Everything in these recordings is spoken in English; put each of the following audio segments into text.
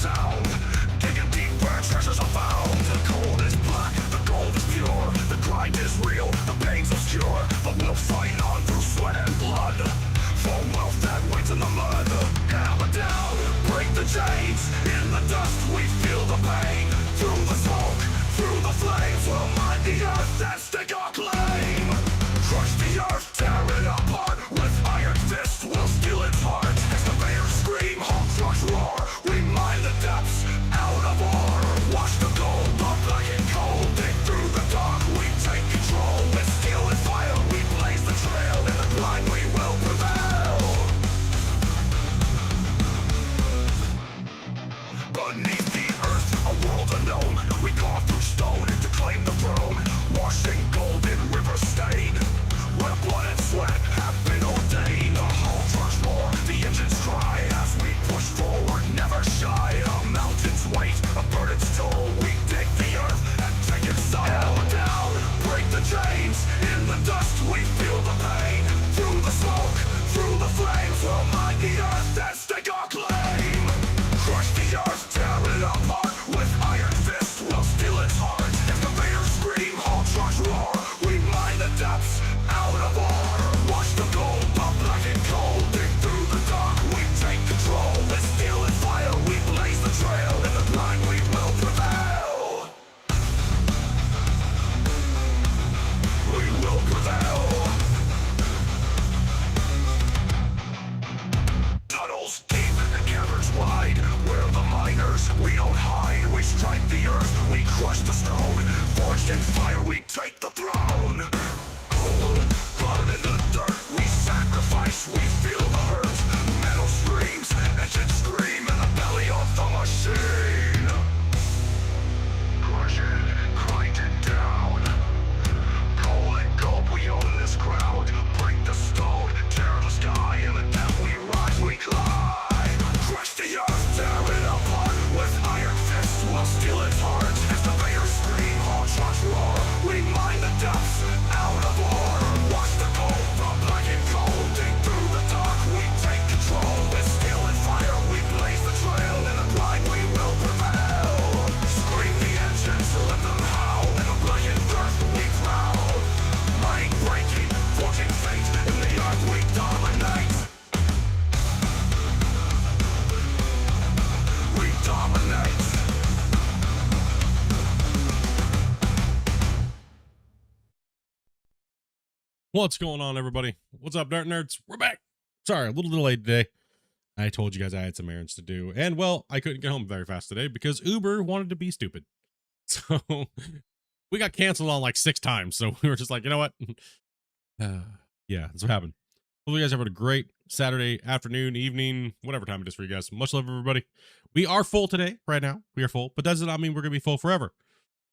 sound. Digging deep where treasures are found. The gold is black, the gold is pure. The grind is real, the pain's obscure. But we'll fight on through sweat and blood for wealth that waits in the mud. Hammer down, break the chains. In the dust we feel the pain. Through the smoke, through the flames, we'll mine the earth and stake our claim. Crush the earth, tear it apart. With iron fist, we'll steal its heart. Excavators scream, Hulk trucks roar. We mine the depths out of ore. Wash the gold, the black and cold. Dig through the dark, we take control. With steel and fire, we blaze the trail. In the grind, we will prevail. Beneath the earth, a world unknown. We carve through stone to claim the throne. Washing gold in river stain, where blood and sweat have been ordained. The hull trucks roar, the engines cry as we push forward, never shy. A mountain's weight, a burden's toll. We dig the earth and take its soul. Hammer down, break the chains. In the dust we feel the pain. Through the smoke, through the flames, we'll mine the earth and stake our claim. Crush the earth, tear it apart. With iron fist, we'll steal its heart. Excavators scream, Hulk trucks roar. We mine the depths out of ore. Wash the gold, the black and cold. Dig through the dark, we take control. With steel and fire, we blaze the trail. In the grind, we will prevail. We will prevail. Tunnels deep and caverns wide. We're the miners, we don't hide. We strike the earth, we crush the stone. Forged in fire, we take the throne. Cold, blood in the dirt, we sacrifice, we feel the hurt. Metal screams, engines scream in the belly of the machine. Crush it, grind it down. Coal and gold, we own this crowd. Break the stone, tear the sky. In the depth we rise, we climb. Crush the earth, tear it apart. With iron fists, we'll steal its heart. Excavators scream, Hulk trucks roar. We mine the depths out of ore. Wash the gold, the black and cold. Dig through the dark, we take control. With steel and fire, we blaze the trail. In the grind, we will prevail. Scream the engines, let them howl. In the blackened earth, we prowl. Mind breaking, forging fate. In the earth, we dominate. We dominate. What's going on, everybody? What's up, Dart Nerds? We're back. Sorry, a little delayed today. I told you guys I had some errands to do, and well, I couldn't get home very fast today because Uber wanted to be stupid. So we got canceled on like 6 times. So we were just like, you know what? Yeah, that's what happened. Hope you guys have a great Saturday afternoon, evening, whatever time it is for you guys. Much love, everybody. We are full today, right now. We are full, but does not mean we're gonna be full forever.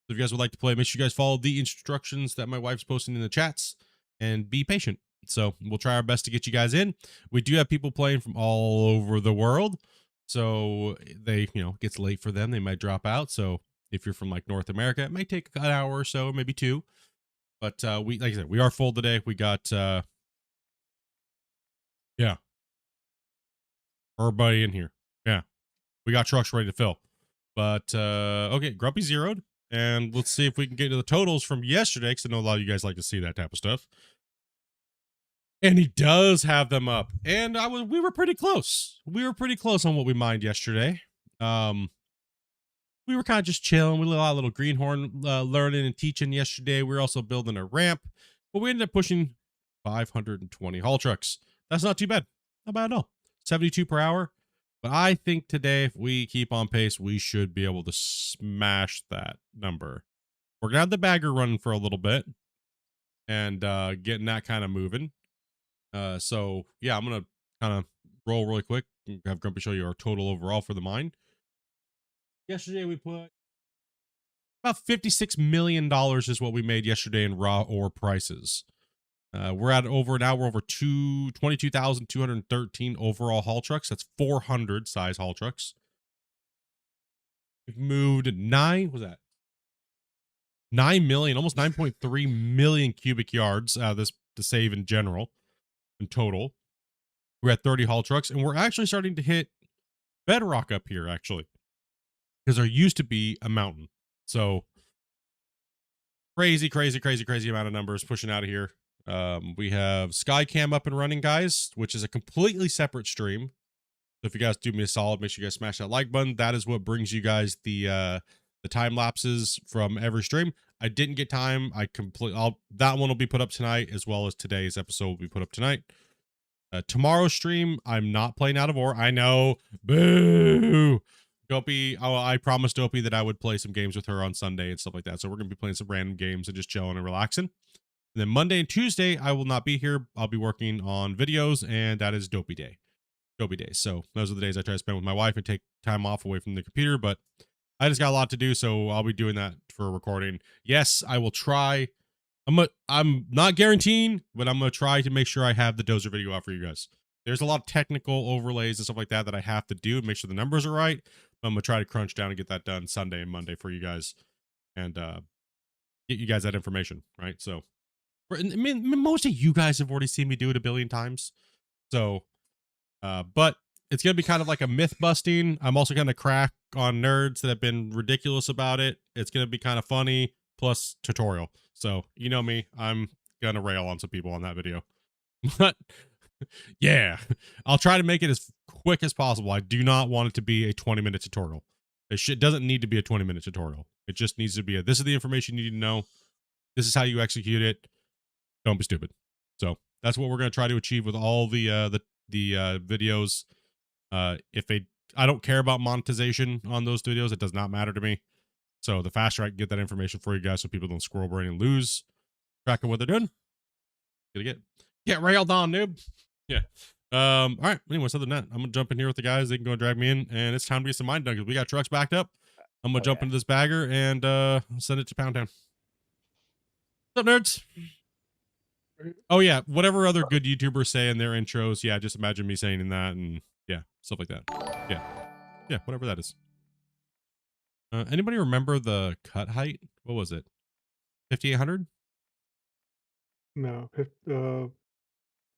So if you guys would like to play, make sure you guys follow the instructions that my wife's posting in the chats. And be patient. So we'll try our best to get you guys in. We do have people playing from all over the world. So they, gets late for them. They might drop out. So if you're from like North America, it might take an hour or so, maybe 2. But like I said, we are full today. We got, yeah, everybody in here. Yeah, we got trucks ready to fill. But okay, Grumpy zeroed. And let's see if we can get to the totals from yesterday, because I know a lot of you guys like to see that type of stuff. And he does have them up. And we were pretty close. We were pretty close on what we mined yesterday. We were kind of just chilling. We did a lot of little greenhorn learning and teaching yesterday. We were also building a ramp. But we ended up pushing 520 haul trucks. That's not too bad. Not bad at all. 72 per hour. But I think today, if we keep on pace, we should be able to smash that number. We're going to have the bagger running for a little bit and getting that kind of moving. So, yeah, I'm going to kind of roll really quick and have Grumpy show you our total overall for the mine. Yesterday, we put about $56 million is what we made yesterday in raw ore prices. We're at over 22,213 overall haul trucks. That's 400 size haul trucks. We've moved 9 million, almost 9.3 million cubic yards out of this to save in general, in total. We're at 30 haul trucks, and we're actually starting to hit bedrock up here, actually. because there used to be a mountain. So crazy amount of numbers pushing out of here. We have Skycam up and running, guys, which is a completely separate stream. So if you guys do me a solid, make sure you guys smash that like button. That is what brings you guys the time lapses from every stream. I didn't get time. That one will be put up tonight, as well as today's episode will be put up tonight. Tomorrow's stream, I'm not playing Out of War. I know. Boo. Dopey. Oh, I promised Dopey that I would play some games with her on Sunday and stuff like that. So we're going to be playing some random games and just chilling and relaxing. And then Monday and Tuesday, I will not be here. I'll be working on videos, and that is Dopey Day. Dopey days. So those are the days I try to spend with my wife and take time off away from the computer, but I just got a lot to do, so I'll be doing that for recording. Yes, I will try. I'm not guaranteeing, but I'm gonna try to make sure I have the dozer video out for you guys. There's a lot of technical overlays and stuff like that I have to do to make sure the numbers are right. But I'm gonna try to crunch down and get that done Sunday and Monday for you guys, and get you guys that information, right? So, I mean, most of you guys have already seen me do it a billion times, so. But it's gonna be kind of like a myth busting. I'm also gonna crack on nerds that have been ridiculous about it. It's gonna be kind of funny, plus tutorial. So you know me, I'm gonna rail on some people on that video. But yeah, I'll try to make it as quick as possible. I do not want it to be a 20-minute tutorial. It doesn't need to be a 20-minute tutorial. It just needs to be this is the information you need to know. This is how you execute it. Don't be stupid. So that's what we're gonna try to achieve with all the videos. I don't care about monetization on those videos. It does not matter to me. So the faster I can get that information for you guys, so people don't scroll brain and lose track of what they're doing. Gonna get railed on, noob. Yeah. All right. Anyways, other than that, I'm gonna jump in here with the guys. They can go and drag me in, and it's time to get some mine done because we got trucks backed up. I'm gonna jump into this bagger and send it to Pound Town. What's up, nerds? Oh yeah, whatever other good YouTubers say in their intros, yeah, just imagine me saying that, and yeah, stuff like that. Yeah, whatever that is. Anybody remember the cut height? What was it? 5,800? No,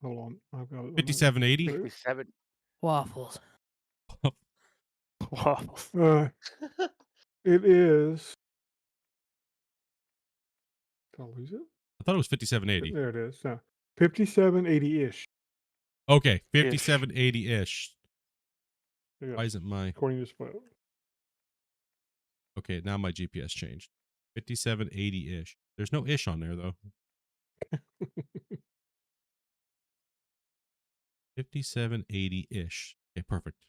hold on. I've got it. 5,780? 57 Waffles. waffles. It is. Did I lose it? I thought it was 5,780. There it is. No, 5780-ish. Okay, 5,780-ish. Why isn't my... According to Split. Okay, now my GPS changed. 5,780-ish. There's no ish on there, though. 5780-ish. Okay, perfect.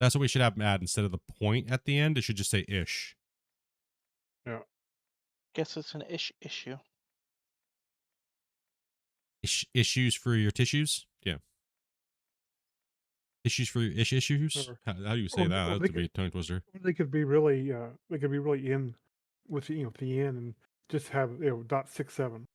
That's what we should have them add instead of the point at the end. It should just say ish. Yeah. Guess it's an issue. Issues for your tissues? Yeah. Issues for your issues? Or- How do you say or- that? or That they would be a tongue twister. They could be really in with the end and just have .67.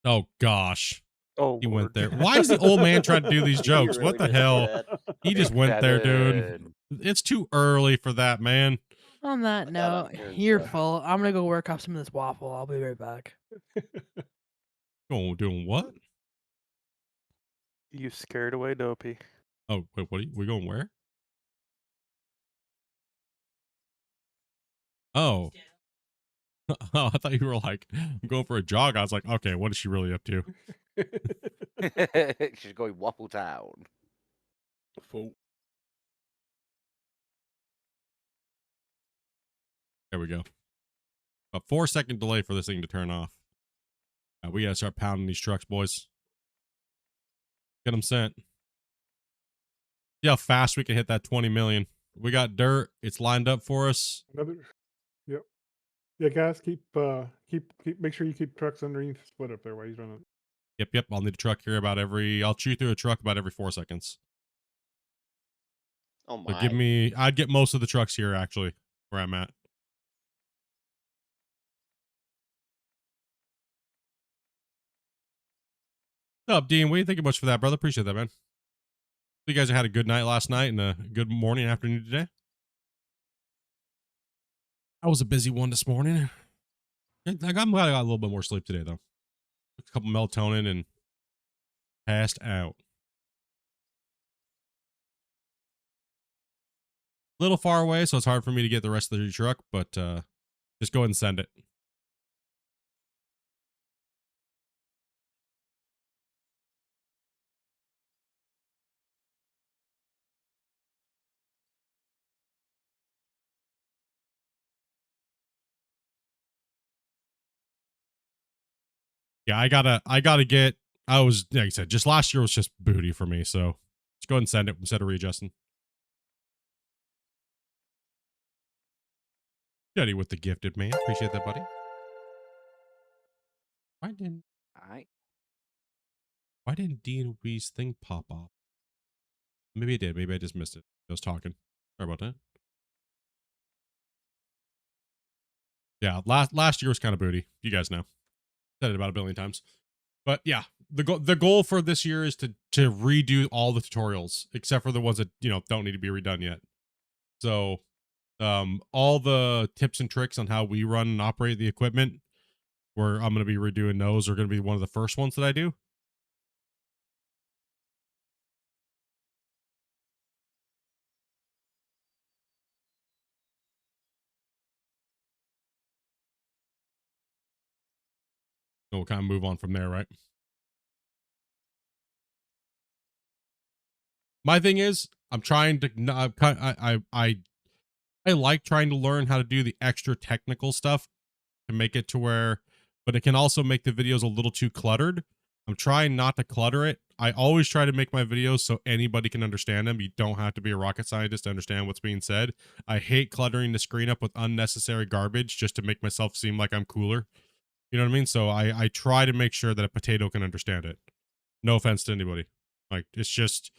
Oh, gosh. Oh, He went Lord. there. Why is the old man trying to do these jokes? You're What the really good hell? at that. He just Take went that there, dude. in. It's too early for that, man. On that I got note, it. you're full. I'm gonna go work up some of this waffle. I'll be right back. Oh, doing what? You scared away Dopey. Oh, wait, what are we going where? Oh. Oh, I thought you were like, I'm going for a jog. I was like, okay, what is she really up to? She's going Waffle Town. There we go. A 4-second delay for this thing to turn off. We gotta start pounding these trucks, boys. Get them sent. See how fast we can hit that 20 million. We got dirt. It's lined up for us. Yep. Yeah, guys, keep make sure you keep trucks underneath Split up there while he's running. Yep. I'll need a truck here I'll chew through a truck about every 4 seconds. Oh So my. I'd get most of the trucks here, actually, where I'm at. What's up, Dean? What do you think much for that, brother? Appreciate that, man. You guys had a good night last night and a good morning, afternoon today. I was a busy one this morning. I'm glad I got a little bit more sleep today, though. Took a couple melatonin and passed out. little far away, so it's hard for me to get the rest of the truck, but just go ahead and send it. Yeah, I was, like I said, just last year was just booty for me, so just go ahead and send it instead of readjusting. Steady with the gifted, man. Appreciate that, buddy. Why didn't Alright. Why didn't D&B's thing pop off? Maybe it did. Maybe I just missed it. I was talking. Sorry about that. Yeah, last year was kind of booty. You guys know. Said it about a billion times. But yeah, the goal for this year is to redo all the tutorials except for the ones that, you know, don't need to be redone yet. So, all the tips and tricks on how we run and operate the equipment, where I'm going to be redoing those, are going to be one of the first ones that I do. So we'll kind of move on from there, right? My thing is, I'm trying to, I like trying to learn how to do the extra technical stuff to make it to where, but it can also make the videos a little too cluttered. I'm trying not to clutter it. I always try to make my videos so anybody can understand them. You don't have to be a rocket scientist to understand what's being said. I hate cluttering the screen up with unnecessary garbage just to make myself seem like I'm cooler. You know what I mean? So I try to make sure that a potato can understand it. No offense to anybody. Like, it's just,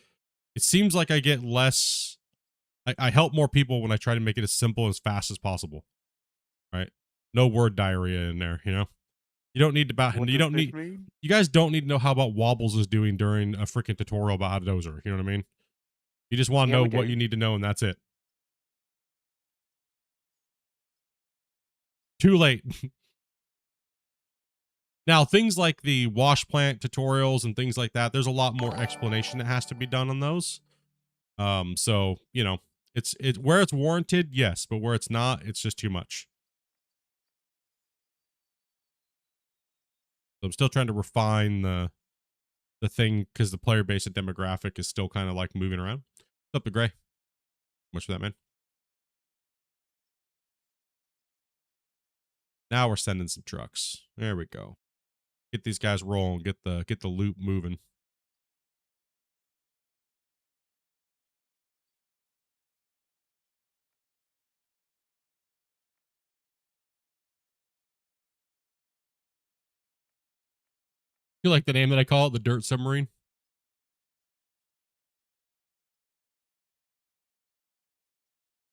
it seems like I get less, I help more people when I try to make it as simple and as fast as possible. Right? No word diarrhea in there, you know? You don't need to, What you does don't this need, mean? you guys don't need to know how about Wobbles is doing during a freaking tutorial about how to dozer. You know what I mean? You just want to Yeah, know we what do. you need to know, and that's it. Too late. Now, things like the wash plant tutorials and things like that, there's a lot more explanation that has to be done on those. So, you know, it's where it's warranted, yes, but where it's not, it's just too much. So I'm still trying to refine the thing because the player base and demographic is still kind of like moving around. What's up, the gray? Much for that, man. Now we're sending some trucks. There we go. Get these guys rolling. Get the loop moving. You like the name that I call it, the Dirt Submarine?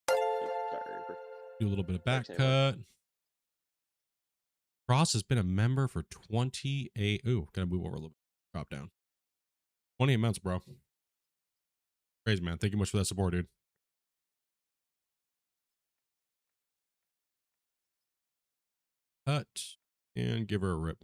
Sorry, Do a little bit of back Thanks, Edward. cut. Cross has been a member for 28. Ooh, gotta move over a little bit. Drop down. 28 months, bro. Crazy, man. Thank you much for that support, dude. Cut and give her a rip.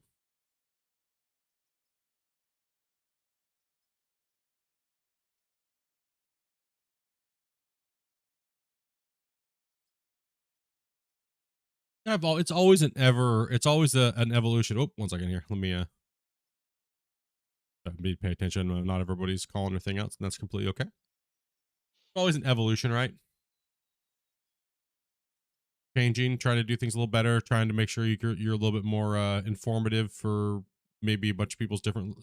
It's always an evolution. Oh, 1 second here. Let me need to pay attention. Not everybody's calling their thing out, and that's completely okay. It's always an evolution, right? Changing, trying to do things a little better, trying to make sure you're a little bit more informative for maybe a bunch of people's different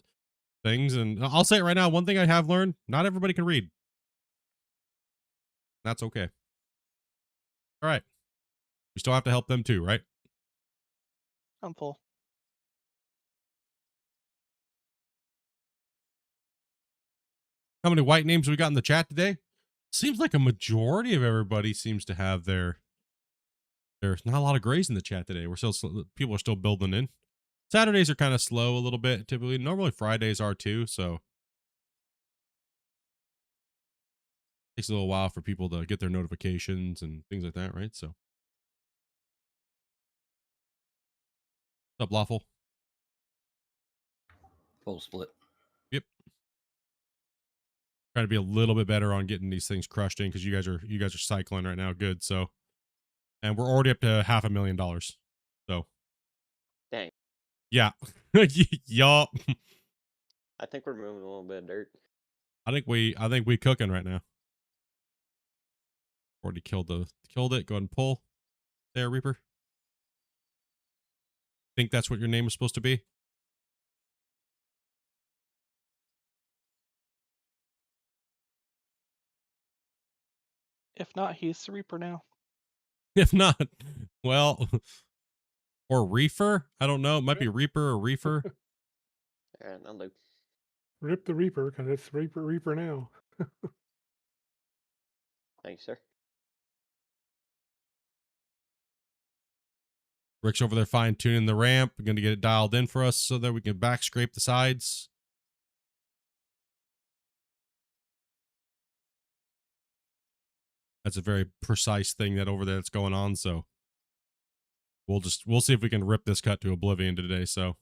things. And I'll say it right now, one thing I have learned, not everybody can read. That's okay. All right. We still have to help them too, right? I'm full. How many white names we got in the chat today? Seems like a majority of everybody seems to have there's not a lot of grays in the chat today. People are still building in. Saturdays are kind of slow a little bit typically. Normally Fridays are too, so takes a little while for people to get their notifications and things like that, right? So what's up, Lawful? Full split. Yep. Trying to be a little bit better on getting these things crushed in because you guys are cycling right now. Good. So, and we're already up to $500,000. So, Dang. yeah, yup. I think we're moving a little bit of dirt. I think we cooking right now. Already killed it. Go ahead and pull. There, Reaper. Think that's what your name is supposed to be? If not, he's the Reaper now. If not, well, or Reefer. I don't know. It might be Reaper or Reefer. And I'll do. Rip the Reaper, because it's Reaper now. Thank you, sir. Rick's over there fine tuning the ramp. We're gonna get it dialed in for us so that we can back scrape the sides. That's a very precise thing that over there that's going on. So we'll see if we can rip this cut to oblivion today. So,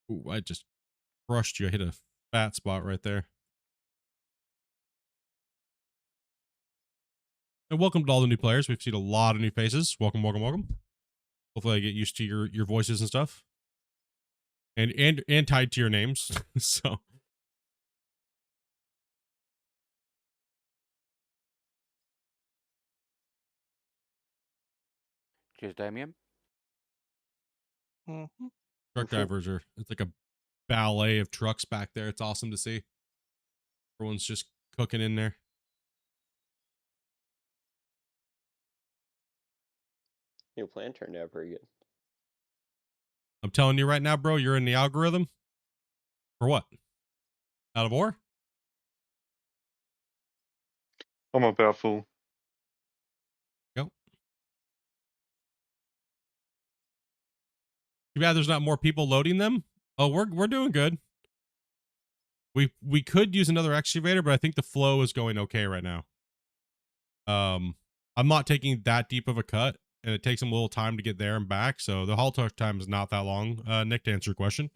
ooh, I just crushed you. I hit a fat spot right there. And welcome to all the new players. We've seen a lot of new faces. Welcome, welcome, welcome. Hopefully I get used to your voices and stuff. And tied to your names. So Cheers, Damien. Mm-hmm. truck drivers are, it's like a ballet of trucks back there. It's awesome to see. Everyone's just cooking in there. New plan turned out pretty good. I'm telling you right now, bro, you're in the algorithm. For what? Out of war? I'm about full. Go. Too bad there's not more people loading them. Oh, we're doing good. We could use another excavator, but I think the flow is going okay right now. I'm not taking that deep of a cut, and it takes them a little time to get there and back, so the haul truck time is not that long. Nick, to answer your question.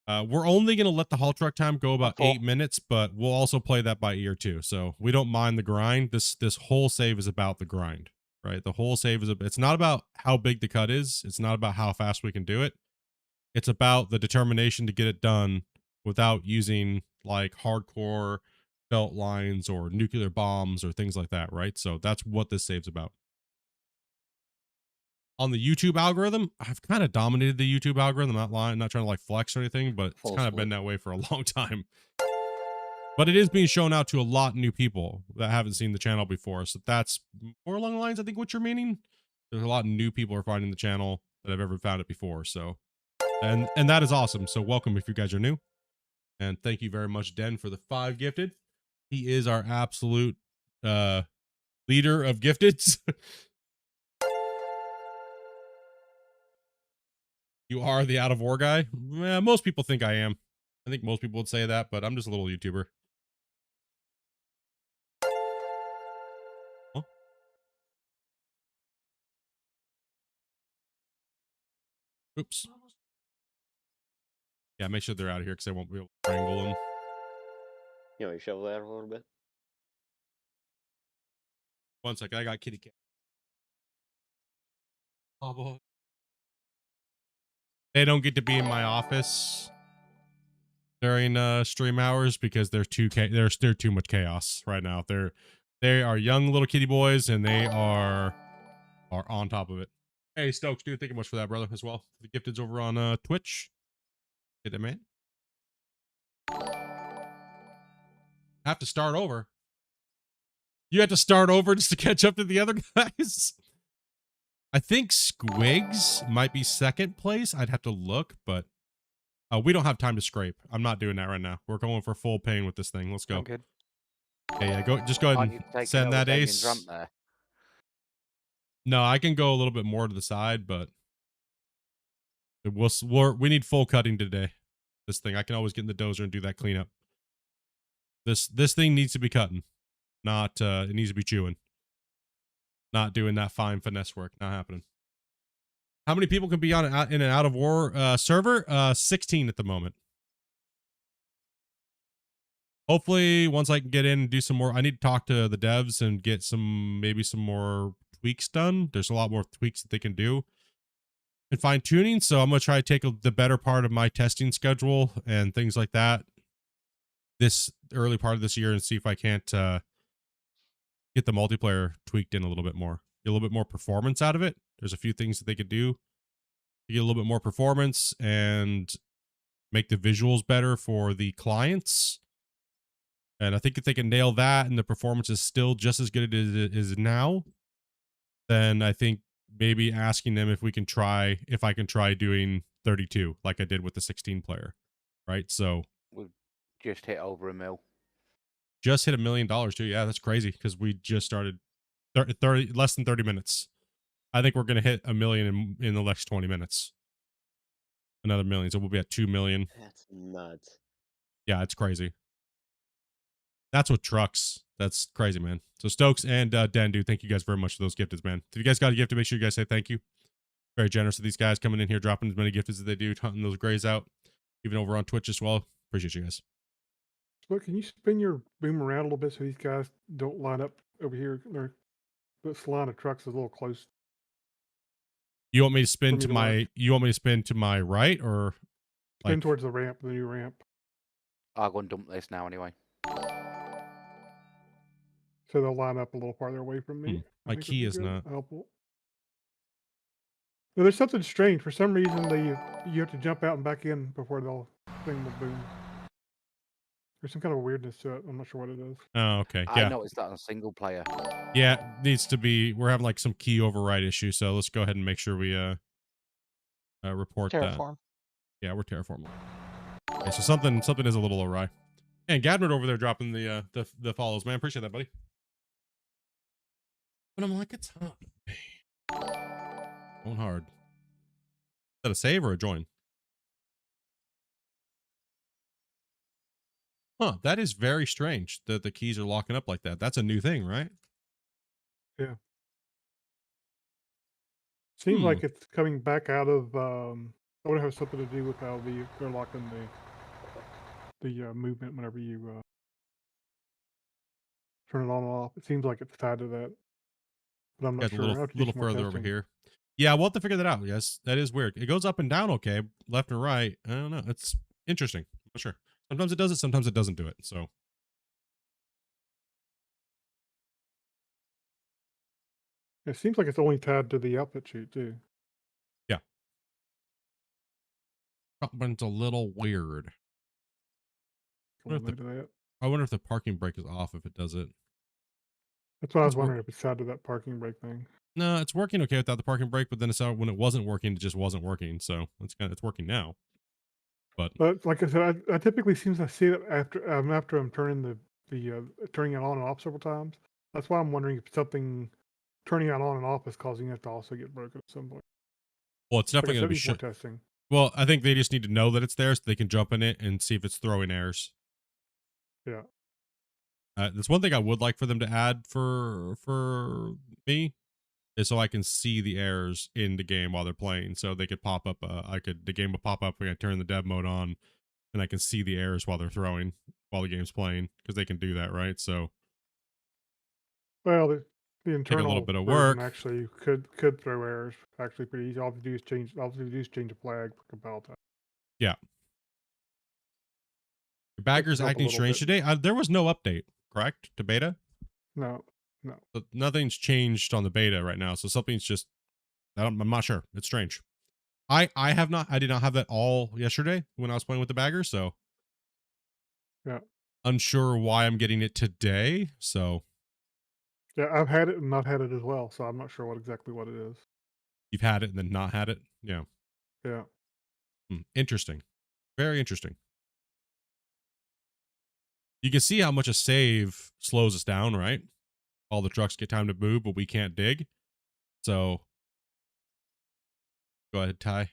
We're only going to let the haul truck time go about 8 minutes, but we'll also play that by ear too. So we don't mind the grind. This whole save is about the grind, right? The whole save is, it's not about how big the cut is. It's not about how fast we can do it. It's about the determination to get it done without using like hardcore belt lines or nuclear bombs or things like that, right? So that's what this save's about. On the YouTube algorithm, I've kind of dominated the YouTube algorithm. I'm not lying, not trying to like flex or anything, but it's kind of been that way for a long time. But it is being shown out to a lot of new people that haven't seen the channel before. So that's more along the lines, I think, what you're meaning. There's a lot of new people are finding the channel that have ever found it before. So, and that is awesome. So welcome if you guys are new. And thank you very much, Den, for the 5 gifted. He is our absolute leader of gifteds. You are the out of war guy? Most people think I am. I think most people would say that, but I'm just a little YouTuber. Huh? Oops. Yeah, make sure they're out of here because I won't be able to wrangle them. You want me to shovel that a little bit? 1 second, I got kitty cat. Oh boy. They don't get to be in my office during stream hours because they're too much chaos right now. They are young little kitty boys and they are on top of it. Hey Stokes, dude, thank you much for that, brother, as well. The gifted's over on Twitch. Get it, man. Have to start over. You have to start over just to catch up to the other guys. I think Squigs might be second place. I'd have to look, but we don't have time to scrape. I'm not doing that right now. We're going for full pain with this thing. Let's go. I'm good. Okay, yeah, go. Just go ahead Aren't you and taking send over that Damien's ace. rump there? No, I can go a little bit more to the side, but we need full cutting today. This thing, I can always get in the dozer and do that cleanup. This thing needs to be cutting, not it needs to be chewing. Not doing that fine finesse work. Not happening. How many people can be on in an out of war server? 16 at the moment. hopefully once I can get in and do some more, I need to talk to the devs and get maybe some more tweaks done. There's a lot more tweaks that they can do and fine tuning. So I'm going to try to take the better part of my testing schedule and things like that this early part of this year and see if I can't get the multiplayer tweaked in a little bit more, get a little bit more performance out of it. There's a few things that they could do to get a little bit more performance and make the visuals better for the clients. And I think if they can nail that and the performance is still just as good as it is now, then I think maybe asking them if I can try doing 32 like I did with the 16 player, right? So We've just hit over $1 million. just hit $1 million too. Yeah, that's crazy because we just started 30 less than 30 minutes. I think we're going to hit $1 million in the next 20 minutes. Another million. So we'll be at 2 million. That's nuts. Yeah, it's crazy. That's what trucks. That's crazy, man. So Stokes and Dandu, thank you guys very much for those gifted, man. If you guys got a gift, make sure you guys say thank you. Very generous of these guys coming in here, dropping as many gifts as they do, hunting those grays out, even over on Twitch as well. Appreciate you guys. Look, can you spin your boom around a little bit so these guys don't line up over here? This line of trucks is a little close. You want me to spin For me to to my? watch. You want me to spin to my right or? Spin Like- towards the ramp, the new ramp. I'll go and dump this now anyway. So they'll line up a little farther away from me. I My think would key be is good. not. Helpful. No, there's something strange. For some reason, you have to jump out and back in before the thing will boom. There's some kind of weirdness to it. I'm not sure what it is. Oh, okay. I Yeah. noticed that on single player. Yeah. It needs to be. We're having like some key override issue. So let's go ahead and make sure we report that. Terraform. Yeah, we're terraforming. Okay, so something is a little awry. And Gadmert over there dropping the follows, man. Appreciate that, buddy. But I'm like, it's hot. Going hard. Is that a save or a join? Huh, that is very strange that the keys are locking up like that. That's a new thing, right? Seems like it's coming back out of. I would have something to do with how they're locking the movement whenever you turn it on and off. It seems like it's tied to that, but I'm not Got sure. a I'll little, have to do little some more further over testing. here. Yeah, we'll have to figure that out. Yes, that is weird. It goes up and down okay, left and right. I don't know. It's interesting. I'm not sure. Sometimes it does it, sometimes it doesn't do it. So It seems like it's only tied to the outfit sheet too. something's a little weird. I'll What if note that. I wonder if the parking brake is off if it does it. That's what I was It's wor- wondering if it's tied to that parking brake thing. No, it's working okay without the parking brake, but then when it wasn't working, it just wasn't working. So it's working now. But But like I said, I typically seems I see it after I'm turning turning it on and off several times. That's why I'm wondering if something turning it on and off is causing it to also get broken at some point. well, it's Like I definitely said, gonna be needs more shut. testing. Well, I think they just need to know that it's there so they can jump in it and see if it's throwing errors. Yeah. That's one thing I would like for them to add for me is so I can see the errors in the game while they're playing. So they could pop up. The game will pop up when I turn the dev mode on, and I can see the errors while they're throwing while the game's playing because they can do that, right? So Well, the a internal little bit of version work. actually could throw errors. Actually, pretty easy. All you have to do is change. All you have to do is change a flag for compile time. your bagger's help a acting little strange bit. today. There was no update, correct, to beta. No. So nothing's changed on the beta right now. So something's just I'm not sure. It's strange. I did not have that all yesterday when I was playing with the bagger, so Yeah. unsure why I'm getting it today. So Yeah, I've had it and not had it as well, so I'm not sure exactly what it is. you've had it and then not had it. Yeah. Yeah. Interesting. Very interesting. You can see how much a save slows us down, right? All the trucks get time to move, but we can't dig. So go ahead, Ty.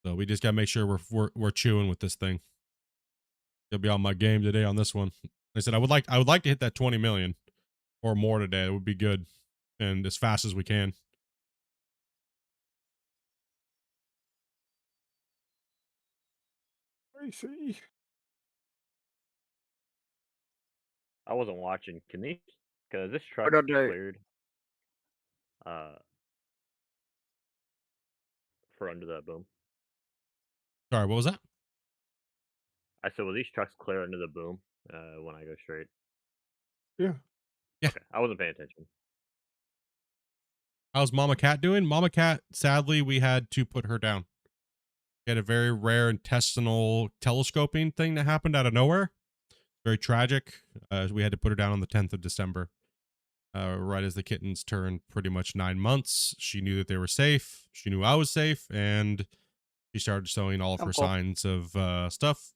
So we just gotta make sure we're chewing with this thing. Gonna be on my game today on this one. I said I would like to hit that 20 million or more today. That would be good, and as fast as we can. Let me see. I wasn't watching. Can these? Because this truck What I do? cleared. For under the boom. Sorry, what was that? I said, will these trucks clear under the boom when I go straight? Yeah. Yeah. Okay, I wasn't paying attention. How's Mama Cat doing? Mama Cat, sadly, we had to put her down. We had a very rare intestinal telescoping thing that happened out of nowhere. Very tragic. We had to put her down on the 10th of December. Right as the kittens turned pretty much 9 months. She knew that they were safe. She knew I was safe. And she started showing all of her Cool. signs of stuff.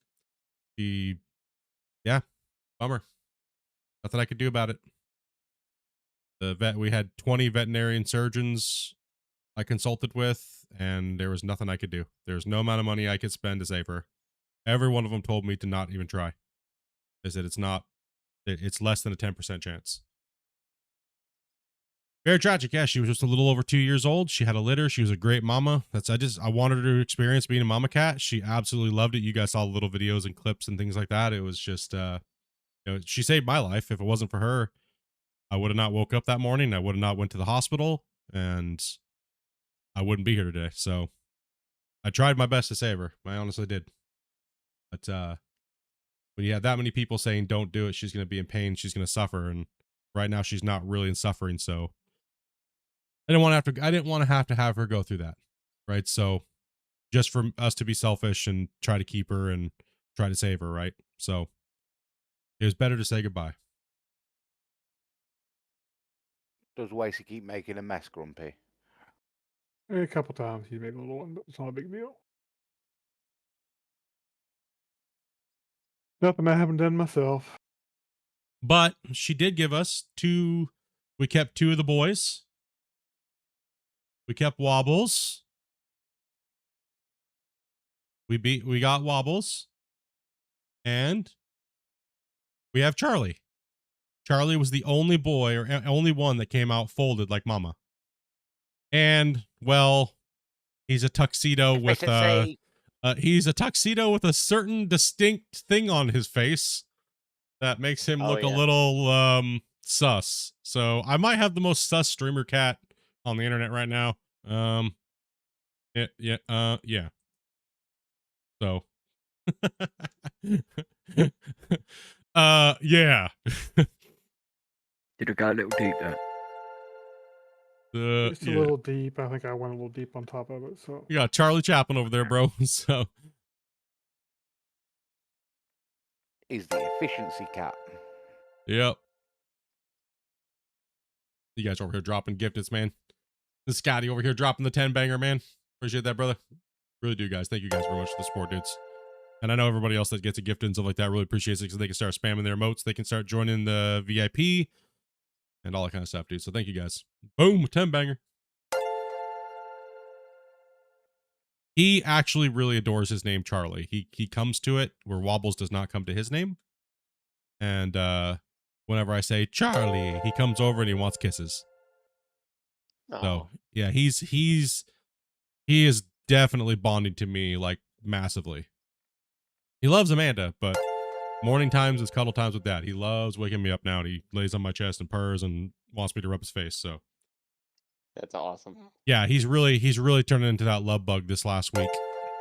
Yeah, bummer. Nothing I could do about it. We had 20 veterinarian surgeons I consulted with, and there was nothing I could do. There's no amount of money I could spend to save her. Every one of them told me to not even try. They said it's less than a 10% chance. Very tragic. Yeah, she was just a little over 2 years old. She had a litter. She was a great mama. I wanted her to experience being a mama cat. She absolutely loved it. You guys saw the little videos and clips and things like that. It was just, she saved my life. If it wasn't for her, I would have not woke up that morning. I would have not went to the hospital, and I wouldn't be here today. So I tried my best to save her. I honestly did. But when you have that many people saying don't do it, she's going to be in pain, she's going to suffer, and right now she's not really in suffering. So I didn't want to have her go through that, right? So just for us to be selfish and try to keep her and try to save her, right? So it was better to say goodbye. Does Wasey keep making a mess, Grumpy? A couple times he made a little one, but it's not a big deal. Nothing I haven't done myself. But she did give us two. We kept two of the boys. We kept Wobbles. We got Wobbles. And we have Charlie. Charlie was the only boy or only one that came out folded like Mama. And well, he's a tuxedo with he's a tuxedo with a certain distinct thing on his face that makes him look a little sus. So I might have the most sus streamer cat on the internet right now. Yeah. So yeah. Did it go a little deep there? Just a little deep. I think I went a little deep on top of it. So you got Charlie Chaplin over there, bro. So He's the efficiency cat. yep. You guys over here dropping gifteds, man. This Scotty over here dropping the 10 banger, man. Appreciate that, brother. Really do, guys. Thank you guys very much for the support, dudes. And I know everybody else that gets a gift and stuff like that really appreciates it because they can start spamming their emotes. They can start joining the VIP and all that kind of stuff, dude. So thank you guys. Boom, 10 banger. He actually really adores his name, Charlie. He comes to it where Wobbles does not come to his name. And whenever I say Charlie, he comes over and he wants kisses. So yeah, he is definitely bonding to me like massively. He loves Amanda, but morning times is cuddle times with Dad. He loves waking me up now, and he lays on my chest and purrs and wants me to rub his face. So That's awesome. yeah, he's really turning into that love bug this last week.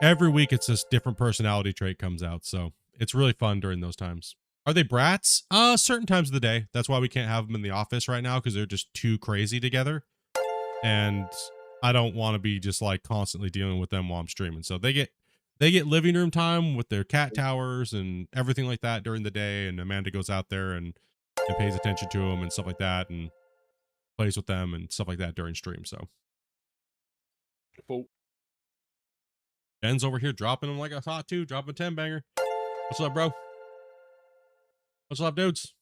Every week it's this different personality trait comes out, so it's really fun during those times. Are they brats? Certain times of the day. That's why we can't have them in the office right now because they're just too crazy together. And I don't want to be just like constantly dealing with them while I'm streaming. So they get living room time with their cat towers and everything like that during the day. And Amanda goes out there and pays attention to them and stuff like that and plays with them and stuff like that during stream. So Ben's over here dropping them like I thought too, dropping 10 banger. What's up, bro? What's up, dudes?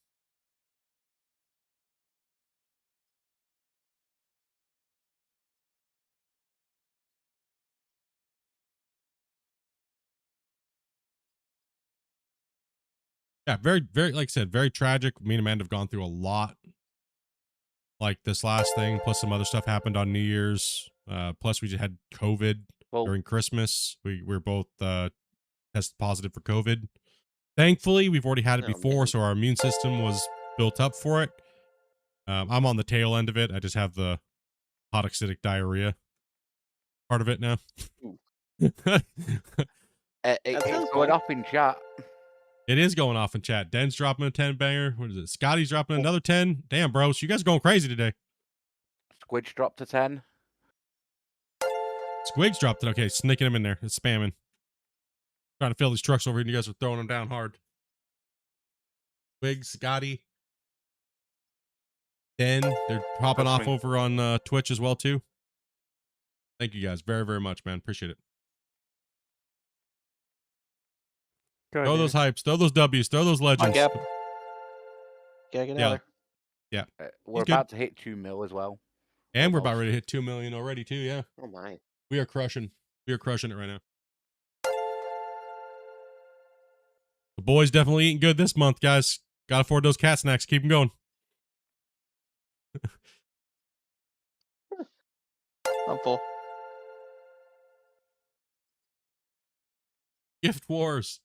Yeah, very, very, like I said, very tragic. Me and Amanda have gone through a lot. Like this last thing, plus some other stuff happened on New Year's. Plus we just had COVID during Christmas. We were both tested positive for COVID. Thankfully, we've already had it Oh, before, man. so our immune system was built up for it. I'm on the tail end of it. I just have the hot acidic diarrhea part of it now. Ooh. It's sounds going fun. off in chat. It is going off in chat. Den's dropping a 10 banger. What is it? Scotty's dropping another 10. Damn, bro. So you guys are going crazy today. Squid's dropped to 10. Squig's dropped it. Okay, sneaking him in there. It's spamming. Trying to fill these trucks over here, and you guys are throwing them down hard. Squig, Scotty, Den. They're popping That's off me. over on Twitch as well, too. Thank you guys very, very much, man. Appreciate it. Go Throw ahead, those hypes. Throw those W's. Throw those legends. Gap. Gotta get Yeah. out there. We're He's good. about to hit 2 mil as well. And we're about Almost. ready to hit 2 million already, too. Yeah. Oh my. We are crushing. We are crushing it right now. The boys definitely eating good this month, guys. Gotta afford those cat snacks. Keep them going. I'm full. Gift wars.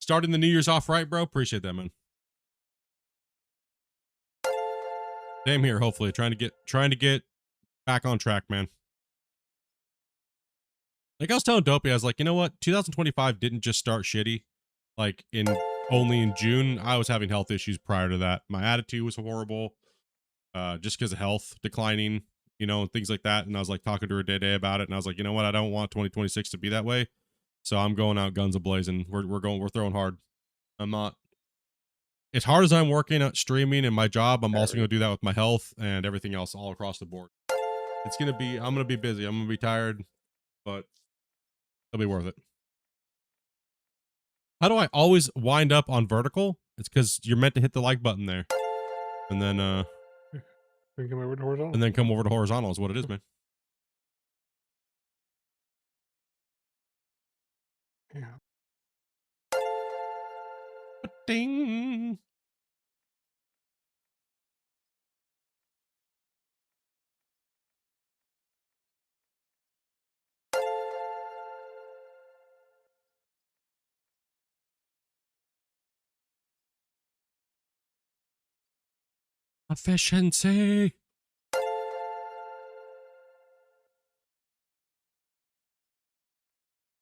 Starting the New Year's off right, bro. Appreciate that, man. Same here, hopefully. Trying to get back on track, man. Like I was telling Dopey, I was like, you know what? 2025 didn't just start shitty. Like only in June. I was having health issues prior to that. My attitude was horrible. Just because of health declining, you know, and things like that. And I was like talking to her day about it, and I was like, you know what? I don't want 2026 to be that way. So I'm going out guns a-blazing. We're throwing hard. I'm not. As hard as I'm working at streaming and my job, I'm also going to do that with my health and everything else all across the board. I'm going to be busy. I'm going to be tired, but it'll be worth it. How do I always wind up on vertical? It's because you're meant to hit the like button there. And then, Then come over to horizontal. and then come over to horizontal is what it is, man. Yeah. Ding. Efficiency.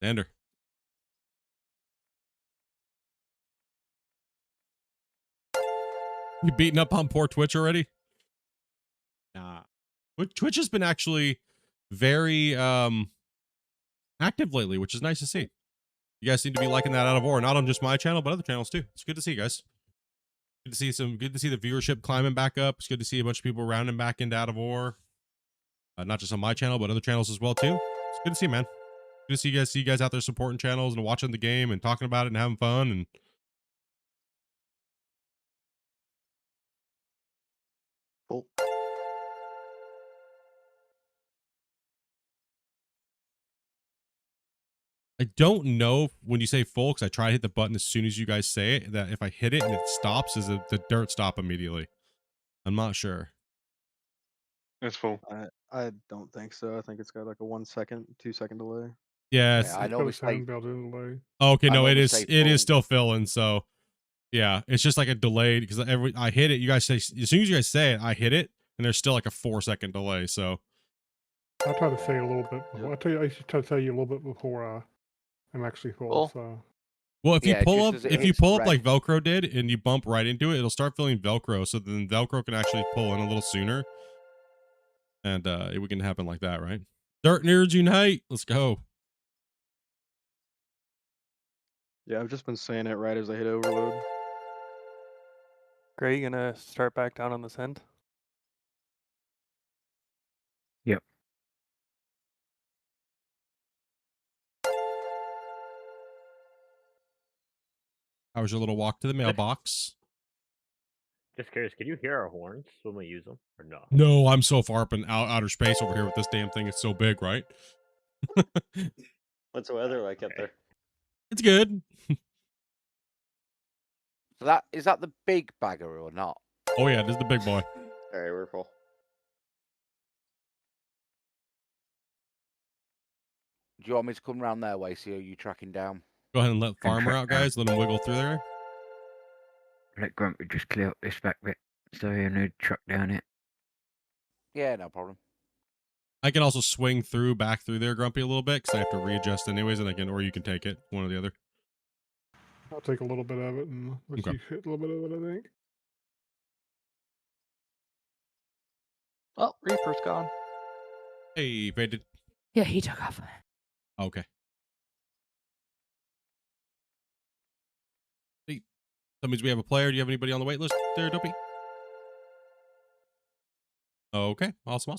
Xander. You beating up on poor Twitch already? Nah. Twitch has been actually very active lately, which is nice to see. You guys seem to be liking that out of war, not on just my channel, but other channels too. It's good to see, guys. Good to see the viewership climbing back up. It's good to see a bunch of people rounding back into out of war. Not just on my channel, but other channels as well too. It's good to see, man. Good to see you guys out there supporting channels and watching the game and talking about it and having fun. And Full. I don't know when you say full, because I try to hit the button as soon as you guys say it, that if I hit it and it stops, is the dirt stop immediately? I'm not sure. It's full. I don't think so. I think it's got like a 1 second, 2 second delay. Yeah. Yeah, I It's got normally a say sound built in the way. Okay, I no, it normally is say it is full. still filling. So yeah, it's just like a delayed, because I hit it. You guys say, as soon as you guys say it, I hit it, and there's still like a 4-second delay. So I try to say a little bit before. I should try to tell you a little bit before I'm actually full. Full. So well, if Yeah, you pull just up, as it if you hits pull up red. like Velcro did, and you bump right into it, it'll start filling Velcro. So then Velcro can actually pull in a little sooner, and it can happen like that, right? Dirt nerds unite! Let's go. Yeah, I've just been saying it right as I hit overload. Gray, you gonna start back down on this end? Yep. How was your little walk to the mailbox? Just curious, can you hear our horns when we use them or no? No, I'm so far up in outer space over here with this damn thing. It's so big, right? What's the weather like up there? It's good. So is that the big bagger or not? Oh yeah, this is the big boy. All right, we're full. Do you want me to come round their way? See, are you tracking down? Go ahead and let Farmer track out, down. guys. Let him wiggle through there. Let Grumpy just clear up this back bit, so he'll need to truck down it. Yeah, no problem. I can also swing through, back through there, Grumpy, a little bit, because I have to readjust anyways, and I can, or you can take it, one or the other. I'll take a little bit of it and let Okay. you hit a little bit of it, I think. Oh, Reaper's gone. Hey, faded. Yeah, he took off. Okay. Hey, that means we have a player. Do you have anybody on the wait list there, Dopey? Okay, awesome.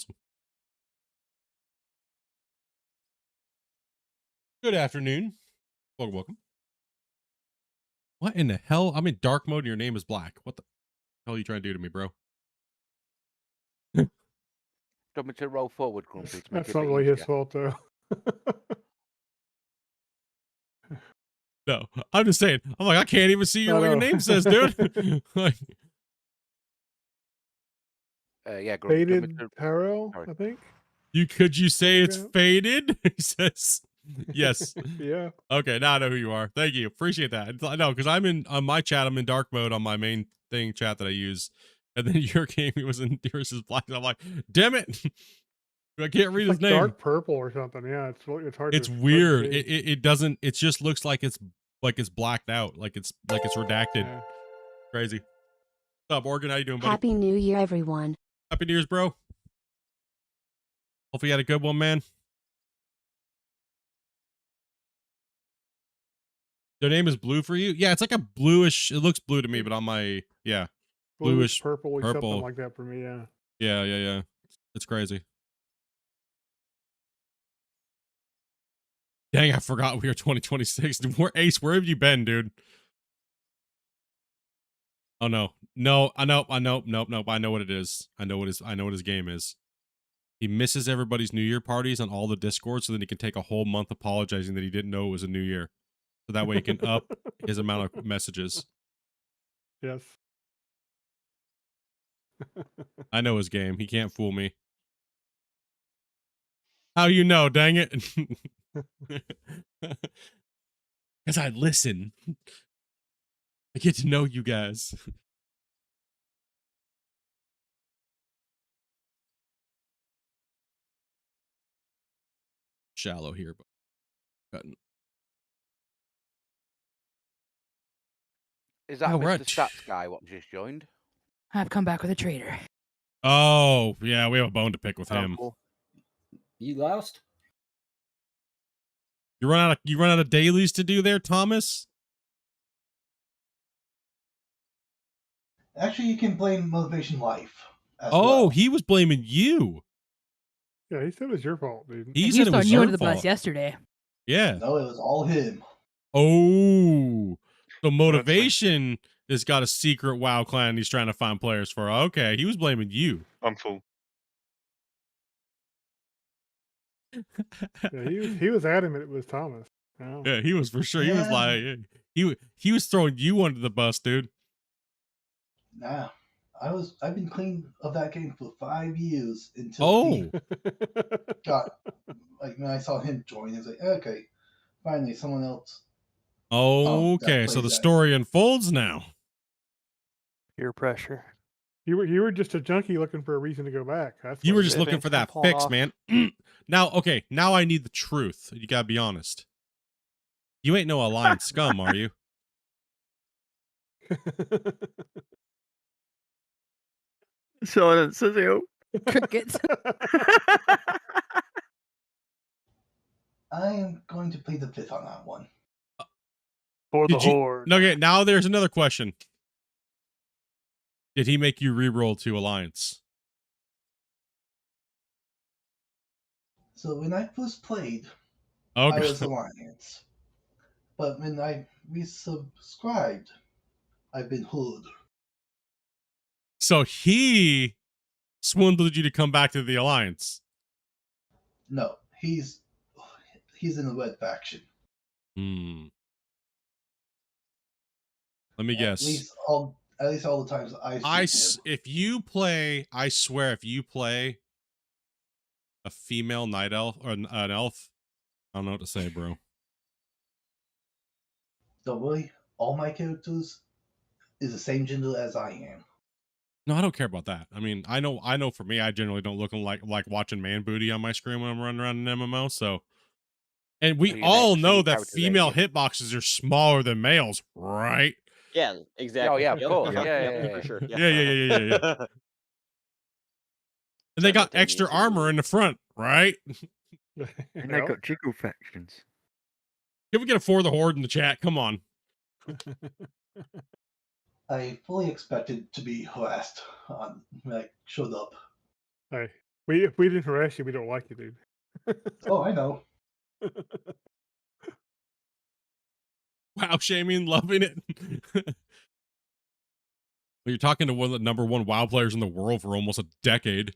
Good afternoon. Welcome. What in the hell? I'm in dark mode and your name is black. What the hell are you trying to do to me, bro? Do you want me to roll forward, Grumpy, to make That's it a not bit really easier? his fault, though. No, I'm just saying. I'm like, I can't even see I what your know. name says, dude. Like, Yeah, Grumpy. Do you want me Faded to... Tarot, Sorry. I think. could you say it's Okay. faded? He says, yes. Yeah. Okay, now I know who you are. Thank you. Appreciate that. No, because I'm in on my chat, I'm in dark mode on my main thing chat that I use. And then your game was in yours is black. And I'm like, damn it. I can't read It's his like name. dark purple or something. Yeah, it's hard. It's to, weird. Hard to see. It doesn't, it just looks like it's blacked out. Like it's redacted. Yeah. Crazy. What's up, Morgan? How you doing, buddy? Happy New Year, everyone. Happy New Year's, bro. Hopefully you had a good one, man. Their name is blue for you? Yeah, it's like a bluish, it looks blue to me, but on my, yeah. Bluish purple, purple. something like that for me. Yeah. Yeah. It's crazy. Dang, I forgot we were 2026. Ace, where have you been, dude? Oh no. Nope. I know what it is. I know what his game is. He misses everybody's New Year parties on all the Discord, so then he can take a whole month apologizing that he didn't know it was a new year. So that way he can up his amount of messages. Yes. I know his game. He can't fool me. How you know, dang it? Because I listen. I get to know you guys. Shallow here, but cutting. Is that Oh, Mr. right. Stats guy what just joined? I've come back with a traitor. Oh, yeah, we have a bone to pick with him. Cool. You lost? You run out of dailies to do there, Thomas? Actually, you can blame Motivation Life. He was blaming you. Yeah, he said it was your fault, dude. He said it was you your under the fault. bus yesterday. Yeah. No, it was all him. Oh, so Motivation has got a secret WoW clan he's trying to find players for. Okay, he was blaming you. I'm full. Yeah, he was adamant it was Thomas. Oh. Yeah, he was for sure. He was Yeah. like, he was throwing you under the bus, dude. Nah, I've been clean of that game for 5 years until he got like when I saw him join. It's like, okay, finally someone else. Okay, so the story unfolds now. Peer pressure. You were just a junkie looking for a reason to go back. That's You what were it just is. looking for that fix, man. Now I need the truth. You gotta be honest. You ain't no Alliance scum, are you? Silence, Azil. Crickets. I am going to plead the fifth on that one. For the Did you- horde. Okay, now there's another question. Did he make you re-roll to Alliance? So when I first played, Oh, I God. was Alliance. But when I resubscribed, I've been Hood. So he swindled you to come back to the Alliance. No, he's in the red faction. Let me guess. At least all the times I've seen him. If you play, I swear, if you play a female night elf or an elf, I don't know what to say, bro. Don't worry, all my characters is the same gender as I am. No, I don't care about that. I mean, I know for me, I generally don't look like watching man booty on my screen when I'm running around an MMO. So, and we So you all so know your that character's female alien. hitboxes are smaller than males, right? Yeah, exactly. yeah, of course. Yep, Yeah, yep, yeah, for yeah. sure. Yeah, yeah, yeah, yeah, yeah, yeah. And they got extra armor in the front, right? And they got jiggle factions. Can we get a For the Horde in the chat? Come on. I fully expected to be harassed when I showed up. Hey, if we didn't harass you, we don't like you, dude. Oh, I know. Wow, shaming, loving it. You're talking to one of the #1 WoW players in the world for almost a decade.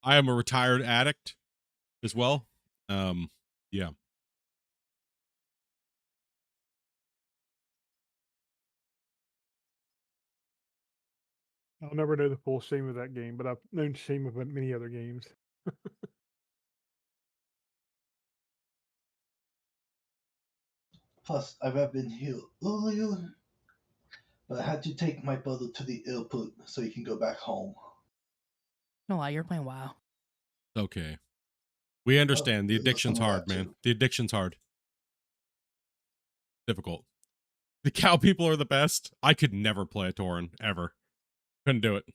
I am a retired addict as well. Yeah. I'll never know the full shame of that game, but I've known shame of many other games. Plus, I would have been here earlier, but I had to take my brother to the airport so he can go back home. No lie, you're playing WoW. Okay. We understand. The there's some addiction's of hard, that, man. too. The addiction's hard. Difficult. The cow people are the best. I could never play a Tauren, ever. Couldn't do it.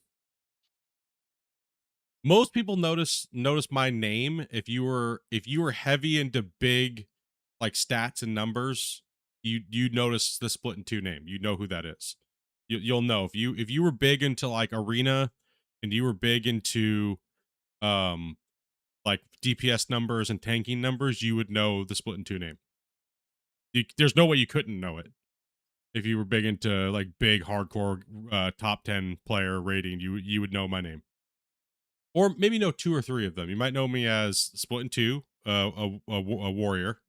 Most people notice my name if you were heavy into big like stats and numbers, you notice the Splitintwo name. You know who that is. You'll know if you were big into like arena and you were big into like DPS numbers and tanking numbers, you would know the Splitintwo name. There's no way you couldn't know it. If you were big into like big hardcore top 10 player rating, you would know my name. Or maybe know 2 or 3 of them. You might know me as Splitintwo, a warrior.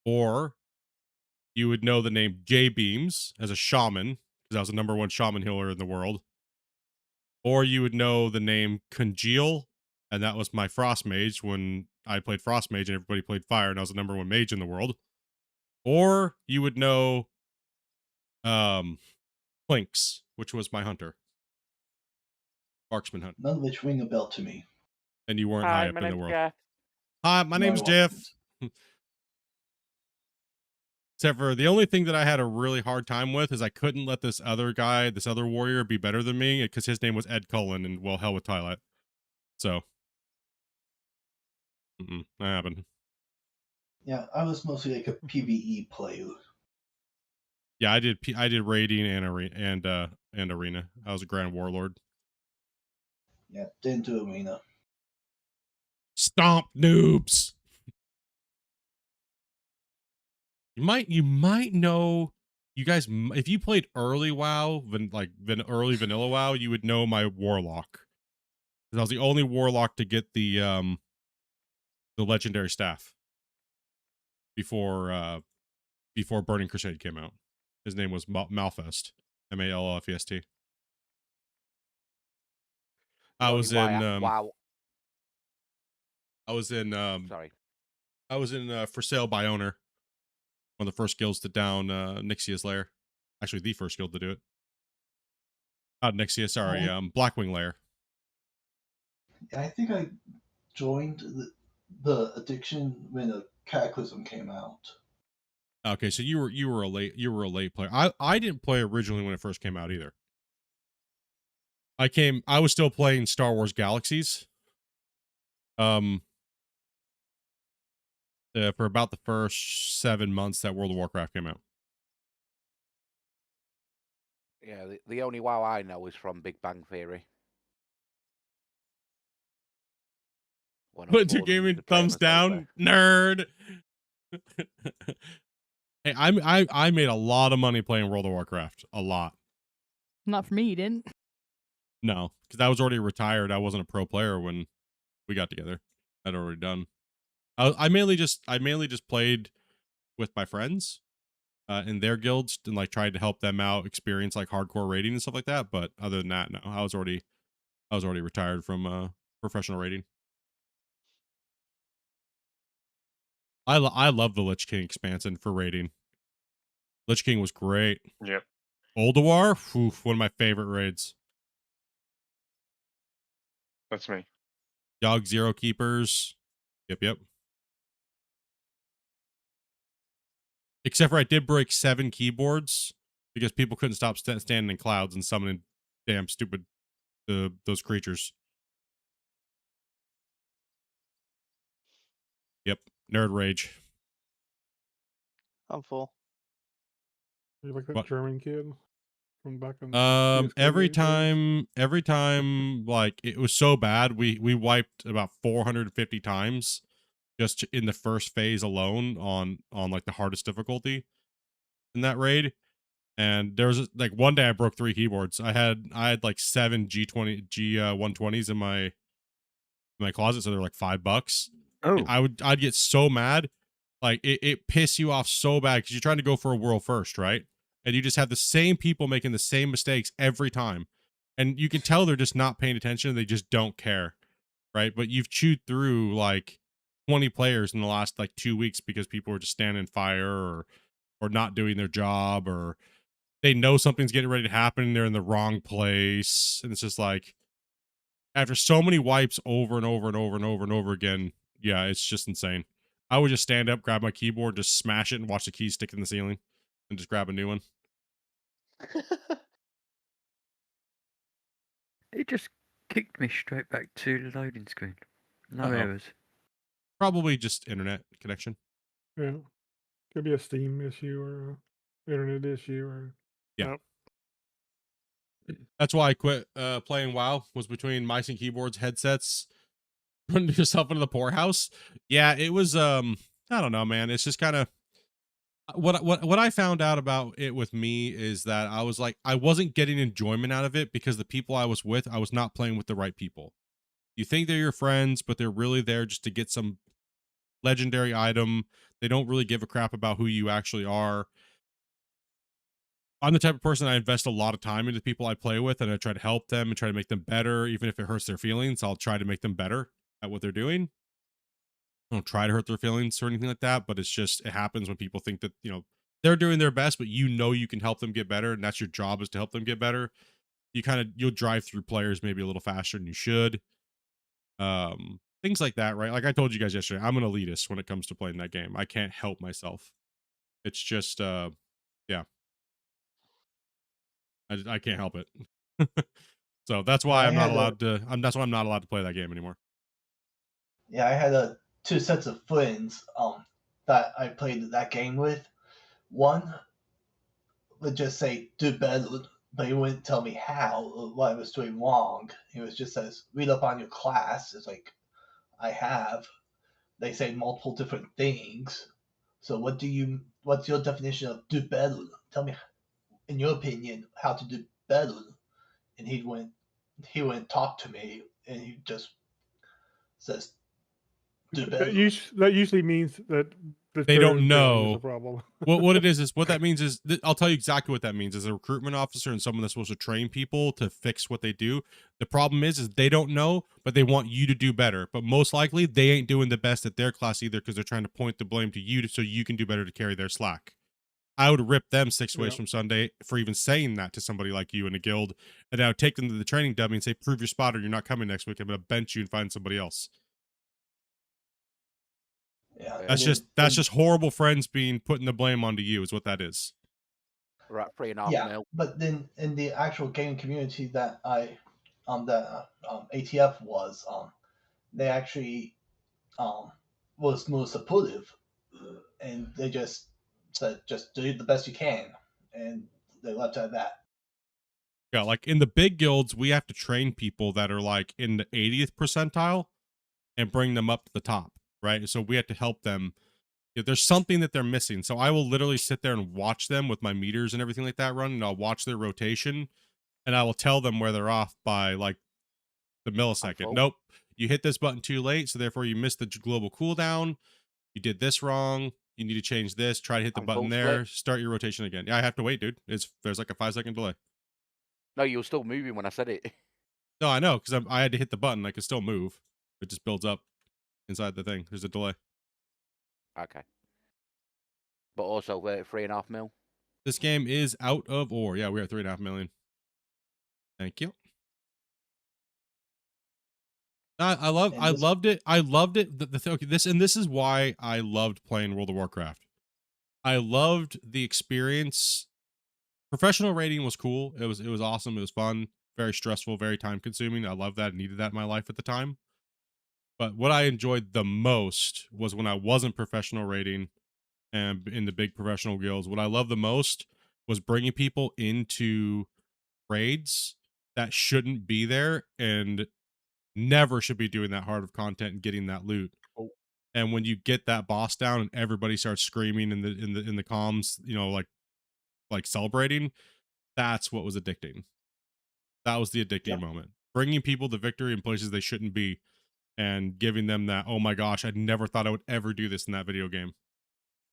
Or you would know the name J Beams as a shaman, because I was the #1 shaman healer in the world. Or you would know the name Congeal, and that was my frost mage when I played frost mage and everybody played fire, and I was the #1 mage in the world. Or you would know Clinks, which was my hunter. Marksman hunter. None of which ring a bell to me. And you weren't high up in the world. Jeff. Hi, my No, I name's Jeff. wasn't. Except for the only thing that I had a really hard time with is I couldn't let this other guy, this other warrior, be better than me because his name was Ed Cullen, and well, hell with Twilight. So, that happened. Yeah, I was mostly like a PvE player. Yeah, I did raiding and arena. I was a grand warlord. Yeah, didn't do arena. Stomp noobs. You might know, you guys, if you played early WoW, early vanilla WoW, you would know my warlock. Because I was the only warlock to get the legendary staff before Burning Crusade came out. His name was Malfest, Mallfest. I was in Sorry. I was in For Sale by Owner, one of the first guilds to down Nixia's lair. Actually, the first guild to do it. Not Nixia, sorry, Blackwing lair. I think I joined the addiction when a Cataclysm came out. Okay, so you were a late player. I didn't play originally when it first came out either. I was still playing Star Wars Galaxies. For about the first 7 months that World of Warcraft came out. Yeah, the only WoW I know is from Big Bang Theory. But you gaming thumbs down, nerd. Hey, I made a lot of money playing World of Warcraft. A lot. Not for me, you didn't. No, because I was already retired. I wasn't a pro player when we got together. I'd already done. I mainly just played with my friends in their guilds and like tried to help them out, experience like hardcore raiding and stuff like that. But other than that, no, I was already retired from professional raiding. I love the Lich King expansion for raiding. Lich King was great. Yep. Ulduar, one of my favorite raids. That's me. Yogg Zero Keepers. Yep. Except for I did break 7 keyboards because people couldn't stop standing in clouds and summoning damn stupid those creatures. Yep. Nerd rage. I'm full. You like that What? German kid from back in the CS:GO every days? time like it was so bad, we wiped about 450 times just in the first phase alone on like the hardest difficulty in that raid. And there was like one day I broke 3 keyboards. I had like 7 G120s in my closet, so they're like $5. Oh, I'd get so mad, like it piss you off so bad because you're trying to go for a world first, right? And you just have the same people making the same mistakes every time, and you can tell they're just not paying attention. They just don't care, right? But you've chewed through like 20 players in the last like 2 weeks because people are just standing fire or not doing their job, or they know something's getting ready to happen and they're in the wrong place, and it's just like after so many wipes over and over and over and over and over again, yeah, it's just insane. I would just stand up, grab my keyboard, just smash it, and watch the keys stick in the ceiling, and just grab a new one. it just kicked me straight back to the loading screen. No Uh-oh. errors. Probably just internet connection. Yeah. Could be a Steam issue or a internet issue or Yeah. That's why I quit playing WoW, was between mice and keyboards, headsets, running yourself into the poorhouse. Yeah, it was I don't know, man. It's just kind of what I found out about it with me is that I was like, I wasn't getting enjoyment out of it because the people I was with, I was not playing with the right people. You think they're your friends, but they're really there just to get some legendary item. They don't really give a crap about who you actually are. I'm the type of person I invest a lot of time into people I play with, and I try to help them and try to make them better. Even if it hurts their feelings, I'll try to make them better at what they're doing. I don't try to hurt their feelings or anything like that, but it's just, it happens when people think that, you know, they're doing their best, but you know you can help them get better, and that's your job, is to help them get better. You'll drive through players maybe a little faster than you should. Things like that, right? Like I told you guys yesterday, I'm an elitist when it comes to playing that game. I can't help myself. It's just yeah. I can't help it. So that's why I'm not allowed to. That's why I'm not allowed to play that game anymore. Yeah, I had 2 sets of friends that I played that game with. One would just say do better, but he wouldn't tell me how or what I was doing wrong. He was just says read up on your class. It's like I have. They say multiple different things. So what's your definition of do better? Tell me, in your opinion, how to do better. And he wouldn't talk to me, and he just says do better. That usually means that They don't know. Is the problem. What it is what that means is I'll tell you exactly what that means. As a recruitment officer and someone that's supposed to train people to fix what they do, the problem is they don't know, but they want you to do better. But most likely they ain't doing the best at their class either, because they're trying to point the blame to you so you can do better to carry their slack. I would rip them 6 ways from Sunday for even saying that to somebody like you in a guild, and I would take them to the training dummy and say, prove your spot or you're not coming next week. I'm going to bench you and find somebody else. Yeah, That's just horrible friends being putting the blame onto you is what that is. Right, 3.5 yeah, mil. But then in the actual gaming community that ATF was, they actually was more supportive, and they just said just do the best you can, and they left it at that. Yeah, like in the big guilds, we have to train people that are like in the 80th percentile and bring them up to the top, right? So we have to help them. If there's something that they're missing, so I will literally sit there and watch them with my meters and everything like that run, and I'll watch their rotation, and I will tell them where they're off by like the millisecond. Nope, you hit this button too late, so therefore you missed the global cooldown. You did this wrong. You need to change this. Try to hit the button there. Start your rotation again. Yeah, I have to wait, dude. There's like a 5-second delay. No, you were still moving when I said it. No, I know, because I had to hit the button. I could still move. It just builds up inside the thing. There's a delay. Okay. But also 3.5 mil. This game is out of ore. Yeah, we're at 3.5 million. Thank you. I loved it. I loved it. Okay, this is why I loved playing World of Warcraft. I loved the experience. Professional rating was cool. It was awesome. It was fun. Very stressful. Very time consuming. I love that. I needed that in my life at the time. But what I enjoyed the most was when I wasn't professional rating and in the big professional guilds. What I loved the most was bringing people into raids that shouldn't be there and never should be doing that hard of content and getting that loot. Oh. And when you get that boss down and everybody starts screaming in the comms, you know, like celebrating, that's what was addicting. That was the addicting moment. Bringing people to victory in places they shouldn't be and giving them that, oh my gosh, I never thought I would ever do this in that video game.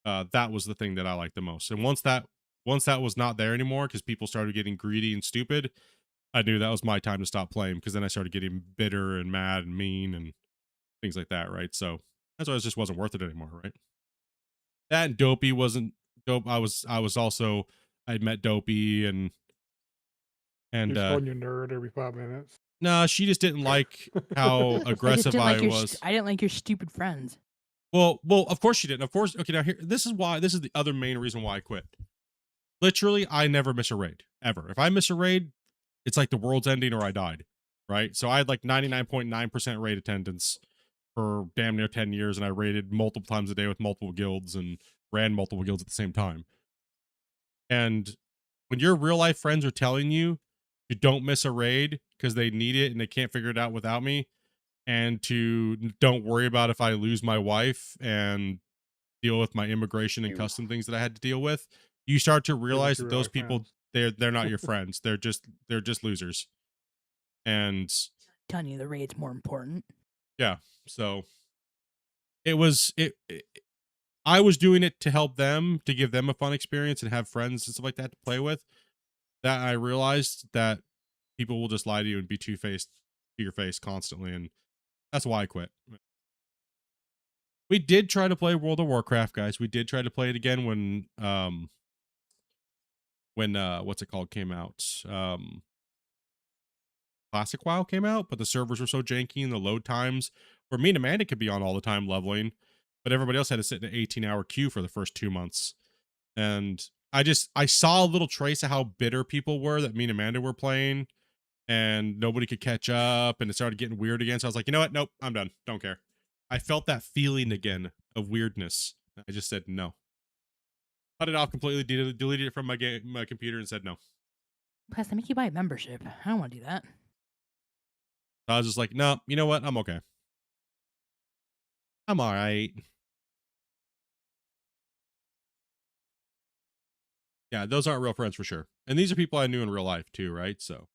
That was the thing that I liked the most. And once that was not there anymore because people started getting greedy and stupid, I knew that was my time to stop playing, because then I started getting bitter and mad and mean and things like that, right? So that's why it just wasn't worth it anymore, right? That and Dopey wasn't dope. I was also, I'd met Dopey and He's calling you nerd every 5 minutes. no, she just didn't like how aggressive I was. I didn't like your stupid friends. Well, of course she didn't. Of course. Okay, now here, this is the other main reason why I quit. Literally, I never miss a raid, ever. If I miss a raid, it's like the world's ending or I died, right? So I had like 99.9% raid attendance for damn near 10 years, and I raided multiple times a day with multiple guilds and ran multiple guilds at the same time. And when your real life friends are telling you you don't miss a raid because they need it and they can't figure it out without me, and to don't worry about if I lose my wife and deal with my immigration and custom things that I had to deal with, you start to realize that those people, they're not your friends. They're just losers. And Telling you the raid's more important. Yeah. So it was I was doing it to help them, to give them a fun experience and have friends and stuff like that to play with. That I realized that people will just lie to you and be two-faced to your face constantly, and that's why I quit. We did try to play World of Warcraft, guys. We did try to play it again when what's it called came out. Classic WoW came out, but the servers were so janky and the load times where me and Amanda could be on all the time leveling, but everybody else had to sit in an 18-hour queue for the first 2 months. And I saw a little trace of how bitter people were that me and Amanda were playing, and nobody could catch up, and it started getting weird again. So I was like, you know what? Nope, I'm done. Don't care. I felt that feeling again of weirdness. I just said no. Cut it off completely, deleted it from my computer and said no. Plus, they make you buy a membership. I don't want to do that. I was just like, no, you know what? I'm okay. I'm all right. Yeah, those aren't real friends for sure. And these are people I knew in real life too, right? So,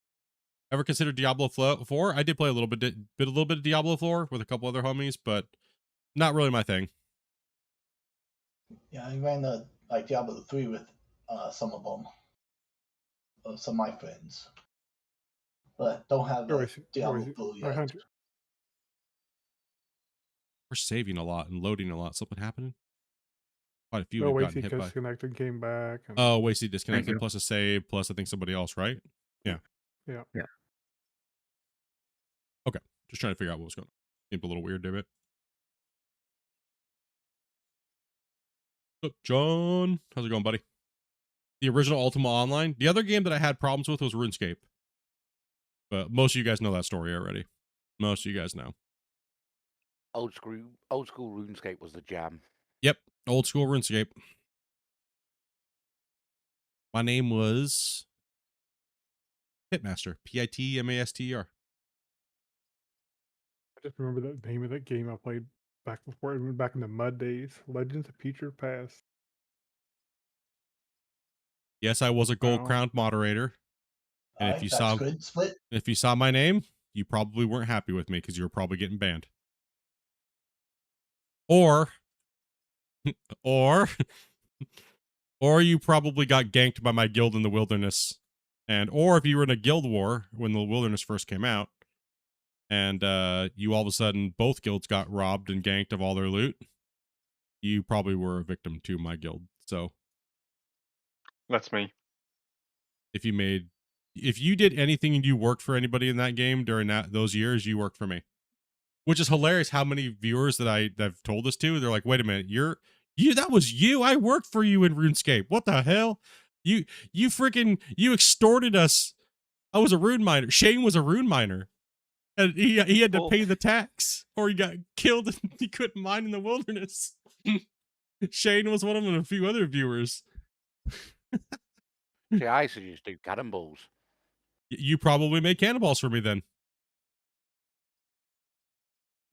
ever considered Diablo 4? I did play a little bit of Diablo 4 with a couple other homies, but not really my thing. Yeah, I ran like Diablo 3 with some of them, some of my friends, but don't have Diablo 4 yet. We're saving a lot and loading a lot. Something happening? Quite a few Oh, we've Wasey gotten hit by. disconnected, came back. And... Oh, Wasey disconnected, plus a save, plus I think somebody else, right? Yeah. Yeah. Okay. Just trying to figure out what was going on. Seemed a little weird, David. What's up, John? How's it going, buddy? The original Ultima Online. The other game that I had problems with was RuneScape. But most of you guys know that story already. Most of you guys know. Old school RuneScape was the jam. Yep. Old school RuneScape. My name was Pitmaster. Pitmaster. I just remember the name of that game I played back in the mud days. Legends of Future Past. Yes, I was a gold crowned moderator. And if you saw my name, you probably weren't happy with me because you were probably getting banned. Or you probably got ganked by my guild in the wilderness. Or if you were in a guild war when the wilderness first came out, and you all of a sudden, both guilds got robbed and ganked of all their loot, you probably were a victim to my guild. So That's me. If you did anything and you worked for anybody in that game during those years, you worked for me. Which is hilarious how many viewers that have told this to, they're like, wait a minute, that was you. I worked for you in RuneScape. What the hell? You extorted us. I was a rune miner. Shane was a rune miner. And he had to pay the tax or he got killed and he couldn't mine in the wilderness. Shane was one of them and a few other viewers. See, I used to just do cannonballs. You probably made cannonballs for me then.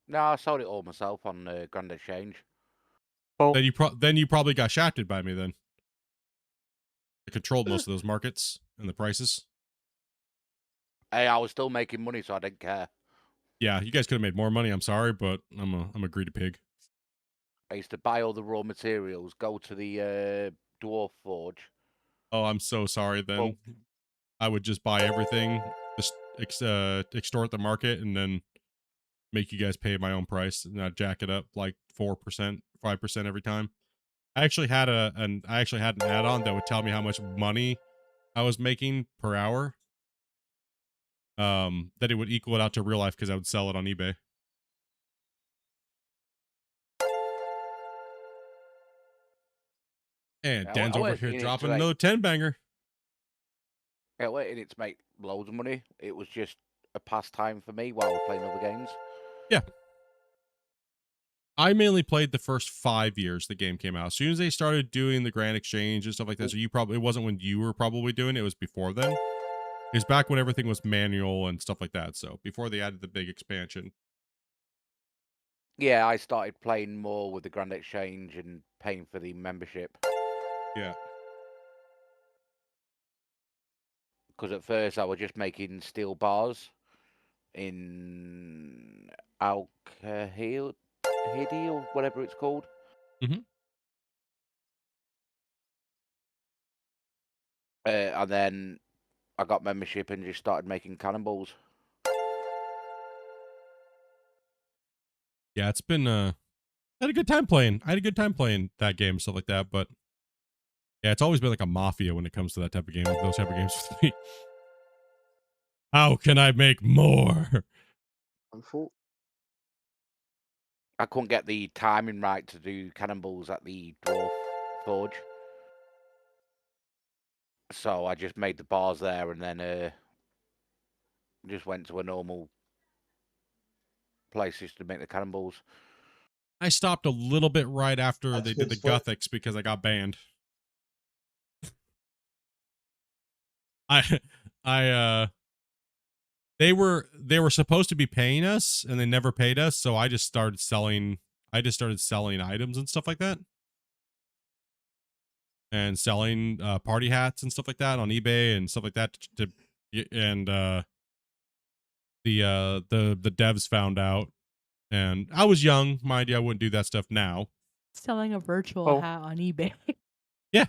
No, I sold it all myself on Grand Exchange. Then you probably got shafted by me then. I controlled most of those markets and the prices. Hey, I was still making money, so I didn't care. Yeah, you guys could have made more money. I'm sorry, but I'm a greedy pig. I used to buy all the raw materials, go to the dwarf forge. Oh, I'm so sorry then. I would just buy everything, just extort the market, and then make you guys pay my own price, and I'd jack it up like 4%, 5% every time. I actually had an add-on that would tell me how much money I was making per hour. That it would equal it out to real life because I would sell it on eBay. And Dan's over here dropping another 10-banger. Yeah, waiting it to make loads of money. It was just a pastime for me while we're playing other games. Yeah. I mainly played the first 5 years the game came out. As soon as they started doing the Grand Exchange and stuff like that, so it wasn't when you were probably doing it, it was before then. It was back when everything was manual and stuff like that, so before they added the big expansion. Yeah, I started playing more with the Grand Exchange and paying for the membership. Yeah. Because at first I was just making steel bars in Alkahidi or whatever it's called. Mm-hmm. And then I got membership and just started making cannonballs. Yeah, it's been I had a good time playing. I had a good time playing that game, stuff like that, but yeah, it's always been like a mafia when it comes to that type of game, those type of games with me. How can I make more? I couldn't get the timing right to do cannonballs at the dwarf forge. So I just made the bars there and then just went to a normal place just to make the cannonballs. I stopped a little bit right after they did the Gothics because I got banned. They were supposed to be paying us and they never paid us, so I just started selling items and stuff like that. And selling party hats and stuff like that on eBay and stuff like that and the devs found out, and I was young, mind you, I wouldn't do that stuff now. Selling a virtual hat on eBay. Yeah.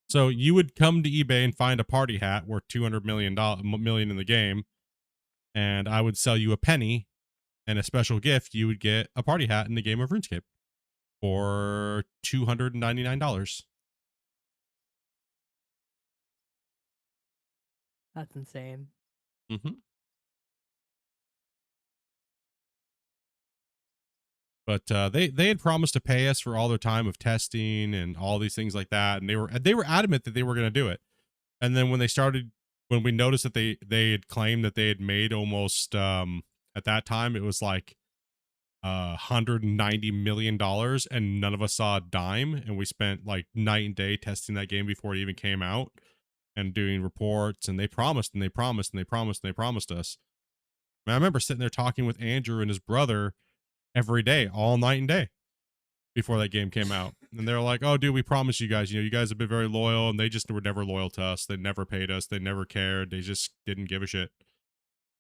So you would come to eBay and find a party hat worth $200 million in the game, and I would sell you a penny, and a special gift, you would get a party hat in the game of RuneScape for $299. That's insane. Mm-hmm. But they had promised to pay us for all their time of testing and all these things like that, and they were adamant that they were going to do it. And then when we noticed that they had claimed that they had made almost at that time it was like $190 million, and none of us saw a dime, and we spent like night and day testing that game before it even came out and doing reports, and they promised and they promised and they promised and they promised us. I remember sitting there talking with Andrew and his brother every day, all night and day before that game came out. And they're like, oh, dude, we promise you guys, you guys have been very loyal. And they just were never loyal to us. They never paid us. They never cared. They just didn't give a shit.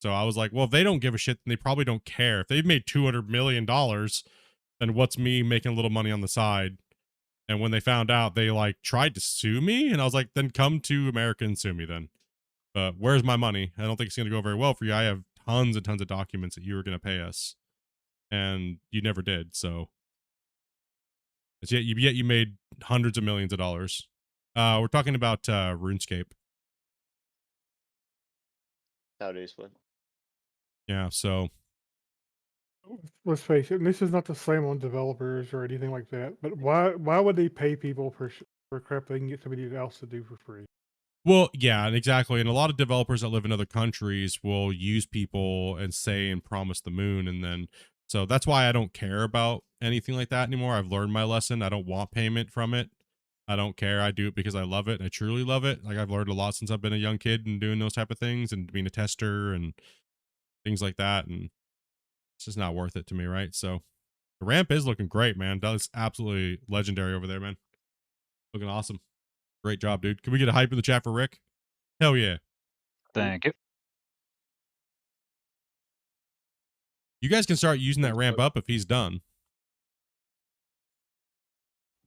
So I was like, well, if they don't give a shit, then they probably don't care. If they've made $200 million, then what's me making a little money on the side? And when they found out, they like tried to sue me. And I was like, then come to America and sue me then. But where's my money? I don't think it's going to go very well for you. I have tons and tons of documents that you were going to pay us, and you never did. So yet you made hundreds of millions of dollars. We're talking about RuneScape. Nowadays, but Yeah, so Let's face it, and this is not to slam on developers or anything like that, but why would they pay people for crap they can get somebody else to do for free? well, yeah, and exactly. And a lot of developers that live in other countries will use people and say and promise the moon, and then so that's why I don't care about anything like that anymore. I've learned my lesson. I don't want payment from it. I don't care. I do it because I love it. I truly love it. Like I've learned a lot since I've been a young kid and doing those type of things and being a tester and things like that. And it's just not worth it to me, right? So the ramp is looking great, man. That is absolutely legendary over there, man. Looking awesome. Great job, dude. Can we get a hype in the chat for Rick? Hell yeah. Thank you. You guys can start using that ramp up if he's done.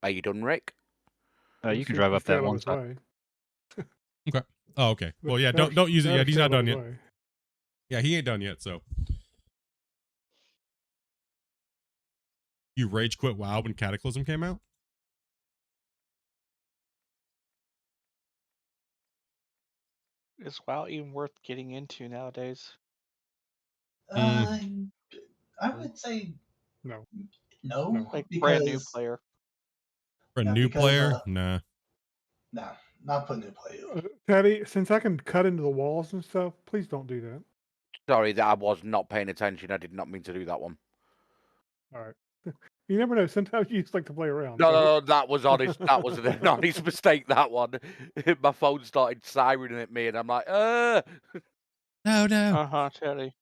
Are you done, Rick? You can drive up that one side. Way. Okay. Oh, okay. Well, yeah, Now don't use it now yet. He's not stay out done of yet. his way. Yeah, he ain't done yet, so. You rage quit WoW when Cataclysm came out? Is WoW even worth getting into nowadays? I would say No. no, Like because brand new player. For a Yeah, new because, player? Nah. no, not for new players. Teddy, since I can cut into the walls and stuff, please don't do that. Sorry, that I was not paying attention. I did not mean to do that one. All right. You never know. Sometimes you just like to play around. No, so- no, no, that was honest. That was an honest mistake. That one. My phone started sirening at me, and I'm like, No, no. Teddy.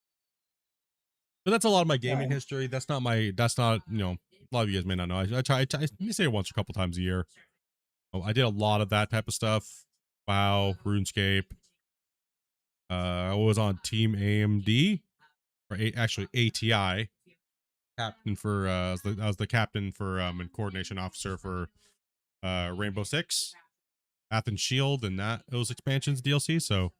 But that's a lot of my gaming Yeah. history. That's not, you know, a lot of you guys may not know. I try, let me say it once or a couple times a year. Oh, I did a lot of that type of stuff. WoW, RuneScape. I was on Team AMD, or actually ATI. Captain for, I was the captain for, and coordination officer for, Rainbow Six, Path and Shield, and those expansions DLC. So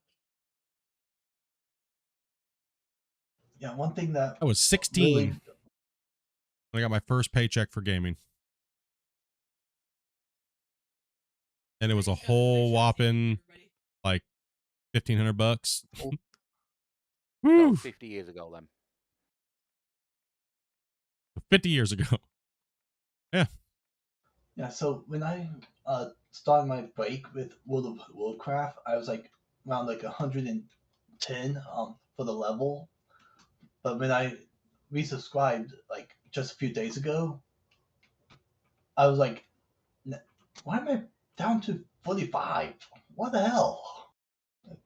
Yeah, one thing that I was 16 really, when I got my first paycheck for gaming. And it was a whole whopping like $1,500. So Woo! 50 years ago, then. 50 years ago. Yeah. yeah. So when I started my break with World of Warcraft, I was like around like 110 for the level. But when I resubscribed like just a few days ago, I was like, why am I down to 45? What the hell?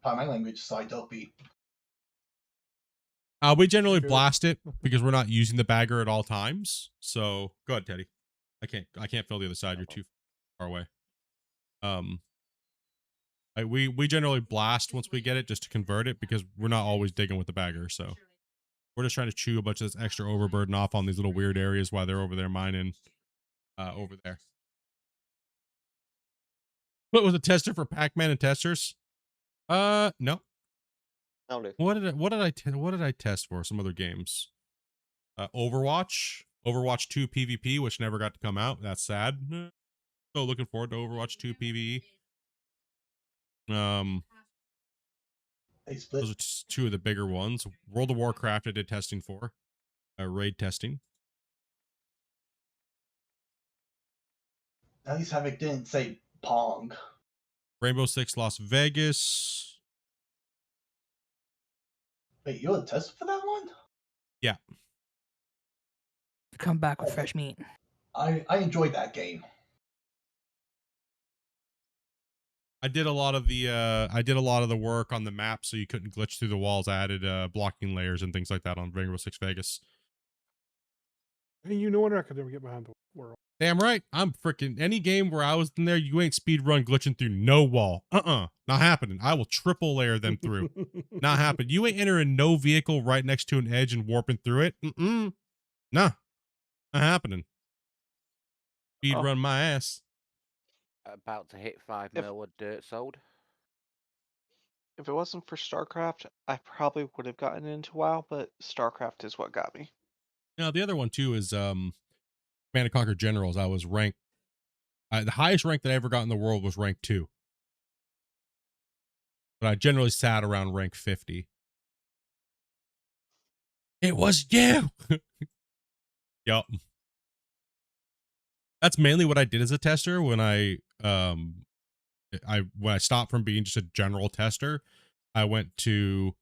Pardon my language, side dopey. We generally Good. blast it because we're not using the bagger at all times. So go ahead, Teddy. I can't fill the other side. You're too far away. We generally blast once we get it just to convert it because we're not always digging with the bagger. So we're just trying to chew a bunch of this extra overburden off on these little weird areas while they're over there mining over there. What was a tester for Pac-Man and testers? No. What did I test for? Some other games. Overwatch 2 PvP, which never got to come out. That's sad. So looking forward to Overwatch 2 PvE. Those are two of the bigger ones. World of Warcraft I did testing for. Raid testing. At least Havoc didn't say Pong. Rainbow Six Las Vegas. Wait, you were a tester for that one? Yeah. Come back with fresh meat. I enjoyed that game. I did a lot of the work on the map so you couldn't glitch through the walls. I added blocking layers and things like that on Rainbow Six Vegas. And you know what? I could never get behind the world. Damn right. I'm freaking any game where I was in there, you ain't speed run glitching through no wall. Not happening. I will triple layer them through. Not happening. You ain't entering no vehicle right next to an edge and warping through it. Nah. Not happening. Speed run my ass. About to hit 5 mil of dirt sold. If it wasn't for StarCraft, I probably would have gotten into WoW, but StarCraft is what got me. Now the other one too is Command & Conquer Generals. I was The highest rank that I ever got in the world was rank 2. But I generally sat around rank 50. It was you. Yup. That's mainly what I did as a tester when I stopped from being just a general tester. I went to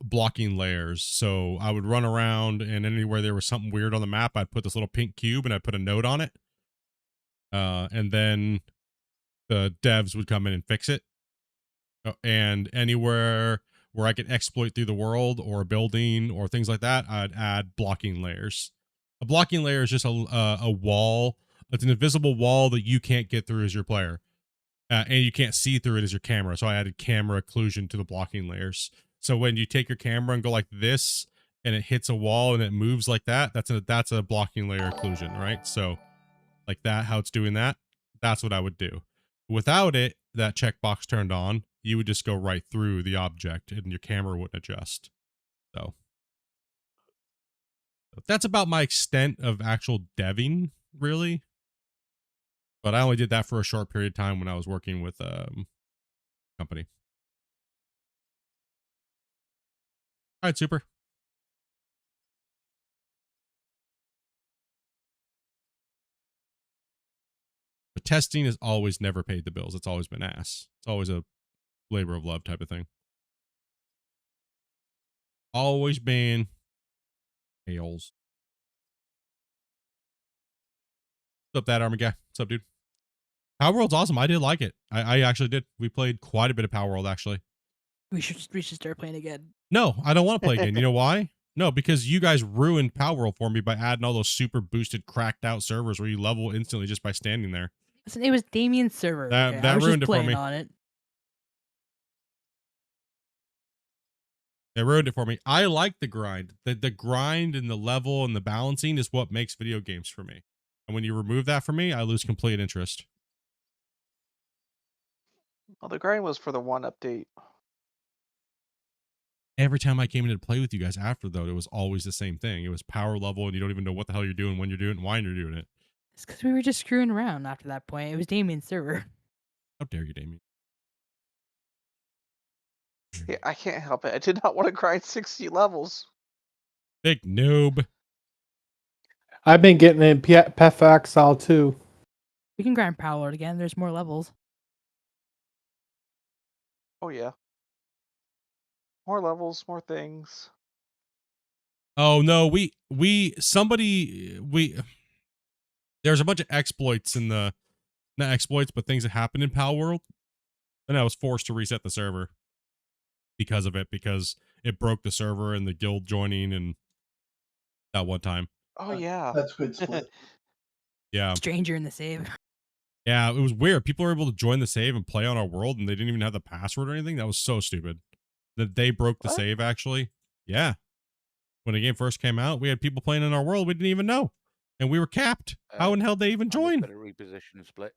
blocking layers. So I would run around, and anywhere there was something weird on the map, I'd put this little pink cube and I'd put a note on it. And then the devs would come in and fix it. And anywhere where I could exploit through the world or a building or things like that, I'd add blocking layers. A blocking layer is just a wall. It's an invisible wall that you can't get through as your player. And you can't see through it as your camera. So I added camera occlusion to the blocking layers. So when you take your camera and go like this and it hits a wall and it moves like that, that's a blocking layer occlusion, right? So like that, how it's doing that, that's what I would do. Without it, that checkbox turned on, you would just go right through the object and your camera wouldn't adjust. So that's about my extent of actual deving, really. But I only did that for a short period of time when I was working with company. All right, super. But testing has always never paid the bills. It's always been ass. It's always a labor of love type of thing. Always been hails. What's up, that army guy? What's up, dude? Power World's awesome. I did like it. I actually did. We played quite a bit of Power World, actually. We should start playing again. No, I don't want to play again. You know why? No, because you guys ruined Power World for me by adding all those super boosted, cracked out servers where you level instantly just by standing there. Listen, it was Damien's server. That I was ruined just it for playing me. on it. It ruined it for me. I like the grind. The grind and the level and the balancing is what makes video games for me. And when you remove that from me, I lose complete interest. Well, the grind was for the one update. Every time I came in to play with you guys after, though, it was always the same thing. It was power level, and you don't even know what the hell you're doing, when you're doing it, and why you're doing it. It's because we were just screwing around after that point. It was Damien's server. How dare you, Damien? Yeah, I can't help it. I did not want to grind 60 levels. Big noob. I've been getting in Path of Exile too. We can grind Power again. There's more levels. Oh, yeah. More levels, more things. Oh, no, there's a bunch of exploits in the, not exploits, but things that happened in Power World. And I was forced to reset the server because of it, because it broke the server and the guild joining and that one time. Oh, yeah. That's good split. Yeah. Stranger in the save. Yeah, it was weird. People were able to join the save and play on our world, and they didn't even have the password or anything. That was so stupid. That they broke the save, actually. Yeah. When the game first came out, we had people playing in our world we didn't even know. And we were capped. How in hell did they even join? Better reposition split.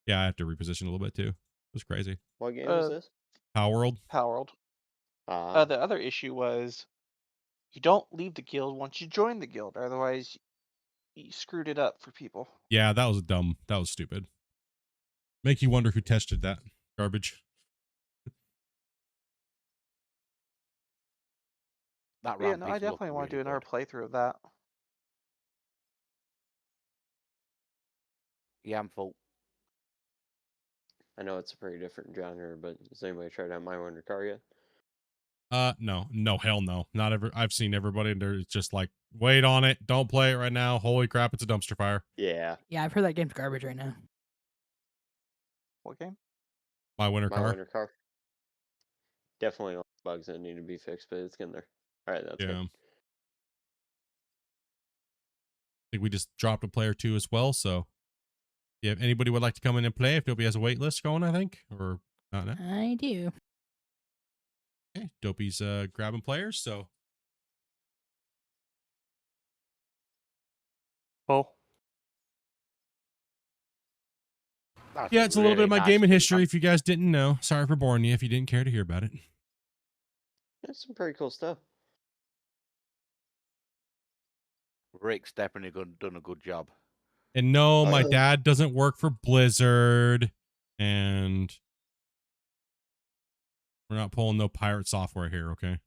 Yeah, I have to reposition a little bit, too. It was crazy. What game is this? Power World. Power World. The other issue was you don't leave the guild once you join the guild. Otherwise, you screwed it up for people. Yeah, that was dumb. That was stupid. Make you wonder who tested that garbage. That Yeah, no, I definitely want to do another playthrough of that. Yeah, I'm full. I know it's a pretty different genre, but has anybody tried out My Wonder Car yet? No, hell no. Not ever. I've seen everybody, and they're just like, wait on it. Don't play it right now. Holy crap, it's a dumpster fire. Yeah. Yeah, I've heard that game's garbage right now. What game? My Winter My Car. Wonder Car. Definitely all the bugs that need to be fixed, but it's getting there. All right, that's good. I think we just dropped a player 2 as well, so if anybody would like to come in and play, if Dopey has a wait list going, I think, or not now. I do. Okay, Dopey's grabbing players, so. Oh. Yeah, it's a little bit of my gaming history if you guys didn't know. Sorry for boring you if you didn't care to hear about it. That's some pretty cool stuff. Rick's definitely done a good job. And no, my Uh, dad doesn't work for Blizzard, and we're not pulling no pirate software here, okay?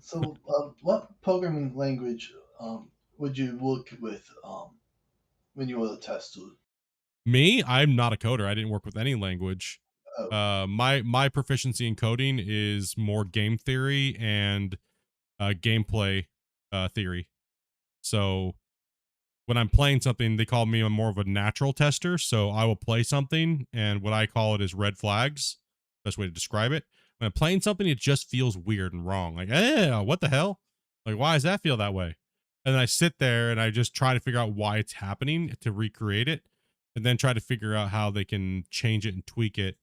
So, what programming language would you work with when you were a tester? Me, I'm not a coder. I didn't work with any language. Oh. My proficiency in coding is more game theory and gameplay theory. So when I'm playing something, they call me more of a natural tester. So I will play something, and what I call it is red flags. Best way to describe it. When I'm playing something, it just feels weird and wrong. Like, what the hell? Like, why does that feel that way? And then I sit there and I just try to figure out why it's happening to recreate it, and then try to figure out how they can change it and tweak it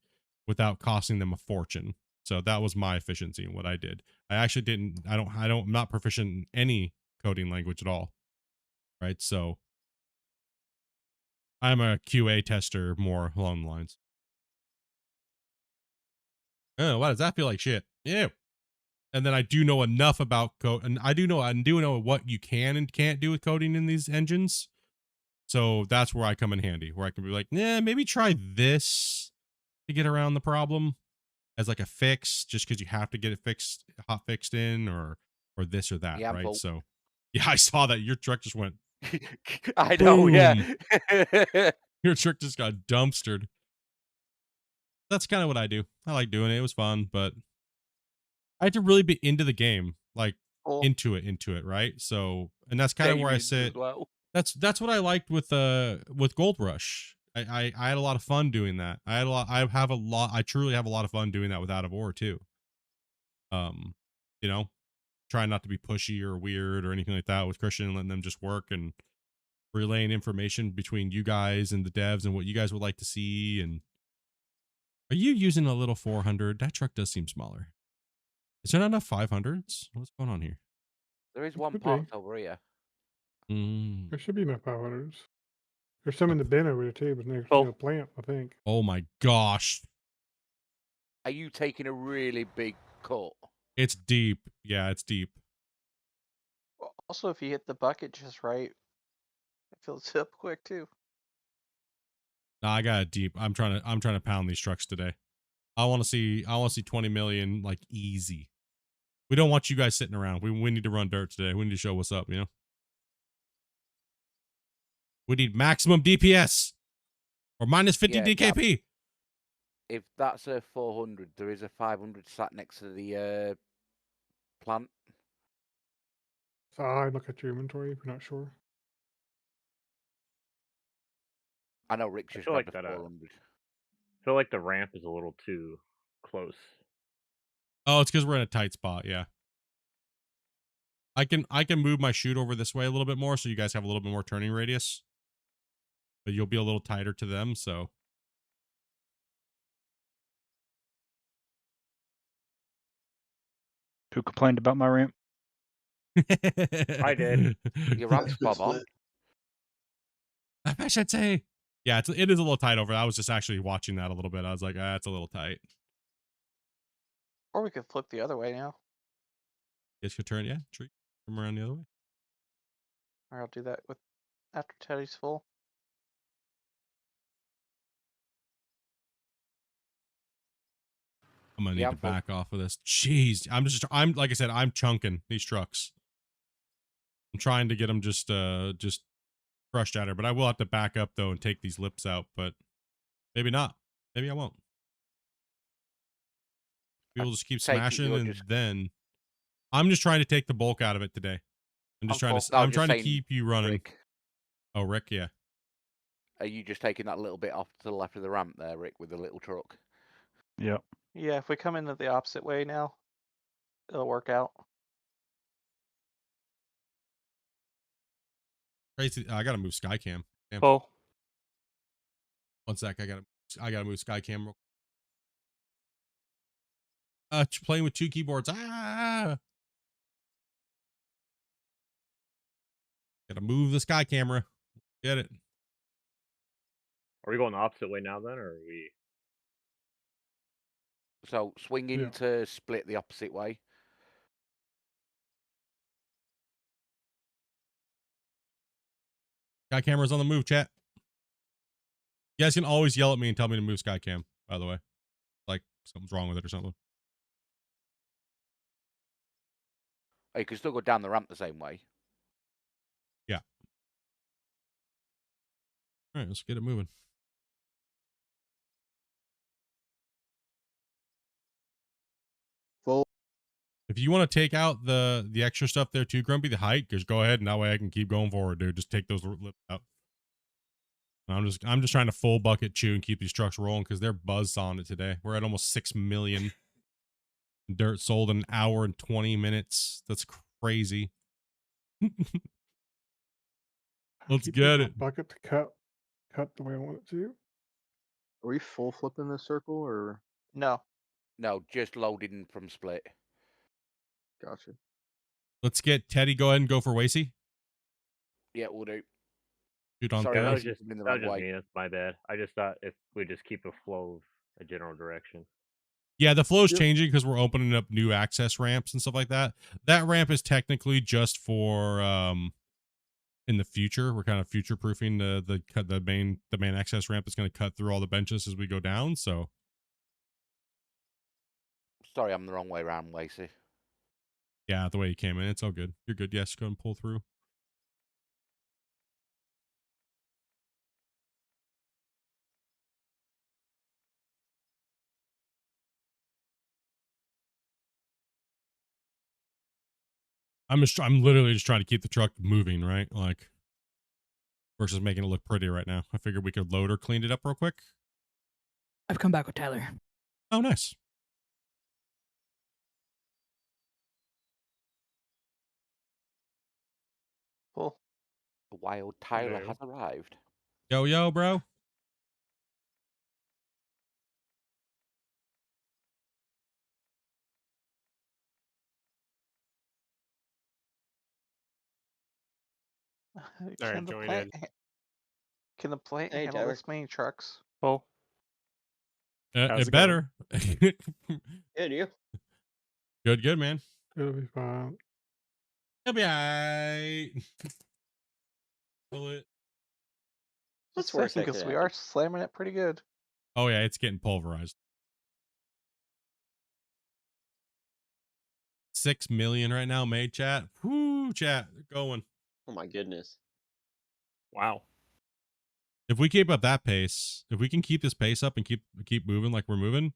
without costing them a fortune. So that was my efficiency in what I did. I actually didn't, I'm not proficient in any coding language at all. Right. So I'm a QA tester more along the lines. Oh, why does that feel like shit? Ew. And then I do know enough about code, and I do know what you can and can't do with coding in these engines. So that's where I come in handy, where I can be like, nah, maybe try this to get around the problem as like a fix, just because you have to get it fixed, hot fixed in, or this or that, Yeah, right? but... So yeah, I saw that your truck just went. I know, yeah. Your truck just got dumpstered. That's kind of what I do. I like doing it. It was fun, but I had to really be into the game, like into it, right? So, and that's kind of where I sit. Well. That's what I liked with Gold Rush. I had a lot of fun doing that. I truly have a lot of fun doing that with Out of War too. You know, trying not to be pushy or weird or anything like that with Christian and letting them just work and relaying information between you guys and the devs and what you guys would like to see. And are you using a little 400? That truck does seem smaller. Is there not enough 500s? What's going on here? There is one Could part be. over here. There should be enough 500s. There's some in the bin over there too, but next Oh. to the plant, I think. Oh my gosh. Are you taking a really big cut? It's deep. Yeah, it's deep. Also, if you hit the bucket just right, it fills up quick too. No, I got it deep. I'm trying to pound these trucks today. I want to see 20 million like easy. We don't want you guys sitting around. We need to run dirt today. We need to show what's up, you know? We need maximum DPS or minus 50 DKP. If that's a 400, there is a 500 sat next to the plant. So I look at your inventory if you're not sure. I know Rick just grabbed a 400. I feel like the ramp is a little too close. Oh, it's because we're in a tight spot. Yeah. I can move my chute over this way a little bit more so you guys have a little bit more turning radius. But you'll be a little tighter to them, so. Who complained about my ramp? I did. Your ramp's bob on. I should say. Yeah, it is a little tight over. I was just actually watching that a little bit. I was like, it's a little tight. Or we could flip the other way now. You guys could turn, yeah, tree, come around the other way. Or I'll do that with after Teddy's full. I'm gonna need to back off of this. Jeez, I'm like I said, I'm chunking these trucks. I'm trying to get them just crushed at her, but I will have to back up though and take these lips out. But maybe not. Maybe I won't. We will just keep smashing, and then I'm just trying to take the bulk out of it today. I'm trying to keep you running. Rick. Oh, Rick, yeah. Are you just taking that little bit off to the left of the ramp there, Rick, with the little truck? Yep. Yeah, if we come in the opposite way now, it'll work out. Crazy. I gotta move Skycam. Damn. Oh. 1 sec. I gotta move Skycam. Playing with 2 keyboards. Gotta move the sky camera. Get it. Are we going the opposite way now then, or are we? So swing in to split the opposite way. Sky camera's on the move, chat. You guys can always yell at me and tell me to move sky cam, by the way. Like something's wrong with it or something. Oh, you can still go down the ramp the same way. Yeah. All right, let's get it moving. Full. If you want to take out the extra stuff there too, Grumpy, the height, just go ahead and that way I can keep going forward, dude. Just take those lips out. I'm just trying to full bucket chew and keep these trucks rolling because they're buzzed on it today. We're at almost 6 million dirt sold in an hour and 20 minutes. That's crazy. Let's Keep get my it. bucket to cut the way I want it to. Are we full flipping this circle or? No. No, just loading from split. Gotcha. Let's get Teddy. Go ahead and go for Wacy. Yeah, we'll do. Shoot on Sorry, Yeah, that third. was just in the that wrong was just way. me. That's my bad. I just thought if we just keep a flow of a general direction. Yeah, the flow's Yep. changing because we're opening up new access ramps and stuff like that. That ramp is technically just for in the future. We're kind of future proofing the main access ramp that's going to cut through all the benches as we go down. So Sorry, I'm the wrong way around, Wacy. yeah, the way you came in, it's all good. You're good. Yes, go and pull through. I'm literally just trying to keep the truck moving, right? Like versus making it look pretty right now. I figured we could load or clean it up real quick. I've come back with Tyler. Oh, nice. Full. The wild Tyler Hello. has arrived. Yo, bro. Can the plant can the plant Hey, handle Tyler. this many trucks? Full. How's It it better. Good, you? Good, man. It'll be fine. It'll be alright. Pull it. What's Just worse saying, that because could we happen? are slamming it pretty good. Oh yeah, it's getting pulverized. 6 million right now, made chat. Whoo, chat, they're going. Oh my goodness. Wow. If we keep up that pace, if we can keep this pace up and keep moving like we're moving,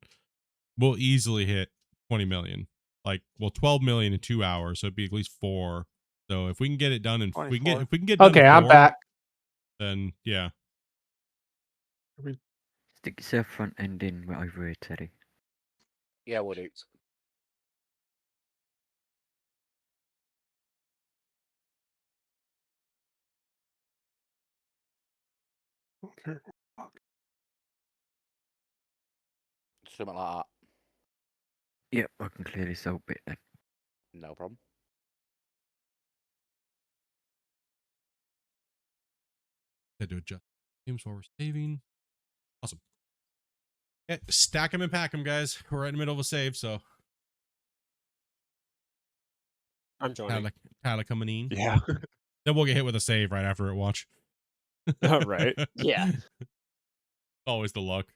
we'll easily hit 20 million. Like, well, 12 million in 2 hours, so it'd be at least 4. So if we can get it done in, if we can get done Okay, in I'm 4, back. then yeah. Stick yourself front end in right over here, Teddy. Yeah, we'll do. Okay. Something like that. Yep, I can clear this old bit then. No problem. Had to adjust games while we're saving. Awesome. Yeah, stack them and pack them, guys. We're right in the middle of a save, so I'm joining. Tyler coming in. Yeah. Then we'll get hit with a save right after it. Watch. Right. Yeah. Always the luck.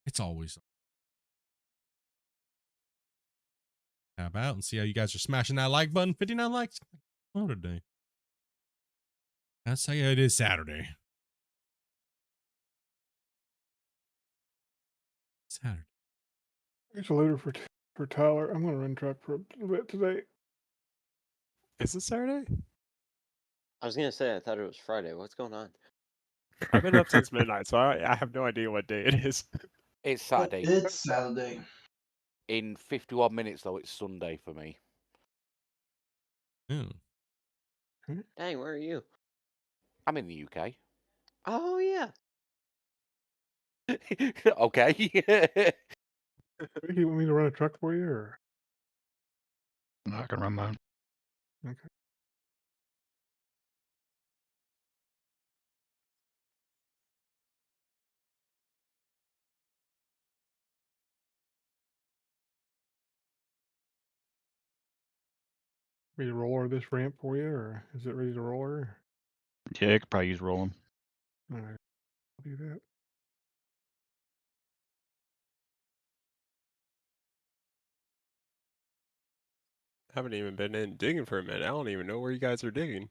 It's always tab out and see how you guys are smashing that like button. 59 likes. Oh, today. That's how it is Saturday. Saturday. Here's a loader for Tyler. I'm gonna run truck for a little bit today. Is it Saturday? I was gonna say I thought it was Friday. What's going on? I've been up since midnight, so I have no idea what day it is. It's Saturday. It's Saturday. In 51 minutes, though, it's Sunday for me. Yeah. Dang, where are you? I'm in the UK. Oh yeah. Okay. You want me to run a truck for you, or? I'm not gonna run mine. Okay. Ready to roller this ramp for you, or is it ready to roller? Yeah, I could probably use rolling. All right, I'll do that. I haven't even been in digging for a minute. I don't even know where you guys are digging.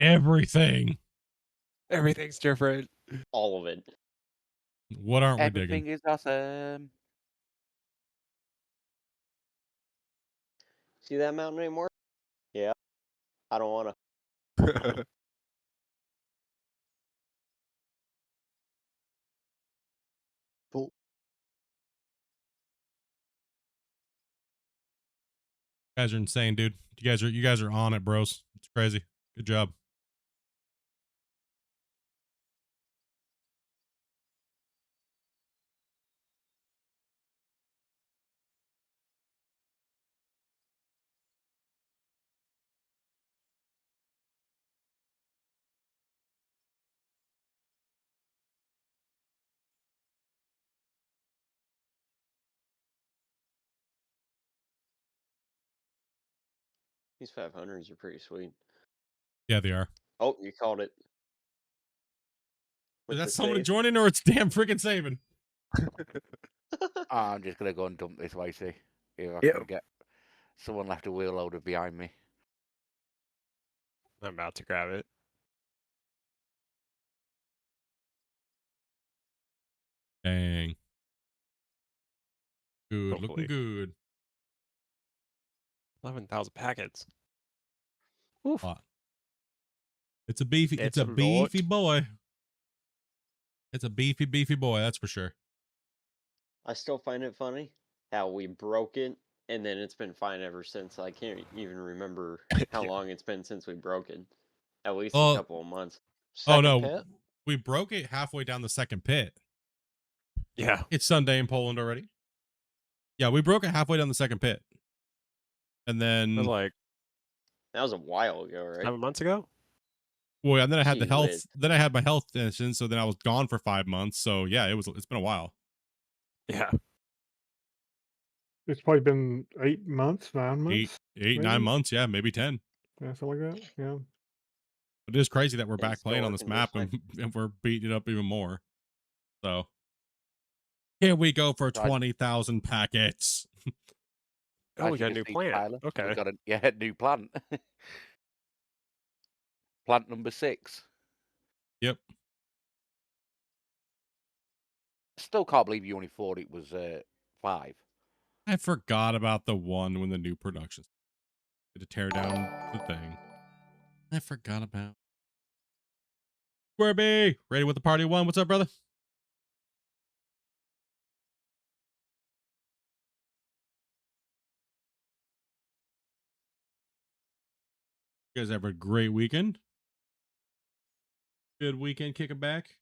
Everything. Everything's different. All of it. What aren't we Everything digging? is awesome. See that mountain anymore? Yeah. I don't want to. Cool. You guys are insane, dude. You guys are on it, bros. It's crazy. Good job. These 500s are pretty sweet. Yeah, they are. Oh, you called it. Is With that the someone save. joining or it's damn freaking saving? I'm just gonna go and dump this way, see if I Yep. can get someone left a wheel loader behind me. I'm about to grab it. Dang. Good. Hopefully. Looking good. 11,000 packets. Oof. It's a beefy. It's It's a a beefy lot. boy. It's a beefy boy. That's for sure. I still find it funny how we broke it, and then it's been fine ever since. I can't even remember how Yeah. long it's been since we broke it. At least a Oh, couple of months. oh Second no, pit? we broke it halfway down the second pit. Yeah. It's Sunday in Poland already. Yeah, we broke it halfway down the second pit, and It was then like That was a while ago, right? 7 months ago. well, and then I had the Gee health. whiz. Then I had my health incident, so then I was gone for 5 months. So yeah, it's been a while. Yeah. It's probably been 8 months, 9 months. Eight, 9 maybe? months. Yeah, maybe 10. Yeah, something like that. Yeah. It is crazy that we're And back still playing on this working just map fine. and we're beating it up even more. So here we go for Right. 20,000 packets. Oh, As we you got a can new see, plant. Tyler, Okay. we've got a new plant. Plant number 6. Yep. Still can't believe you only thought it was 5. I forgot about the one when the new production to tear down the thing. I forgot about Squirby. Ready with the party one? What's up, brother? You guys have a great weekend. Good weekend kicking back.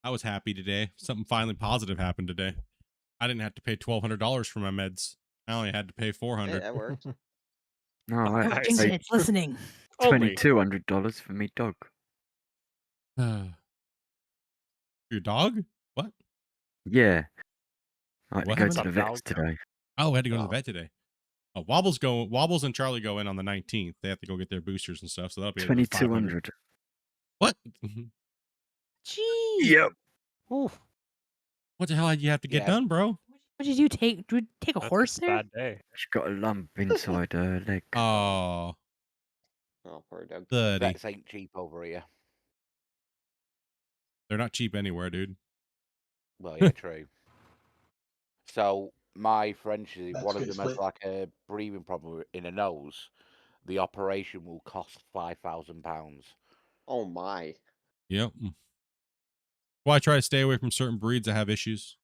I was happy today. Something finally positive happened today. I didn't have to pay $1,200 for my meds. I only had to pay $400. Hey, that worked. No, I had to Nice. pay It's listening. Only. $2,200 for me dog. Your dog? What? Yeah. I had What to go happened? to the vets Dog. today. Oh, I had to go to the Oh. vet today. Oh, Wobbles and Charlie go in on the 19th. They have to go get their boosters and stuff. So that'll be another 500. 2,200. What? Gee. Yep. Oof. What the hell did you have to get Yeah. done, bro? What did you take? Did you take a That's horse a there? bad day. She got a lump inside her leg. Oh, Oh, poor Doug. buddy. Vets ain't cheap over here. They're not cheap anywhere, dude. Well, yeah, true. So my friend, That's one of good them has split. like a breathing problem in her nose. The operation will cost £5,000. Oh my. Yep. Well, I try to stay away from certain breeds that have issues.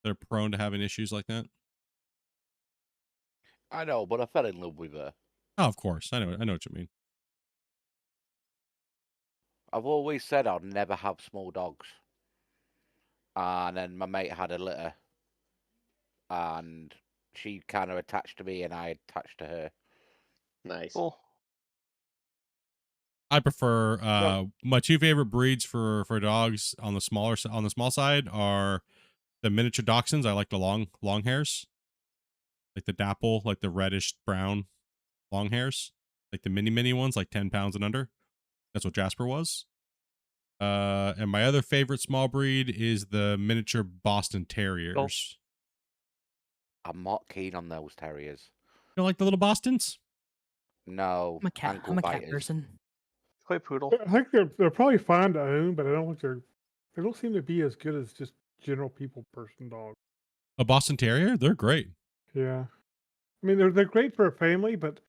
They're prone to having issues like that. I know, but I fell in love with her. Oh, of course. I know what you mean. I've always said I'd never have small dogs. And then my mate had a litter. And she kind of attached to me and I attached to her. Nice. Cool. I prefer my two favorite breeds for dogs on the small side are the miniature dachshunds. I like the long hairs, like the dapple, like the reddish brown long hairs, like the mini ones, like 10 pounds and under. That's what Jasper was. And my other favorite small breed is the miniature Boston Terriers. I'm not keen on those terriers. You don't like the little Bostons? No, I'm a cat. ankle I'm a cat biters. person. Toy poodle. I think they're probably fine to own, but I don't think they don't seem to be as good as just general people person dogs. A Boston Terrier? They're great. Yeah, I mean they're great for a family, but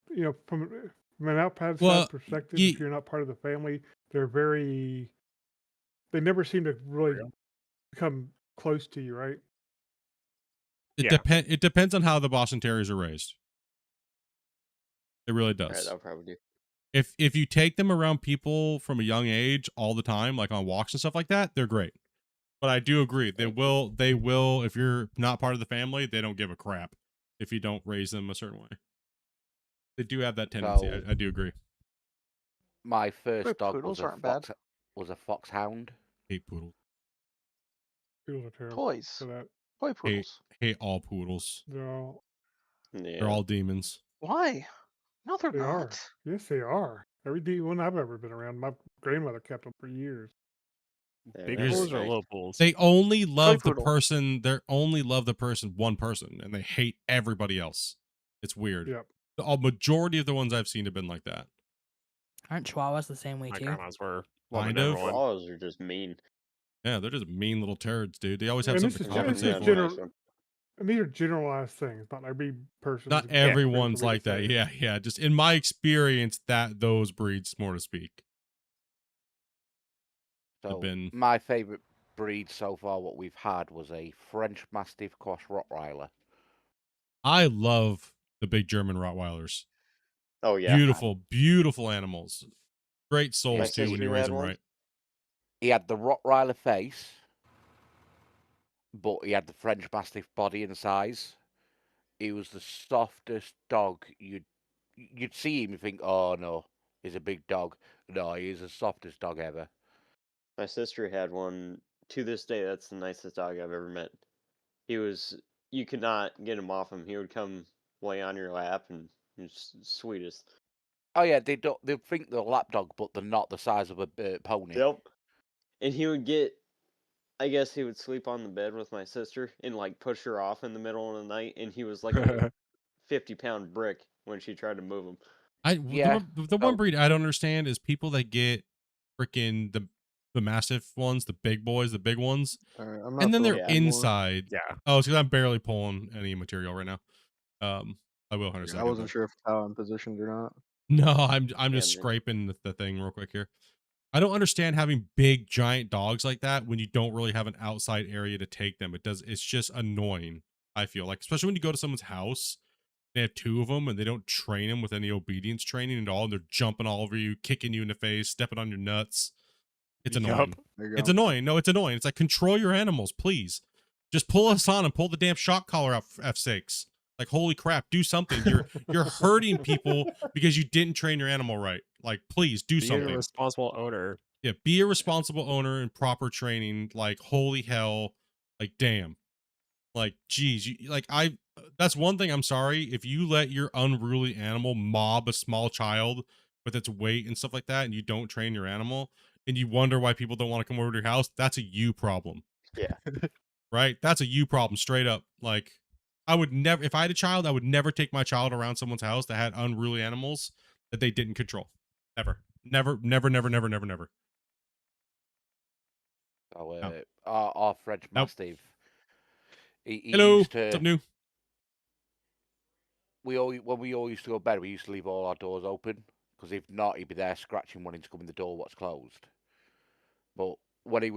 you know from an outside perspective, if you're not part of the family, they never seem to really come close to you, right? It depends on how the Boston Terriers are raised. It really does. Right, that'll probably do. If you take them around people from a young age all the time, like on walks and stuff like that, they're great. But I do agree, they will if you're not part of the family, they don't give a crap if you don't raise them a certain way. They do have that tendency. So, I do agree. My first dog poodles was aren't a foxhound. Hate poodles. Poodles are terrible. Toys. For that. Toy poodles. Hate all poodles. They're They're all demons. Why? No, they're They not. are. Yes, they are. Every demon I've ever been around, my grandmother kept them for years. Big pools or little pools? They only love the poodle. person. They only love the person, one person, and they hate everybody else. It's weird. Yep. The majority of the ones I've seen have been like that. Aren't Chihuahuas the same way My too? grandmas were Kind of. Chihuahuas are just mean. Yeah, they're just mean little turds, dude. They always have And something to compensate for. And these are generalized things. Not every person. Not everyone's like that. Yeah. Just in my experience, those breeds, more to speak. So my favorite breed so far, what we've had, was a French Mastiff cross Rottweiler. I love the big German Rottweilers. Oh yeah, beautiful animals. Great souls too when you raise them right. He had the Rottweiler face, but he had the French Mastiff body and size. He was the softest dog you'd see him and think, oh no, he's a big dog. No, he's the softest dog ever. My sister had one. To this day, that's the nicest dog I've ever met. You could not get him off him. He would come lay on your lap and he's sweetest. Oh yeah, they think they're a lap dog, but they're not the size of a pony. Yep. And I guess he would sleep on the bed with my sister and like push her off in the middle of the night, and he was like a 50-pound brick when she tried to move him. The one breed I don't understand is people that get freaking the massive ones, the big boys, the big ones, and then they're inside. Yeah. Oh, it's because I'm barely pulling any material right now. I will 100%. I wasn't sure if how I'm positioned or not. No, I'm just scraping the thing real quick here. I don't understand having big giant dogs like that when you don't really have an outside area to take them. It's just annoying. I feel like, especially when you go to someone's house, they have two of them and they don't train them with any obedience training at all. And they're jumping all over you, kicking you in the face, stepping on your nuts. It's annoying. It's annoying. No, it's annoying. It's like, control your animals, please. Just pull us on and pull the damn shock collar out for F's sakes. Like, holy crap, do something. You're hurting people because you didn't train your animal right. Like, please do something. Be a responsible owner. Yeah, be a responsible owner and proper training. Like, holy hell. Like, damn. Like, geez. That's one thing. I'm sorry. If you let your unruly animal mob a small child with its weight and stuff like that, and you don't train your animal, and you wonder why people don't want to come over to your house, that's a you problem. Yeah. Right? That's a you problem, straight up. Like, I would never, if I had a child, I would never take my child around someone's house that had unruly animals that they didn't control. Ever. Never. So, our French Mastiff. He Hello. used to, What's up, new? When we all used to go to bed, we used to leave all our doors open, because if not, he'd be there scratching, wanting to come in the door what's closed. But when he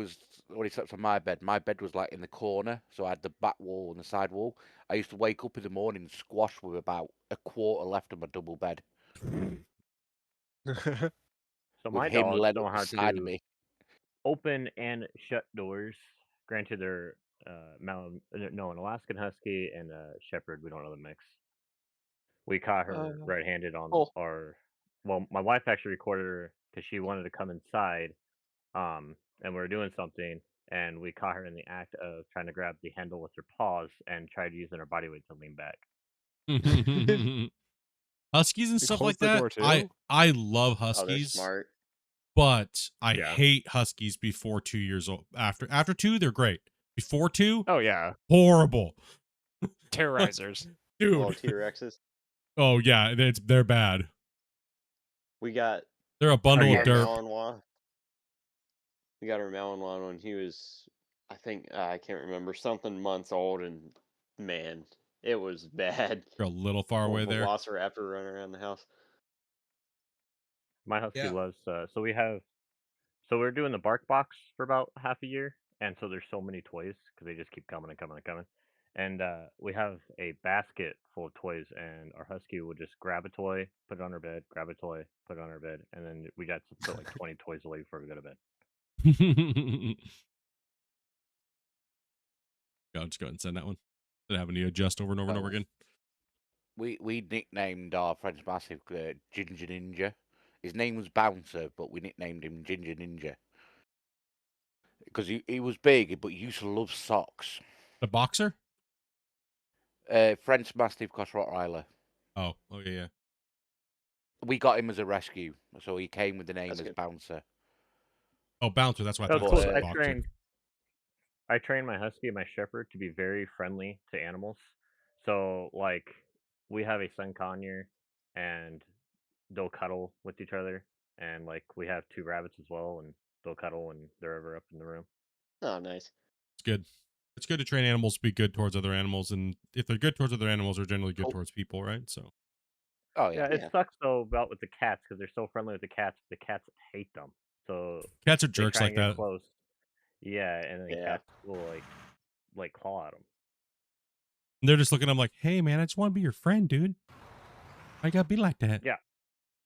slept on my bed was like in the corner, so I had the back wall and the side wall. I used to wake up in the morning squashed with about a quarter left of my double bed. So my dogs know how to open and shut doors. Granted, they're an Alaskan Husky and a Shepherd. We don't know the mix. We caught her red-handed on our well, my wife actually recorded her because she wanted to come inside, and we were doing something, and we caught her in the act of trying to grab the handle with her paws and tried using her body weight to lean back. Huskies and You stuff close like the that. door too? I love Oh, they're huskies, smart. but I Yeah. hate huskies before 2 years old. After 2, they're great. Before 2, Oh yeah, horrible. terrorizers. Dude. Oh, T-Rexes. Oh yeah, they're bad. We got They're a bundle of our dirt. Malinois. We got our Malinois when he was, I think, I can't remember, something months old, and man, it was bad. You're a little far away there. Velociraptor running around the house. My husky Yeah. loves. So we're doing the bark box for about half a year, and so there's so many toys because they just keep coming and coming and coming. And we have a basket full of toys, and our husky will just grab a toy, put it on her bed, grab a toy, put it on her bed, and then we got to put like 20 toys away before we go to bed. I'll just go ahead and send that one. Instead of having to adjust over and over and over again. We nicknamed our French Mastiff Ginger Ninja. His name was Bouncer, but we nicknamed him Ginger Ninja. Because he was big, but he used to love socks. The boxer? French Mastiff cross Rottweiler. Oh yeah. We got him as a rescue, so he came with the name as Bouncer. Oh, Bouncer, that's what I thought. Cool. I trained my husky and my shepherd to be very friendly to animals. So like we have a Sun Conure, and they'll cuddle with each other, and like we have 2 rabbits as well, and they'll cuddle when they're ever up in the room. Oh, nice. It's good. It's good to train animals to be good towards other animals, and if they're good towards other animals, they're generally good towards people, right? So. Oh yeah. It sucks though about with the cats because they're so friendly with the cats. The cats hate them. So cats are jerks like that. Close. Yeah, and then cats will like claw at them. And they're just looking at them like, "Hey man, I just want to be your friend, dude. I gotta be like that. Yeah.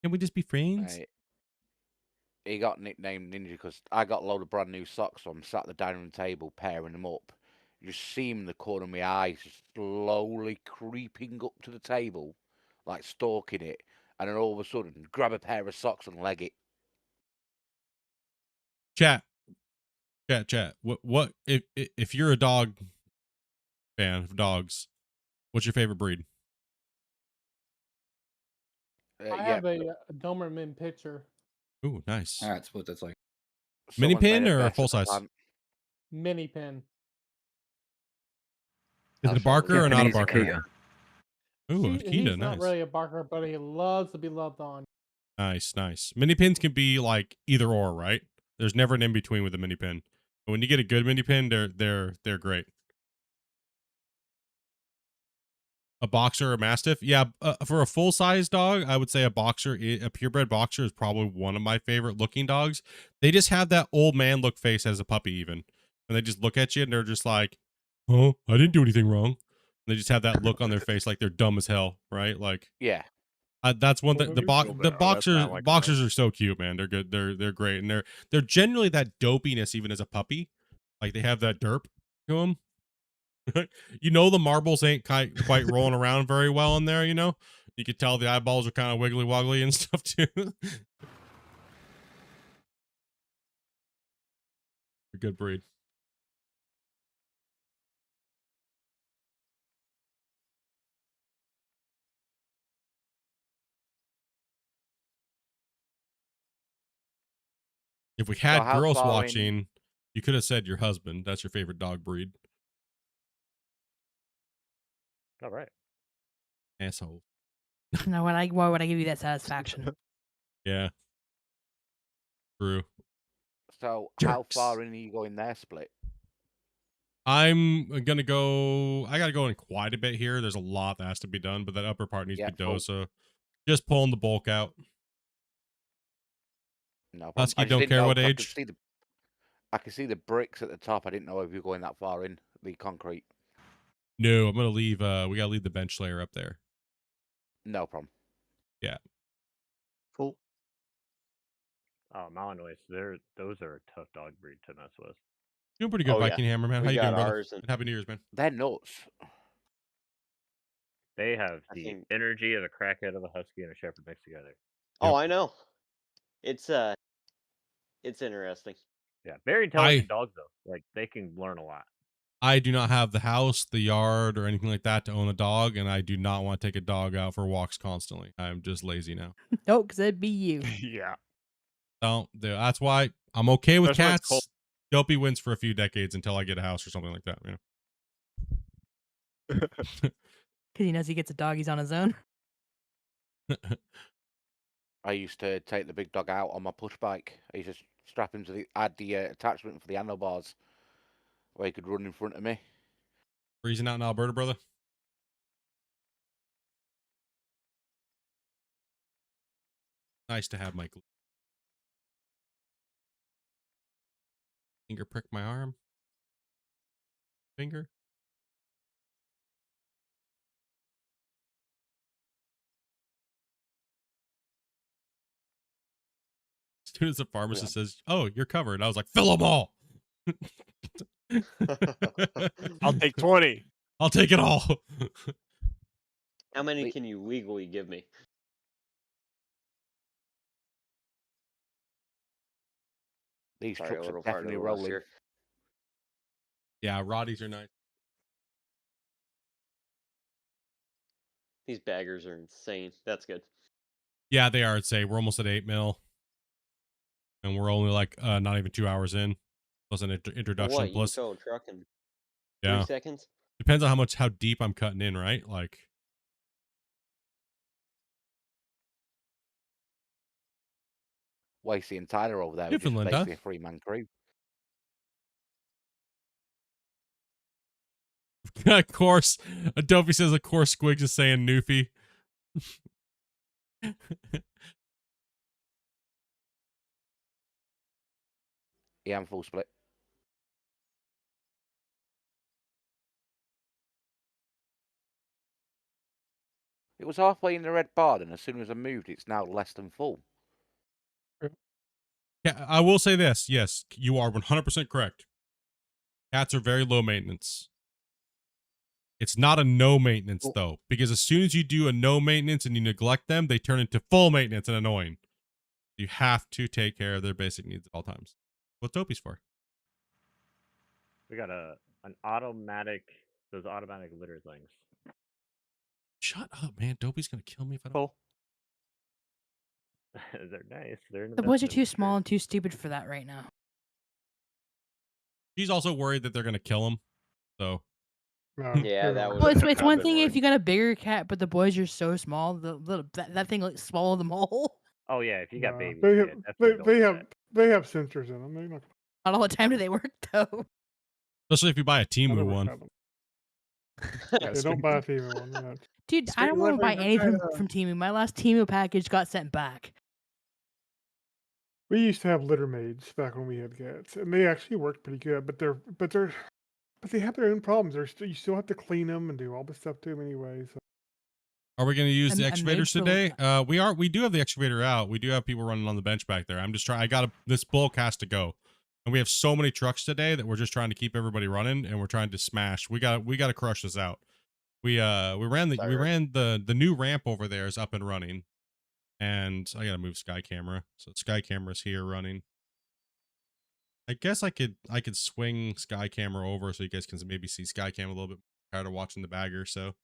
Can we just be friends?" Right. He got nicknamed Ninja because I got a load of brand new socks, so I'm sat at the dining room table pairing them up. You just see him in the corner of my eyes, just slowly creeping up to the table, like stalking it, and then all of a sudden grab a pair of socks and leg it. Chat. What if you're a dog fan of dogs, what's your favorite breed? I have a Doberman picture. Ooh, nice. All right, that's what that's like. Mini pin or full size? Mini pin. Is it a barker or not a barker? Ooh, Akita, He's nice. not really a barker, but he loves to be loved on. Nice. Mini pins can be like either or, right? There's never an in between with a mini pin. But when you get a good mini pin, they're great. A boxer or a mastiff? Yeah, for a full size dog, I would say a purebred boxer is probably one of my favorite looking dogs. They just have that old man look face as a puppy, even, and they just look at you and they're just like, "Oh, I didn't do anything wrong." And they just have that look on their face like they're dumb as hell, right? Like, yeah. That's one thing. Boxers are so cute, man. They're good. They're great, and they're generally that dopiness even as a puppy. Like they have that derp to them. You know, the marbles ain't quite rolling around very well in there. You know, you could tell the eyeballs are kind of wiggly woggly and stuff too. A good breed. If we had girls watching, you could have said your husband. That's your favorite dog breed. All right. Asshole. No, why would I give you that satisfaction? Yeah. True. So, how far in are you going there, Split? I'm gonna go. I gotta go in quite a bit here. There's a lot that has to be done, but that upper part needs to be done. So, just pulling the bulk out. No, Husky don't care what age. I can see the bricks at the top. I didn't know if you're going that far in the concrete. No, I'm gonna leave. We gotta leave the bench layer up there. No problem. Yeah. Cool. Oh, Malinois, those are a tough dog breed to mess with. Doing pretty good, Viking Hammer, man. How you doing, brother? Happy New Year's, man. They're nuts. They have the energy of a crackhead of a husky and a shepherd mixed together. Oh, I know. It's interesting. Yeah, very intelligent dogs though. Like they can learn a lot. I do not have the house, the yard, or anything like that to own a dog, and I do not want to take a dog out for walks constantly. I'm just lazy now. Nope, because that'd be you. Yeah. Don't do. That's why I'm okay with Especially when it's cold. cats. Dopey wins for a few decades until I get a house or something like that. Because he knows he gets a dog, he's on his own. I used to take the big dog out on my push bike. I used to strap him to the attachment for the handlebars, where he could run in front of me. Freezing out in Alberta, brother. Nice to have Michael. Finger prick my arm. Finger. As soon as the pharmacist says, "Oh, you're covered," I was like, "Fill them all." I'll take 20. I'll take it all. How many can you legally give me? These Sorry, trucks a are little hard definitely to rolling. here. Yeah, Roddies are nice. These baggers are insane. That's good. Yeah, they are. I'd say we're almost at 8 mil, and we're only like not even 2 hours in, plus an introduction. What, Plus, you fill a truck in 3 yeah, seconds? depends on how deep I'm cutting in, right? Like, Lacey and Tyler over there, Good which is Linda. basically a 3-man crew. Of course, Adobe says, of course, Squigs is saying Newfie. Yeah, I'm full split. It was halfway in the red bar, and as soon as I moved, it's now less than full. Yeah, I will say this. Yes, you are 100% correct. Cats are very low maintenance. It's not a no maintenance though, because as soon as you do a no maintenance and you neglect them, they turn into full maintenance and annoying. You have to take care of their basic needs at all times. What's Dopey's for? We got an automatic, those automatic litter things. Shut up, man. Dopey's gonna kill me if I don't. They're nice. They're The boys are too small and too stupid for that right now. She's also worried that they're gonna kill him. So yeah, that was. Well, it's one thing if you got a bigger cat, but the boys are so small, the little that thing like swallow them all. Oh yeah, if you got babies, they yeah, have, definitely they have sensors in them. They're not. Not all the time do they work though. especially if you buy a Temu one. They don't buy a Temu one. No. Dude, I don't want to buy anything from Temu. My last Temu package got sent back. We used to have litter maids back when we had cats, and they actually worked pretty good. But they have their own problems. You still have to clean them and do all the stuff to them anyway. So. Are we going to use the excavators today? We do have the excavator out. We do have people running on the bench back there. I'm just trying. This bulk has to go, and we have so many trucks today that we're just trying to keep everybody running, and we're trying to smash. We got to crush this out. We ran the new ramp over there is up and running, and I gotta move Sky Camera. So Sky Camera's here running. I guess I could swing Sky Camera over so you guys can maybe see Sky Cam a little bit tired of watching the bagger. So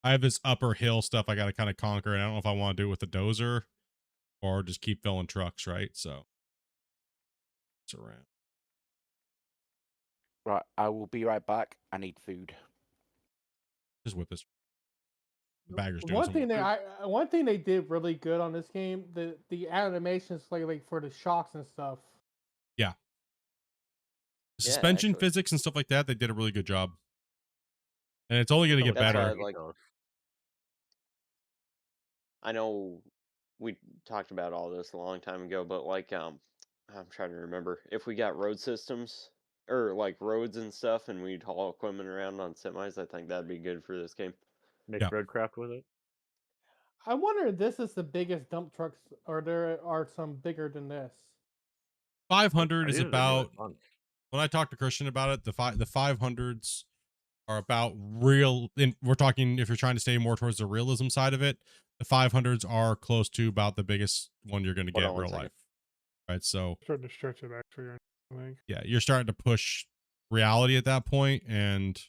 I have this upper hill stuff I got to kind of conquer, and I don't know if I want to do it with the dozer or just keep filling trucks, right? So it's around. Right, I will be right back. I need food. Just with this. The bagger's doing One thing they did really good on this game, the animations like for the shocks and stuff. Yeah. The suspension physics and stuff like that, they did a really good job. And it's only going to get better. I know we talked about all this a long time ago, but like I'm trying to remember if we got road systems or like roads and stuff, and we'd haul equipment around on semis. I think that'd be good for this game. Make roadcraft with it. I wonder if this is the biggest dump trucks, or there are some bigger than this. 500 is about. When I talked to Christian about it, the 500s are about real. We're talking if you're trying to stay more towards the realism side of it. The 500s are close to about the biggest one you're going to get in real life, right? So starting to stretch it actually. I think. Yeah, you're starting to push reality at that point, and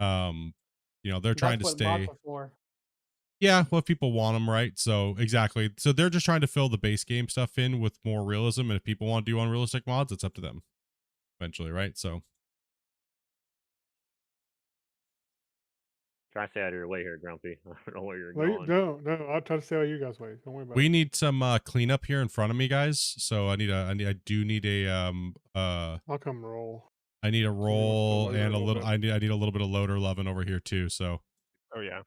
they're trying to That's what stay. mods are for. Yeah, well, if people want them, right? So exactly. So they're just trying to fill the base game stuff in with more realism, and if people want to do unrealistic mods, it's up to them eventually, right? So Try to stay out of your way here, Grumpy. I don't know where you're No, going. no, I'll try to stay out you guys' way. Don't worry about it. we need some cleanup here in front of me, guys. So I do need a I'll come roll. I need a roll and a little. bit. I need a little bit of loader loving over here too. So Oh yeah.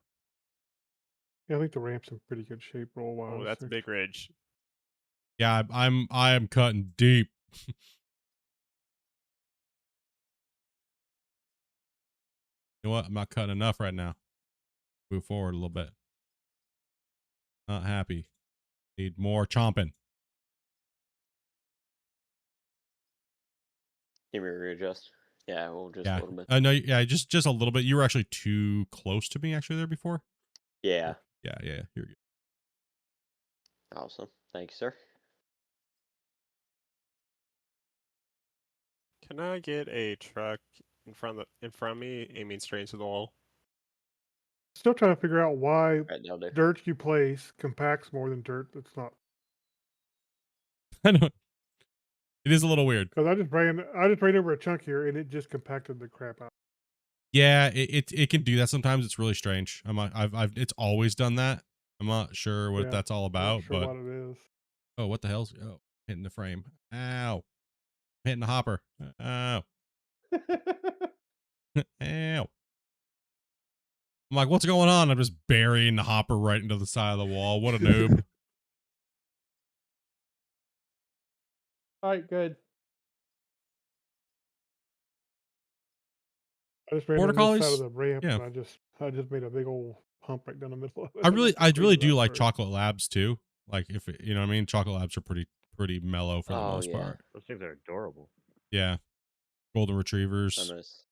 Yeah, I think the ramp's in pretty good shape roll wise. Oh, that's a big ridge. yeah, I am cutting deep. You know what? I'm not cutting enough right now. Move forward a little bit. Not happy. Need more chomping. Give me a readjust. Yeah, we'll just Yeah. a little bit. No, yeah, just a little bit. You were actually too close to me actually there before. Yeah. Yeah. Here we go. Awesome. Thank you, sir. Can I get a truck in front of me, aiming straight into the wall? Still trying to figure out why Right now, Dave. dirt you place compacts more than dirt that's not. I know. It is a little weird. Because I just ran over a chunk here and it just compacted the crap out. Yeah, it can do that sometimes. It's really strange. I've it's always done that. I'm not sure what that's all about, Not sure but what it is. oh, what the hell's hitting the frame? Ow. Hitting the hopper. Ow. Ow. I'm like, what's going on? I'm just burying the hopper right into the side of the wall. What a noob. All right, good. I just ran Border over this side collies? of the ramp Yeah. and I just made a big old hump right down the middle of it. I really do like chocolate. chocolate labs too. Like if you know what I mean, chocolate labs are pretty mellow for the most part. Those things are adorable. Yeah. Golden retrievers. Oh, nice.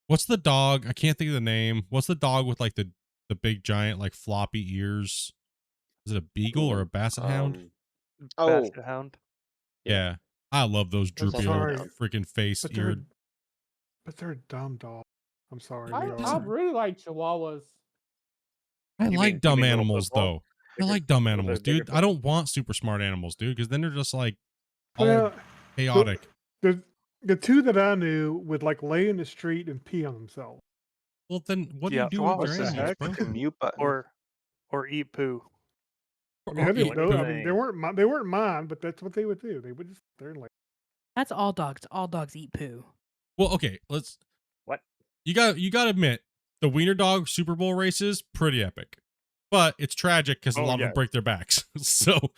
What's the dog? I can't think of the name. What's the dog with like the big giant like floppy ears? Is it a beagle or a basset hound? Basset hound. Yeah. I love those droopy sorry, old freaking face eared. But they're a dumb dog. I'm sorry. I really like Chihuahuas. I like dumb animals though. I like dumb bigger animals, dude. I don't want super smart animals, dude, because then they're just like all Well, chaotic. The two that I knew would like lay in the street and pee on themselves. Well, then what do you do with your animals, bro? The mute button. Or eat poo. I mean, I didn't know. I mean, they weren't mine, but that's what they would do. They would just they're like. That's all dogs. All dogs eat poo. Well, okay, let's. What? You got to admit the Wiener Dog Super Bowl races pretty epic, but it's tragic because a lot of them break their backs. So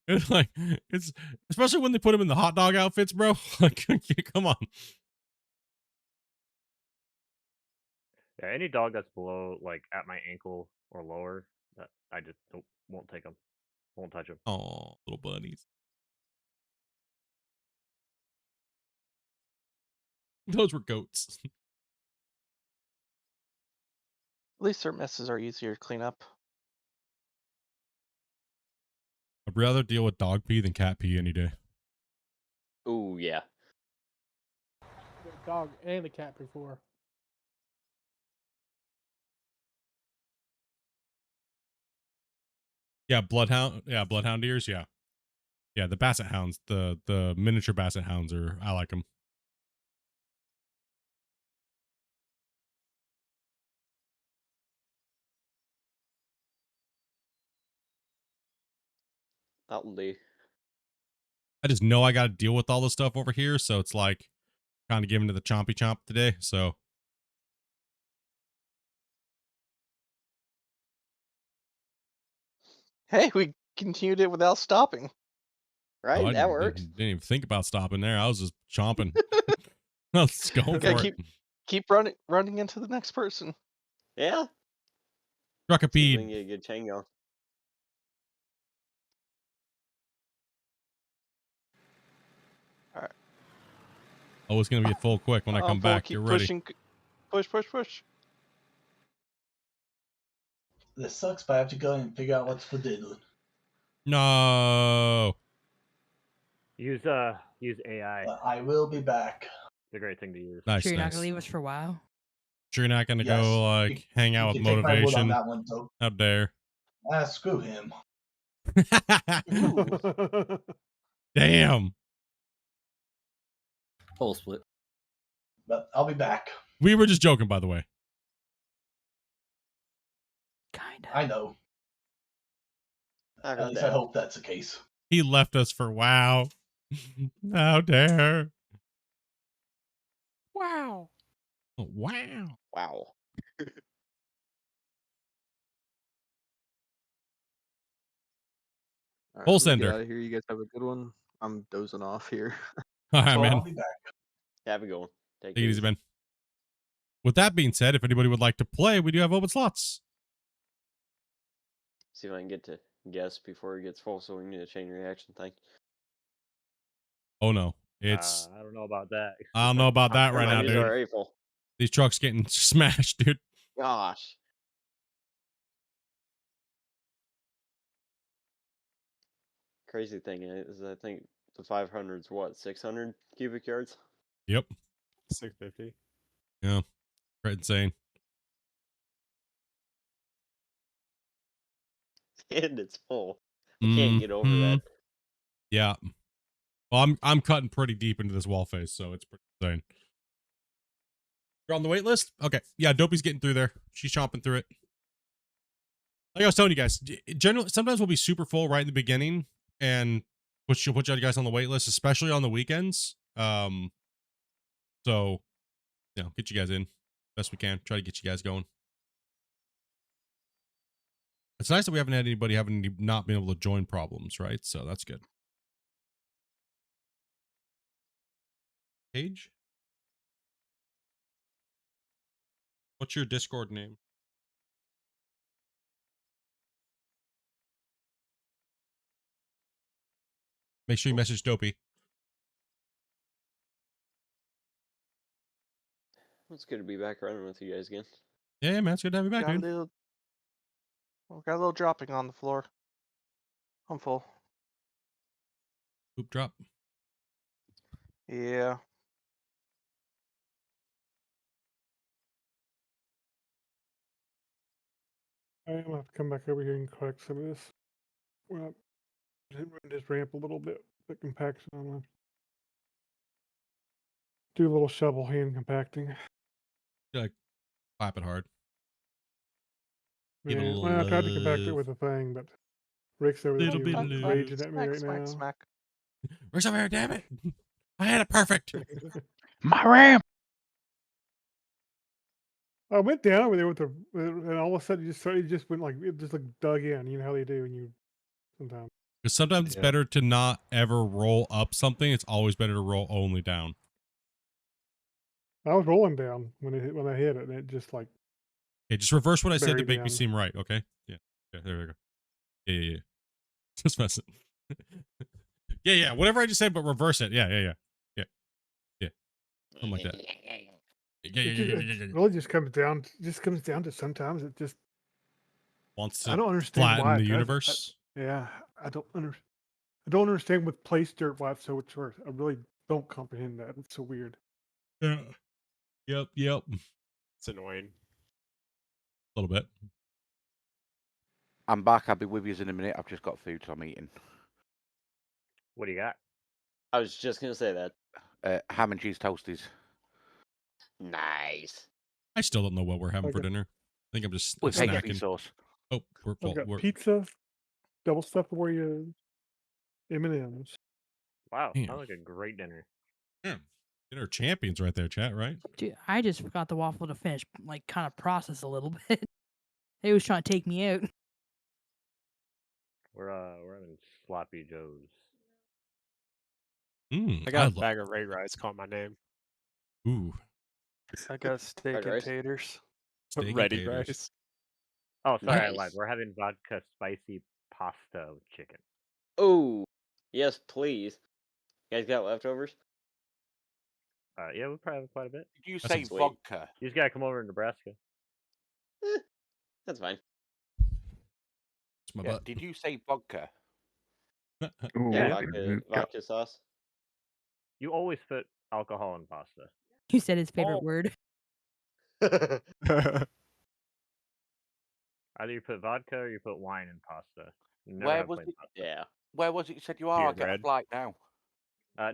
it's like it's especially when they put them in the hot dog outfits, bro. Like, come on. Yeah, any dog that's below, like at my ankle or lower, that I just won't take them. Won't touch them. Oh, little bunnies. Those were goats. At least their messes are easier to clean up. I'd rather deal with dog pee than cat pee any day. Ooh, yeah. The dog and the cat before. Yeah, bloodhound ears. Yeah, the basset hounds, the miniature basset hounds I like them. That'll do. I just know I got to deal with all this stuff over here, so it's like kind of giving to the chompy chomp today. So Hey, we continued it without stopping. Right, I that works. didn't even think about stopping there. I was just chomping. Let's go for it. Keep running into the next person. Yeah. Truck a See if we peed. can get a good chain going. Oh, it's gonna be full quick when I come back. Keep You're ready. pushing. Push. This sucks, but I have to go and figure out what's for dinner. No. Use AI. I will be back. It's a great thing to use. Nice, Sure, you're not nice. gonna leave us for a while. Sure, you're not gonna Yes, go like hang out with can take my word on motivation. that one, though. How dare? Screw him. Damn. Full split. But I'll be back. We were just joking, by the way. Kinda. I know. At least I hope that's the case. He left us for WoW. How dare? Wow. Oh, wow. Wow. All Full right, I'm gonna sender. get out of here. You guys have a good one. I'm dozing off here. All right, man. I'll be back. Have a good one. Take it easy, man. With that being said, if anybody would like to play, we do have open slots. See if I can get to guess before it gets full, so we need a chain reaction thing. Oh no, it's. I don't know about that. I don't know about that right now, These dude. are already full. These trucks getting smashed, dude. Gosh. Crazy thing is, I think the 500's what, 600 cubic yards? Yep. 650. Yeah. Right, insane. And it's full. I can't get over that. Yeah. Well, I'm cutting pretty deep into this wall face, so it's pretty insane. You're on the wait list? Okay. Yeah, Dopey's getting through there. She's chomping through it. Like I was telling you guys, generally sometimes we'll be super full right in the beginning and put you guys on the wait list, especially on the weekends. So get you guys in best we can. Try to get you guys going. It's nice that we haven't had anybody having not been able to join problems, right? So that's good. Page? What's your Discord name? Make sure you message Dopey. It's good to be back running with you guys again. Yeah, man, it's good to have you back, dude. Got a little dropping on the floor. I'm full. Poop drop. Yeah. I'm gonna have to come back over here and collect some of this. Well, run this ramp a little bit. The compaction on one. Do a little shovel hand compacting. Like, clap it hard. Yeah, well, I tried to compact it with a thing, but Rick's over there raging at me right now. Smack. Rick's over here, damn it! I had it perfect. My ramp. I went down over there with and all of a sudden it just went like it just like dug in. You know how they do when you sometimes. Because sometimes it's better to not ever roll up something. It's always better to roll only down. I was rolling down when I hit it, and it just like. Okay, just reverse what I said to make down. me seem right. Okay. Yeah. There we go. Yeah. Just mess it. yeah. Whatever I just said, but reverse it. Yeah. Something like that. It really just comes down to sometimes it just wants to I don't understand flatten why the universe. I don't understand with place dirt why it's so much worse. I really don't comprehend that. It's so weird. Yeah. Yep. It's annoying. A little bit. I'm back. I'll be with you in a minute. I've just got food, so I'm eating. What do you got? I was just going to say that. Ham and cheese toasties. Nice. I still don't know what we're having for dinner. I think I'm just with snacking. sauce. Oh, I've got pizza, double stuffed Oreos, M&Ms. Wow, Damn. sounds like a great dinner. Yeah. Dinner champions right there, chat, right? Dude, I just forgot the waffle to finish, like, kind of process a little bit. It was trying to take me out. We're having sloppy joes. I got a bag of Ray Rice. Call my name. Ooh. I got steak and taters. Steak Ready and taters. rice. Oh, sorry, I Nice. lied. We're having vodka spicy pasta with chicken. Oh, yes, please. You guys got leftovers? Yeah, we probably have quite a bit. Did you That say sounds sweet. vodka? You just gotta come over to Nebraska. That's fine. It's my Yeah, butt. did you say vodka? Oh, Yeah, yeah. vodka sauce. You always put alcohol in pasta. You said his favorite word. Either you put vodka or you put wine in pasta. You never Where have was plain it? pasta. Yeah. Where was it you said you are? I'll get a flight now.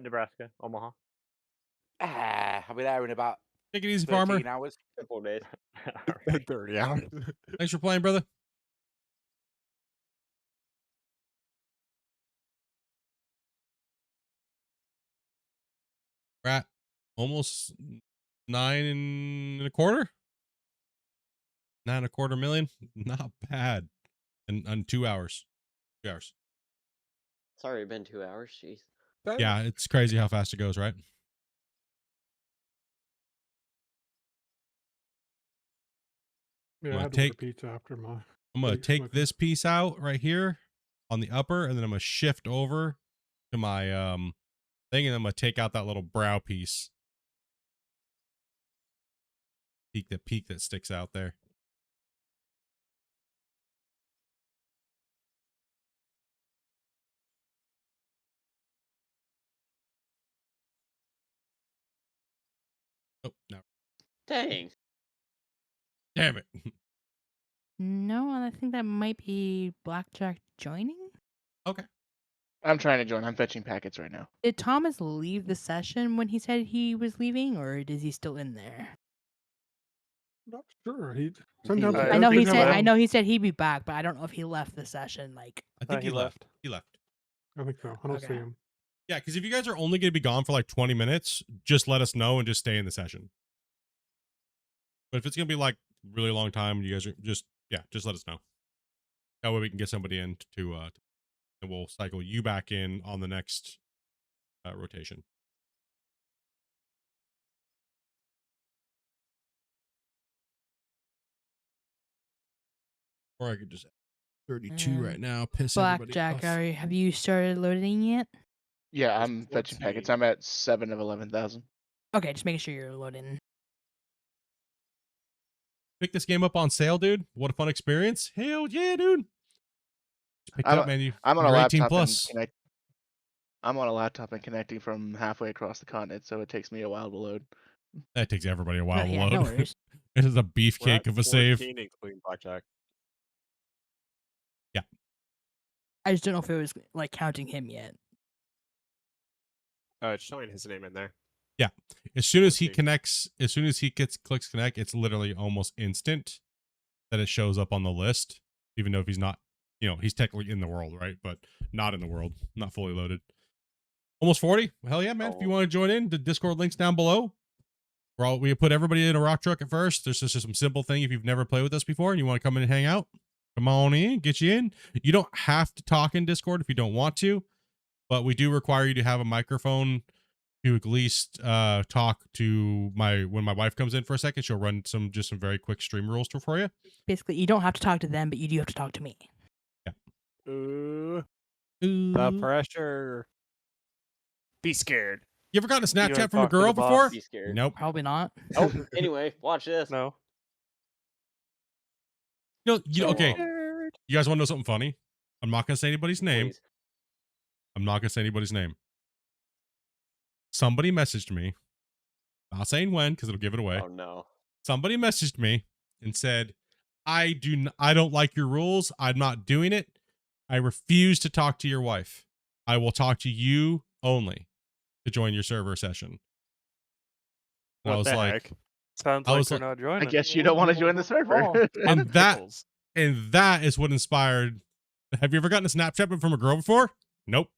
Nebraska, Omaha. I'll be there in about Take it easy, 13 farmer. hours. Couple of days. 30 hours. Thanks for playing, brother. We're at almost 9.25. 9.25 million. Not bad. And 2 hours. 2 hours. It's already been 2 hours. Jeez. Yeah, it's crazy how fast it goes, right? Yeah, I I'm had gonna to order take pizza after my. I'm gonna break take smoking. this piece out right here on the upper, and then I'm gonna shift over to my thing, and I'm gonna take out that little brow piece. Peak that sticks out there. Oh no. Dang. Damn it. No, and I think that might be Blackjack joining. Okay. I'm trying to join. I'm fetching packets right now. Did Thomas leave the session when he said he was leaving, or is he still in there? Not sure. He sometimes I know he said. I know he said he'd be back, but I don't know if he left the session. Like, I think he left. He left. I think so. I don't see Okay. him. Yeah, because if you guys are only gonna be gone for like 20 minutes, just let us know and just stay in the session. But if it's gonna be like really long time, you guys are just let us know. That way we can get somebody in to and we'll cycle you back in on the next rotation. Or I could just 32 right now, piss everybody Blackjack, off. have you started loading yet? Yeah, I'm fetching packets. I'm at 7 of 11,000. Okay, just making sure you're loading. Pick this game up on sale, dude. What a fun experience. Hell yeah, dude. Pick it up, man. I'm on a You're 18 laptop plus. I'm on a laptop and connecting from halfway across the continent, so it takes me a while to load. That takes everybody a while to yeah, load. no worries. This is a beefcake of a save. Including Blackjack. Yeah. I just don't know if it was like counting him yet. It's showing his name in there. Yeah. As soon as he connects, as soon as he clicks connect, it's literally almost instant that it shows up on the list, even though if he's not, he's technically in the world, right? But not in the world, not fully loaded. Almost 40. Hell yeah, man. If you want to join in, the Discord link's down below. We put everybody in a rock truck at first. There's just some simple thing. If you've never played with us before and you want to come in and hang out, come on in, get you in. You don't have to talk in Discord if you don't want to, but we do require you to have a microphone to at least talk to when my wife comes in for a second. She'll run some very quick stream rules for you. Basically, you don't have to talk to them, but you do have to talk to me. Yeah. The pressure. Be scared. You ever gotten a Snapchat from a girl before? Be scared. Nope. Probably not. Oh, anyway, watch this. No. Okay. You guys want to know something funny? I'm not going to say anybody's name. Please. I'm not going to say anybody's name. Somebody messaged me. Not saying when, because it'll give it away. Oh, no. Somebody messaged me and said, I don't like your rules. I'm not doing it. I refuse to talk to your wife. I will talk to you only to join your server session. And I was like, heck? Sounds like they're not joining. I guess you don't want to join the server. and that is what inspired. Have you ever gotten a Snapchat from a girl before? Nope.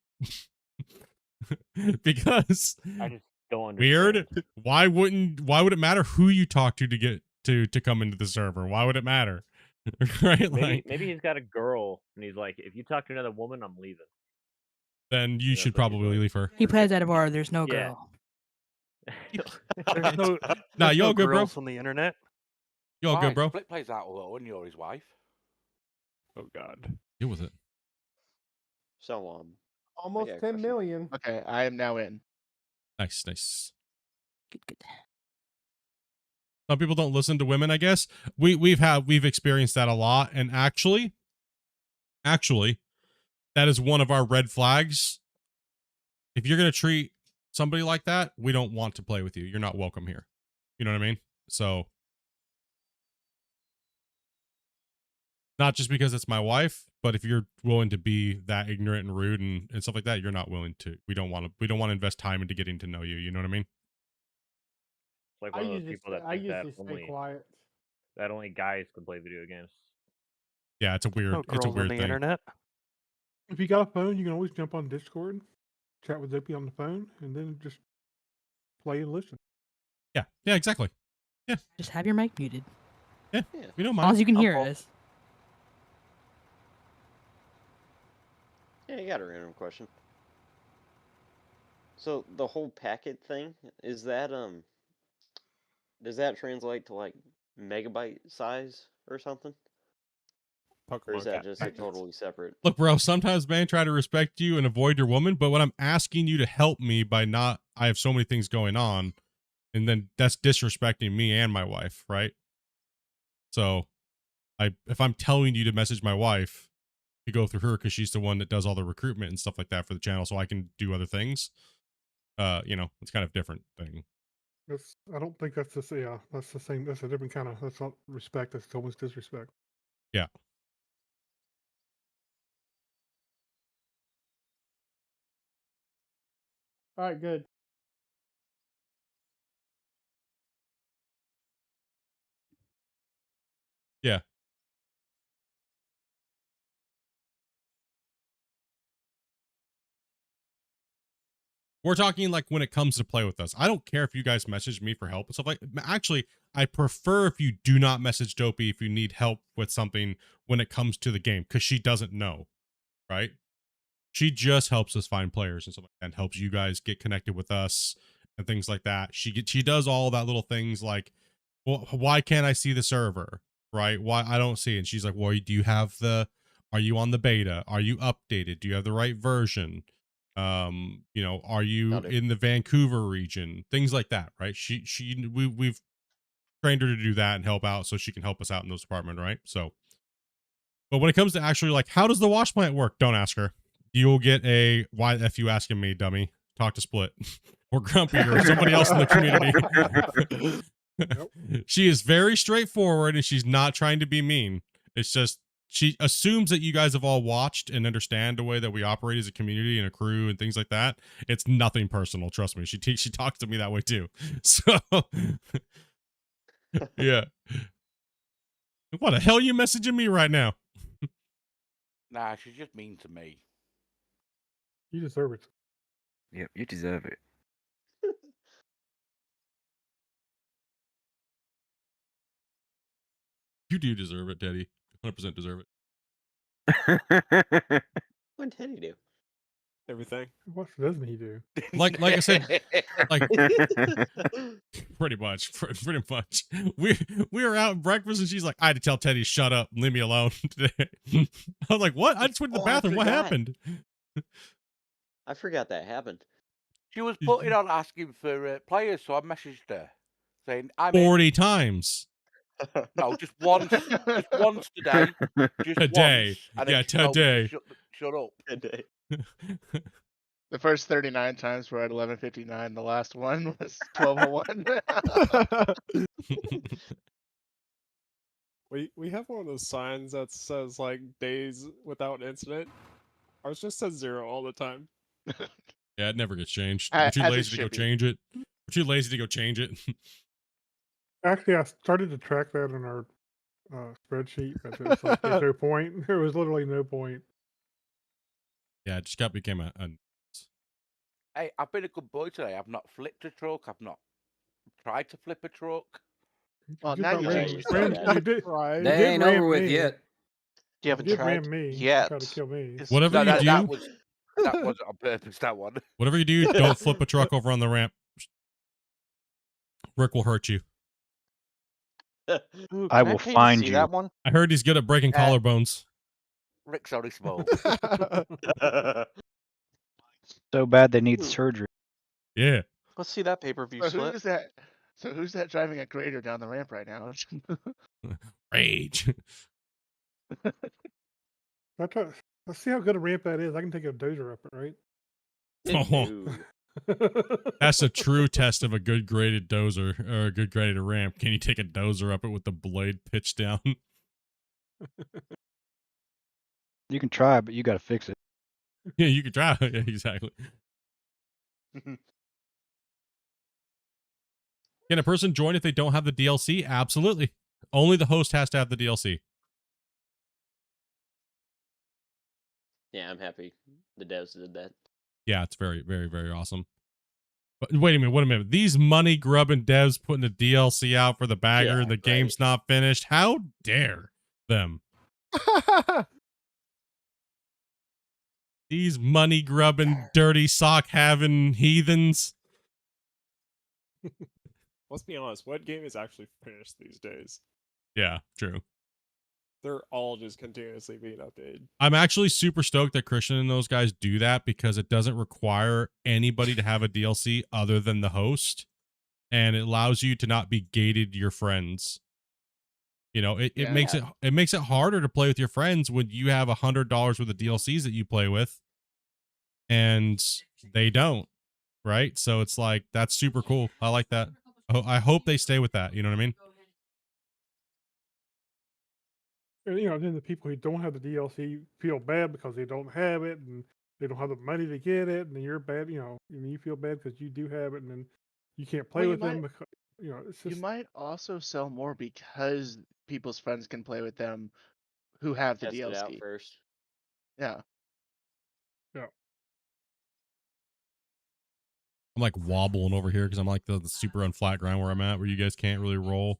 Because I just don't understand. weird. Why would it matter who you talk to get to come into the server? Why would it matter? Right? Maybe he's got a girl and he's like, if you talk to another woman, I'm leaving. Then you should probably leave her. He plays at a bar. There's no Yeah. girl. There's no, Nah, there's you no all good, bro? girls on the internet. You all good, bro? Split plays out alone, and you're his wife. Oh, God. Deal with it. So, Almost I got a 10 question. million. Okay, I am now in. Nice. Good. Some people don't listen to women, I guess. We've experienced that a lot, and actually, that is one of our red flags. If you're gonna treat somebody like that, we don't want to play with you. You're not welcome here. You know what I mean? So, not just because it's my wife, but if you're willing to be that ignorant and rude and stuff like that, you're not willing to. We don't want to invest time into getting to know you. You know what I mean? Like I one of those usually people that I think that usually stay only quiet. guys can play video games. Yeah, it's a weird. Oh, It's a girls on weird the thing. internet. If you got a phone, you can always jump on Discord, chat with Zippy on the phone, and then just play and listen. Yeah, exactly. Yeah. Just have your mic muted. Yeah, we don't As mind. long as you can hear us. Yeah, I got a random question. So the whole packet thing, is that does that translate to like megabyte size or something? Or is that just totally separate? Look, bro, sometimes men try to respect you and avoid your woman, but when I'm asking you to help me by not, I have so many things going on, and then that's disrespecting me and my wife, right? So, if I'm telling you to message my wife, to go through her because she's the one that does all the recruitment and stuff like that for the channel, so I can do other things. It's kind of different thing. I don't think that's the same. Yeah, that's the same. That's a different kind of. That's not respect. That's almost disrespect. Yeah. All right, good. Yeah. We're talking like when it comes to play with us. I don't care if you guys message me for help and stuff like. Actually, I prefer if you do not message Dopey if you need help with something when it comes to the game, because she doesn't know, right? She just helps us find players and stuff like that, and helps you guys get connected with us and things like that. She does all that little things like, well, why can't I see the server? Right? Why I don't see it? And she's like, well, are you on the beta? Are you updated? Do you have the right version? Are you in the Vancouver region? Things like that, right? We've trained her to do that and help out so she can help us out in those departments, right? So, but when it comes to actually like, how does the wash plant work? Don't ask her. You'll get a, why the F you asking me, dummy? Talk to Split or Grumpy or somebody else in the community. She is very straightforward and she's not trying to be mean. It's just, she assumes that you guys have all watched and understand the way that we operate as a community and a crew and things like that. It's nothing personal. Trust me. She talks to me that way too. So, yeah. What the hell are you messaging me right now? Nah, she's just mean to me. You deserve it. Yep, you deserve it. You do deserve it, Teddy. 100% deserve it. What did Teddy do? Everything. What doesn't he do? Like I said, like pretty much. We were out at breakfast and she's like, I had to tell Teddy, shut up, leave me alone today. I was like, what? I just went to the bathroom. What happened? I forgot that happened. She was putting on asking for players, so I messaged her saying, I'm 40 times. No, just once today. Just today. Once, and Yeah, today. Shut up. Today. The first 39 times were at 11:59. The last one was 12:01. We have one of those signs that says like days without incident. Ours just says 0 all the time. Yeah, it never gets changed. We're too lazy to go change it. We're too lazy to go change it. Actually, I started to track that in our spreadsheet, but it's like, there's no point. There was literally no point. Yeah, it just became a Hey, I've been a good boy today. I've not flipped a truck. I've not tried to flip a truck. Well, now you did. They ain't over with yet. You haven't did tried ram me. yet. Tried to kill me. Whatever you do, that wasn't on purpose. That one. Whatever you do, don't flip a truck over on the ramp. Rick will hurt you. Ooh, I can will pay to find see you. that one? I heard he's good at breaking collarbones. Rick's only small. So bad they need surgery. Yeah. Let's see that pay-per-view split. Who's that driving a grader down the ramp right now? Rage. Let's see how good a ramp that is. I can take a dozer up it, right? That's a true test of a good graded dozer or a good graded ramp. Can you take a dozer up it with the blade pitched down? You can try, but you got to fix it. Yeah, you can try. Yeah, exactly. Can a person join if they don't have the DLC? Absolutely. Only the host has to have the DLC. Yeah, I'm happy the devs did that. Yeah, it's very, very, very awesome. But wait a minute. These money grubbing devs putting the DLC out for the bagger and the game's not finished. How dare them? These money grubbing, dirty sock having heathens. Let's be honest, what game is actually finished these days? Yeah, true. They're all just continuously being updated. I'm actually super stoked that Christian and those guys do that because it doesn't require anybody to have a DLC other than the host. And it allows you to not be gated your friends. You know, it makes it harder to play with your friends when you have $100 worth of DLCs that you play with and they don't, right? So it's like, that's super cool. I like that. I hope they stay with that. You know what I mean? And, you know, then the people who don't have the DLC feel bad because they don't have it and they don't have the money to get it, and then you're bad, you know, and you feel bad because you do have it, and then you can't play with them because, you know, it's just... You might also sell more because people's friends can play with them who have the Test DLC. it out first. Yeah. Yeah. I'm like wobbling over here because I'm like the super unflat ground where I'm at, where you guys can't really roll.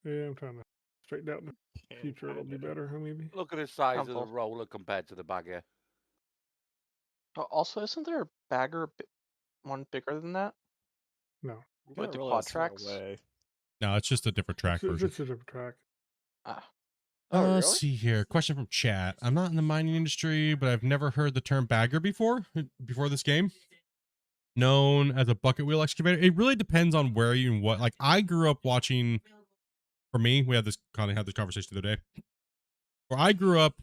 Yeah, I'm trying to straighten out in the future. It'll be better, maybe. Look at the size of the roller compared to the bagger. Also, isn't there a bagger one bigger than that? No. With the quad tracks? No, it's just a different track version. It's a different track. Ah. Let's see here. Question from chat. I'm not in the mining industry, but I've never heard the term bagger before this game. Known as a bucket wheel excavator. It really depends on where you and what. Like, I grew up watching, for me, we had this conversation the other day, where I grew up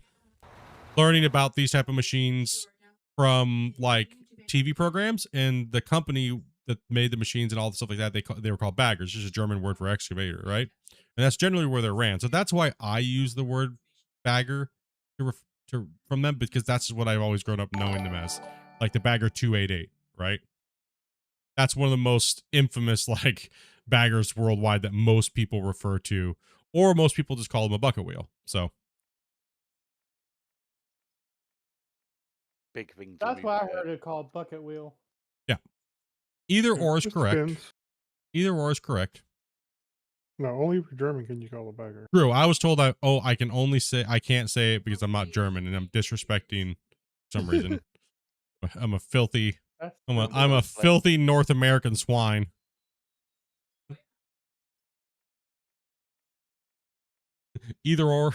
learning about these type of machines from like TV programs, and the company that made the machines and all the stuff like that, they were called baggers, just a German word for excavator, right? And that's generally where they're ran. So that's why I use the word bagger from them, because that's what I've always grown up knowing them as, like the Bagger 288, right? That's one of the most infamous like baggers worldwide that most people refer to, or most people just call them a bucket wheel. So big thing. That's why I heard it called bucket wheel. yeah, either or is correct. Depends. Either or is correct. No, only for German can you call a bagger. True. I was told I can't say it because I'm not German and I'm disrespecting for some reason. I'm a filthy filthy North American swine. Either or.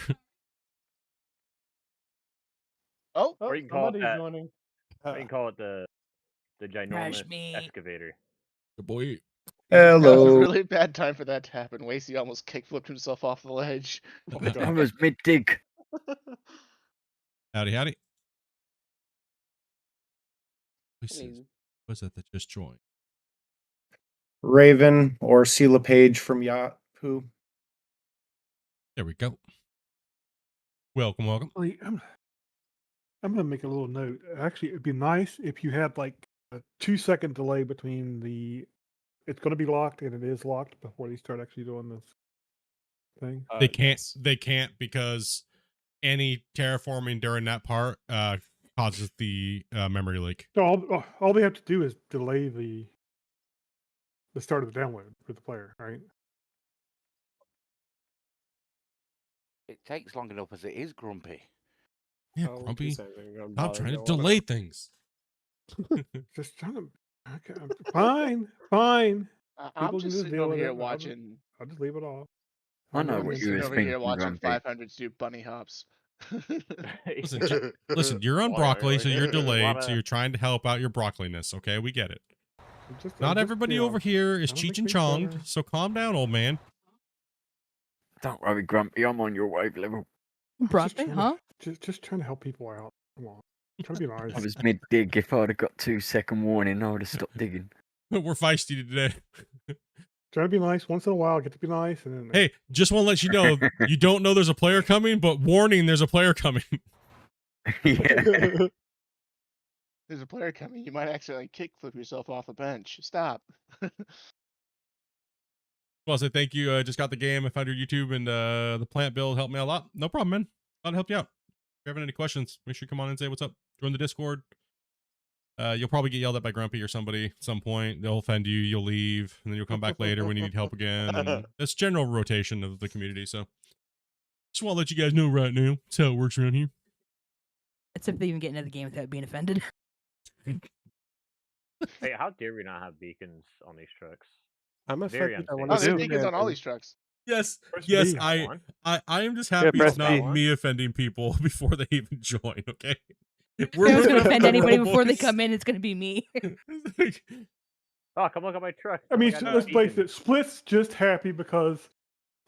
Or you can call it somebody's that. joining. Or you can call it the ginormous excavator. Good boy. That was a Hello. really bad time for that to happen. Wasey almost kickflipped himself off the ledge. I was mid-dig. Howdy. What's that just joined? Raven or Sheila Page from Yahoo. There we go. Welcome. I'm going to make a little note. Actually, it'd be nice if you had like a 2-second delay between it's going to be locked and it is locked before they start actually doing this thing. They can't because any terraforming during that part causes the memory leak. So all they have to do is delay the start of the download for the player, right? It takes long enough as it is, Grumpy. Yeah, Grumpy. Stop trying to delay things. Just trying to. Okay, fine. I'm People just can sitting deal over with here it. watching. I'll just leave it off. I know I'm what just you sitting were over here thinking, watching Grumpy. 500 do bunny hops. Listen, you're on broccoli, so you're delayed, so you're trying to help out your broccoliness. Okay, we get it. Not everybody over here is Cheech and Chonged, so calm down, old man. Don't worry, Grumpy. I'm on your wave level. Broccoli, huh? Just trying to help people out. Come on. Try to be nice. I was mid-dig. If I'd have got 2-second warning, I would have stopped digging. We're feisty today. Try to be nice once in a while. Get to be nice, and then Hey, just want to let you know, you don't know there's a player coming, but warning, there's a player coming. Yeah. There's a player coming. You might accidentally kickflip yourself off a bench. Stop. Well, I'll say thank you. Just got the game. I found your YouTube, and the plant build helped me out a lot. No problem, man. Glad to help you out. If you're having any questions, make sure you come on and say what's up. Join the Discord. You'll probably get yelled at by Grumpy or somebody at some point. They'll offend you. You'll leave, and then you'll come back later when you need help again. And it's general rotation of the community. So just want to let you guys know right now. That's how it works around here. It's if they even get into the game without being offended. Hey, how dare we not have beacons on these trucks? I'm Very affected. unsafe. Oh, there's beacons on all these trucks. Yes, Press yes. B. I am just happy press it's not B. me offending people before they even join. Okay. If I was going to offend anybody before they come in, it's going to be me. Oh, come look at my truck. I mean, got no let's face beacons. it. Split's just happy because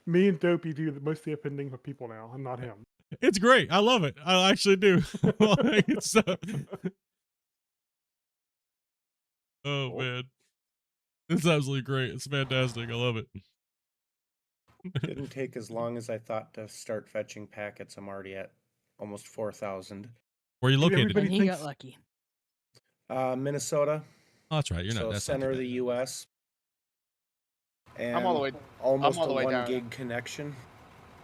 me and Dopey do most of the offending for people now, and not him. It's great. I love it. I actually do. It's, oh man, it's absolutely great. It's fantastic. I love it. Didn't take as long as I thought to start fetching packets. I'm already at almost 4,000. Where are you located? And he got lucky. Minnesota. Oh, that's right. You're not. So That's center not of the too U.S. And I'm all the way. almost I'm all the a way 1 down. gig connection.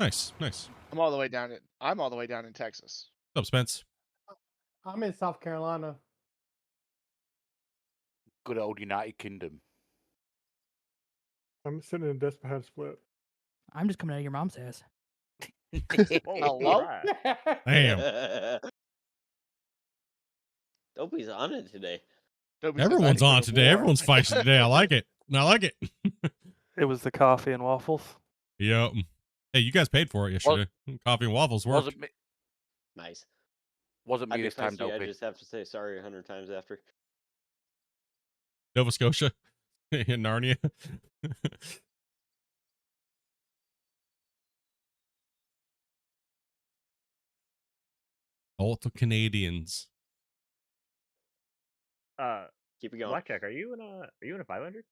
bad. Nice, nice. I'm all the way down in Texas. What's up, Spence? I'm in South Carolina. Good old United Kingdom. I'm sitting in a desk behind Split. I'm just coming out of your mom's house. Hello? Damn. Dopey's on it today. Everyone's on today. Everyone's feisty today. I like it. I like it. It was the coffee and waffles. Yep. Hey, you guys paid for it yesterday. Coffee and waffles worked. Wasn't me. Nice. Wasn't me this time, I Dopey. just have to say sorry 100 times after. Nova Scotia in Narnia. All the Canadians. Keep it going. Blackjack, are you in a 500?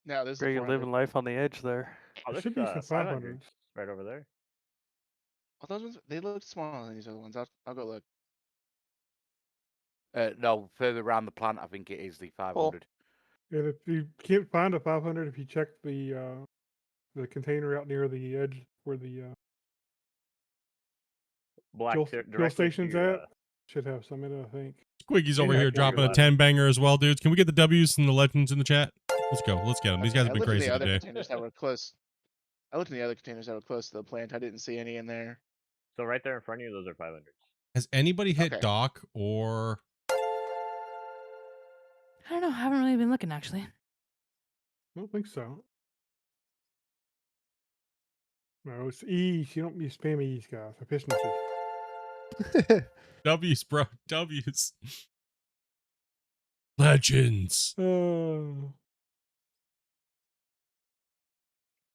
No, this is Greg, you're 400. living life on the edge there. Oh, there's should be some 500 500s. right over there. Oh, those ones, they look smaller than these other ones. I'll go look. No, further around the plant, I think it is the 500. And if you can't find a 500, if you check the container out near the edge where the Black fuel directly to station's your, at, should have some in it, I think. Squiggy's over Yeah, here I dropping a got it. 10 banger as well, dudes. Can we get the W's and the legends in the chat? Let's go. Let's get them. These guys have I been looked in crazy the other today. containers that were close. I looked in the other containers that were close to the plant. I didn't see any in there. So right there in front of you, those are 500s. Has anybody hit Okay. Doc or... I don't know. I haven't really been looking, actually. I don't think so. No, it's E's. You don't use spam E's, guys. Efficiency. W's, bro. W's. Legends. I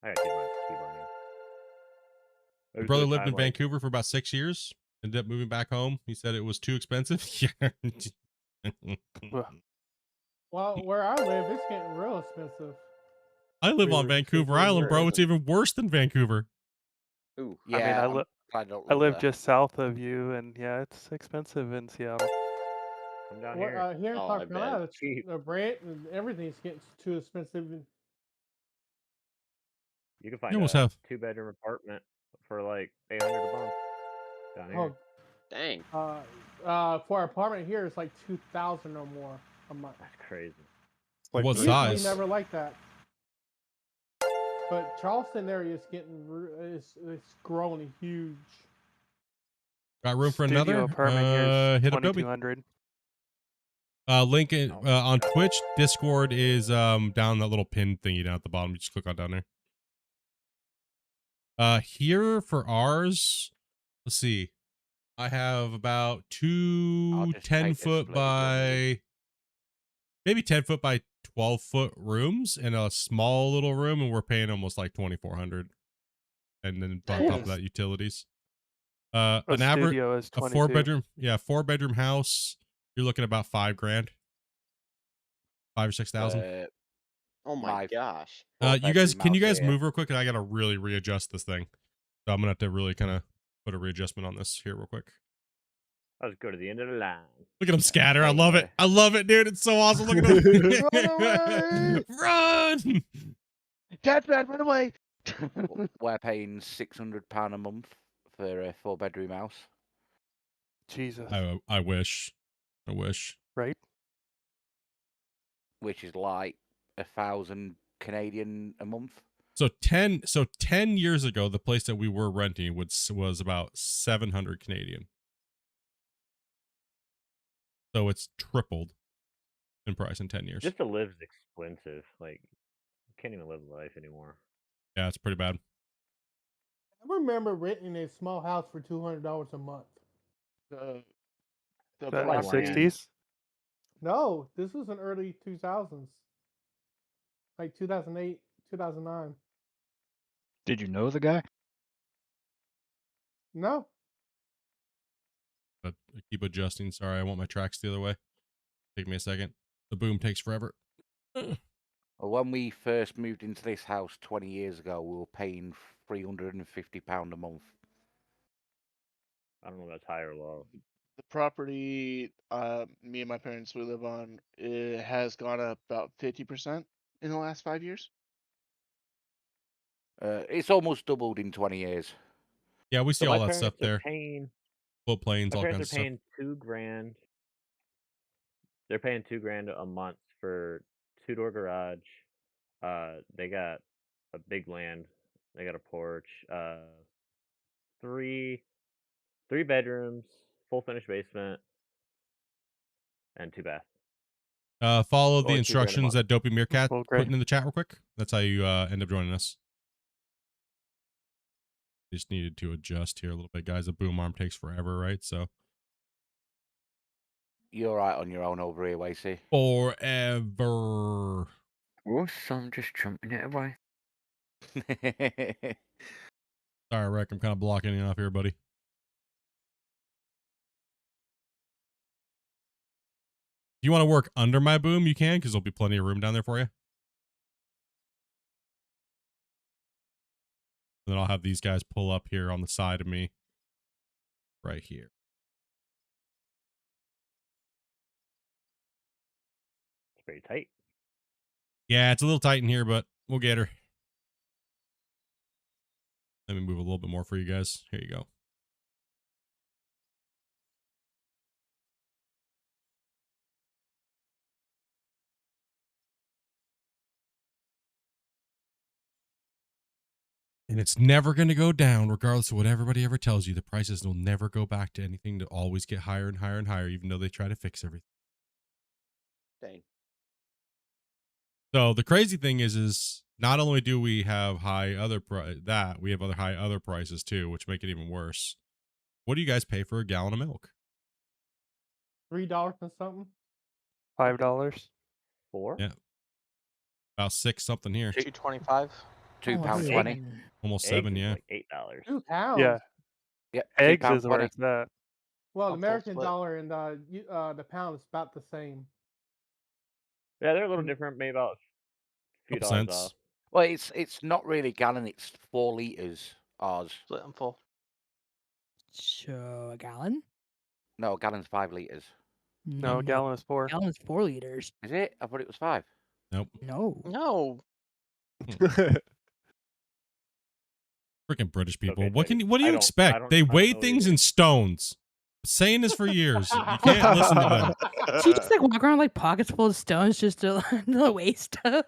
gotta keep my keyboard here. My There's brother this lived time, in like, Vancouver for about 6 years. Ended up moving back home. He said it was too expensive. Yeah. Well, where I live, it's getting real expensive. I live on Where- Vancouver where Island, bro. is It's it? even worse than Vancouver. Ooh. Yeah, I I'm li- glad I don't I live there. just south of you, and yeah, it's expensive in Seattle. Come down Well, here. here in Oh, I South bet. Carolina, Cheap. the rent and everything's getting too expensive. You can find You almost a have. 2-bedroom apartment for like 800 a month down here. Oh, Dang. for an apartment here, it's like 2,000 or more a month. That's crazy. What Usually size? never like that. But Charleston area is getting it's growing huge. Got room for Studio another? apartment here is Hit up Dobby. 2,200. Link on Twitch. Discord is down that little pin thingy down at the bottom. You just click on down there. Here for ours, let's see. I have about two 10-foot by maybe 10-foot by 12-foot rooms and a small little room, and we're paying almost like 2,400. And then on top of that, utilities. An average studio is a 22. 4-bedroom, 4-bedroom house. You're looking at about $5,000, 5,000 or 6,000. Oh my gosh. You guys, can you guys move real quick? And I gotta really readjust this thing. So I'm gonna have to really kind of put a readjustment on this here real quick. Let's go to the end of the line. Look at him scatter. I love it. I love it, dude. It's so awesome. Look at him. Run away! Run! Dad's bad, run away! We're paying £600 a month for a 4-bedroom house. Jesus. I wish. I wish. Right? Which is like 1,000 Canadian a month. So 10 years ago, the place that we were renting was about 700 Canadian. So it's tripled in price in 10 years. Just to live is expensive. Like, you can't even live life anymore. Yeah, it's pretty bad. I remember renting a small house for $200 a month. Is that like 60s? No, this was in early 2000s. Like 2008, 2009. Did you know the guy? No. But I keep adjusting. Sorry, I want my tracks the other way. Take me a second. The boom takes forever. Well, when we first moved into this house 20 years ago, we were paying £350 a month. I don't know if that's high or low. The property me and my parents we live on, it has gone up about 50% in the last 5 years. It's almost doubled in 20 years. Yeah, we see So all my that stuff parents are there. paying- Float planes, My all parents kinds are of stuff. paying $2,000. They're paying $2,000 a month for 2-door garage. They got a big land. They got a porch. Three bedrooms, full finished basement, and 2 baths. Follow the Only $2,000 a instructions month. that Dopey Meerkat Okay. put in the chat real quick. That's how you end up joining us. Just needed to adjust here a little bit, guys. A boom arm takes forever, right? So You're right on your own over here, Wasey. forever. Oh, so I'm just jumping it away. Sorry, Rick. I'm kind of blocking you off here, buddy. If you want to work under my boom, you can, because there'll be plenty of room down there for you. And then I'll have these guys pull up here on the side of me. Right here. It's pretty tight. Yeah, it's a little tight in here, but we'll get her. Let me move a little bit more for you guys. Here you go. And it's never going to go down, regardless of what everybody ever tells you. The prices will never go back to anything. To always get higher and higher and higher, even though they try to fix everything. Dang. So the crazy thing is not only do we have high other we have high other prices too, which make it even worse. What do you guys pay for a gallon of milk? $3 and something. $5. 4? Yeah. About 6 something here. $2.25. £2.20. Almost Eggs 7, is yeah. like $8. £2. Yeah. Yeah. Eggs is where £2.20. it's at. Well, the A full American split. dollar and the pound is about the same. Yeah, they're a little different, maybe about a few Couple dollars cents. off. Well, it's not really a gallon, it's 4 litres, ours. Split and full. So a gallon? No, a gallon's 5 litres. No, a gallon is 4. Gallon is 4 liters. Is it? I thought it was 5. Nope. No. No. Freaking British people. Okay, what Teddy. do you I expect? don't They know weigh either. things in stones. Saying this for years. You can't listen to them. So you just like walk around like pockets full of stones just to, to weigh stuff?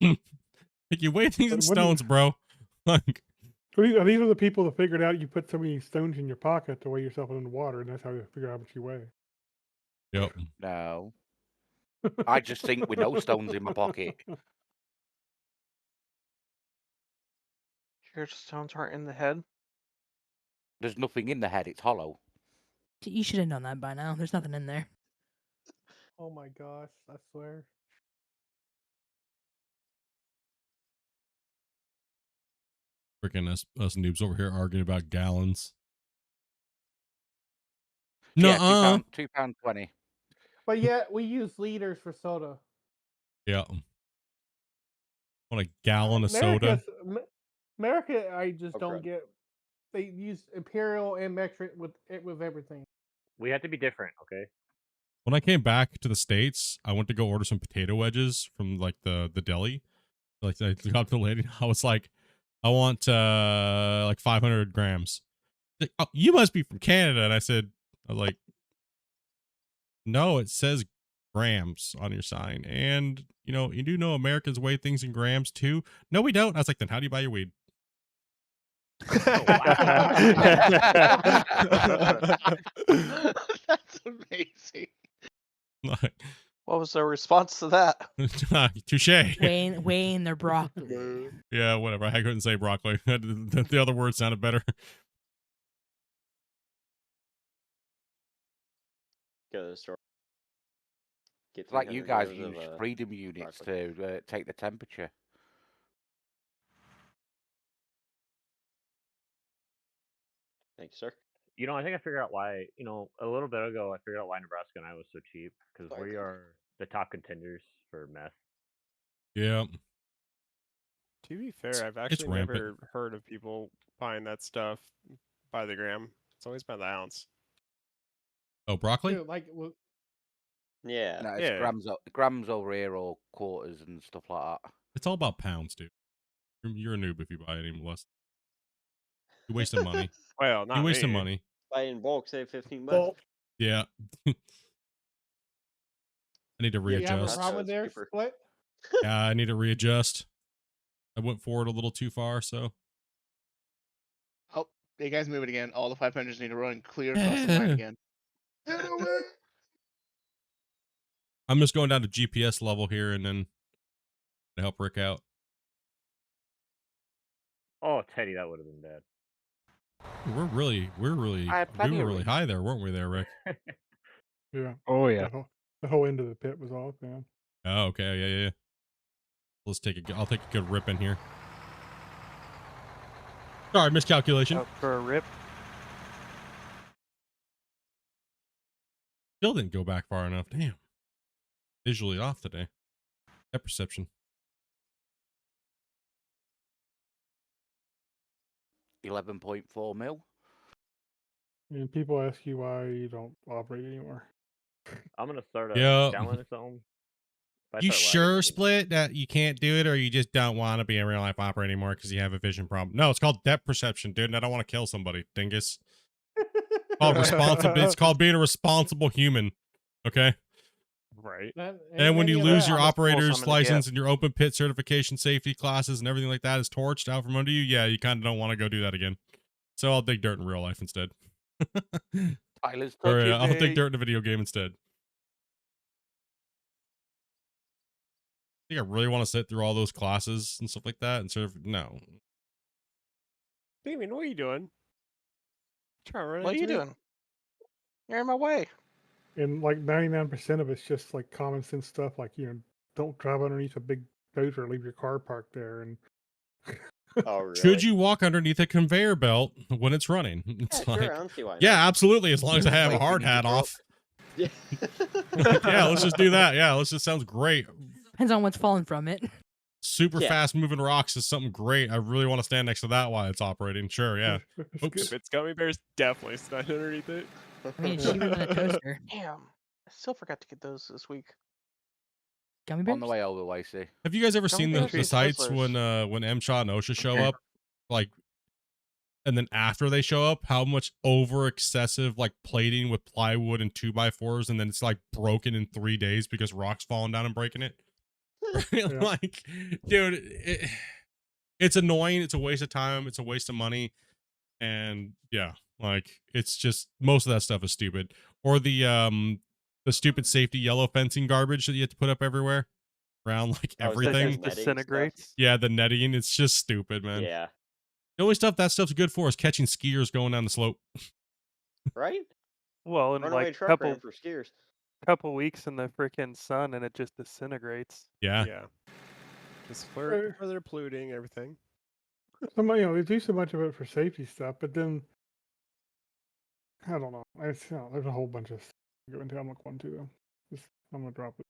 Like you weigh things in stones, bro. Like These are the people that figured out you put so many stones in your pocket to weigh yourself in the water, and that's how you figure out how much you weigh. Yep. No. I just think with no stones in my pocket. Your stones aren't in the head. There's nothing in the head. It's hollow. You should have known that by now. There's nothing in there. Oh my gosh! I swear. Freaking us noobs over here arguing about gallons. Yeah, No, £2.20. But yet we use liters for soda. Yeah. Want a gallon of soda? America, I just Oh, don't crap. get. They use imperial and metric with everything. We have to be different, okay? When I came back to the States, I went to go order some potato wedges from like the deli. Like I got to the lady, I was like, I want like 500 grams. Like, oh, you must be from Canada. And I was like, no, it says grams on your sign. And you do know Americans weigh things in grams too. No, we don't. I was like, then how do you buy your weed? That's amazing. What was their response to that? Touche. Weighing their broccoli. Yeah, whatever. I couldn't say broccoli. The other word sounded better. Go to the store. Get It's like you 300 guys grams use of, freedom units to take the temperature. Thank you, sir. I think I figured out why, a little bit ago, I figured out why Nebraska and Iowa was so cheap. Because we are the top contenders for meth. Yeah. To be fair, I've actually never heard of people buying that stuff by the gram. It's always by the ounce. Oh, broccoli? Dude, Yeah. No, it's grams over here or quarters and stuff like that. It's all about pounds, dude. You're a noob if you buy any less. You're wasting money. Well, not You're wasting me. money. Buy in bulk, save 15 bucks. Well, Yeah. I need to readjust. You have a problem there, Split? Yeah, I need to readjust. I went forward a little too far, so. Oh, you guys move it again. All the 500s need to run clear across the line again. I'm just going down to GPS level here and then to help Rick out. Oh, Teddy, that would have been bad. We're really high there, weren't we there, Rick? Yeah. Oh yeah. The whole end of the pit was off, man. Oh, okay, yeah. I'll take a good rip in here. Sorry, miscalculation. For a rip. Still didn't go back far enough. Damn. Visually off today. That perception. 11.4 mil. And people ask you why you don't operate anymore. I'm gonna start Yeah. downloading something. You sure, Split, that you can't do it, or you just don't want to be a real life operator anymore because you have a vision problem? No, it's called depth perception, dude, and I don't want to kill somebody, dingus. It's called being a responsible human. Okay. Right. And when you lose your operator's license and your open pit certification, safety classes, and everything like that is torched out from under you, yeah, you kind of don't want to go do that again. So I'll dig dirt in real life instead. Tyler's Or I'll dig dirt in a video game instead. I think I really want to sit through all those classes and stuff like that and sort of no. Damien, what are you doing? What are you doing? You're in my way. And like 99% of it's just like common sense stuff, like don't drive underneath a big boat or leave your car parked there. And Oh, really? should you walk underneath a conveyor belt when it's running? It's Yeah, like, sure, I don't see why not. yeah, absolutely. As long as I have a hard hat off. Yeah. Yeah, let's just do that. Yeah, sounds great. Depends on what's falling from it. Super fast moving rocks is something great. I really want to stand next to that while it's operating. Sure, yeah. Oops. If it's gummy bears, definitely stand underneath it. I mean, it's cheaper than a toaster. Damn. I still forgot to get those this week. Gummy bears? On the way over, Lacey. Have you guys ever seen the bears. sites when M-Shot and OSHA show up? Like, and then after they show up, how much over excessive like plating with plywood and 2x4s, and then it's like broken in 3 days because rocks falling down and breaking it. Like, dude, it's annoying. It's a waste of time. It's a waste of money. And yeah, like it's just most of that stuff is stupid. Or the stupid safety yellow fencing garbage that you have to put up everywhere around like everything. Disintegrates. Yeah, the netting. It's just stupid, man. Yeah. The only stuff that stuff's good for is catching skiers going down the slope. Right? Well, in Runaway like truck ram for skiers. couple weeks in the freaking sun and it just disintegrates. Yeah. Yeah. Just further polluting everything. Somebody, they do so much of it for safety stuff, but then I don't know. There's a whole bunch of stuff to go into. I'm not going to though. I'm gonna drop it.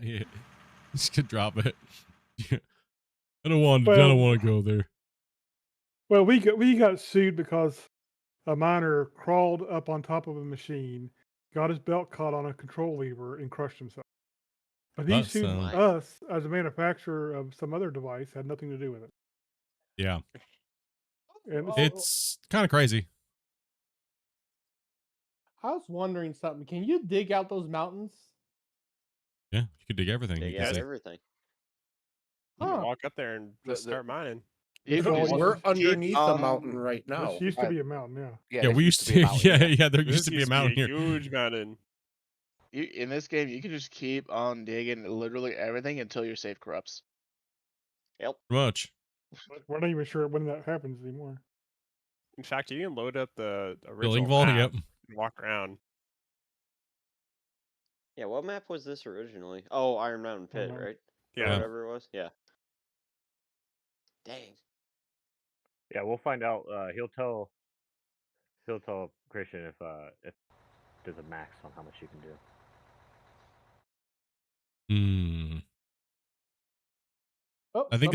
Yeah. Just could drop it. I don't want to go there. Well, we got sued because a miner crawled up on top of a machine, got his belt caught on a control lever, and crushed himself. But he sued us as a manufacturer of some other device, had nothing to do with it. Yeah. And it's kind of crazy. I was wondering something. Can you dig out those mountains? Yeah, you could dig everything. Dig out everything. You can walk up there and just start mining. We're underneath a mountain right now. This used to be a mountain, yeah. Yeah, we used to. Yeah, there used to be a mountain here. Huge mountain. In this game, you can just keep on digging literally everything until your save corrupts. Yep. Much. We're not even sure when that happens anymore. In fact, you can load up the Building original vault. map Yep. and walk around. Yeah, what map was this originally? Oh, Iron Mountain Pit, right? Yeah. Or whatever it was. Yeah. Dang. Yeah, we'll find out. He'll tell Christian if there's a max on how much you can do. Oh, I think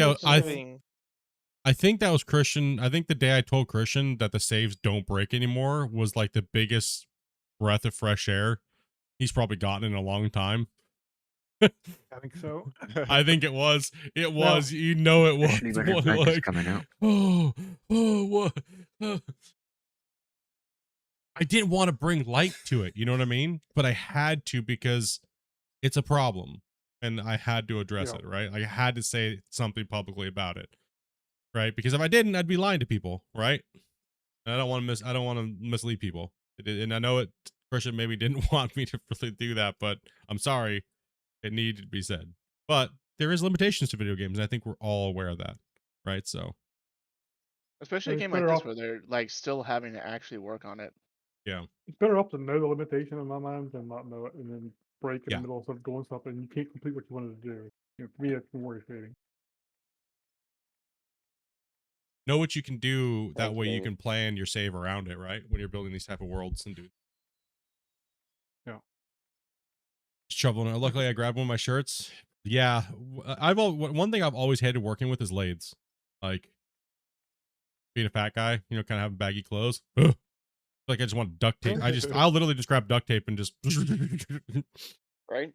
I think that was Christian. I think the day I told Christian that the saves don't break anymore was like the biggest breath of fresh air he's probably gotten in a long time. I think so. I think it was. It was. No. You know it was. Especially when his like, coming out. What? I didn't want to bring light to it. You know what I mean? But I had to because it's a problem, and I had to address it. Right? Like I had to say something publicly about it. Right? Because if I didn't, I'd be lying to people. Right? And I don't want to mislead people. And I know it. Christian maybe didn't want me to really do that, but I'm sorry. It needed to be said. But there is limitations to video games, and I think we're all aware of that, right? So, especially a game like this where they're like still having to actually work on it. Yeah, it's better off to know the limitation in my mind than not know it and then break in the middle of doing something and you can't complete what you wanted to do. For me, that's more irritating. Know what you can do. That way, you can plan your save around it, right? When you're building these type of worlds and do. Yeah. Shoveling. Luckily, I grabbed one of my shirts. Yeah, one thing I've always hated working with is lathes. Like being a fat guy, kind of having baggy clothes. Ugh. Like I just want duct tape. I'll literally just grab duct tape and just. Right.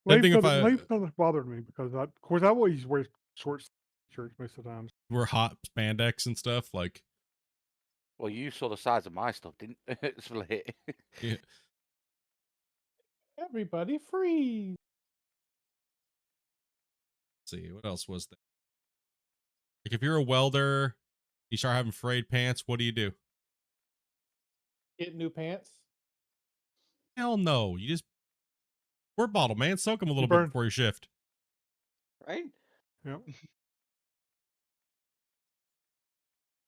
Lathes doesn't bother me because of course I always wear short shirts most of the time. We're hot spandex and stuff like. Well, you saw the size of my stuff, didn't you? Split. Yeah. Everybody freeze. Let's see, what else was there? Like if you're a welder, you start having frayed pants, what do? Get new pants? Hell no. You just squirt bottle, man. Soak them a little bit before your shift. Right? Yep.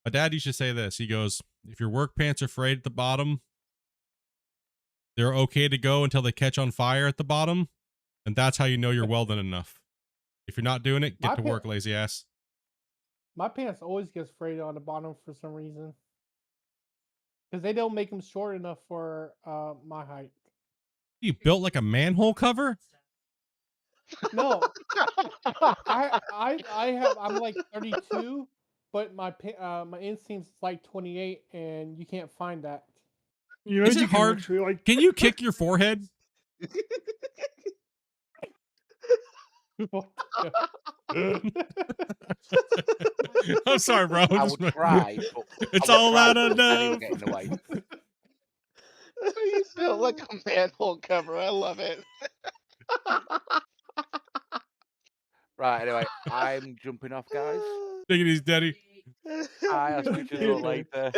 My dad used to say this. He goes, if your work pants are frayed at the bottom, they're okay to go until they catch on fire at the bottom. And that's how you know you're welding enough. If you're not doing it, get to work, lazy ass. My pants always get frayed on the bottom for some reason. Because they don't make them short enough for my height. You built like a manhole cover? No. I'm like 32, but my inseam's like 28, and you can't find that. Is it hard? Can you kick your forehead? I'm sorry, bro. I would try, but it's all out of no. You feel like a manhole cover. I love it. Right, anyway, I'm jumping off, guys. Take it easy, Daddy. I'll speak to you later.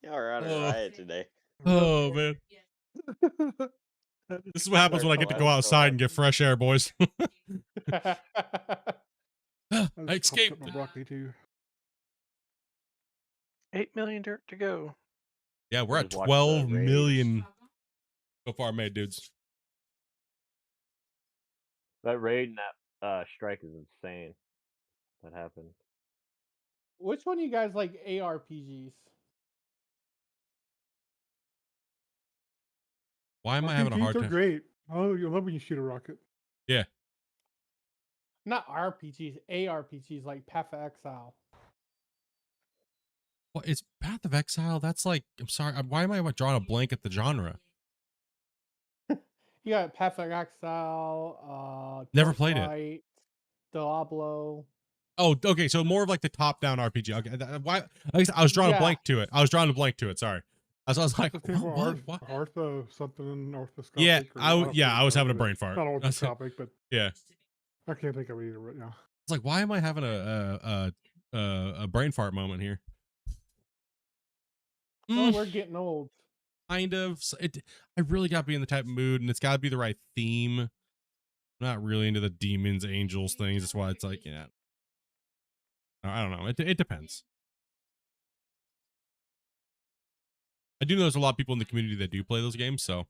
Y'all are on a riot today. Oh, man. This is what happens when I get to go outside and get fresh air, boys. I escaped. My broccoli too. 8 million dirt to go. Yeah, we're at 12 million so far made, dudes. That raid and that strike is insane. That happened. Which one of you guys like ARPGs? Why am I having a hard time? They're great. Oh, you love when you shoot a rocket. Yeah. Not RPGs, ARPGs like Path of Exile. Well, it's Path of Exile. That's like, I'm sorry. Why am I drawing a blank at the genre? You got Path of Exile. Never played it. Diablo. Oh, okay. So more of like the top-down RPG. Okay. Why? I was drawing a blank to it. I was drawing a blank to it. Sorry. I was like, what? Artha something orthoscopic. Yeah, I was having a brain fart. Not orthoscopic, but yeah. I can't think of it either right now. It's like, why am I having a brain fart moment here? Oh, we're getting old. Kind of. I really got to be in the type of mood, and it's got to be the right theme. I'm not really into the demons, angels things. That's why it's like, yeah. I don't know. It depends. I do know there's a lot of people in the community that do play those games, so.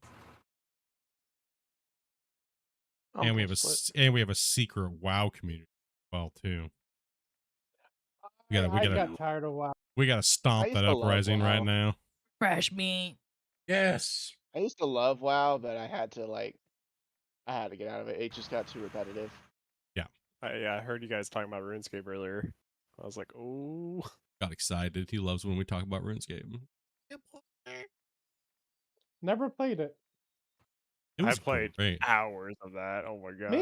And we have a secret WoW community as well too. I got tired of WoW. We gotta stomp that uprising right now. Fresh meat. Yes. I used to love WoW, but I had to get out of it. It just got too repetitive. Yeah. I heard you guys talking about RuneScape earlier. I was like, oh. Got excited. He loves when we talk about RuneScape. Never played it. I played hours of that. Oh my god.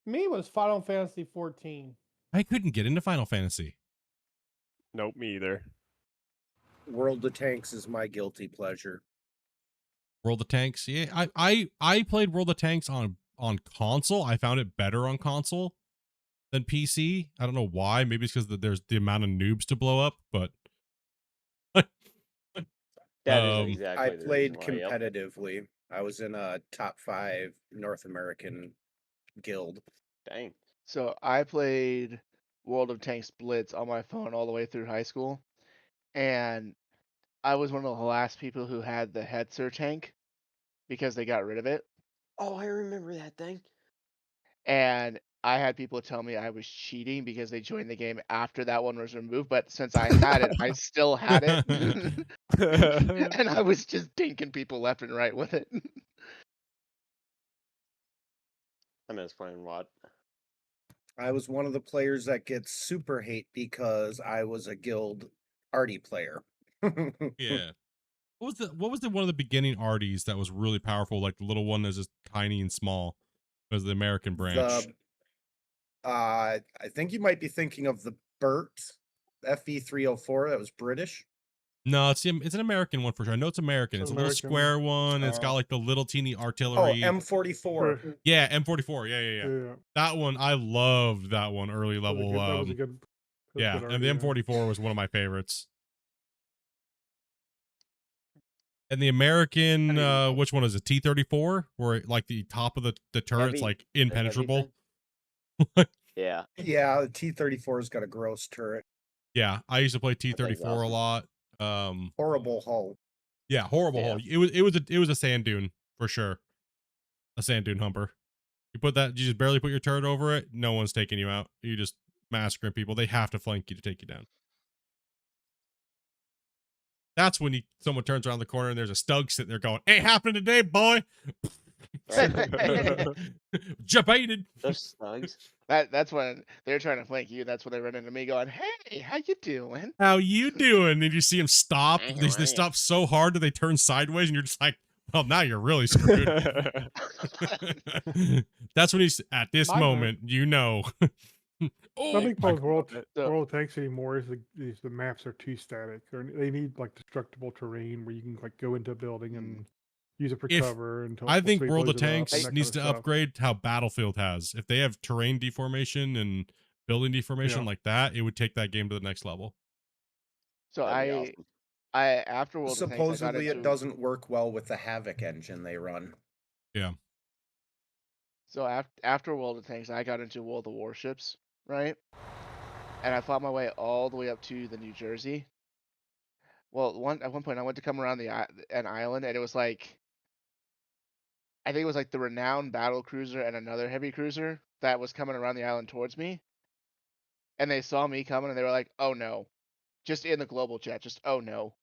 Me was Final Fantasy 14. I couldn't get into Final Fantasy. Nope, me either. World of Tanks is my guilty pleasure. World of Tanks, yeah. I played World of Tanks on console. I found it better on console than PC. I don't know why. Maybe it's because there's the amount of noobs to blow up, but that is exactly. I played competitively. I was in a top 5 North American guild. Dang. So I played World of Tanks Blitz on my phone all the way through high school, and I was one of the last people who had the Hetzer tank because they got rid of it. Oh, I remember that thing. And I had people tell me I was cheating because they joined the game after that one was removed, but since I had it, I still had it. And I was just dinking people left and right with it. I miss playing WoD. I was one of the players that gets super hate because I was a guild arty player. Yeah. What was the one of the beginning arties that was really powerful? Like the little one that's just tiny and small. It was the American branch. I think you might be thinking of the Burt FE304 that was British. No, it's an American one for sure. I know it's American. It's a little square one. It's got like the little teeny artillery. Oh, M44. Yeah, M44. Yeah. That one, I loved that one. Early level. Yeah, and the M44 was one of my favorites. And the American, which one is it? T34, where like the top of the turret's like impenetrable. Yeah. Yeah, the T34's got a gross turret. Yeah, I used to play T34 a lot. Horrible hull. Yeah, horrible hull. It was a sand dune for sure. A sand dune humper. You just barely put your turret over it. No one's taking you out. You just massacring people. They have to flank you to take you down. That's when someone turns around the corner and there's a Stug sitting there going, "Ain't happening today, boy." Jabated. Those Stugs. That's when they're trying to flank you. That's when they run into me going, "Hey, how you doing? How you doing?" And you see them stop. They stop so hard that they turn sideways, and you're just like, "Well, now you're really screwed." That's when he's at this moment. You know. Nothing about World of Tanks anymore is the maps are too static. They need like destructible terrain where you can like go into a building and use it for cover. Until I think World of Tanks needs to upgrade how Battlefield has. If they have terrain deformation and building deformation like that, it would take that game to the next level. So I after World of Tanks, supposedly it doesn't work well with the Havoc engine they run. Yeah. So after World of Tanks, I got into World of Warships, right? And I fought my way all the way up to the New Jersey. Well, at one point I went to come around an island, and it was like, I think it was like the renowned battle cruiser and another heavy cruiser that was coming around the island towards me. And they saw me coming, and they were like, "Oh no!" Just in the global chat, just "Oh no!"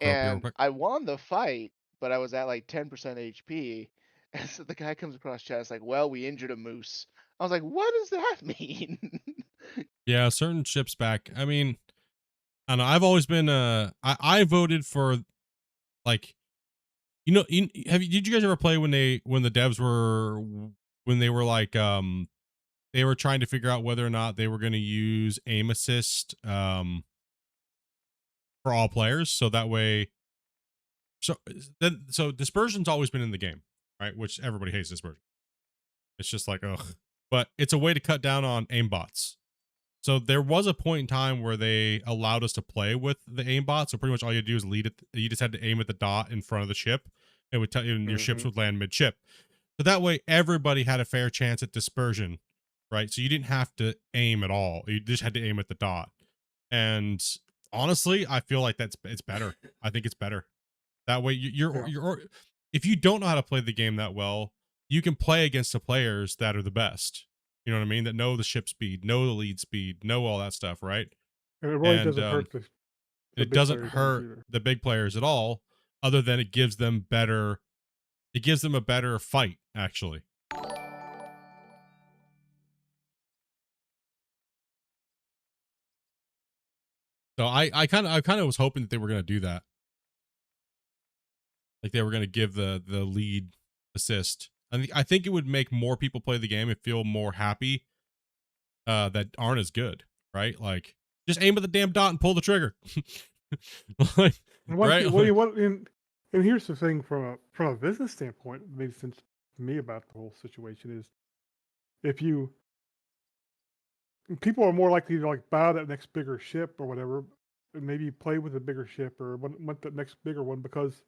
And I won the fight, but I was at like 10% HP. And so the guy comes across chat. It's like, "Well, we injured a moose." I was like, "What does that mean?" Yeah, certain ships back. I mean, I don't know. I've always been I voted for, like, did you guys ever play when the devs were, when they were like they were trying to figure out whether or not they were going to use aim assist for all players, so that way, so dispersion's always been in the game, right? Which everybody hates dispersion. It's just like, ugh. But it's a way to cut down on aimbots. So there was a point in time where they allowed us to play with the aimbot. So pretty much all you do is lead it. You just had to aim at the dot in front of the ship. It would tell you, and your ships would land mid-ship. So that way everybody had a fair chance at dispersion, right? So you didn't have to aim at all. You just had to aim at the dot. And honestly, I feel like it's better. I think it's better. That way you're if you don't know how to play the game that well, you can play against the players that are the best. You know what I mean? That know the ship speed, know the lead speed, know all that stuff, right? And it really doesn't hurt it doesn't hurt the big players at all, other than it gives them a better fight, actually. So I kind of was hoping that they were going to do that. Like they were going to give the lead assist. I think it would make more people play the game and feel more happy that aren't as good, right? Like, just aim at the damn dot and pull the trigger. Like, right? And here's the thing from a business standpoint, it made sense to me about the whole situation is, people are more likely to like buy that next bigger ship or whatever, and maybe play with a bigger ship or want the next bigger one because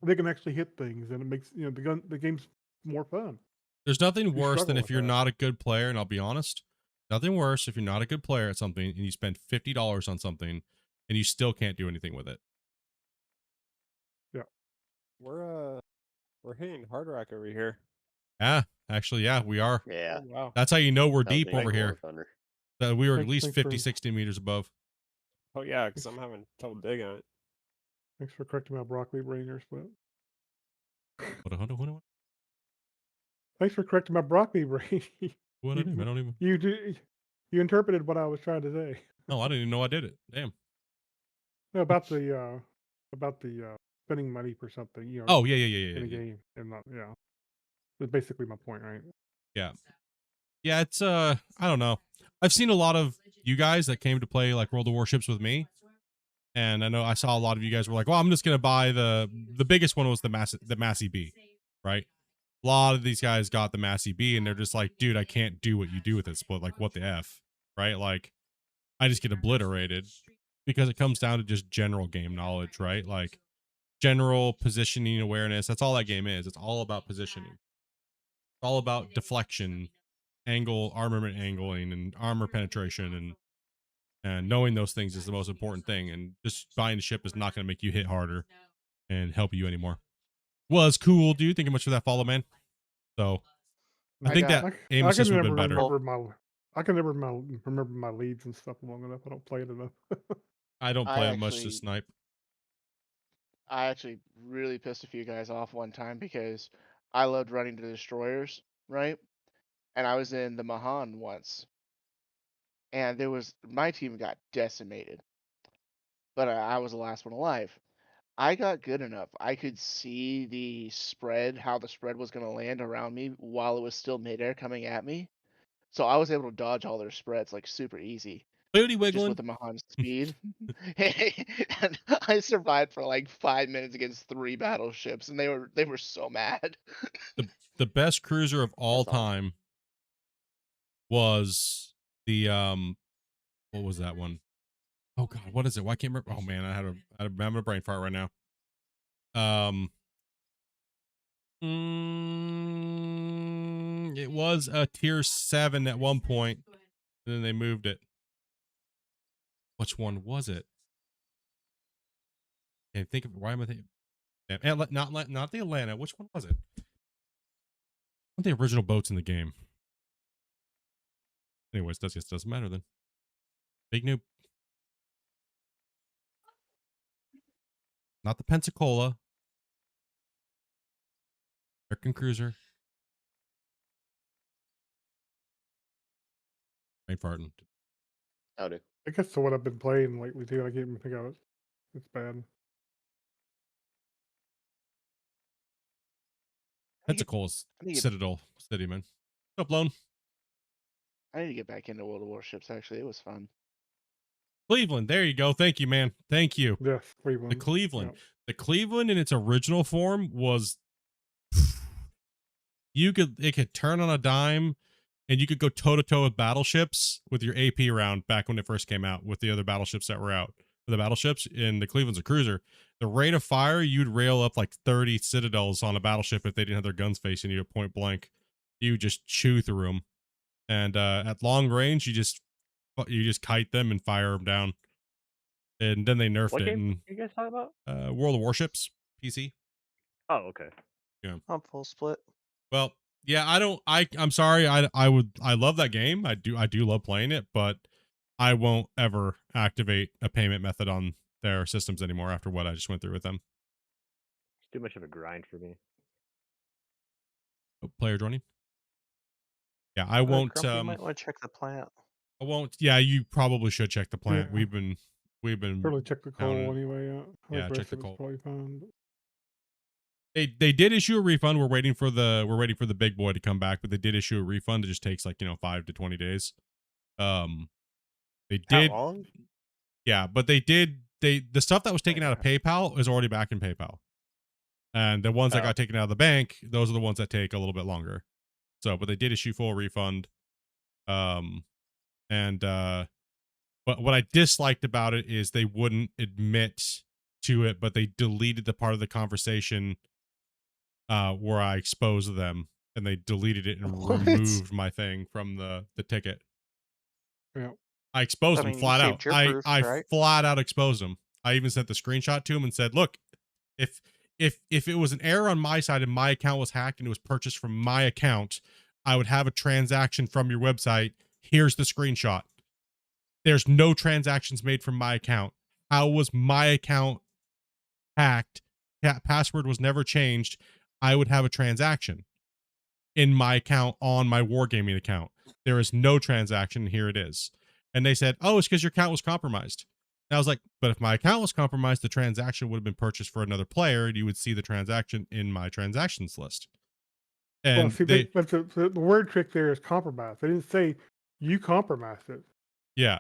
they can actually hit things, and it makes the game's more fun. There's nothing worse than if you're not a good player, and I'll be honest, nothing worse if you're not a good player at something and you spend $50 on something and you still can't do anything with it. Yeah. We're hitting Hard Rock over here. Yeah, actually, yeah, we are. Yeah. Oh, wow. That's how you know we're deep over here. That we were at least Thanks 50, 60 meters above. Oh yeah, because I'm having trouble digging it. Thanks for correcting my broccoli brain there, Split. What? Thanks for correcting my broccoli brain. What I do? I don't even. You interpreted what I was trying to say. Oh, I didn't even know I did it. Damn. No, about the spending money for something. Oh yeah. In a game, and not That's basically my point, right? Yeah. Yeah, it's I don't know. I've seen a lot of you guys that came to play like World of Warships with me. And I know I saw a lot of you guys were like, well, I'm just gonna buy the biggest one was the Massey B, right? A lot of these guys got the Massey B, and they're just like, dude, I can't do what you do with it, Split. Like, what the F, right? Like, I just get obliterated because it comes down to just general game knowledge, right? Like general positioning awareness. That's all that game is. It's all about positioning. It's all about deflection, armament angling, and armor penetration, and knowing those things is the most important thing. And just buying a ship is not going to make you hit harder and help you anymore. Well, it's cool, dude. Thank you much for that follow, man. So I think that aim assist would have been better. I can never remember my leads and stuff long enough. I don't play it enough. I don't play it much to snipe. I actually really pissed a few guys off one time because I loved running to destroyers, right? And I was in the Mahan once, and my team got decimated, but I was the last one alive. I got good enough. I could see how the spread was going to land around me while it was still midair coming at me. So I was able to dodge all their spreads like super easy. Booty wiggling. Just with the Mahan's speed. And I survived for like 5 minutes against 3 battleships, and they were so mad. The best cruiser of all time was the what was that one? Oh god, what is it? Why can't I remember? Oh man, I'm having a brain fart right now. It was a tier 7 at one point, and then they moved it. Which one was it? Can't think of why am I thinking? Not the Atlanta. Which one was it? One of the original boats in the game. Anyways, doesn't matter then. Big noob. Not the Pensacola. American Cruiser. Ain't farting. Howdy. I guess the what I've been playing lately too. I can't even think of it. It's bad. Pensacola's Citadel City, man. What's up, Lone? I need to get back into World of Warships. Actually, it was fun. Cleveland. There you go. Thank you, man. Thank you. Yes, Cleveland. The Cleveland. Yep. The Cleveland in its original form was it could turn on a dime and you could go toe to toe with battleships with your AP round back when it first came out with the other battleships that were out. The battleships in the Cleveland's a cruiser. The rate of fire, you'd rail up like 30 citadels on a battleship if they didn't have their guns facing you at point blank. You just chew through them. And at long range, you just kite them and fire them down. And then they nerfed What it. game are you guys talking about? World of Warships PC. Oh, okay. Yeah. I'm full split. Well, yeah, I'm sorry. I love that game. I do love playing it, but I won't ever activate a payment method on their systems anymore after what I just went through with them. It's too much of a grind for me. Oh, player joining. Yeah, I won't. You might want to check the plant. I won't. Yeah, you probably should check the plant. Yeah. We've been Probably check the coal anyway. Yeah, check the coal. Probably fine. They did issue a refund. We're waiting for the big boy to come back, but they did issue a refund. It just takes 5 to 20 days. They did. How long? Yeah, but the stuff that was taken out of PayPal is already back in PayPal, and the ones that got taken out of the bank, those are the ones that take a little bit longer. So, but they did issue full refund. But what I disliked about it is they wouldn't admit to it, but they deleted the part of the conversation where I exposed them, and they deleted it and removed my thing from the ticket. Yeah. I exposed them flat out. Proof, I right? flat out exposed them. I even sent the screenshot to him and said, "Look, if it was an error on my side and my account was hacked and it was purchased from my account, I would have a transaction from your website. Here's the screenshot. There's no transactions made from my account. How was my account hacked? Password was never changed. I would have a transaction in my account on my Wargaming account. There is no transaction. Here it is." And they said, "Oh, it's because your account was compromised." And I was like, "But if my account was compromised, the transaction would have been purchased for another player, and you would see the transaction in my transactions list." And but the word trick there is compromise. They didn't say you compromised it. Yeah.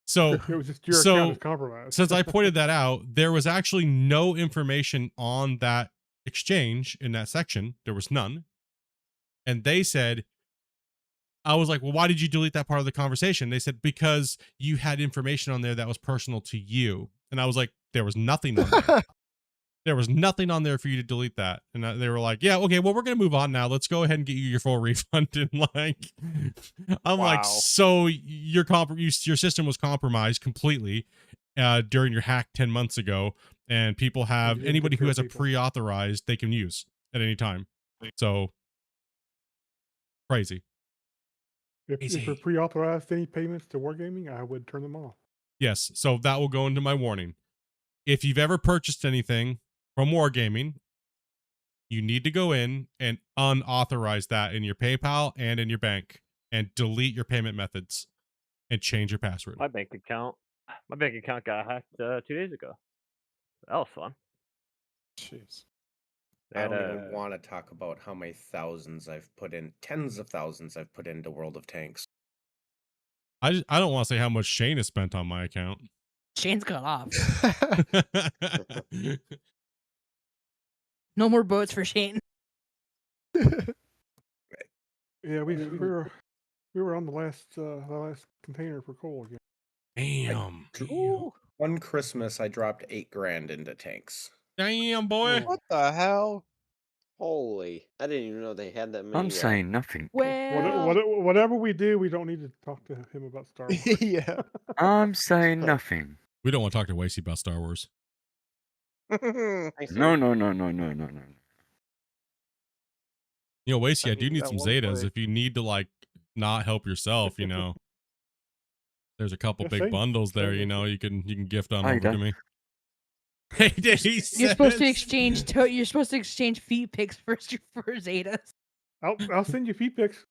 So it was just your account is compromised. Since I pointed that out, there was actually no information on that exchange in that section. There was none. And they said, I was like, "Well, why did you delete that part of the conversation?" They said, "Because you had information on there that was personal to you." And I was like, "There was nothing on there." There was nothing on there for you to delete that. And they were like, "Yeah, okay, well, we're going to move on now. Let's go ahead and get you your full refund." And I'm like, "So your system was compromised completely during your hack 10 months ago. And people have, anybody who has a pre-authorized, they can use at any time." So crazy. If you're pre-authorized any payments to Wargaming, I would turn them off. Yes, so that will go into my warning. If you've ever purchased anything from Wargaming, you need to go in and unauthorize that in your PayPal and in your bank, and delete your payment methods and change your password. My bank account got hacked 2 days ago. That was fun. Jeez. I don't even want to talk about how many thousands I've put in, tens of thousands I've put into World of Tanks. I don't want to say how much Shane has spent on my account. Shane's cut off. No more boats for Shane. Yeah, we were on the last container for coal again. Damn. One Christmas, I dropped $8,000 into tanks. Damn, boy. What the hell? Holy! I didn't even know they had that many. I'm saying nothing. Well, Whatever we do, we don't need to talk to him about Star Wars. Yeah. I'm saying nothing. We don't want to talk to Wasey about Star Wars. No. You know, Wasey, I I do mean, need at some one Zetas. point- If you need to like not help yourself, you know, there's a couple Yeah, big same. bundles there. Same You know, issue. you can gift on Hey, over to Dad. me. Hey, did he you're supposed to says- exchange. You're supposed to exchange feet pics first for Zetas. I'll send you feet pics.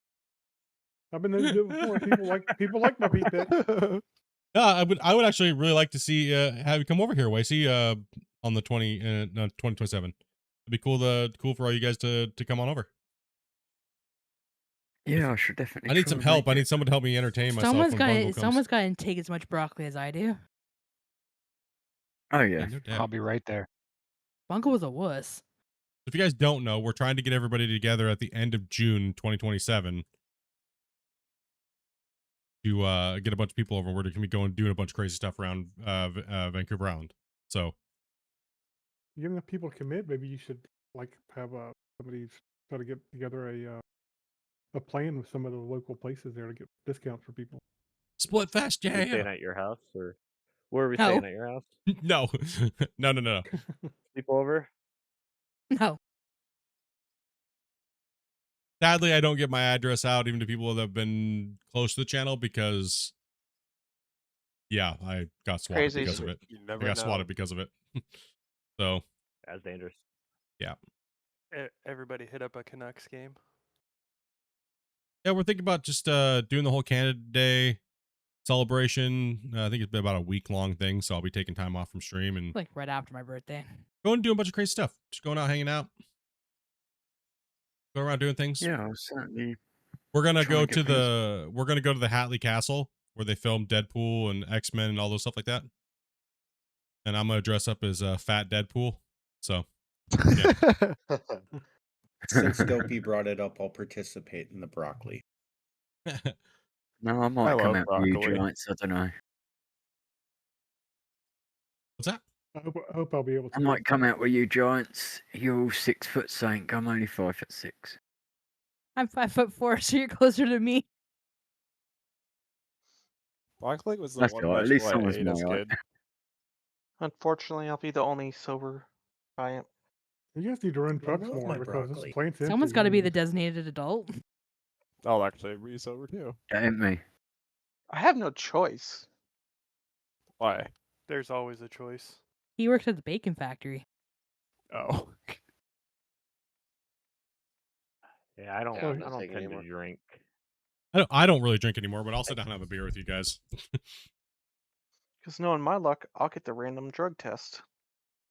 I've been able to do it before. People like my feet pics. Yeah, I would actually really like to see have you come over here, Wasey, on the 2027. It'd be cool for all you guys to come on over. Yeah, I should definitely. I need try some and help. make I need it. someone to help me entertain myself when Bundle comes. Someone's got to take as much broccoli as I do. Oh yeah, No doubt. I'll be right there. Bunko was a wuss. If you guys don't know, we're trying to get everybody together at the end of June 2027 to get a bunch of people over. We're going to be doing a bunch of crazy stuff around Vancouver Island. So You get enough people to commit. Maybe you should like have somebody try to get together a plan with some of the local places there to get discounts for people. Split Fest, Are we staying yeah. at your house, or where are we No. staying at your house? No, no. Sleep over? No. Sadly, I don't get my address out even to people that have been close to the channel because, yeah, I got swatted Crazy. because of it. You I never got know. swatted because of it. So That's dangerous. yeah. Everybody hit up a Canucks game. Yeah, we're thinking about just doing the whole Canada Day celebration. I think it's been about a week-long thing, so I'll be taking time off from stream and Like right after my birthday. going and doing a bunch of crazy stuff. Just going out, hanging out, go around doing things. Yeah, I'll certainly. We're gonna try go and to get things- the Hatley Castle where they filmed Deadpool and X-Men and all those stuff like that. And I'm gonna dress up as Fat Deadpool. So yeah. Since Dopey brought it up, I'll participate in the broccoli. No, I might come love out with you broccoli. giants. I don't know. What's that? I hope I'll be able to. I might come out with you giants. You're all 6 foot something. I'm only 5'6". I'm 5'4", so you're closer to me. Broccoli was the That's one all right, at least vegetable I someone's ate as a my height. kid. Unfortunately, I'll be the only sober giant. You guys need to run trucks love more my because this broccoli. plane's empty. Someone's got to be the designated adult. I'll actually be sober too. That ain't me. I have no choice. Why? There's always a choice. He works at the bacon factory. Oh. Yeah, I don't. Yeah, I'm I not don't taking tend anymore. to drink. I don't really drink anymore, but I'll sit down and have a beer with you guys. Because knowing my luck, I'll get the random drug test.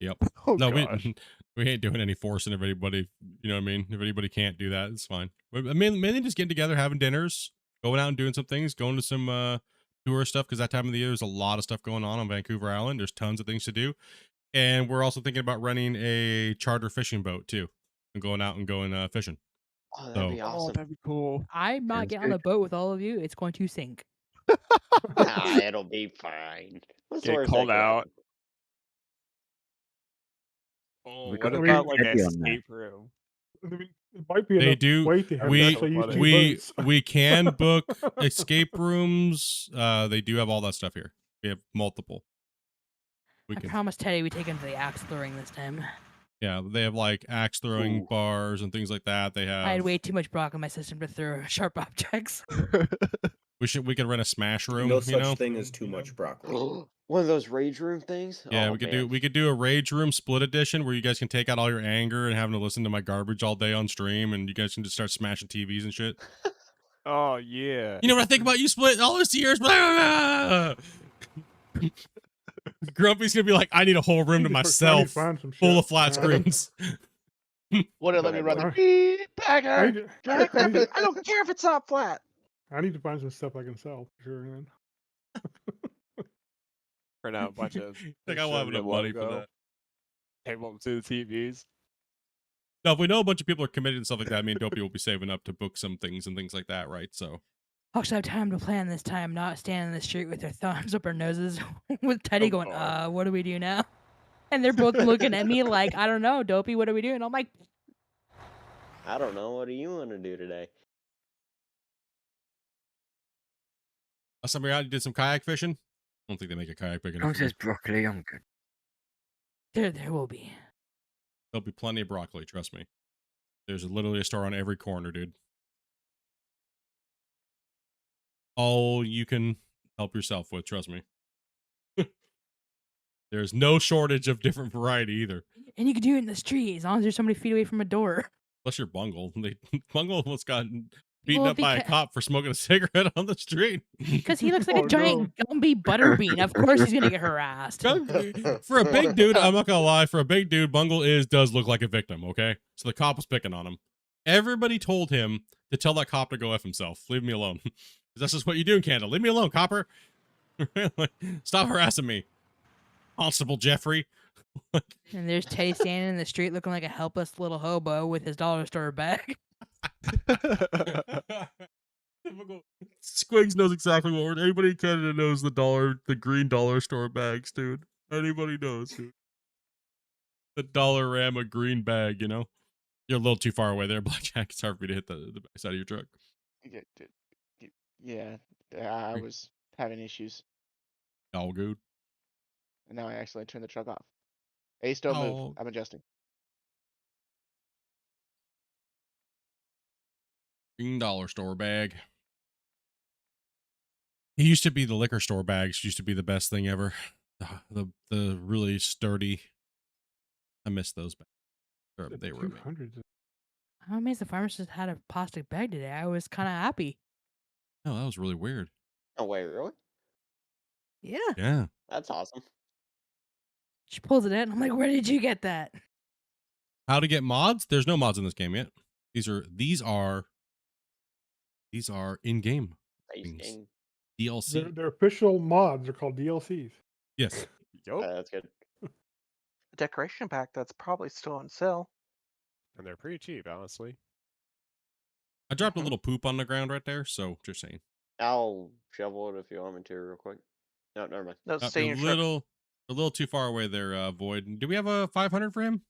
Yep. Oh No, gosh. we ain't doing any forcing of anybody. You know what I mean? If anybody can't do that, it's fine. But mainly just getting together, having dinners, going out and doing some things, going to some tourist stuff because that time of the year there's a lot of stuff going on Vancouver Island. There's tons of things to do, and we're also thinking about renting a charter fishing boat too, and going out and going fishing. Oh, that'd be So- Oh, awesome. that'd be cool. I'm not Sounds getting on good. the boat with all of you. It's going to sink. Nah, it'll be fine. What's the Get worst that called could out. happen? Oh, We what got a about big like Teddy an on there. escape room? I mean, it might be They enough do- weight to have we- to actually use two we boats. we can book escape rooms. They do have all that stuff here. We have multiple. We I can, promised Teddy we'd take him to the axe throwing this time. yeah, they have like axe throwing Ooh. bars and things like that. They have. I had way too much brock in my system to throw sharp objects. We could rent a smash room. No you such know. thing as too much broccoli. One of those rage room things? Yeah, Oh, we could do a rage room split edition where you guys can take out all your anger and having to listen to my garbage all day on stream, and you guys can just start smashing TVs and shit. Oh yeah. You know what I think about you split all those years? Grumpy's gonna be like, I need a whole room to I need myself, find some full shit. of flat screens. Wouldn't let me run the Alright. beat I bagger. need, I don't care if it's not flat. I need to find some stuff I can sell. Sure, man. Print out a bunch of. Like I will have pictures of enough your money for logo, that. Tape them to the TVs. Now, if we know a bunch of people are committed and stuff like that, me and Dopey will be saving up to book some things and things like that, right? So Hawks have time to plan this time, not standing in the street with their thumbs up our noses with Teddy Oh, going, God. what do we do now? And they're both looking at me like, I don't know, Dopey, what are we doing? I'm like, I don't know. What do you want to do today? Last time we out, you did some kayak fishing. I don't think they make a kayak big enough. Oh, there's broccoli. I'm good. There will be. There'll be plenty of broccoli. Trust me. There's literally a store on every corner, dude. All you can help yourself with. Trust me. There's no shortage of different variety either. And you can do it in the street as long as you're so many feet away from a door. Unless you're Bungle. Bungle almost got beaten up by a cop for smoking a cigarette on the street. Because he looks like a giant Gumby butterbean. Of course he's gonna get harassed. For a big dude, I'm not gonna lie. For a big dude, Bungle does look like a victim. Okay, so the cop was picking on him. Everybody told him to tell that cop to go F himself. Leave me alone. That's just what you do in Canada. Leave me alone, copper. Stop harassing me, Constable Jeffrey. And there's Teddy standing in the street looking like a helpless little hobo with his dollar store bag. Squigs knows exactly what we're. Anybody in Canada knows the green dollar store bags, dude. Anybody knows, dude. The Dollarama green bag, you know. You're a little too far away there, Blackjack. It's hard for me to hit the back side of your truck. Yeah, I was having issues. All good. And now I accidentally turned the truck off. Ace, don't move. I'm adjusting. Green dollar store bag. It used to be the liquor store bags. Used to be the best thing ever. The really sturdy. I miss those bags. They were amazing. I'm amazed the pharmacist had a plastic bag today. I was kind of happy. Oh, that was really weird. Oh wait, really? Yeah. Yeah. That's awesome. She pulls it out, and I'm like, "Where did you get that?" How to get mods? There's no mods in this game yet. These are in-game things. DLC. They're official mods. They're called DLCs. Yes. Yup. That's good. Decoration pack that's probably still on sale. And they're pretty cheap, honestly. I dropped a little poop on the ground right there, so just saying. I'll shovel it if you want me to real quick. No, never mind. No, stay in your truck. A little too far away there, Void. Do we have a 500 for him?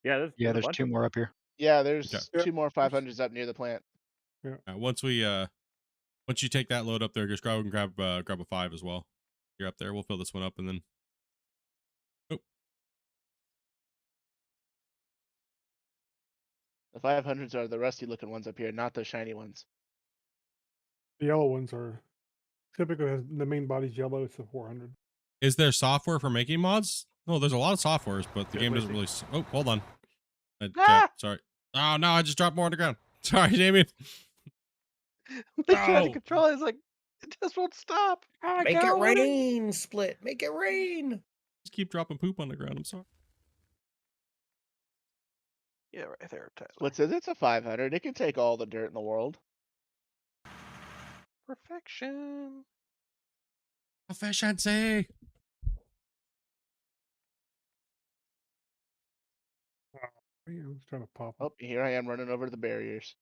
Yeah, there's two more up here. Yeah, there's two more 500s up near the plant. Yeah. Once you take that load up there, just grab a 5 as well. You're up there. We'll fill this one up and then. Oh. The 500s are the rusty looking ones up here, not the shiny ones. The yellow ones are typically the main body's yellow. It's the 400. Is there software for making mods? No, there's a lot of softwares, but the game doesn't really. Oh, hold on. Sorry. Oh no, I just dropped more on the ground. Sorry, Damien. They tried to control it. It's like it just won't stop. Make it rain, Split. Make it rain. Just keep dropping poop on the ground. I'm sorry. Yeah, right there, Tyler. What says it's a 500? It can take all the dirt in the world. Perfection. Efficiency. I'm just trying to pop. Oh, here I am running over the barriers.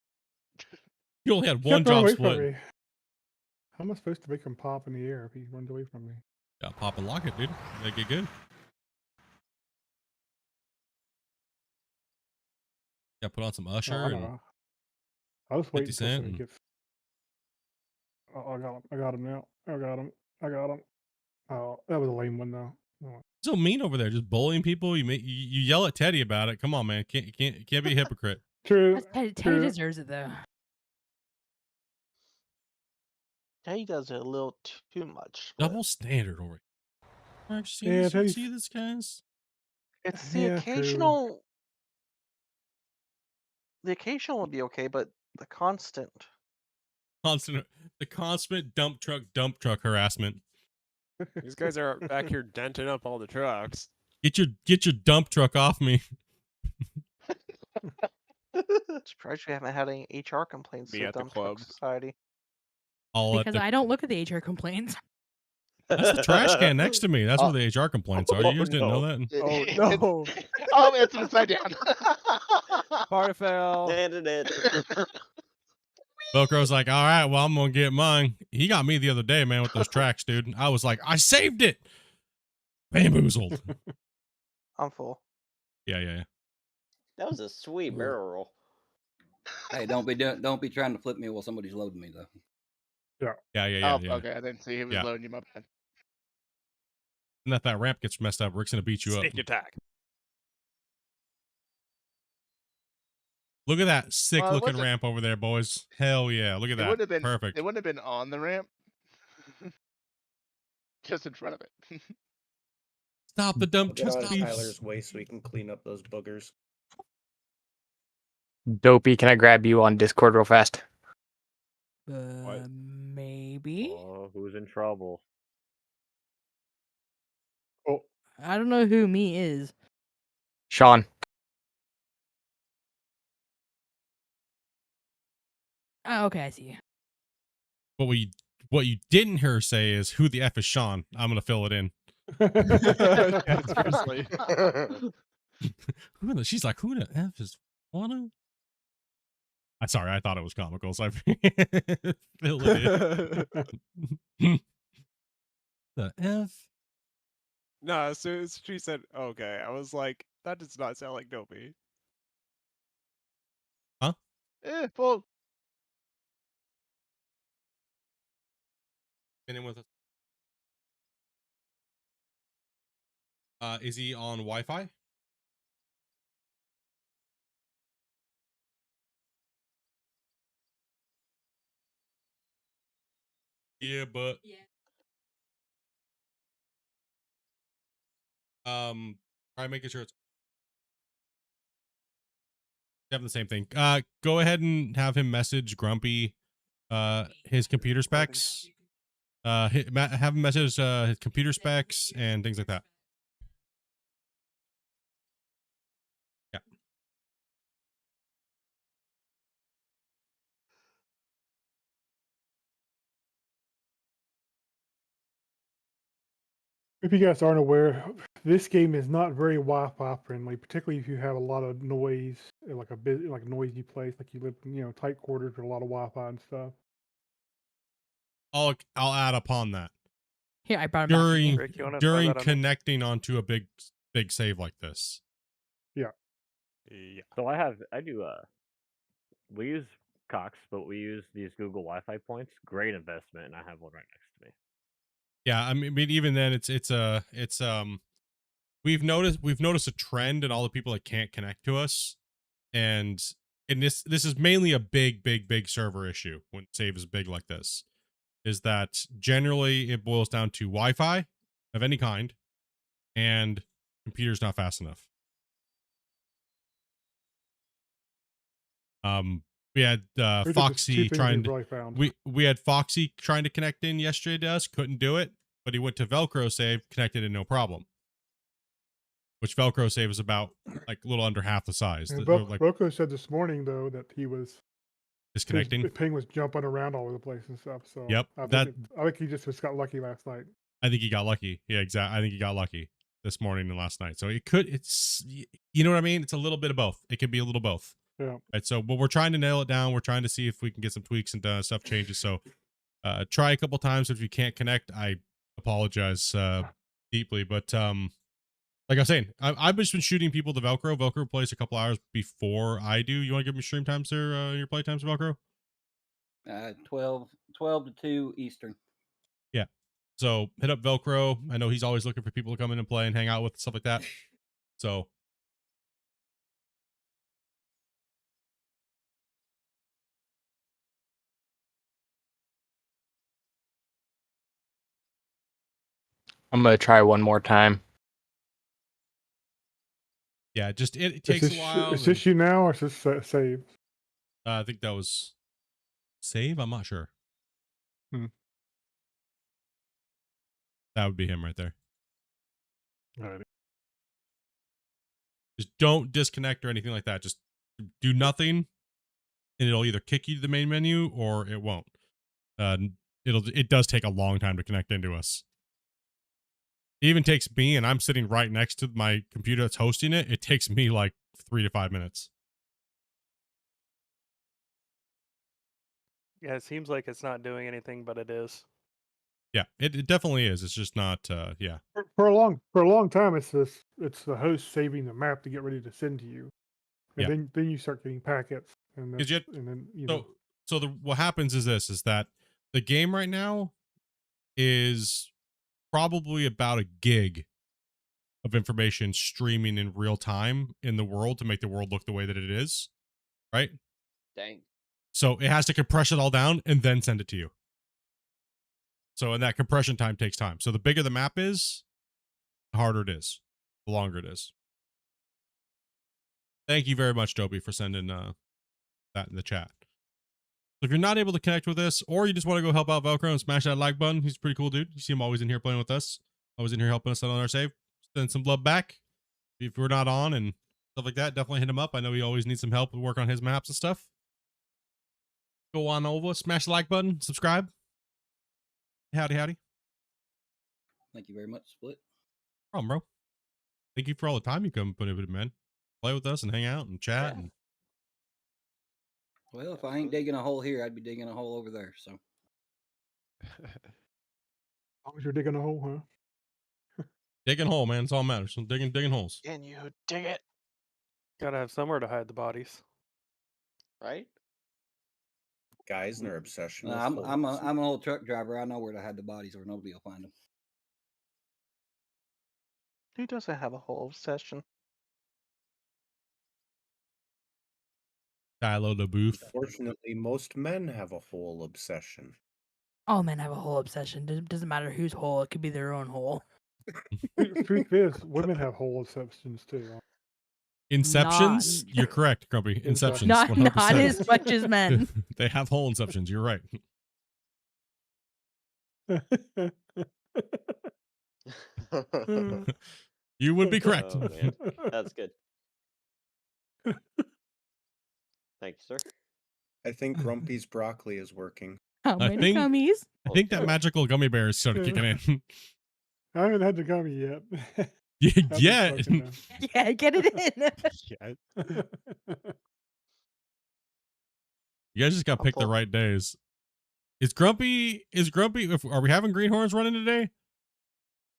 You only had one job split. How am I supposed to make him pop in the air if he runs away from me? Yeah, pop and lock it, dude. Make it good. Yeah, put on some Usher and I was waiting 50 Cent. He gets... Oh, I got him now. I got him. Oh, that was a lame one though. Oh. So mean over there, just bullying people. You yell at Teddy about it. Come on, man. Can't be a hypocrite. True. Teddy deserves it though. Teddy does it a little too much. Double standard already. See this, guys? It's the occasional. True. The occasional would be okay, but the constant dump truck harassment. These guys are back here denting up all the trucks. Get your dump truck off me. Surprised we haven't had any HR complaints at the Dump club Truck Society. Because I don't look at the HR complaints. That's the trash can next to me. That's where the HR complaints are. You guys didn't know that? Oh no! Oh, it's upside down. Party foul. Velcro's like, all right, well, I'm gonna get mine. He got me the other day, man, with those tracks, dude. I was like, I saved it. Bamboozled. I'm full. Yeah. That was a sweet barrel roll. Hey, don't be trying to flip me while somebody's loading me though. Yeah. Okay, I didn't see he was loading you. My bad. And if that ramp gets messed up, Rick's gonna beat you up. Sneak attack. Look at that sick Well, it looking wasn't- ramp over there, boys. Hell yeah. Look at It would that. have been Perfect. It wouldn't have been on the ramp. Just in front of it. Stop the dump Get truck, on please. Tyler's way so we can clean up those boogers. Dopey, can I grab you on Discord real fast? Maybe. Oh, who's in trouble? Oh, I don't know who me is. Sean. Oh, okay, I see. What you didn't hear her say is, who the F is Sean? I'm gonna fill it in. Yeah, seriously. She's like, who the F is Juana? I'm sorry, I thought it was comical, so I fill it in. The F? No, as soon as she said, okay, I was like, that does not sound like Dopey. Huh? Well. In with us. Is he on Wi-Fi? Yeah, but try making sure it's having the same thing. Go ahead and have him message Grumpy his computer specs. Have him message his computer specs and things like that. Yeah. if you guys aren't aware, this game is not very Wi-Fi friendly, particularly if you have a lot of noise, like a noisy place, like you live in, tight quarters with a lot of Wi-Fi and stuff. I'll add upon that. Here, I brought him during connecting onto a big save like this. Yeah. So we use Cox, but we use these Google Wi-Fi points. Great investment, and I have one right next to me. Yeah, I mean even then we've noticed a trend in all the people that can't connect to us, and this is mainly a big server issue when save is big like this, is that generally it boils down to Wi-Fi of any kind and computer's not fast enough. We had Foxy trying to we had Foxy trying to connect in yesterday to us, couldn't do it, but he went to Velcro save, connected in no problem. Which Velcro save is about like a little under half the size. Velcro said this morning though that he was disconnecting. His ping was jumping around all over the place and stuff. So yep, I think he just got lucky last night. I think he got lucky. Yeah, exactly. I think he got lucky this morning and last night. So it's you know what I mean? It's a little bit of both. It could be a little both. Yeah. Right. So, but we're trying to nail it down. We're trying to see if we can get some tweaks and stuff changes. So, try a couple times. If you can't connect, I apologize deeply. But like I was saying, I've just been shooting people to Velcro. Velcro plays a couple hours before I do. You want to give me stream times there? Your play times, Velcro? 12 to 2 Eastern. Yeah. So hit up Velcro. I know he's always looking for people to come in and play and hang out with, stuff like that. So. I'm going to try one more time. Yeah, just it takes a while. Is this you now or is this save? I think that was save. I'm not sure. That would be him right there. All right. Just don't disconnect or anything like that. Just do nothing, and it'll either kick you to the main menu or it won't. It does take a long time to connect into us. It even takes me, and I'm sitting right next to my computer that's hosting it. It takes me like 3 to 5 minutes. Yeah, it seems like it's not doing anything, but it is. Yeah, it definitely is. It's just not. Yeah. For a long time, it's the host saving the map to get ready to send to you, And then you start getting packets, and then what happens is this: is that the game right now is probably about a gig of information streaming in real time in the world to make the world look the way that it is, right? Dang. So it has to compress it all down and then send it to you. So, and that compression time takes time. So the bigger the map is, the harder it is, the longer it is. Thank you very much, Dobie, for sending that in the chat. So if you're not able to connect with us, or you just want to go help out Velcro and smash that like button, he's a pretty cool dude. You see him always in here playing with us, always in here helping us out on our save. Send some love back. If we're not on and stuff like that, definitely hit him up. I know he always needs some help with work on his maps and stuff. Go on over, smash the like button, subscribe. Howdy, howdy. Thank you very much, Split. No problem, bro. Thank you for all the time you come put it, man. Play with us and hang out and chat. Yeah. Well, if I ain't digging a hole here, I'd be digging a hole over there. So. As long as you're digging a hole, huh? Digging a hole, man. It's all that matters. So digging holes. Can you dig it? Gotta have somewhere to hide the bodies. Right? Guys and their obsession. I'm an old truck driver. I know where to hide the bodies, or nobody will find them. Who doesn't have a whole obsession? Shiloh the booth. Unfortunately, most men have a whole obsession. All men have a whole obsession. It doesn't matter whose hole. It could be their own hole. Truth is, women have whole obsessions too. Inceptions? You're correct, Grumpy. Inceptions. Not 100%. as much as men. They have whole inceptions. You're right. You would be correct. Oh, man. That's good. Thank you, sir. I think Grumpy's broccoli is working. How many gummies? I think that magical gummy bear is started kicking in. I haven't had the gummy yet. Yeah. Yeah, get it in. You guys just got to pick the right days. Is Grumpy, are we having greenhorns running today?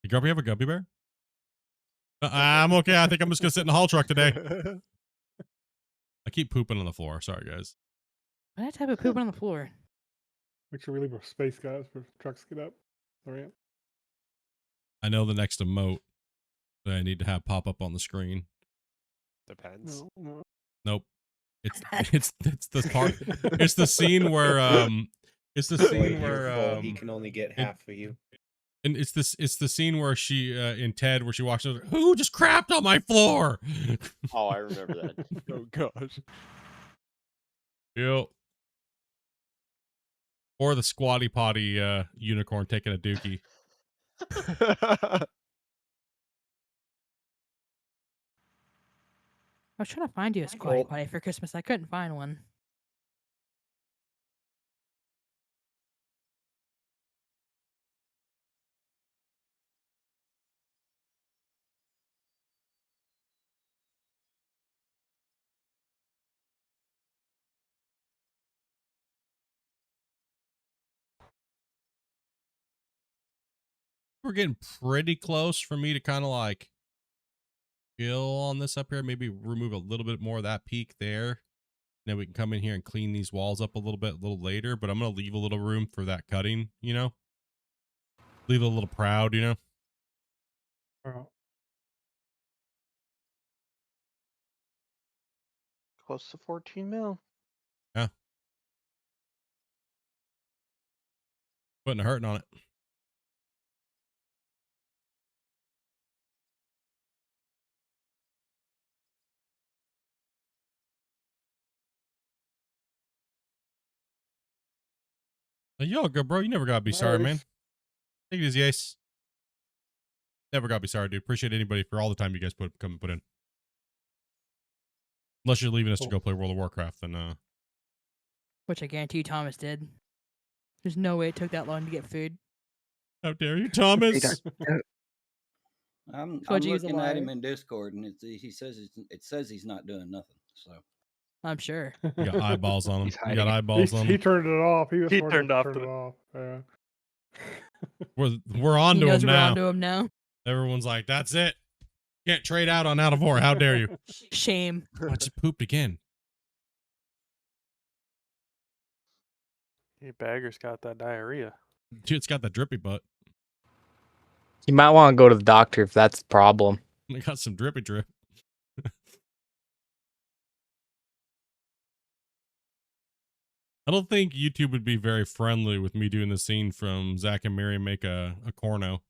Did Grumpy have a gummy bear? I'm okay. I think I'm just going to sit in the haul truck today. I keep pooping on the floor. Sorry, guys. What type of pooping on the floor? Make sure we leave a space, guys, for trucks to get up. Sorry. I know the next emote that I need to have pop up on the screen. Depends. No. Nope. It's the part. It's the scene where he can only get half of you. And it's the scene where she in Ted where she walks over. Who just crapped on my floor? Oh, I remember that. Oh gosh. Yep. Or the squatty potty unicorn taking a dookie. I was trying to find you a squatty potty for Christmas. I couldn't find one. We're getting pretty close for me to kind of like chill on this up here. Maybe remove a little bit more of that peak there. Then we can come in here and clean these walls up a little bit a little later. But I'm going to leave a little room for that cutting, you know? Leave it a little proud, you know? Close to 14 mil. Yeah. Putting a hurting on it. Yo, good bro. You never gotta be sorry, man. Take it easy, Ace. Never gotta be sorry, dude. Appreciate anybody for all the time you guys put in. Unless you're leaving us to go play World of Warcraft, then Which I guarantee you Thomas did. There's no way it took that long to get food. How dare you, Thomas? I'm Told you he's a looking at him liar. in Discord, and it says he's not doing nothing. So I'm sure. You got eyeballs on him. He's You hiding got it. eyeballs on He him. turned it off. He was He smart turned enough off to turn the- it off. Yeah. We're on He to knows him we're now. onto him now. Everyone's like, that's it. Can't trade out on out of 4. How dare you? Shame. I just pooped again. Hey, Bagger's got that diarrhea. Dude, it's got the drippy butt. You might want to go to the doctor if that's the problem. I got some drippy drip. I don't think YouTube would be very friendly with me doing the scene from Zach and Mary make a corno.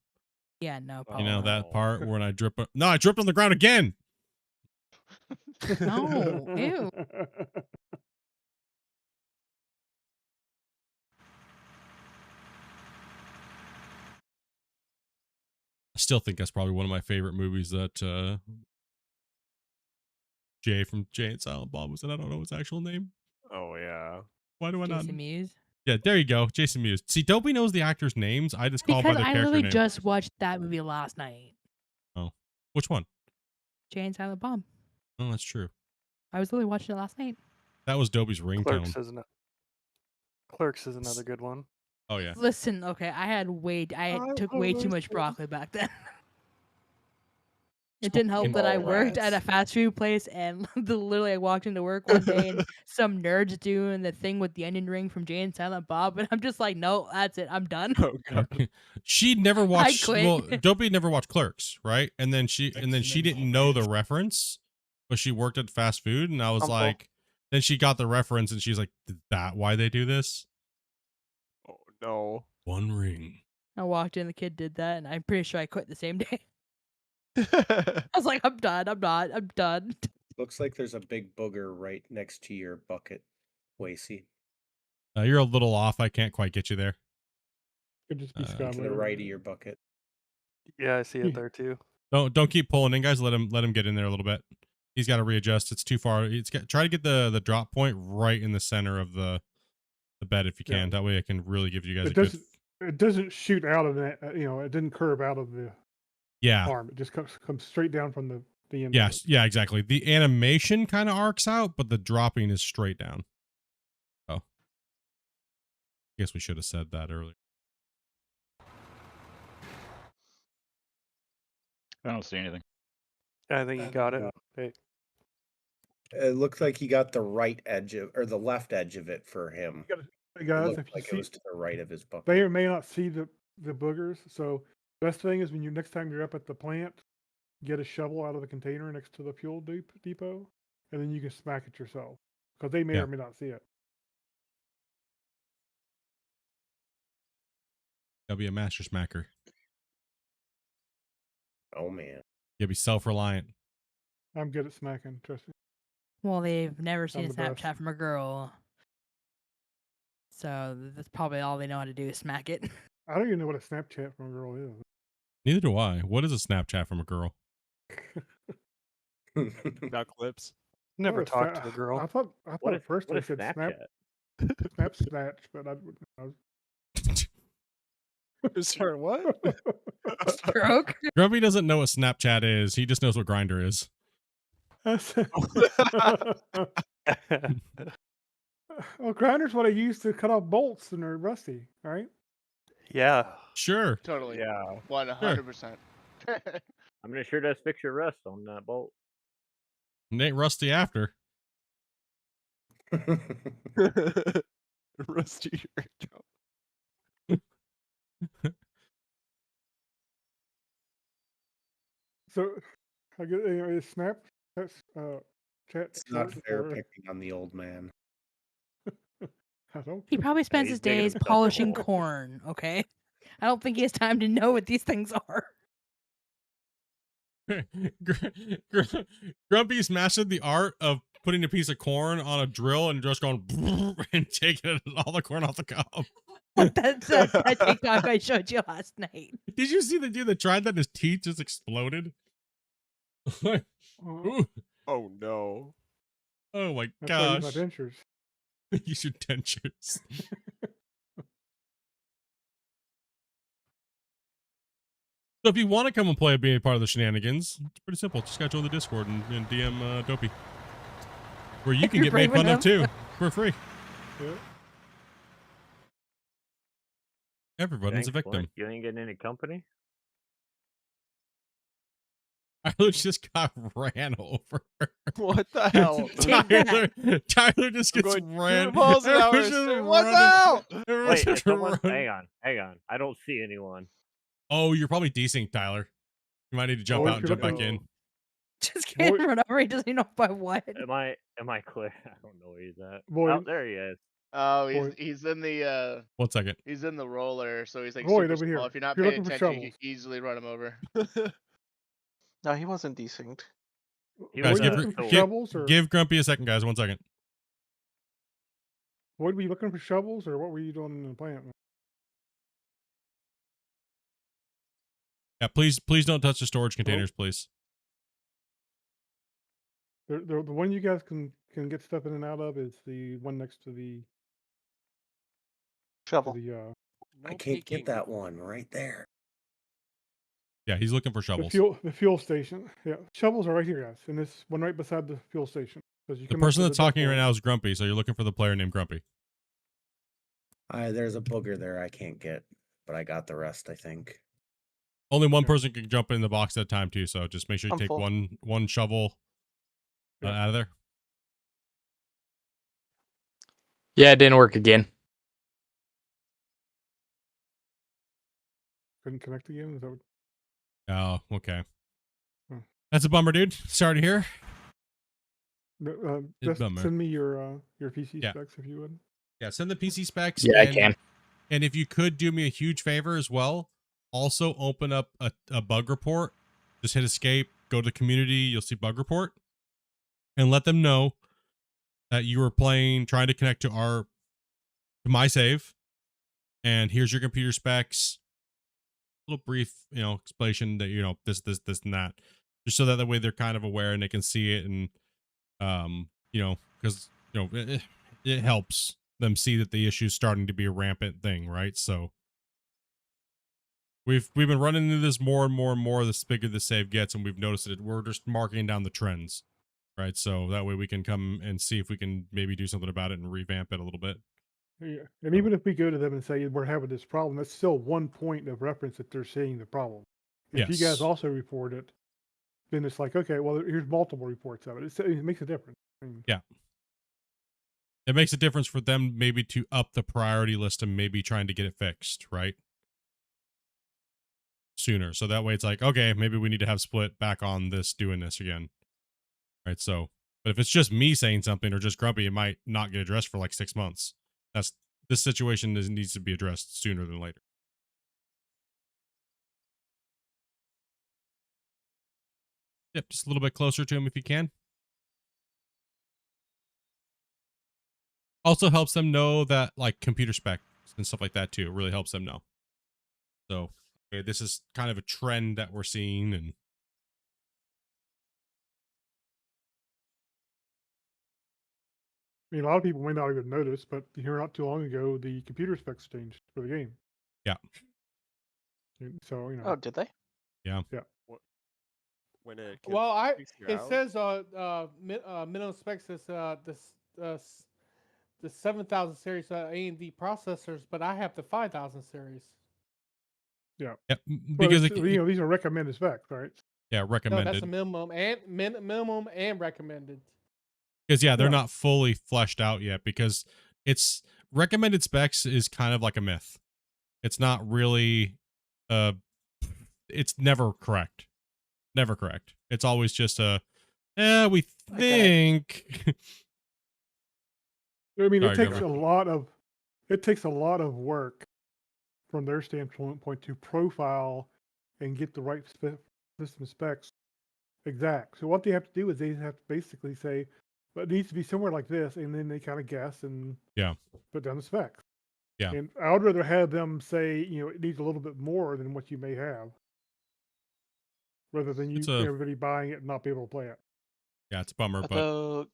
Yeah, no. You know that part when I drip? No, I dripped on the ground again. No, ew. I still think that's probably one of my favorite movies that Jay from Jay and Silent Bob was in. I don't know his actual name. Oh yeah. Why do I not? Jason Mewes. Yeah, there you go, Jason Mewes. See, Dopey knows the actors' names. I just call them by Because their I character literally name. just watched that movie last night. Oh, which one? Jay and Silent Bob. Oh, that's true. I was literally watching it last night. That was Dopey's ringtone. Clerks is another good one. Oh yeah. Listen, okay, I took way too much broccoli back then. It didn't help that I worked at a fast food place, and literally I walked into work one day and some nerds doing the thing with the onion ring from Jay and Silent Bob, and I'm just like, no, that's it, I'm done. Oh god. She'd never watched. quit. Well, Dopey had never watched Clerks, right? And then she didn't know the reference, but she worked at fast food, and I was like, then she got the reference, and she's like, "Is that why they do this?" Oh no. One ring. I walked in, the kid did that, and I'm pretty sure I quit the same day. I was like, I'm done. I'm done. Looks like there's a big booger right next to your bucket, Wacy. You're a little off. I can't quite get you there. Could just be To the right of your bucket. Yeah, I see it there too. Don't keep pulling in, guys. Let him get in there a little bit. He's got to readjust. It's too far. Try to get the drop point right in the center of the bed if you can. Yeah. That way I can really give you guys It doesn't shoot out of that. It didn't curve out of the arm. It just comes straight down from the end. Yes, yeah, exactly. The animation kind of arcs out, but the dropping is straight down. Oh, I guess we should have said that earlier. I don't see anything. I think you got it. Hey. It looked like he got the right edge or the left edge of it for him. Hey guys, It if you like see, it was to the right of his bucket. they may not see the boogers. So best thing is when next time you're up at the plant, get a shovel out of the container next to the fuel depot, and then you can smack it yourself because they may or may not see it. Gotta be a master smacker. Oh man. You gotta be self-reliant. I'm good at smacking. Trust me. Well, they've never seen a the best. Snapchat from a girl, so that's probably all they know how to do is smack it. I don't even know what a Snapchat from a girl is. Neither do I. What is a Snapchat from a girl? Got clips. Never talked to a girl. I thought at first I said snap snatch, but Sorry, what? Stroke. Grumpy doesn't know what Snapchat is. He just knows what Grindr is. Well, Grinder's what I use to cut off bolts when they're rusty, right? Yeah. Sure. Totally. Yeah. 100%. I mean, it sure does fix your rust on that bolt. It ain't rusty after. Rusty. So, I get a snap. That's chat. It's not fair picking on the old man. I don't. He probably spends his days polishing corn. Okay, I don't think he has time to know what these things are. Grumpy's mastered the art of putting a piece of corn on a drill and just going and taking all the corn off the cob. That's that TikTok I showed you last night. Did you see the dude that tried that? His teeth just exploded. Ooh. Oh no! Oh my That's why I use gosh! my dentures. Use your dentures. So if you want to come and play and be a part of the shenanigans, it's pretty simple. Just gotta join the Discord and DM Dopey, where you can get made fun of too for free. Yeah. Everybody's a Thanks, victim. Flint. You ain't getting any company? Tyler just got ran over. What the hell? Tyler just gets ran. 2 miles an hour. What the hell? Wait, is someone... hang on. I don't see anyone. Oh, you're probably desynced, Tyler. You might need to jump out and jump back in. Just can't run over. He doesn't know by what. Am I clear? I don't know where he's at. Boy. Oh, there he is. Oh, he's in the 1 second. He's in the roller, so he's like Boy, super over here. small. If you're not If you're paying looking for attention, you shovels. can easily run him over. No, he wasn't desynced. Guys, shovels or give Grumpy a second, guys. 1 second. Void, were you looking for shovels or what were you doing in the plant? Yeah, please don't touch the storage containers, please. The one you guys can get stuff in and out of is the one next to the shovel. I can't get that one right there. Yeah, he's looking for shovels. The fuel station. Yeah, shovels are right here, guys, and this one right beside the fuel station. You The person that's talking right now is Grumpy, so you're looking for the player named Grumpy. There's a booger there I can't get, but I got the rest, I think. Only one person can jump in the box at a time too, so just make sure you take full. one shovel out of there. Yeah, it didn't work again. Couldn't connect again. Is that what... Oh, okay. Hmm. That's a bummer, dude. Sorry to hear. Just send me your PC specs if you would. Yeah, send the PC specs. Yeah, I can. And if you could do me a huge favor as well, also open up a bug report. Just hit escape, go to the community, you'll see bug report, and let them know that you were trying to connect to my save, and here's your computer specs. A little brief, explanation that this and that, just so that way they're kind of aware and they can see it, and because it helps them see that the issue is starting to be a rampant thing, right? So we've been running into this more and more and more the bigger the save gets, and we've noticed that we're just marking down the trends, right? So that way we can come and see if we can maybe do something about it and revamp it a little bit. Yeah, and even if we go to them and say we're having this problem, that's still one point of reference that they're seeing the problem. If you guys also report it, then it's like, okay, well, here's multiple reports of it. It makes a difference. Yeah. It makes a difference for them maybe to up the priority list and maybe trying to get it fixed, right? Sooner. So that way it's like, okay, maybe we need to have Split back on this, doing this again. Right. So, but if it's just me saying something or just Grumpy, it might not get addressed for like 6 months. This situation needs to be addressed sooner than later. Yep. Just a little bit closer to him if you can. Also helps them know that like computer specs and stuff like that too. It really helps them know. So okay, this is kind of a trend that we're seeing, and I mean, a lot of people may not even notice, but here not too long ago, the computer specs changed for the game. Yeah. And so Oh, did they? Yeah. Yeah. When it Well, figure it out? says minimum specs is the 7000 series AMD processors, but I have the 5000 series. Yeah. Yep. Well, Because these are recommended specs, right? Yeah, recommended. No, that's a minimum and recommended. Because they're not fully fleshed out yet, because it's recommended specs is kind of like a myth. It's not really it's never correct. Never correct. It's always just we think. I mean, it takes a lot of work from their standpoint to profile and get the right system specs exact. So what they have to do is they have to basically say, well, it needs to be somewhere like this, and then they kind of guess and put down the specs. Yeah. And I would rather have them say, it needs a little bit more than what you may have, rather than everybody buying it and not be able to play it. Yeah, it's a bummer, but The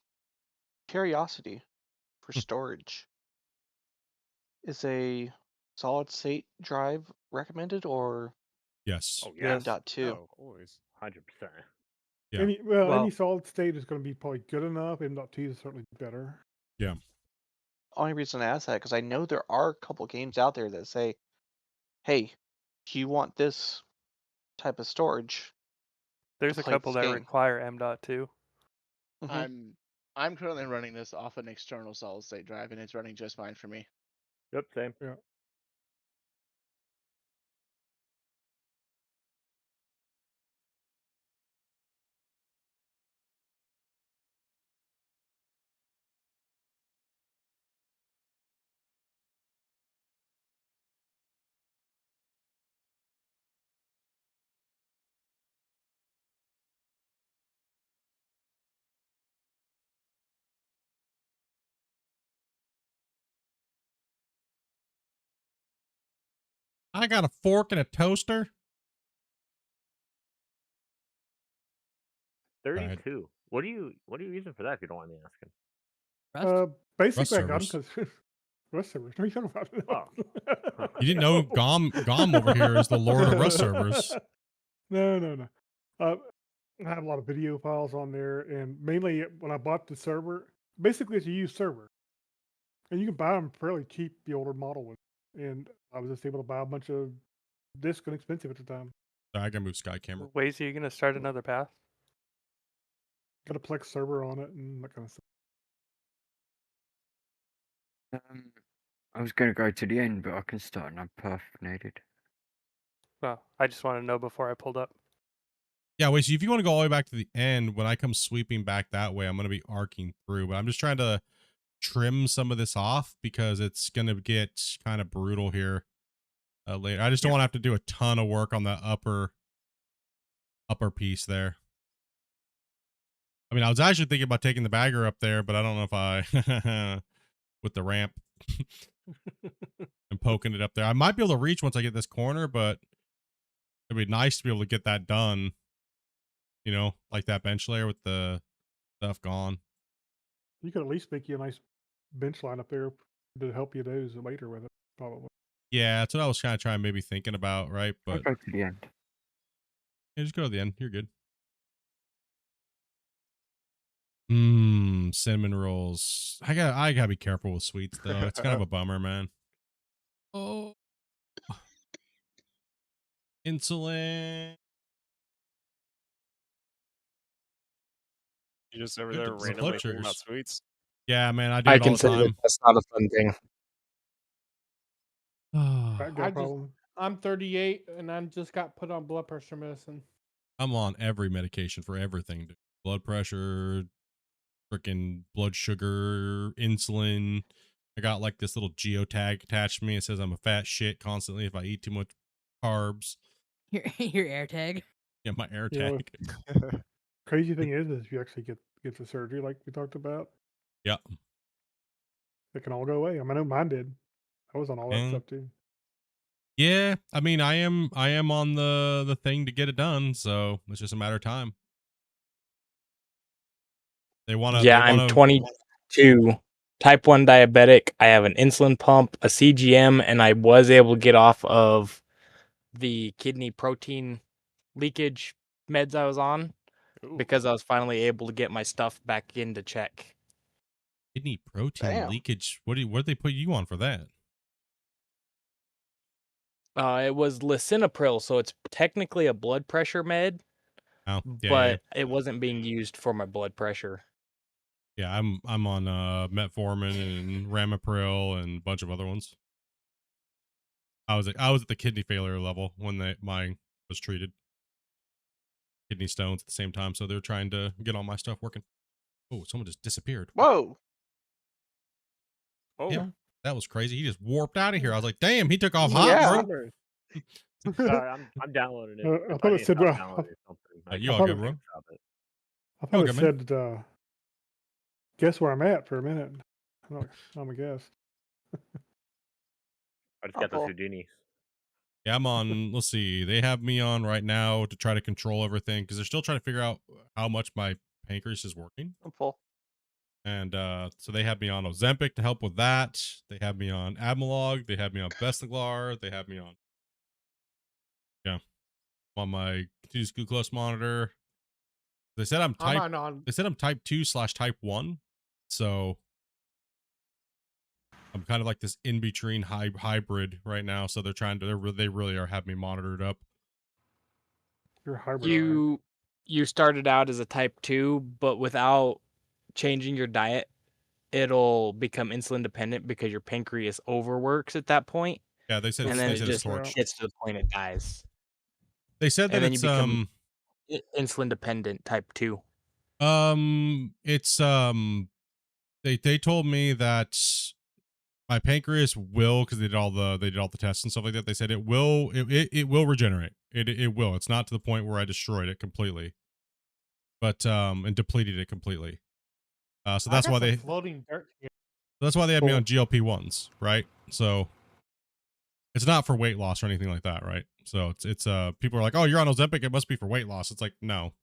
Curiosity for storage is a solid state drive recommended, or yes. Oh yeah. M.2? Oh, always 100%. Yeah. Any solid state is going to be probably good enough. M.2 is certainly better. Yeah. Only reason I ask that because I know there are a couple games out there that say, "Hey, do you want this type of storage?" There's a couple that require M.2. I'm currently running this off an external solid state drive, and it's running just fine for me. Yep, same. Yeah. I got a fork and a toaster. 32. What are you using for that? If you don't mind me asking. Basically, Rust I got them servers. because Rust servers. What are you talking about? Oh. You didn't know Gom over here is the Lord of Rust servers. No. I had a lot of video files on there, and mainly when I bought the server, basically it's a used server, and you can buy them fairly cheap, the older model ones. And I was just able to buy a bunch of discs, inexpensive at the time. I gotta move Sky Camera. Ways are you gonna start another path? Got a Plex server on it and that kind of stuff. I was going to go to the end, but I can start another path if needed. Well, I just want to know before I pulled up. Yeah, wait, so if you want to go all the way back to the end, when I come sweeping back that way, I'm going to be arcing through. But I'm just trying to trim some of this off because it's going to get kind of brutal here later. I just don't want to have to do a ton of work on the upper piece there. I mean, I was actually thinking about taking the bagger up there, but I don't know if I... with the ramp and poking it up there. I might be able to reach once I get this corner, but it'd be nice to be able to get that done. You know, like that bench layer with the stuff gone. You could at least make you a nice bench line up there to help you those later with it, probably. Yeah, that's what I was kind of trying, maybe thinking about, right? But I'll go to the end. Yeah, just go to the end. You're good. Cinnamon rolls. I gotta be careful with sweets though. It's kind of a bummer, man. Oh, insulin. You just over there randomly thinking about sweets. Yeah, man, I do it all the time. That's not a fun thing. I'm 38 and I just got put on blood pressure medicine. I'm on every medication for everything. Dude. Blood pressure, freaking blood sugar, insulin. I got like this little geotag attached to me. It says I'm a fat shit constantly if I eat too much carbs. Your air tag. Yeah, my air You know, tag. Crazy thing is if you actually get the surgery like we talked about, yeah, it can all go away. I mean, I know mine did. I was on all that stuff too. Yeah, I mean, I am on the thing to get it done, so it's just a matter of time. They want to. Yeah, I'm 22, type 1 diabetic. I have an insulin pump, a CGM, and I was able to get off of the kidney protein leakage meds I was on because I was finally able to get my stuff back into check. Kidney protein leakage. What did they put you on for that? It was lisinopril, so it's technically a blood pressure med, but it wasn't being used for my blood pressure. Yeah, I'm on metformin and ramipril and a bunch of other ones. I was at the kidney failure level when mine was treated. Kidney stones at the same time, so they're trying to get all my stuff working. Oh, someone just disappeared. Whoa. Oh. Yeah, that was crazy. He just warped out of here. I was like, damn, he took off hot, bro. Sorry, I'm downloading it. I thought it said, you all good, bro? I thought it said, guess where I'm at for a minute. I'm a guess. I just got the Houdini. Yeah, I'm on, let's see. They have me on right now to try to control everything because they're still trying to figure out how much my pancreas is working. I'm full. And so they have me on Ozempic to help with that. They have me on Admelog. They have me on Bestaglar. They have me on, on my continuous glucose monitor. They said I'm type 2/type 1. So I'm kind of like this in between hybrid right now. So they're trying to, they really are having me monitored up. You're hybrid. You you started out as a type 2, but without changing your diet, it'll become insulin dependent because your pancreas overworks at that point. Yeah, they said and then they it said it's just torch. gets to the point it dies. They said that and then it's you become insulin dependent type 2. It's they told me that my pancreas will, because they did all the tests and stuff like that. They said it will regenerate. It will. It's not to the point where I destroyed it completely, but and depleted it completely. So that's why they floating dirt here. that's why they had me on GLP-1s, right? So it's not for weight loss or anything like that, right? So it's people are like, oh, you're on Ozempic, it must be for weight loss. It's like, no.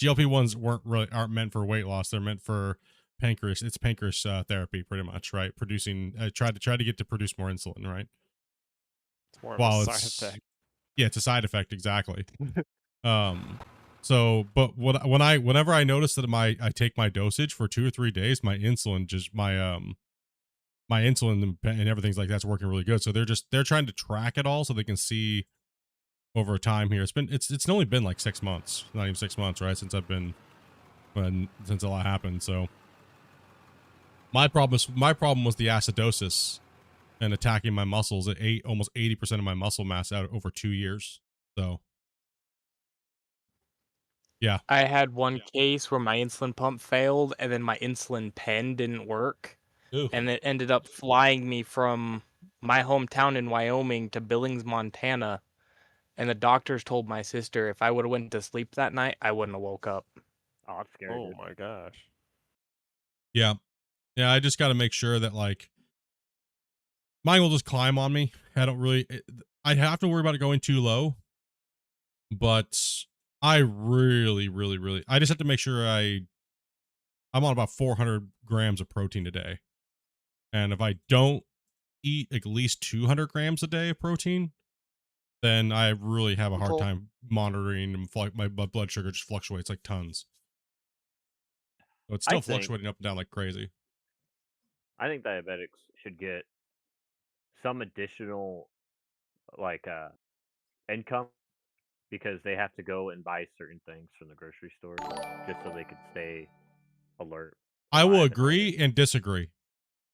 GLP-1s aren't meant for weight loss. They're meant for pancreas. It's pancreas therapy, pretty much, right? Producing, try to get to produce more insulin, right? It's more of a side effect. Yeah, it's a side effect, exactly. So, but whenever I notice that I take my dosage for 2 or 3 days, my insulin my insulin and everything's like that's working really good. So they're trying to track it all so they can see over time here. It's only been like 6 months, not even 6 months, right? Since since a lot happened. So my problem was the acidosis and attacking my muscles. It ate almost 80% of my muscle mass out over 2 years. So yeah, I had one case where my insulin pump failed, and then my insulin pen didn't work. Ooh. And it ended up flying me from my hometown in Wyoming to Billings, Montana. And the doctors told my sister if I would have went to sleep that night, I wouldn't have woke up. Oh, that's scary. Oh dude. my gosh. Yeah. I just got to make sure that like mine will just climb on me. I don't really. I have to worry about it going too low, but I really, really, really. I just have to make sure I'm on about 400 grams of protein a day, and if I don't eat at least 200 grams a day of protein, then I really have a hard time monitoring and my blood sugar just fluctuates like tons. So it's still fluctuating up and down like crazy. I think diabetics should get some additional like income because they have to go and buy certain things from the grocery store just so they could stay alert. I will agree and disagree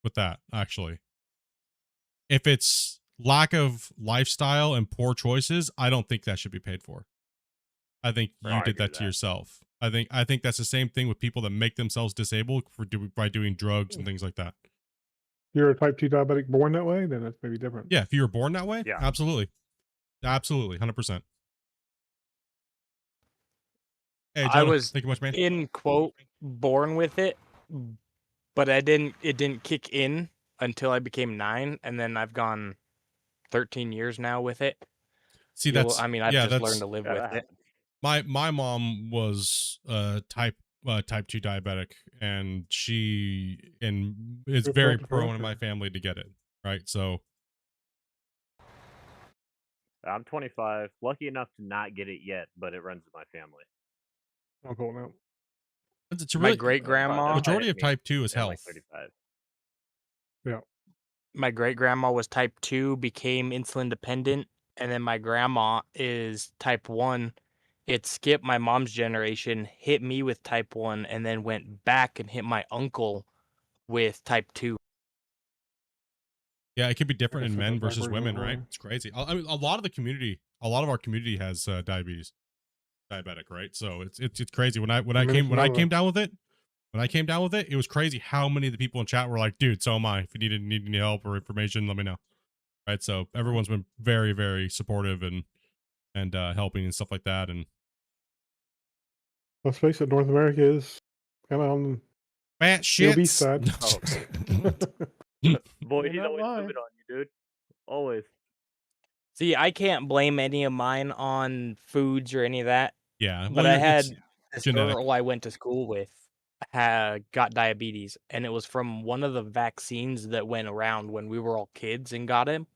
with that, actually. If it's lack of lifestyle and poor choices, I don't think that should be paid for. I think you did that to yourself. I think that's the same thing with people that make themselves disabled by doing drugs and things like that. You're a type 2 diabetic born that way, then that's maybe different. Yeah, if you were born that way, yeah, absolutely, 100%. Hey, Jonah, I was thank you much, man. in quote born with it, but it didn't kick in until I became 9, and then I've gone 13 years now with it. See, I've just learned to live with it. My mom was type 2 diabetic, and it's very prone in my family to get it, right? So I'm 25, lucky enough to not get it yet, but it runs in my family. I'll go now. It's really, my great grandma. Majority of type 2 is health. Like 35. Yeah. My great grandma was type 2, became insulin dependent, and then my grandma is type 1. It skipped my mom's generation, hit me with type 1, and then went back and hit my uncle with type 2. Yeah, it could be different in men versus women, right? It's crazy. I mean, a lot of our community has diabetic, right? So it's crazy. When I came down with it, it was crazy how many of the people in chat were like, "Dude, so am I. If you need any help or information, let me know." Right? So everyone's been very, very supportive and helping and stuff like that. And let's face it, North America is kind of on fat the obese shit. side. Boy, he's always moving on you, dude. Always. See, I can't blame any of mine on foods or any of that. Yeah, but I had this girl I went to school with got diabetes, and it was from one of the vaccines that went around when we were all kids and got him.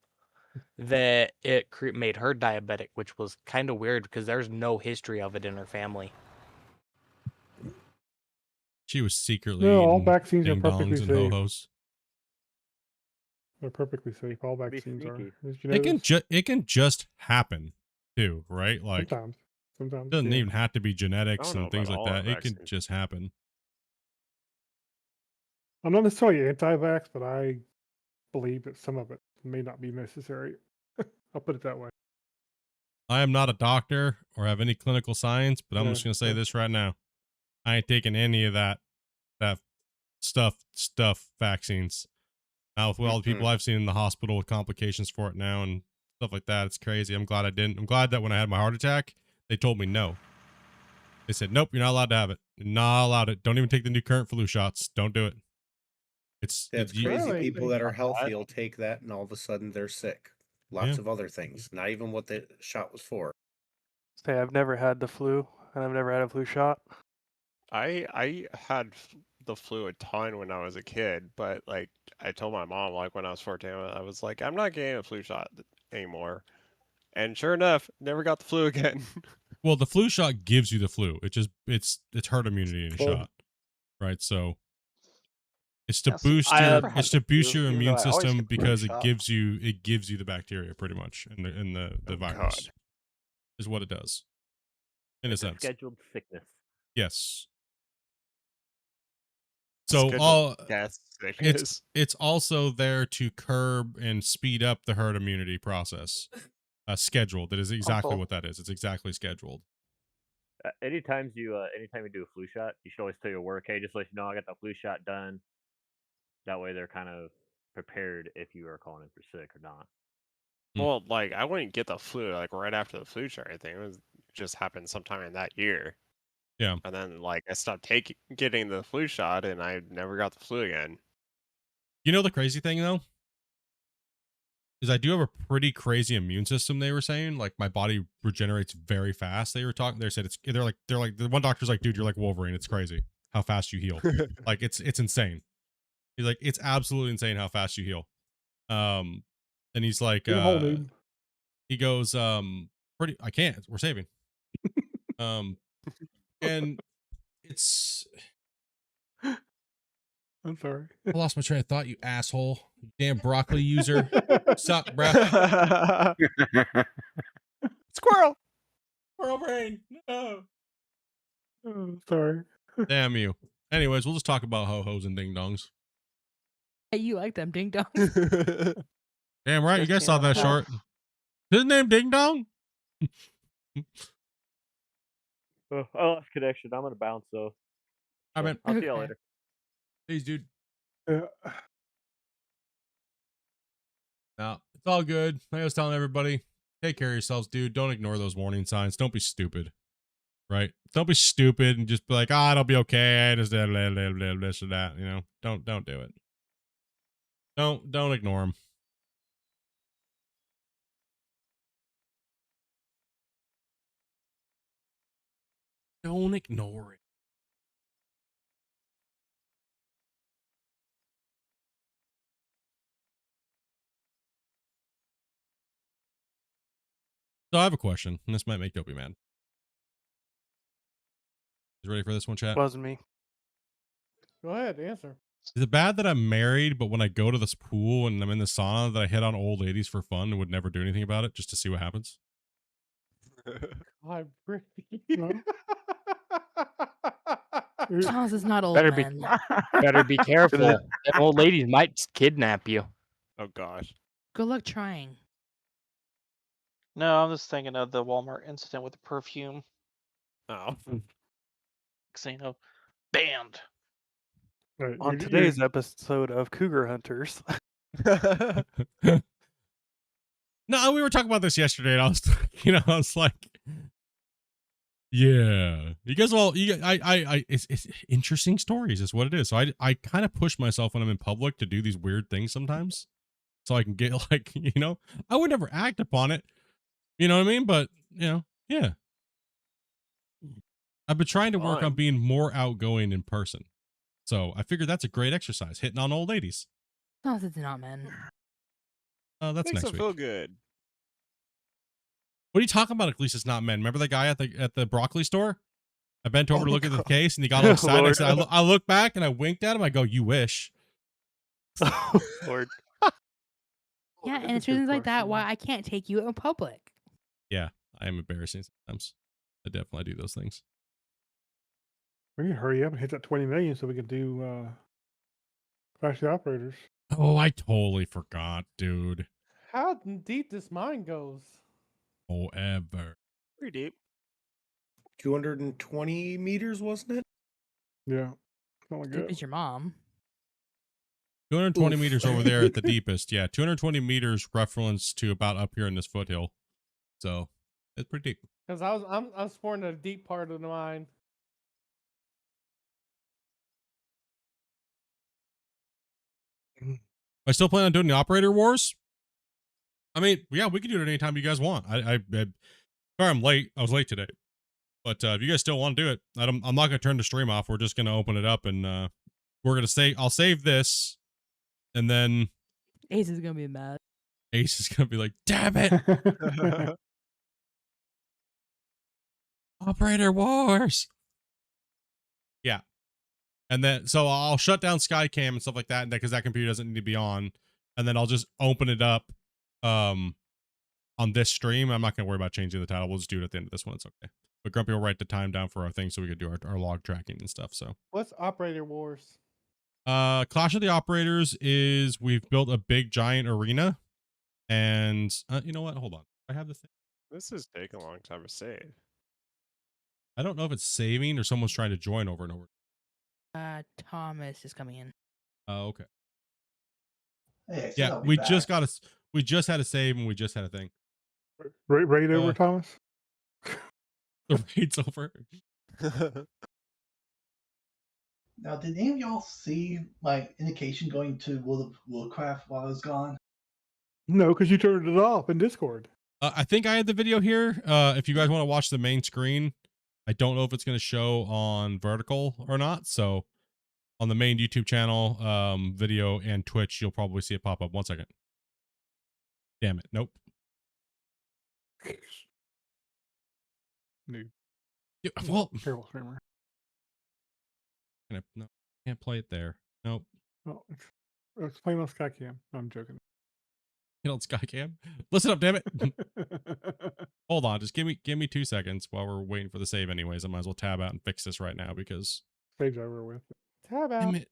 That it made her diabetic, which was kind of weird because there's no history of it in her family. She was secretly all vaccines are perfectly safe. Ho-hos. They're perfectly safe. All vaccines are. It can just happen too, right? Like sometimes. It doesn't even have to be genetics and things like all that. the It can vaccines. just happen. I'm not necessarily anti-vax, but I believe that some of it may not be necessary. I'll put it that way. I am not a doctor or have any clinical science, but I'm Yeah, just going to say yeah. this right now. I ain't taking any of that stuff vaccines. Now with all the people I've seen in the hospital with complications for it now and stuff like that, it's crazy. I'm glad I didn't. I'm glad that when I had my heart attack, they told me no. They said, nope, you're not allowed to have it. You're not allowed it. Don't even take the new current flu shots. Don't do it. That's crazy. Really? People that are healthy will take that, and all of a sudden they're sick. Lots of other things, not even what the shot was for. Say, I've never had the flu, and I've never had a flu shot. I had the flu a ton when I was a kid, but like I told my mom, like when I was 14, I was like, I'm not getting a flu shot anymore. And sure enough, never got the flu again. Well, the flu shot gives you the flu. It's herd immunity in a Full- shot, right? So it's to Yeah, see, boost I your never had the flu, your even immune though I always system get the flu because shot. it gives you the bacteria pretty much and the virus God. is what it does in It's a a sense. scheduled sickness. Yes. So Scheduled death sickness. it's also there to curb and speed up the herd immunity process. Scheduled. That is exactly what that is. It's exactly scheduled. Anytime you do a flu shot, you should always tell your work, hey, just let you know I got the flu shot done. That way they're kind of prepared if you are calling in for sick or not. Well, like I wouldn't get the flu like right after the flu shot. I think it just happened sometime in that year. Yeah. And then like I stopped getting the flu shot, and I never got the flu again. You know the crazy thing though is I do have a pretty crazy immune system. They were saying like my body regenerates very fast. They said they're like the one doctor's like, dude, you're like Wolverine. It's crazy how fast you heal. Like it's insane. He's like, it's absolutely insane how fast you heal. And he's like, he goes, I can't. We're saving. And it's. I'm sorry. I lost my train of thought, you asshole. You damn broccoli user. Suck, bruh. Squirrel. Squirrel brain. No. Oh, sorry. Damn you. Anyways, we'll just talk about ho-hos and ding-dongs. Hey, you like them ding dongs? Damn right, you guys saw that short. His name Ding Dong? Oh, I lost connection. I'm gonna bounce though. I mean, I'll see y'all later. Peace, dude. Yeah. No, it's all good. I was telling everybody, take care of yourselves, dude. Don't ignore those warning signs. Don't be stupid. Right? Don't be stupid and just be like, it'll be okay. Just this or that. You know, don't do it. Don't ignore them. Don't ignore it. So I have a question, and this might make Dopey mad. You ready for this one, chat? Wasn't me. Go ahead, answer. Is it bad that I'm married, but when I go to this pool and I'm in the sauna, that I hit on old ladies for fun and would never do anything about it just to see what happens? I'm pretty. Charles is not old, Better man. better be careful. Them old ladies might kidnap you. Oh gosh. Good luck trying. No, I'm just thinking of the Walmart incident with the perfume. Oh. Xeno banned. Right, On today's episode of Cougar Hunters. No, we were talking about this yesterday, and I was, I was like, yeah, you guys all, it's interesting stories is what it is. So I kind of push myself when I'm in public to do these weird things sometimes, so I can get like, I would never act upon it, you know what I mean? But yeah, I've been trying to work on being more outgoing in person, so I figured that's a great exercise, hitting on old ladies. No, it's not, man. That's Makes next them week. feel good. What are you talking about? At least it's not men. Remember the guy at the broccoli store? I bent over to look at the case, and he got all excited. I, said, I look back and I winked at him. I go, "You wish." Lord. Yeah, and it's reasons like that why I can't take you in public. Yeah, I am embarrassing sometimes. I definitely do those things. We need to hurry up and hit that 20 million so we can do Clash the Operators. Oh, I totally forgot, dude. How deep this mine goes? Oh, ever. Pretty deep. 220 meters, wasn't it? Yeah. Something Deep as your mom. 220 meters over there at the deepest. Yeah, 220 meters reference to about up here in this foothill. So it's pretty deep. Because I'm exploring the deep part of the mine. I still plan on doing the operator wars. I mean, yeah, we can do it anytime you guys want. Sorry, I'm late. I was late today, but if you guys still want to do it, I'm not gonna turn the stream off. We're just gonna open it up and we're gonna say I'll save this, and then Ace is gonna be mad. Ace is gonna be like, "Damn it, operator wars." Yeah. And then, so I'll shut down Skycam and stuff like that, because that computer doesn't need to be on. And then I'll just open it up on this stream. I'm not going to worry about changing the title. We'll just do it at the end of this one. It's okay. But Grumpy will write the time down for our thing so we could do our log tracking and stuff. So What's Operator Wars? Clash of the Operators is we've built a big giant arena. And you know what? Hold on. I have the thing. This is taking a long time to save. I don't know if it's saving or someone's trying to join over and over. Thomas is coming in. Oh, okay. Hey, yeah, we just had a save and we just had a thing. Raid over, Thomas? The raid's over. Now, did any of y'all see my indication going to World of Warcraft while I was gone? No, because you turned it off in Discord. I think I had the video here. If you guys want to watch the main screen, I don't know if it's going to show on vertical or not. So on the main YouTube channel, video and Twitch, you'll probably see it pop up. 1 second. Damn it. Nope. New. Yeah, well, terrible streamer. No, can't play it there. Nope. Oh, it's playing on Skycam. No, I'm joking. On Skycam. Listen up, damn it. Hold on, just give me 2 seconds while we're waiting for the save. Anyways, I might as well tab out and fix this right now because save's over with. Tab out. Damn it.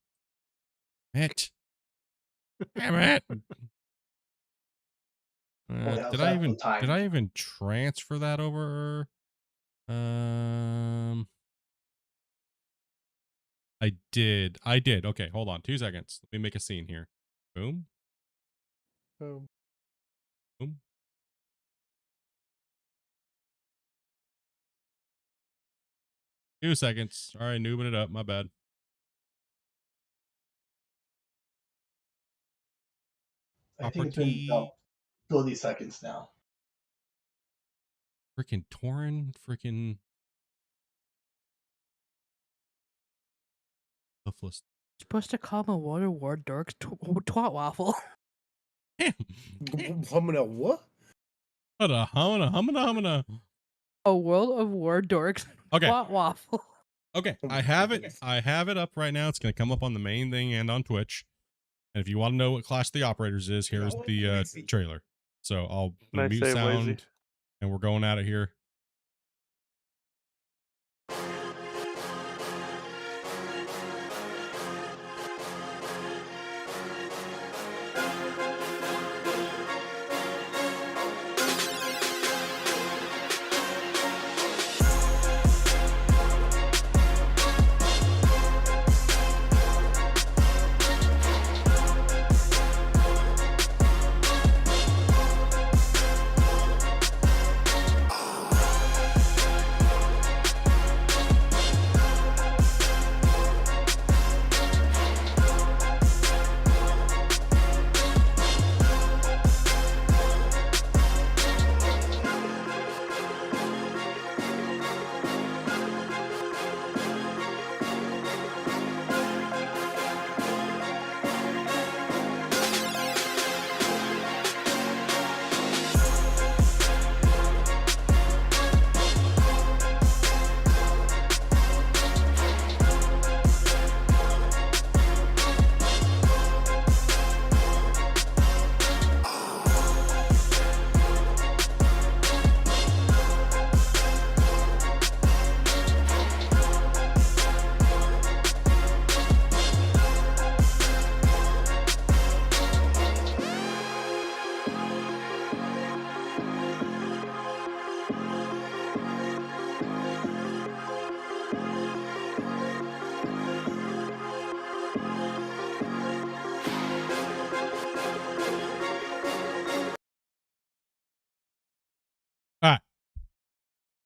Damn it. Did I even transfer that over? I did. Okay, hold on 2 seconds. Let me make a scene here. Boom. Boom. Boom. Two seconds. All right, noobing it up. My bad. I think it's been about 30 seconds now. Freaking Torin. Freaking. Hoofless. You're supposed to call him a Water Ward Dorks twat waffle. Humana what? Humana. A World of War Dorks twat waffle. Okay, I have it up right now. It's going to come up on the main thing and on Twitch. And if you want to know what Clash of the Operators is, here's the trailer. So I'll mute sound, and we're going at it here.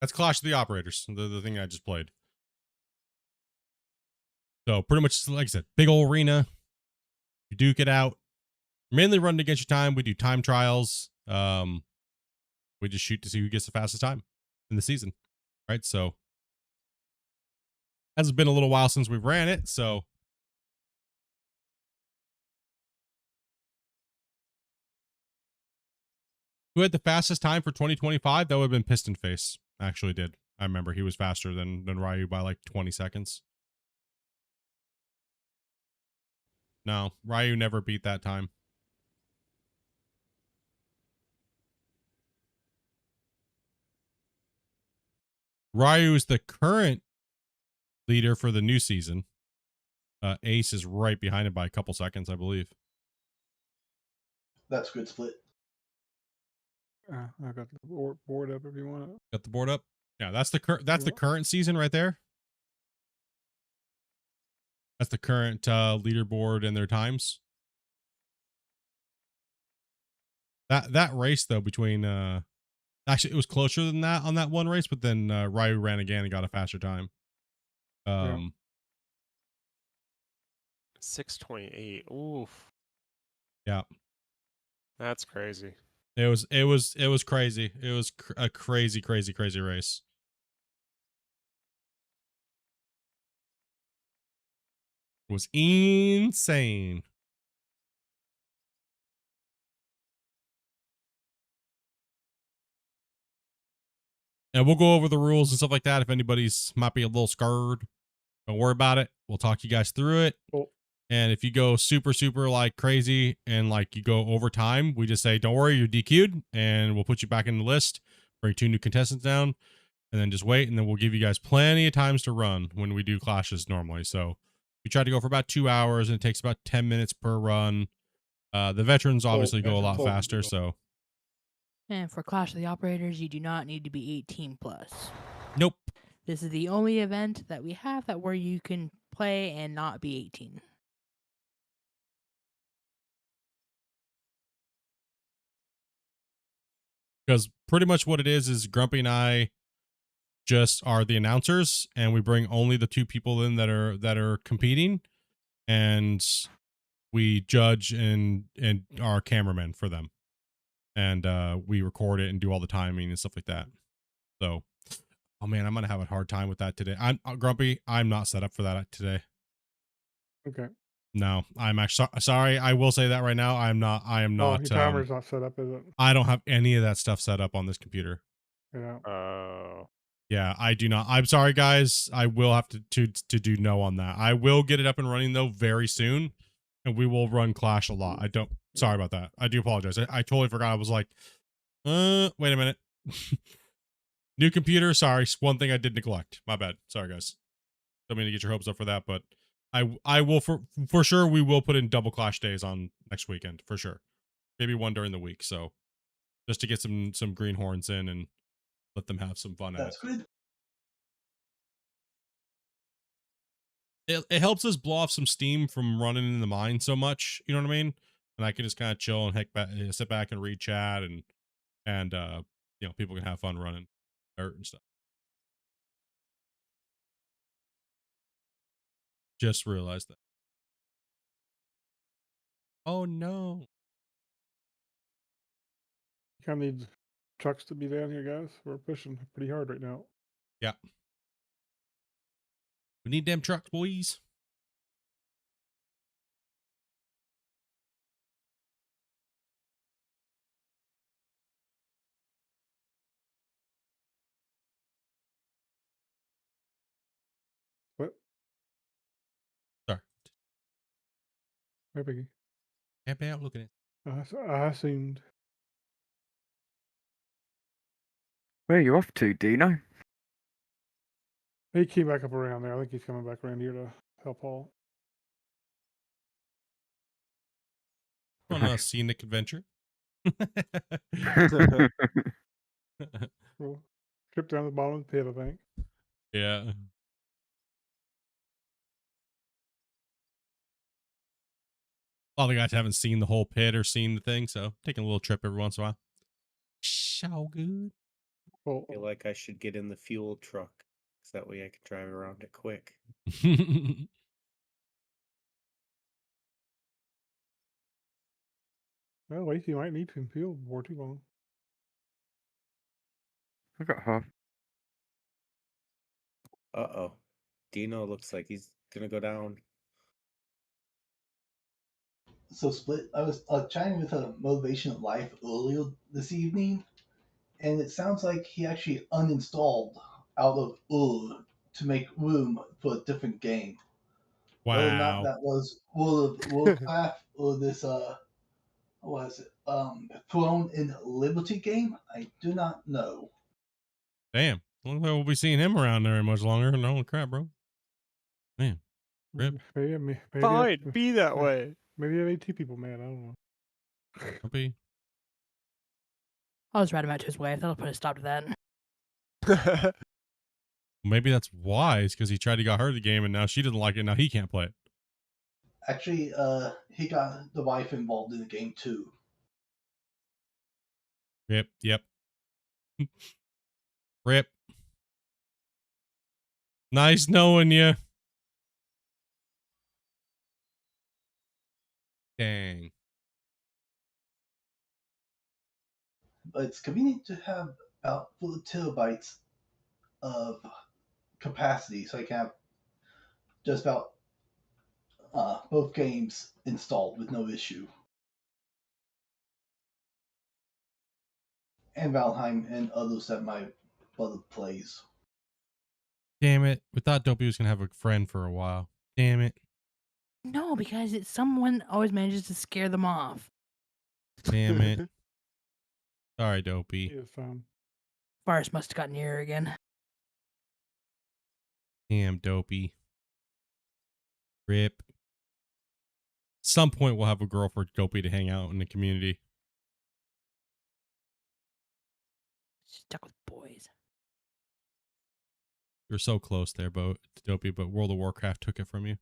That's Clash of the Operators, the thing I just played. So pretty much, like I said, big old arena. You duke it out. Mainly running against your time. We do time trials. We just shoot to see who gets the fastest time in the season, right? So has been a little while since we ran it, so who had the fastest time for 2025? That would have been Piston Face. Actually, did I remember he was faster than Ryu by like 20 seconds. No, Ryu never beat that time. Ryu is the current leader for the new season. Ace is right behind him by a couple seconds, I believe. That's good split. I got the board up if you want it. Got the board up? Yeah, that's the current season right there. That's the current leaderboard and their times. That race though between actually it was closer than that on that one race, but then Ryu ran again and got a faster time. 6:28. Oof. Yeah. That's crazy. It was crazy. It was a crazy race. It was insane. And we'll go over the rules and stuff like that if anybody's might be a little scared. Don't worry about it. We'll talk you guys through it. Cool. And if you go super like crazy and like you go over time, we just say, don't worry, you're DQ'd, and we'll put you back in the list, bring 2 new contestants down, and then just wait, and then we'll give you guys plenty of times to run when we do clashes normally. So we try to go for about 2 hours, and it takes about 10 minutes per run. The veterans obviously go a lot faster, so. And for Clash of the Operators, you do not need to be 18 plus. Nope. This is the only event that we have that where you can play and not be 18. Because pretty much what it is Grumpy and I just are the announcers, and we bring only the 2 people in that are competing, and we judge and our cameramen for them, and we record it and do all the timing and stuff like that. So, oh man, I'm gonna have a hard time with that today. I'm Grumpy. I'm not set up for that today. Okay. No, I'm actually sorry. I will say that right now. I am not. Oh, your timer's not set up, is it? I don't have any of that stuff set up on this computer. Yeah. Oh. Yeah, I do not. I'm sorry, guys. I will have to do no on that. I will get it up and running though very soon, and we will run Clash a lot. I don't. Sorry about that. I do apologize. I totally forgot. I was like, wait a minute. New computer. Sorry, one thing I did neglect. My bad. Sorry, guys. Don't mean to get your hopes up for that, but I will for sure. We will put in double Clash days on next weekend for sure. Maybe one during the week. So just to get some greenhorns in and let them have some fun. That's good. It helps us blow off some steam from running in the mine so much. You know what I mean? And I can just kind of chill and sit back and read chat and you know, people can have fun running dirt and stuff. Just realized that. Oh no. Kind of need trucks to be down here, guys. We're pushing pretty hard right now. Yeah. We need them trucks, boys. What? Sorry. Hey, Piggy. Happy out looking at. I assumed. Where are you off to, Dino? He came back up around there. I think he's coming back around here to help Paul. On a scenic adventure. Well, trip down the bottom of the pit, I think. Yeah. All the guys haven't seen the whole pit or seen the thing, so taking a little trip every once in a while. So good. I feel like I should get in the fuel truck, so that way I can drive around it quick. Well, at least you might need some fuel before too long. I got half. Uh-oh. Dino looks like he's gonna go down. So Split, I was chatting with a Motivation of Life earlier this evening, and it sounds like he actually uninstalled out of to make room for a different game. Whether or not Wow. that was World of Warcraft or this what was it? Throne in Liberty game, I do not know. Damn. I don't think we'll be seeing him around there much longer. No crap, bro. Man. Rip. Maybe Fine, be that way. Maybe I made two people mad. I don't know. Puppy. I'll just write him out to his wife. That'll put a stop to that. Maybe that's wise, because he tried to get her the game and now she doesn't like it. Now he can't play it. Actually, he got the wife involved in the game too. Yep. Rip. Nice knowing you. Dang. But it's convenient to have about 4 terabytes of capacity, so I can have just about both games installed with no issue. And Valheim and others that my brother plays. Damn it. We thought Dopey was going to have a friend for a while. Damn it. No, because someone always manages to scare them off. Damn it. Sorry, Dopey. Virus must have gotten near again. Damn, Dopey. Rip. Some point we'll have a girl for Dopey to hang out in the community. Stuck with boys. You're so close there, Dopey, but World of Warcraft took it from you.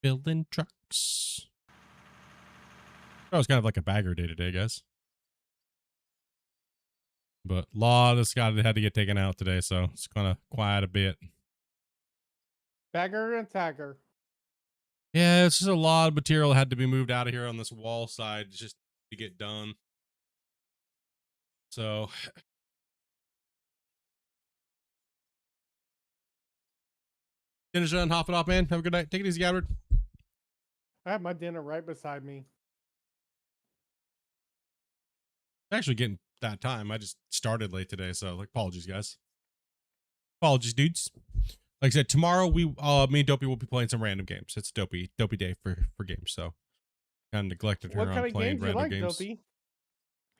Building trucks. That was kind of like a bagger day today, guys. But a lot of Scott had to get taken out today, so it's kind of quiet a bit. Bagger and tagger. Yeah, it's just a lot of material had to be moved out of here on this wall side just to get done. So finish done, hop it off, man. Have a good night. Take it easy, Gabbard. I have my dinner right beside me. Actually getting that time. I just started late today, so like apologies, guys. Apologies, dudes. Like I said, tomorrow me and Dopey will be playing some random games. It's Dopey day for games, so kind of neglected her What on kind of playing games you random like, games. Dopey?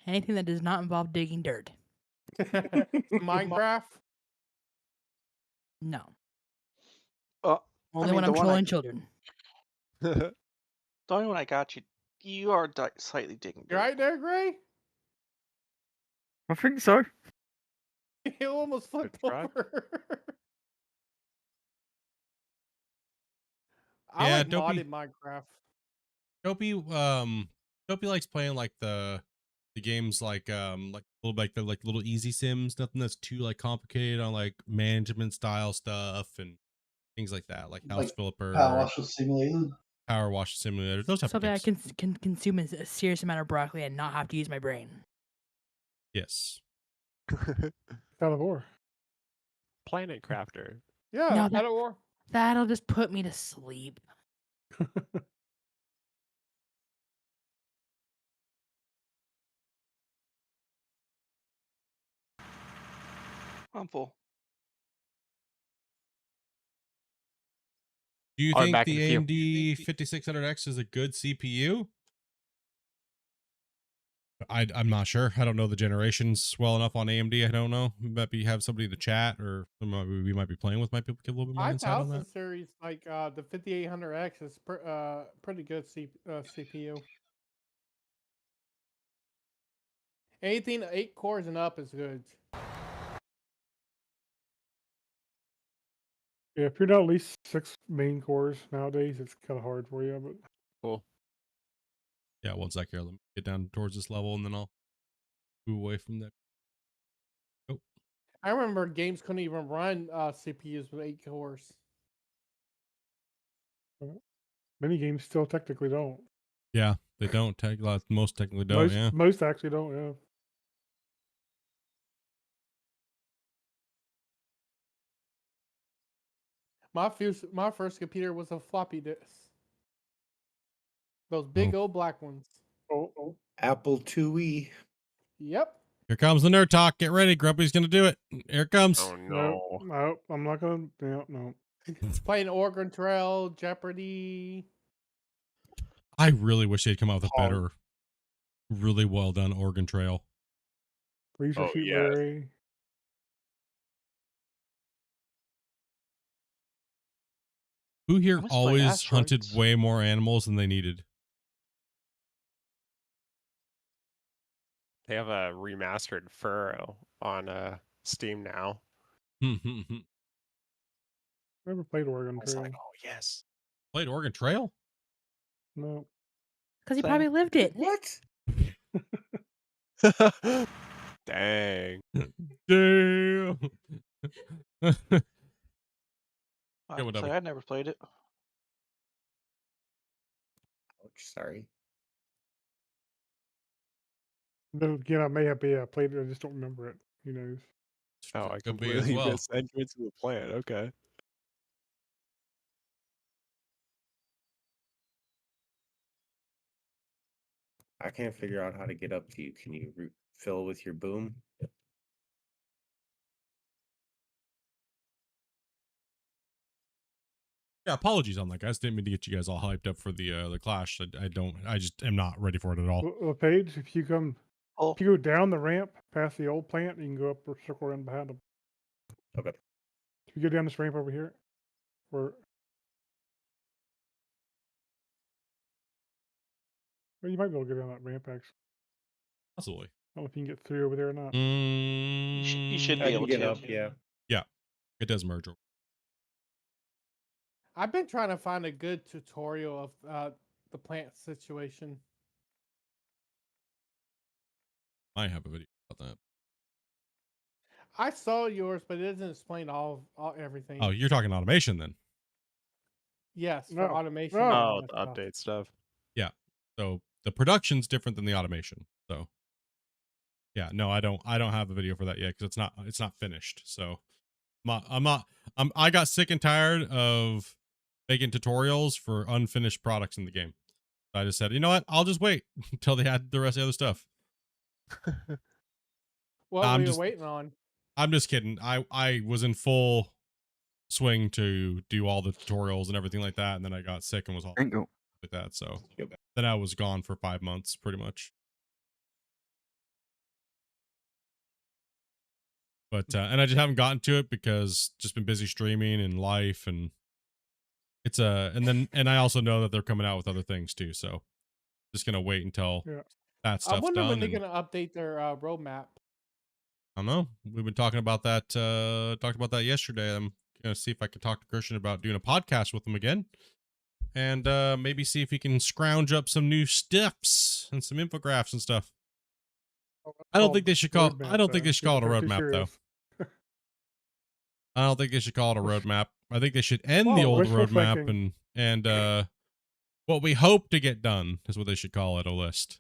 Anything that does not involve digging dirt. Minecraft? No. Only when I'm trolling children. The only one I got you are slightly digging You right there, Gray? I think so. He almost flipped over. I like modded Minecraft. Dopey likes playing like the games like little easy sims, nothing that's too like complicated on like management style stuff and things like that, like House Flipper, Power Washer Simulator. Power Washer Simulator, those type Something of I games. can consume a serious amount of broccoli and not have to use my brain. Yes. God of War. Planet Crafter. Yeah, No, God of War. That'll just put me to sleep. I'm full. Do you I'm think back in the the queue. AMD 5600X is a good CPU? I'm not sure. I don't know the generations well enough on AMD. I don't know. Maybe have somebody in the chat or somebody we might be playing with might be able to give a little bit more insight on that. Series like the 5800X is pretty good CPU. Anything 8 cores and up is good. Yeah, if you're not at least 6 main cores nowadays, it's kind of hard for you. But Cool. Yeah, one sec here. Let me get down towards this level, and then I'll move away from that. Oh, I remember games couldn't even run CPUs with 8 cores. many games still technically don't. yeah, they don't. Most technically don't. Yeah. Most actually don't. Yeah. My first computer was a floppy disk. Those big old black ones. Oh. Apple IIe. Yep. Here comes the nerd talk. Get ready. Grumpy's gonna do it. Here it comes. Oh no. No, I'm not gonna. No. Playing Oregon Trail, Jeopardy. I really wish they'd come out with a better, really well done Oregon Trail. Leisure Suit Larry. Who here must play always hunted Asteroids. way more animals than they needed? They have a remastered Furrow on Steam now. Never played Oregon I was Trail. like, oh yes. Played Oregon Trail? No. Because he probably lived it. What? Dang. Damn. I have to say, I never played it. Sorry. Then again, I may have played it. I just don't remember it. Who knows? Oh, I Could be as completely well. missed entrance to the plan. Okay. I can't figure out how to get up to you. Can you fill with your boom? Yeah, apologies on that, guys. Didn't mean to get you guys all hyped up for the clash. I just am not ready for it at all. Well, Paige, if you go down the ramp past the old plant, you can go up or circle around behind them. Okay. If you go down this ramp over here, well, you might be able to go down that ramp actually. Possibly. I don't know if you can get through over there or not. You should be I able can get to. up, yeah. Yeah, it does merge. I've been trying to find a good tutorial of the plant situation. I have a video about that. I saw yours, but it doesn't explain everything. Oh, you're talking automation then? Yes, for No. automation. No. and Oh, all the that stuff. update stuff. Yeah. So the production's different than the automation. So yeah, no, I don't have a video for that yet because it's not finished. So I got sick and tired of making tutorials for unfinished products in the game. So I just said, you know what? I'll just wait until they add the rest of the other stuff. What were you waiting on? I'm just kidding. I was in full swing to do all the tutorials and everything like that, and then I got sick and was all with that. So then I was gone for 5 months, pretty much. But and I just haven't gotten to it because just been busy streaming and life, and it's and I also know that they're coming out with other things too. So just gonna wait until that stuff's I wonder done. when they're gonna update their roadmap. I don't know. We've been talking about that. Talked about that yesterday. I'm gonna see if I can talk to Christian about doing a podcast with him again, and maybe see if he can scrounge up some new stuffs and some infographics and stuff. I don't think they should call. I don't think they should call it a roadmap though. I don't think they should call it a roadmap. I think they should end the old roadmap and what we hope to get done is what they should call it, a list.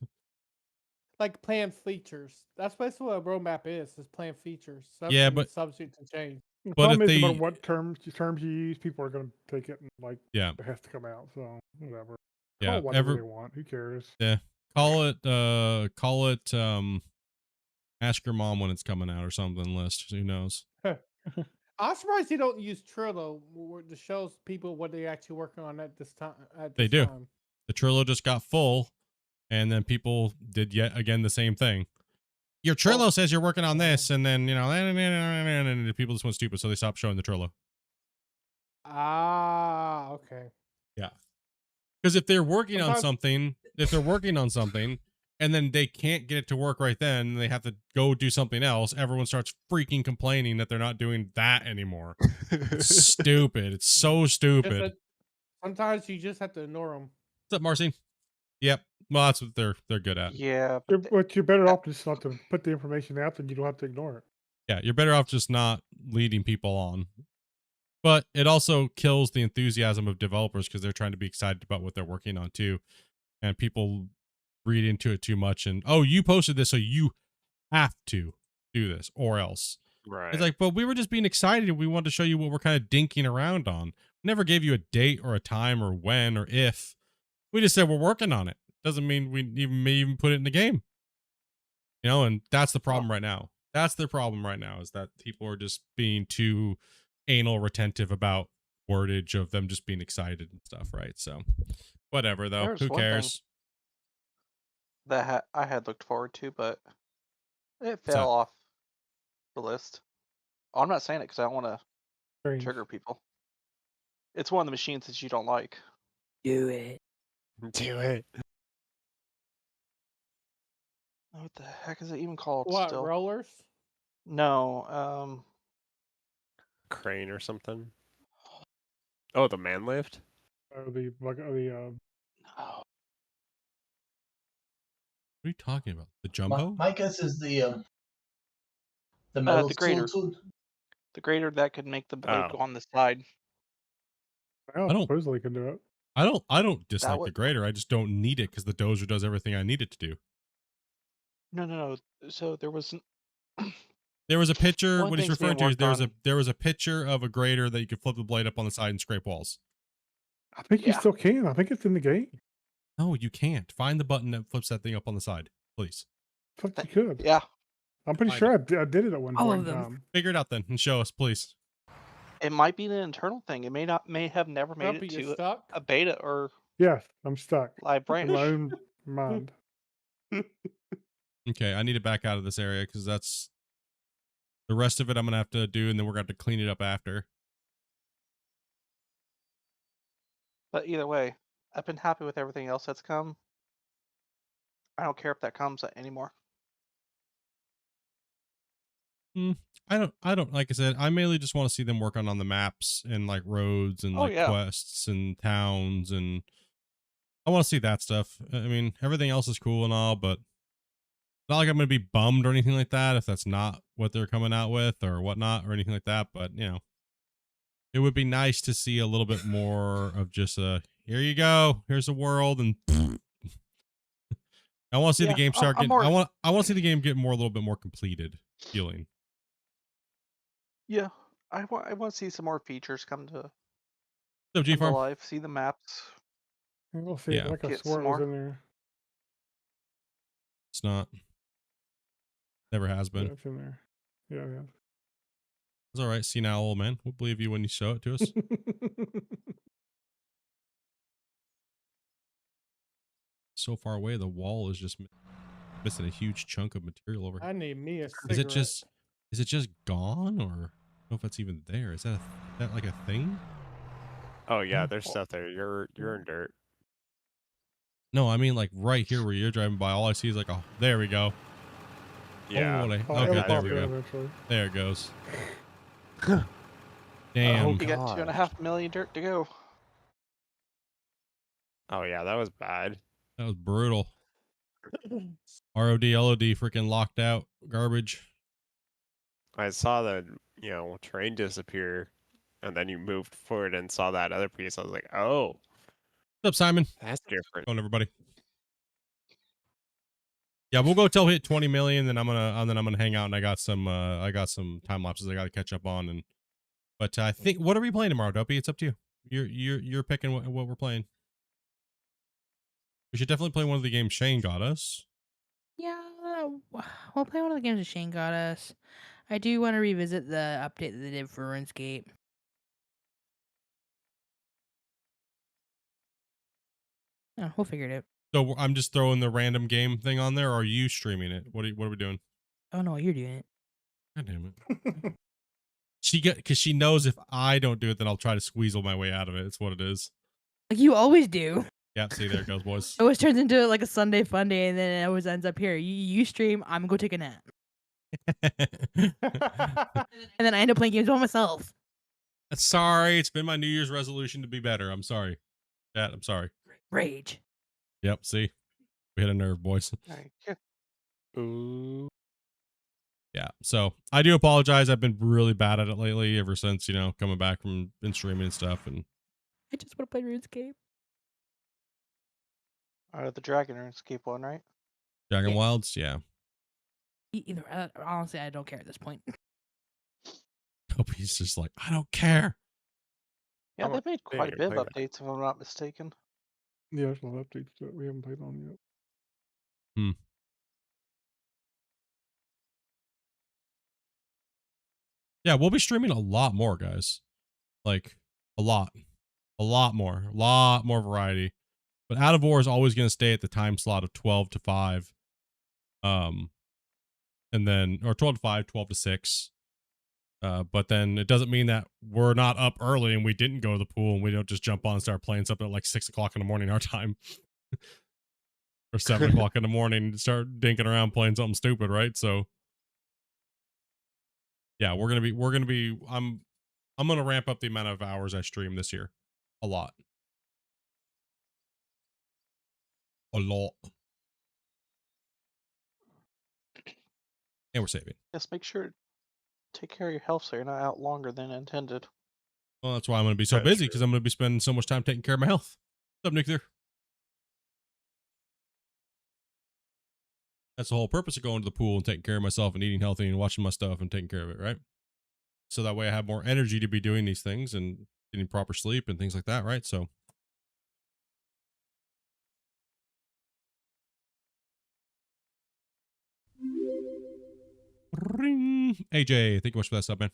Like planned features. That's basically what a roadmap is planned features. Yeah, but subject to change. The but problem if is they about what terms you use, people are going to take it and yeah, it has to come out. So whatever. Yeah, Call it whatever they want. Who cares? Yeah, call it ask your mom when it's coming out or something list. Who knows? I'm surprised they don't use Trello to show people what they're actually working on at this time. They do. The Trello just got full, and then people did yet again the same thing. Your Trello says you're working on this, and then and people just went stupid, so they stopped showing the Trello. Ah, okay. Yeah, because if they're working on something, and then they can't get it to work right then, and they have to go do something else, everyone starts freaking complaining that they're not doing that anymore. It's stupid. It's so stupid. Sometimes you just have to ignore them. What's up, Marcy? Yep. Well, that's what they're good at. Yeah, but you're better off just not to put the information out, and you don't have to ignore it. Yeah, you're better off just not leading people on. But it also kills the enthusiasm of developers because they're trying to be excited about what they're working on too. And people read into it too much and, oh, you posted this, so you have to do this or else. Right. It's like, but we were just being excited. We wanted to show you what we're kind of dinking around on. We never gave you a date or a time or when or if. We just said we're working on it. Doesn't mean we may even put it in the game. You know, and that's the problem right now. That's their problem right now, is that people are just being too anal retentive about wordage of them just being excited and stuff, right? So whatever though. There's Who one thing cares? that I had looked forward to, but it What's fell that? off the list. I'm not saying it because I don't want to Strange. trigger people. It's one of the machines that you don't like. Do it. Do it. What the heck is it even called? What, still? rollers? No. Crane or something. Oh, the man lift. The What are you talking about? The jumbo? My guess is the metal the grater. tool. The grater that could make the blade go on the side. Well, I don't- supposedly can do it. I don't dislike would- the grader. I just don't need it because the dozer does everything I need it to do. No. So there was There was a picture. One What he's thing's being referring to is worked there was a picture of a grader that you could flip the blade up on the side and scrape walls. I think you Yeah. still can. I think it's in the game. No, you can't. Find the button that flips that thing up on the side, please. I thought you could. Yeah. I'm pretty Find sure I did it at one All point of in them. time. Figure it out then and show us, please. It might be an internal thing. It may have never made Grumpy, it you're to stuck? a beta or Yes, I'm stuck live in branch. my own mind. Okay, I need to back out of this area because that's the rest of it I'm gonna have to do, and then we're gonna have to clean it up after. But either way, I've been happy with everything else that's come. I don't care if that comes anymore. I don't like I said, I mainly just want to see them work on the maps and like roads and Oh, like yeah. quests and towns, and I want to see that stuff. I mean, everything else is cool and all, but not like I'm gonna be bummed or anything like that if that's not what they're coming out with or whatnot or anything like that. But you know, it would be nice to see a little bit more of just here you go, here's the world, and I want to see the game start getting. I want to see the game get a little bit more completed feeling. Yeah, I want to see some more features come to G-Farm? life. See the maps. We'll see. Yeah. Like I Get swore some it was more. in there. It's not. Never has Yeah, been. it's in there. Yeah. It's all right. See now, old man. We'll believe you when you show it to us. So far away, the wall is just missing a huge chunk of material over here. I need me a cigarette. Is it just gone, or I don't know if it's even there? Is that like a thing? Oh yeah, there's stuff there. You're in dirt. No, I mean like right here where you're driving by. All I see is like there we go. Yeah. Holy. Oh, Okay, it'll there pop we in go. eventually. There it goes. Damn. You got 2.5 million dirt to go. Oh yeah, that was bad. That was brutal. ROD, LOD, freaking locked out. Garbage. I saw the train disappear, and then you moved forward and saw that other piece. I was like, oh. What's up, Simon? That's different. Going, everybody. Yeah, we'll go till we hit 20 million, then I'm gonna hang out, and I got some time lapses I got to catch up on, but I think, what are we playing tomorrow, Dopey? It's up to you. You're picking what we're playing. We should definitely play one of the games Shane got us. Yeah, we'll play one of the games that Shane got us. I do want to revisit the update that they did for RuneScape. Oh, we'll figure it out. So I'm just throwing the random game thing on there, or are you streaming it? What are we doing? Oh no, you're doing it. God damn it. Because she knows if I don't do it, then I'll try to squeezle my way out of it. It's what it is. Like you always do. Yeah, see, there it goes, boys. It always turns into like a Sunday fun day, and then it always ends up here. You stream, I'm gonna go take a nap. And then I end up playing games by myself. Sorry, it's been my New Year's resolution to be better. I'm sorry. Chat, I'm sorry. Rage. Yep, see? We hit a nerve, boys. Ooh. Yeah, so I do apologize. I've been really bad at it lately ever since, coming back from streaming and stuff. And I just want to play RuneScape. The Dragon RuneScape one, right? Dragon Wilds, yeah. Either, honestly, I don't care at this point. Hope he's just like, I don't care. Yeah, they made quite a bit of updates, if I'm not mistaken. Yeah, there's a lot of updates that we haven't played on yet. Yeah, we'll be streaming a lot more, guys. Like, a lot more variety. But Out of War is always going to stay at the time slot of 12 to 5. And then, or 12 to 5, 12 to 6. But then it doesn't mean that we're not up early and we didn't go to the pool and we don't just jump on and start playing something at like 6 o'clock in the morning our time. Or 7 o'clock in the morning and start dinking around playing something stupid, right? So yeah, we're gonna be I'm gonna ramp up the amount of hours I stream this year. A lot. And we're saving. Just make sure to take care of your health so you're not out longer than intended. Well, that's why I'm gonna be so busy, because I'm gonna be spending so much time taking care of my health. What's up, Nuclear? That's the whole purpose of going to the pool and taking care of myself and eating healthy and watching my stuff and taking care of it, right? So that way I have more energy to be doing these things and getting proper sleep and things like that, right? So ring. AJ, thank you much for that sub, man.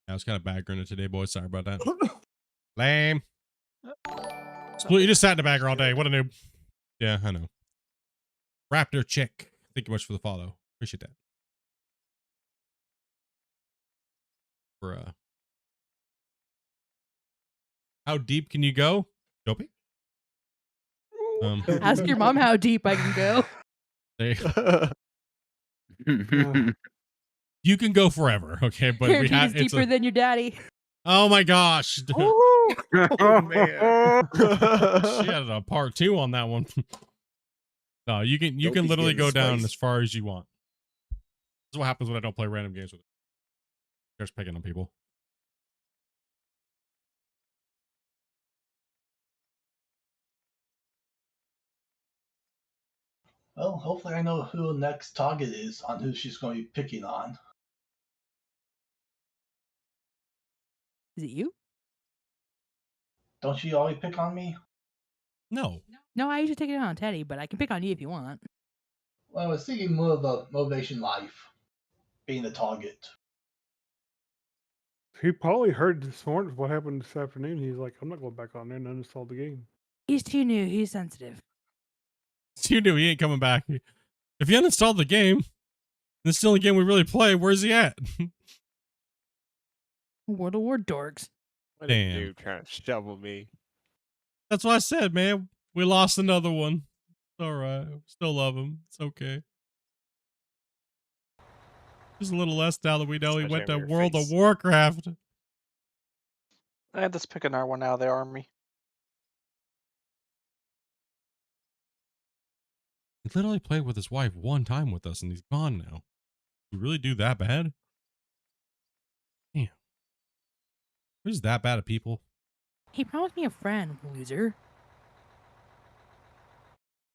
I was kind of backgrounded today, boys. Sorry about that. Lame. Split, you just sat in the bagger all day. What a noob. Yeah, I know. Raptor Chick, thank you much for the follow. Appreciate that. For how deep can you go, Dopey? Ask your mom how deep I can go. You can go forever, okay? But Your feet is deeper than your daddy. Oh my gosh. Oh man. She had a part 2 on that one. No, you can literally go down as far as you want. This is what happens when I don't play random games with it. Just picking on people. Well, hopefully I know who the next target is on who she's going to be picking on. Is it you? Don't you always pick on me? No. No, I usually take it on Teddy, but I can pick on you if you want. Well, I was thinking more of a motivation life, being the target. He probably heard this morning what happened this afternoon. He's like, I'm not going back on there and uninstall the game. He's too new. He's sensitive. You knew he ain't coming back. If you uninstalled the game, and it's still a game we really play, where's he at? World of War dorks. What a dude trying to shovel me. That's what I said, man. We lost another one. It's alright. Still love him. It's okay. Just a little less now that we know he went to World of Warcraft. I had this pick an R1 out of the army. He literally played with his wife one time with us and he's gone now. You really do that bad? Damn. Who's that bad at people? He promised me a friend, loser.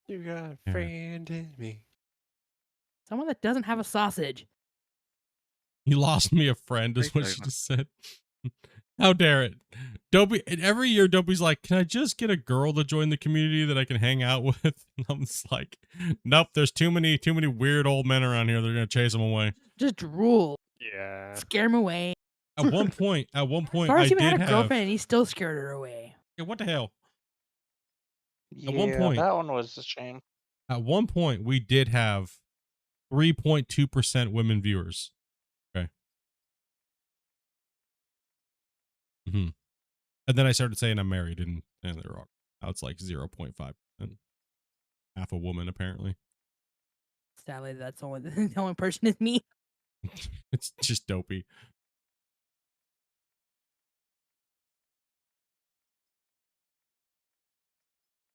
You got a friend in me. Someone that doesn't have a sausage. He lost me a friend, is what she just said. How dare it? Dopey, every year Dopey's like, can I just get a girl to join the community that I can hang out with? And I'm just like, nope, there's too many weird old men around here. They're gonna chase him away. Just drool. Yeah. Scare him away. At one point, As far as he had a girlfriend and he still scared her away. Yeah, what the hell? Yeah, At one point, that one was a shame. At one point, we did have 3.2% women viewers. Okay. Mm-hmm. And then I started saying I'm married, and they were wrong. Now it's like 0.5%. Half a woman, apparently. Sadly, that's only the only person is me. It's just dopey.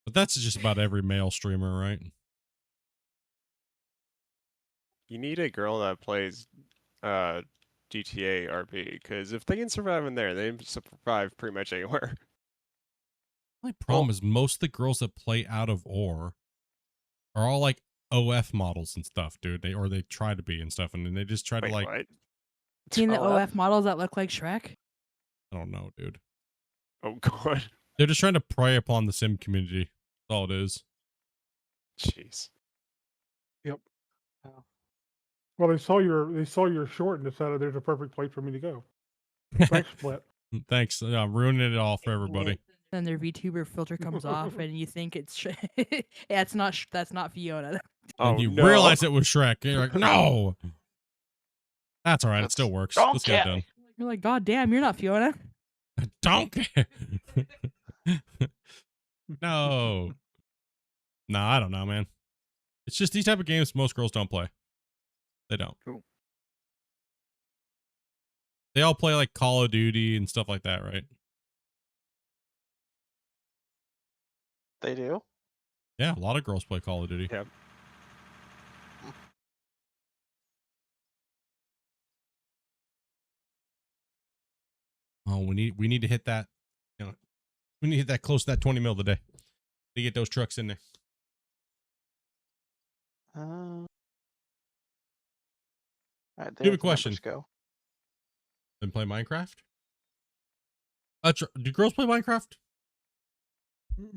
But that's just about every male streamer, right? You need a girl that plays GTA RP, because if they can survive in there, they can survive pretty much anywhere. My problem is most of the girls that play out of OR are all like OF models and stuff, dude. They try to be and stuff, and then they just try to like. What? Seen the OF models that look like Shrek? I don't know, dude. Oh god. They're just trying to prey upon the sim community. That's all it is. Jeez. Yep. Well, they saw your short and decided there's a perfect place for me to go. Thanks, Split. Thanks. Ruining it all for everybody. Then their VTuber filter comes off, and you think it's that's not Fiona. And you realize it was Shrek. And you're like, no. That's all right. It still works. Let's get it done. You're like, God damn, you're not Fiona. Don't care. No. No, I don't know, man. It's just these type of games most girls don't play. They don't. Cool. They all play like Call of Duty and stuff like that, right? They do? Yeah, a lot of girls play Call of Duty. Yep. Oh, we need to hit that. You know, we need to hit that close to that 20 mil today to get those trucks in there. All right, Do you have a question? Go. Then play Minecraft? Do girls play Minecraft?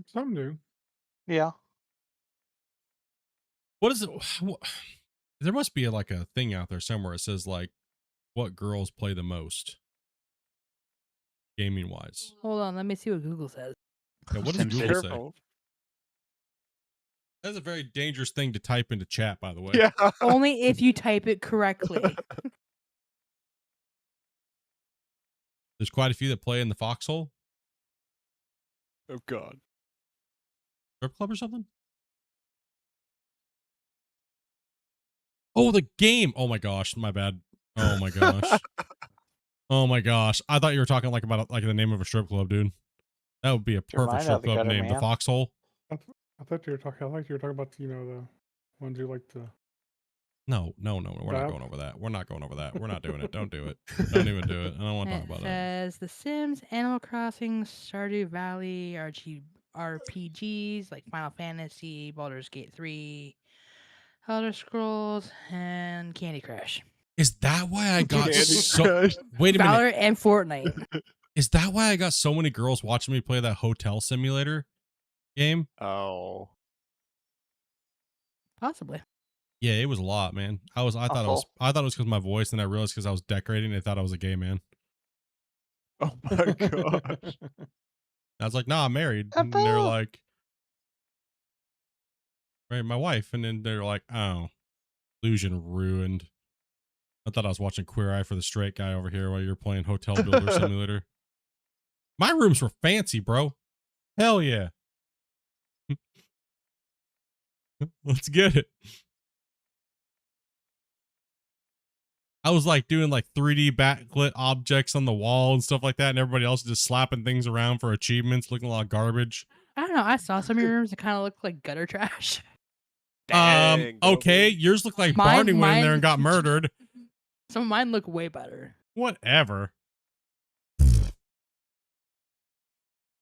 Some do. Yeah. What is it? There must be like a thing out there somewhere. It says like what girls play the most, gaming wise. Hold on, let me see what Google says. Yeah, what does Google say? That's a very dangerous thing to type into chat, by the way. Yeah. Only if you type it correctly. There's quite a few that play in the foxhole. Oh god. Strip club or something? Oh, the game. Oh my gosh, my bad. Oh my gosh. Oh my gosh. I thought you were talking like about like the name of a strip club, dude. That would be a perfect strip club name, the Foxhole. I thought you were talking. I thought you were talking about the ones who like to. No. We're not going over that. We're not going over that. We're not doing it. Don't do it. Don't even do it. I don't want to talk about It that. says The Sims, Animal Crossing, Stardew Valley, RPGs like Final Fantasy, Baldur's Gate 3, Elder Scrolls, and Candy Crush. Is that why I got so? Wait a minute. Valorant and Fortnite. Is that why I got so many girls watching me play that hotel simulator game? Oh. Possibly. Yeah, it was a lot, man. I thought it was because of my voice, and I realized because I was decorating, they thought I was a gay man. Oh my gosh. I was like, "Nah, I'm married." And they're like, "Right, my wife." And then they're like, "Oh, illusion ruined." I thought I was watching Queer Eye for the Straight Guy over here while you're playing Hotel Builder Simulator. My rooms were fancy, bro. Hell yeah. Let's get it. I was like doing like 3D backlit objects on the wall and stuff like that, and everybody else just slapping things around for achievements, looking a lot of garbage. I don't know. I saw some of your rooms that kind of look like gutter trash. Dang, okay, yours look like Barney went in there and got murdered. Some of mine look way better. Whatever.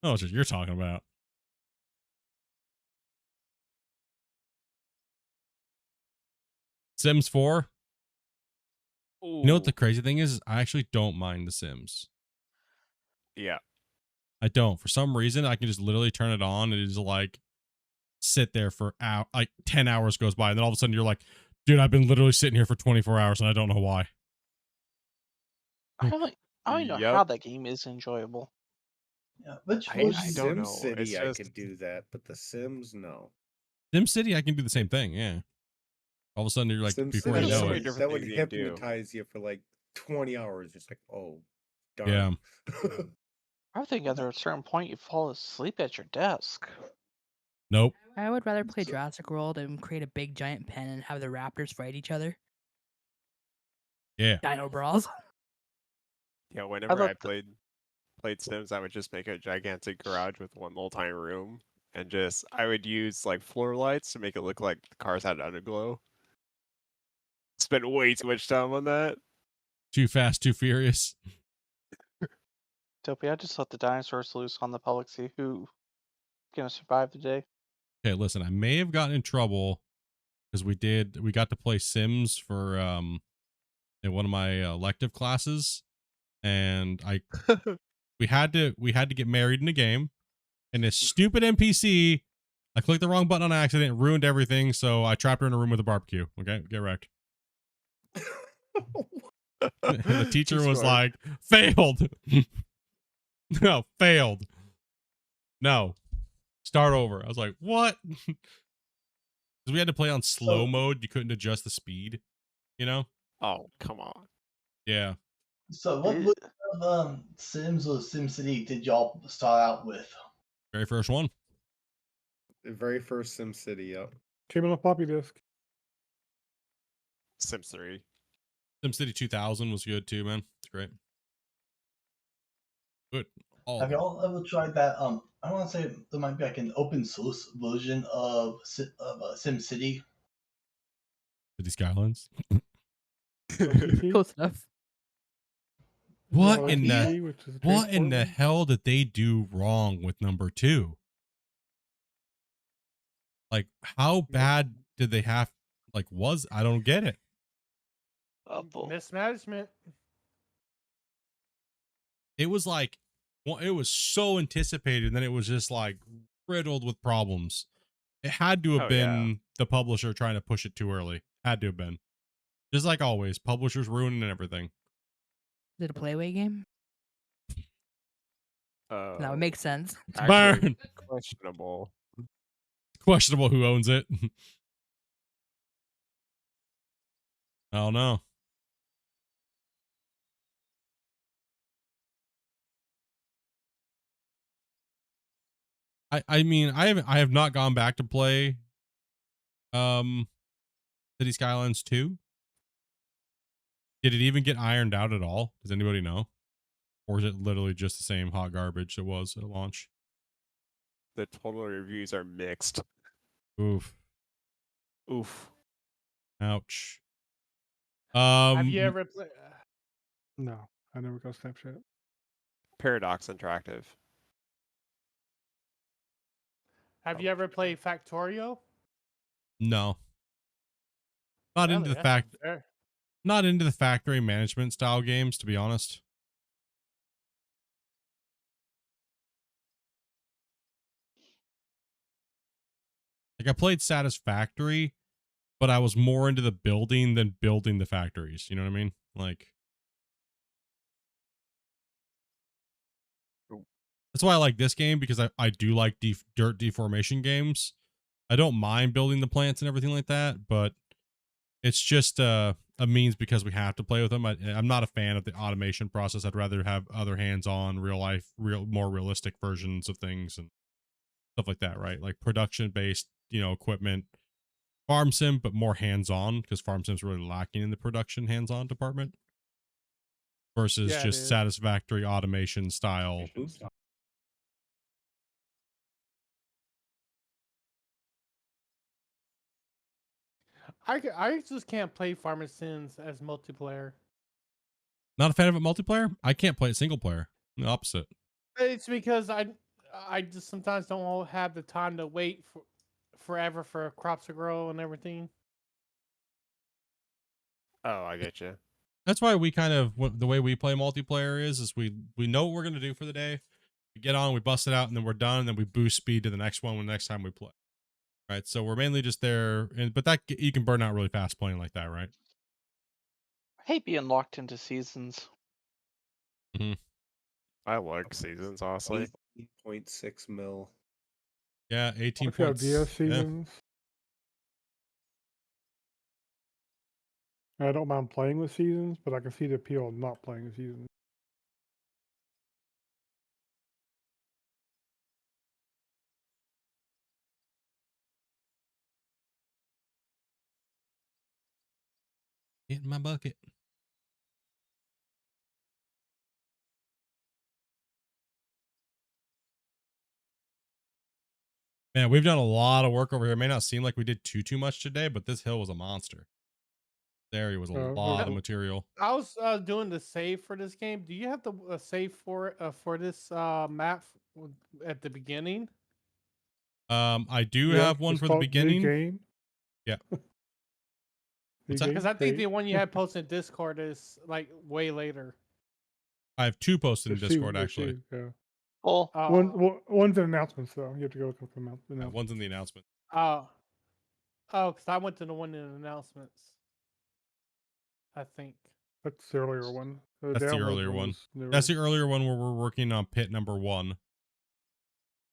Oh, it's what you're talking about. Sims 4. You know what the crazy thing is? I actually don't mind The Sims. Yeah. I don't. For some reason, I can just literally turn it on and it's like sit there for like 10 hours goes by, and then all of a sudden you're like, dude, I've been literally sitting here for 24 hours and I don't know why. I don't know how that game is enjoyable. Yeah, which I was don't know. City, I could do that, but The Sims, no. Sim City, I can do the same thing. Yeah. All of a sudden, you're like, Sim before City, you know it. that would hypnotize you for like 20 hours. It's like, oh, darn. Yeah. I think at a certain point you fall asleep at your desk. Nope. I would rather play Jurassic World and create a big giant pen and have the raptors fight each other. Yeah. Dino Brawls. Yeah, whenever I played Sims, I would just make a gigantic garage with one little tiny room, and I would use like floor lights to make it look like the cars had underglow. Spent way too much time on that. Too Fast, Too Furious. Dopey, I just let the dinosaurs loose on the public, see who gonna survive the day. Okay, listen, I may have gotten in trouble because we got to play Sims for in one of my elective classes, and we had to get married in the game, and this stupid NPC, I clicked the wrong button on accident, ruined everything, so I trapped her in a room with a barbecue. Okay, get wrecked. And the teacher was like, failed. No, failed. No, start over. I was like, what? Because we had to play on slow mode. You couldn't adjust the speed, you know? Oh, come on. Yeah. So what Sims or SimCity did y'all start out with? Very first one. The very first SimCity, yep. Came on a floppy disk. Sims 3. SimCity 2000 was good too, man. It's great. Good. Have y'all ever tried that? I want to say there might be like an open source version of SimCity. With these Skylines. Close enough. What in the hell did they do wrong with number 2? Like, how bad did they have? Like, I don't get it. Mismanagement. It was like, well, it was so anticipated, and then it was just like riddled with problems. It had to have been the publisher trying to push it too early. Had to have been. Just like always, publishers ruining everything. Is it a playway game? That would make sense. Burn. Questionable. Questionable who owns it. I don't know. I mean, I have not gone back to play City Skylines 2. Did it even get ironed out at all? Does anybody know? Or is it literally just the same hot garbage it was at launch? The total reviews are mixed. Oof. Oof. Ouch. Have you ever played? No, I never got Snapchat. Paradox Interactive. Have you ever played Factorio? No. Not into the not into the factory management style games, to be honest. Like, I played Satisfactory, but I was more into the building than building the factories. You know what I mean? Like, that's why I like this game, because I do like dirt deformation games. I don't mind building the plants and everything like that, but it's just a means because we have to play with them. I'm not a fan of the automation process. I'd rather have other hands-on, more realistic versions of things and stuff like that, right? Like production-based, equipment. Farm sim, but more hands-on, because farm sim's really lacking in the production hands-on department versus just satisfactory automation style. I just can't play Farming Sims as multiplayer. Not a fan of it multiplayer? I can't play it single player. The opposite. It's because I just sometimes don't have the time to wait forever for crops to grow and everything. Oh, I get you. That's why we kind of, the way we play multiplayer is we know what we're going to do for the day. We get on, we bust it out, and then we're done, and then we boost speed to the next one when the next time we play. Right, so we're mainly just there, but that you can burn out really fast playing like that, right? I hate being locked into seasons. Mm-hmm. I like seasons, honestly. 18.6 mil. Yeah, 18 points. DS seasons. I don't mind playing with seasons, but I can see the appeal of not playing with seasons. Get in my bucket. Man, we've done a lot of work over here. It may not seem like we did too much today, but this hill was a monster. This area was a lot of material. I was doing the save for this game. Do you have to save for this map at the beginning? I do have one for the beginning. Game. Yeah. What's that? Because I think the one you had posted in Discord is like way later. I have two posted in Discord actually. Yeah. Well, one's an announcement, so you have to go look up the announcement. Yeah, one's in the announcement. Oh, because I went to the one in the announcements. I think that's the earlier one. That's the earlier one. That's the earlier one where we're working on pit number 1.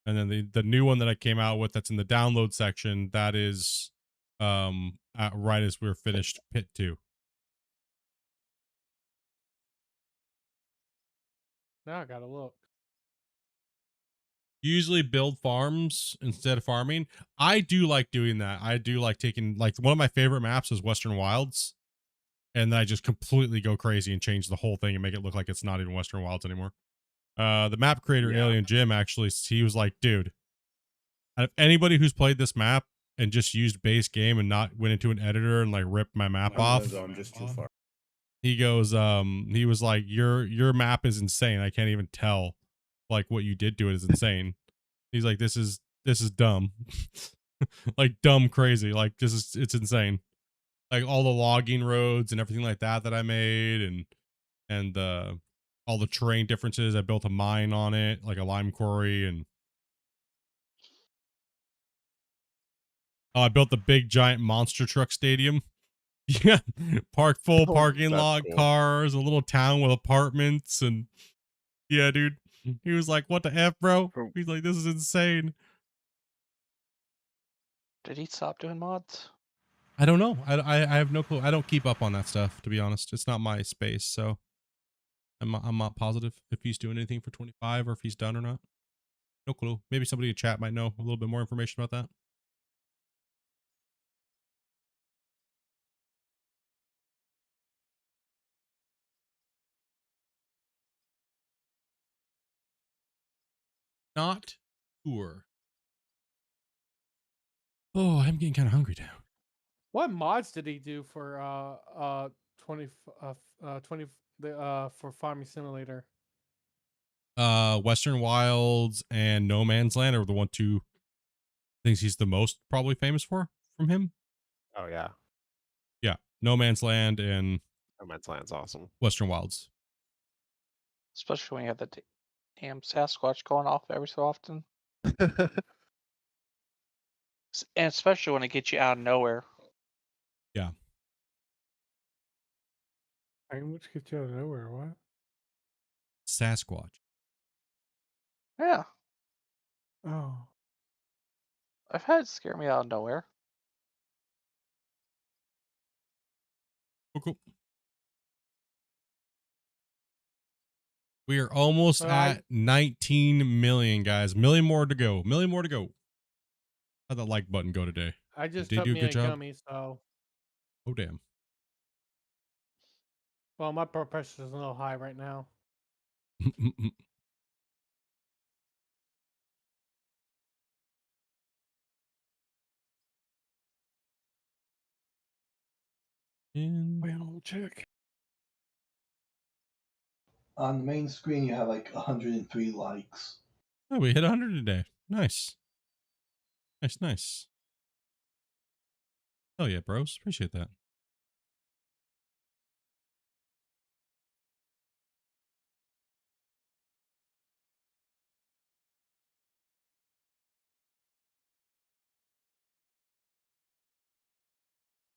And then the new one that I came out with that's in the download section, that is right as we're finished pit 2. Now I gotta look. Usually build farms instead of farming. I do like doing that. I do like taking, like, one of my favorite maps is Western Wilds. And then I just completely go crazy and change the whole thing and make it look like it's not even Western Wilds anymore. The map creator, Alien Jim, actually, he was like, dude, out of anybody who's played this map and just used base game and not went into an editor and like ripped my map off, I'm just too far. he goes, he was like, your map is insane. I can't even tell, like, what you did to it is insane. He's like, this is dumb. Like, dumb crazy. Like, it's insane. Like, all the logging roads and everything like that I made, and all the terrain differences. I built a mine on it, like a lime quarry, and I built the big giant monster truck stadium. Yeah, full parking lot, cool. cars, a little town with apartments, and yeah, dude. He was like, "What the f, bro?" He's like, "This is insane." Did he stop doing mods? I don't know. I have no clue. I don't keep up on that stuff, to be honest. It's not my space, so I'm not positive if he's doing anything for 25 or if he's done or not. No clue. Maybe somebody in chat might know a little bit more information about that. Not sure. Oh, I'm getting kind of hungry now. What mods did he do for 20 for Farming Simulator? Western Wilds and No Man's Land are the two things he's the most probably famous for from him. Oh yeah. Yeah, No Man's Land and No Man's Land's awesome. Western Wilds. Especially when you have the damn Sasquatch going off every so often. And especially when it gets you out of nowhere. Yeah. Which gets you out of nowhere? What? Sasquatch. Yeah. Oh. I've had it scare me out of nowhere. Cool. We are almost at 19 million, guys. Million more to go. Million more to go. How'd the like button go today? I just Did took they do me a good a job? gummy, so. Oh, damn. Well, my blood pressure is a little high right now. Well, check. On the main screen, you have like 103 likes. Oh, we hit 100 today. Nice. Nice. Oh, yeah, bros. Appreciate that.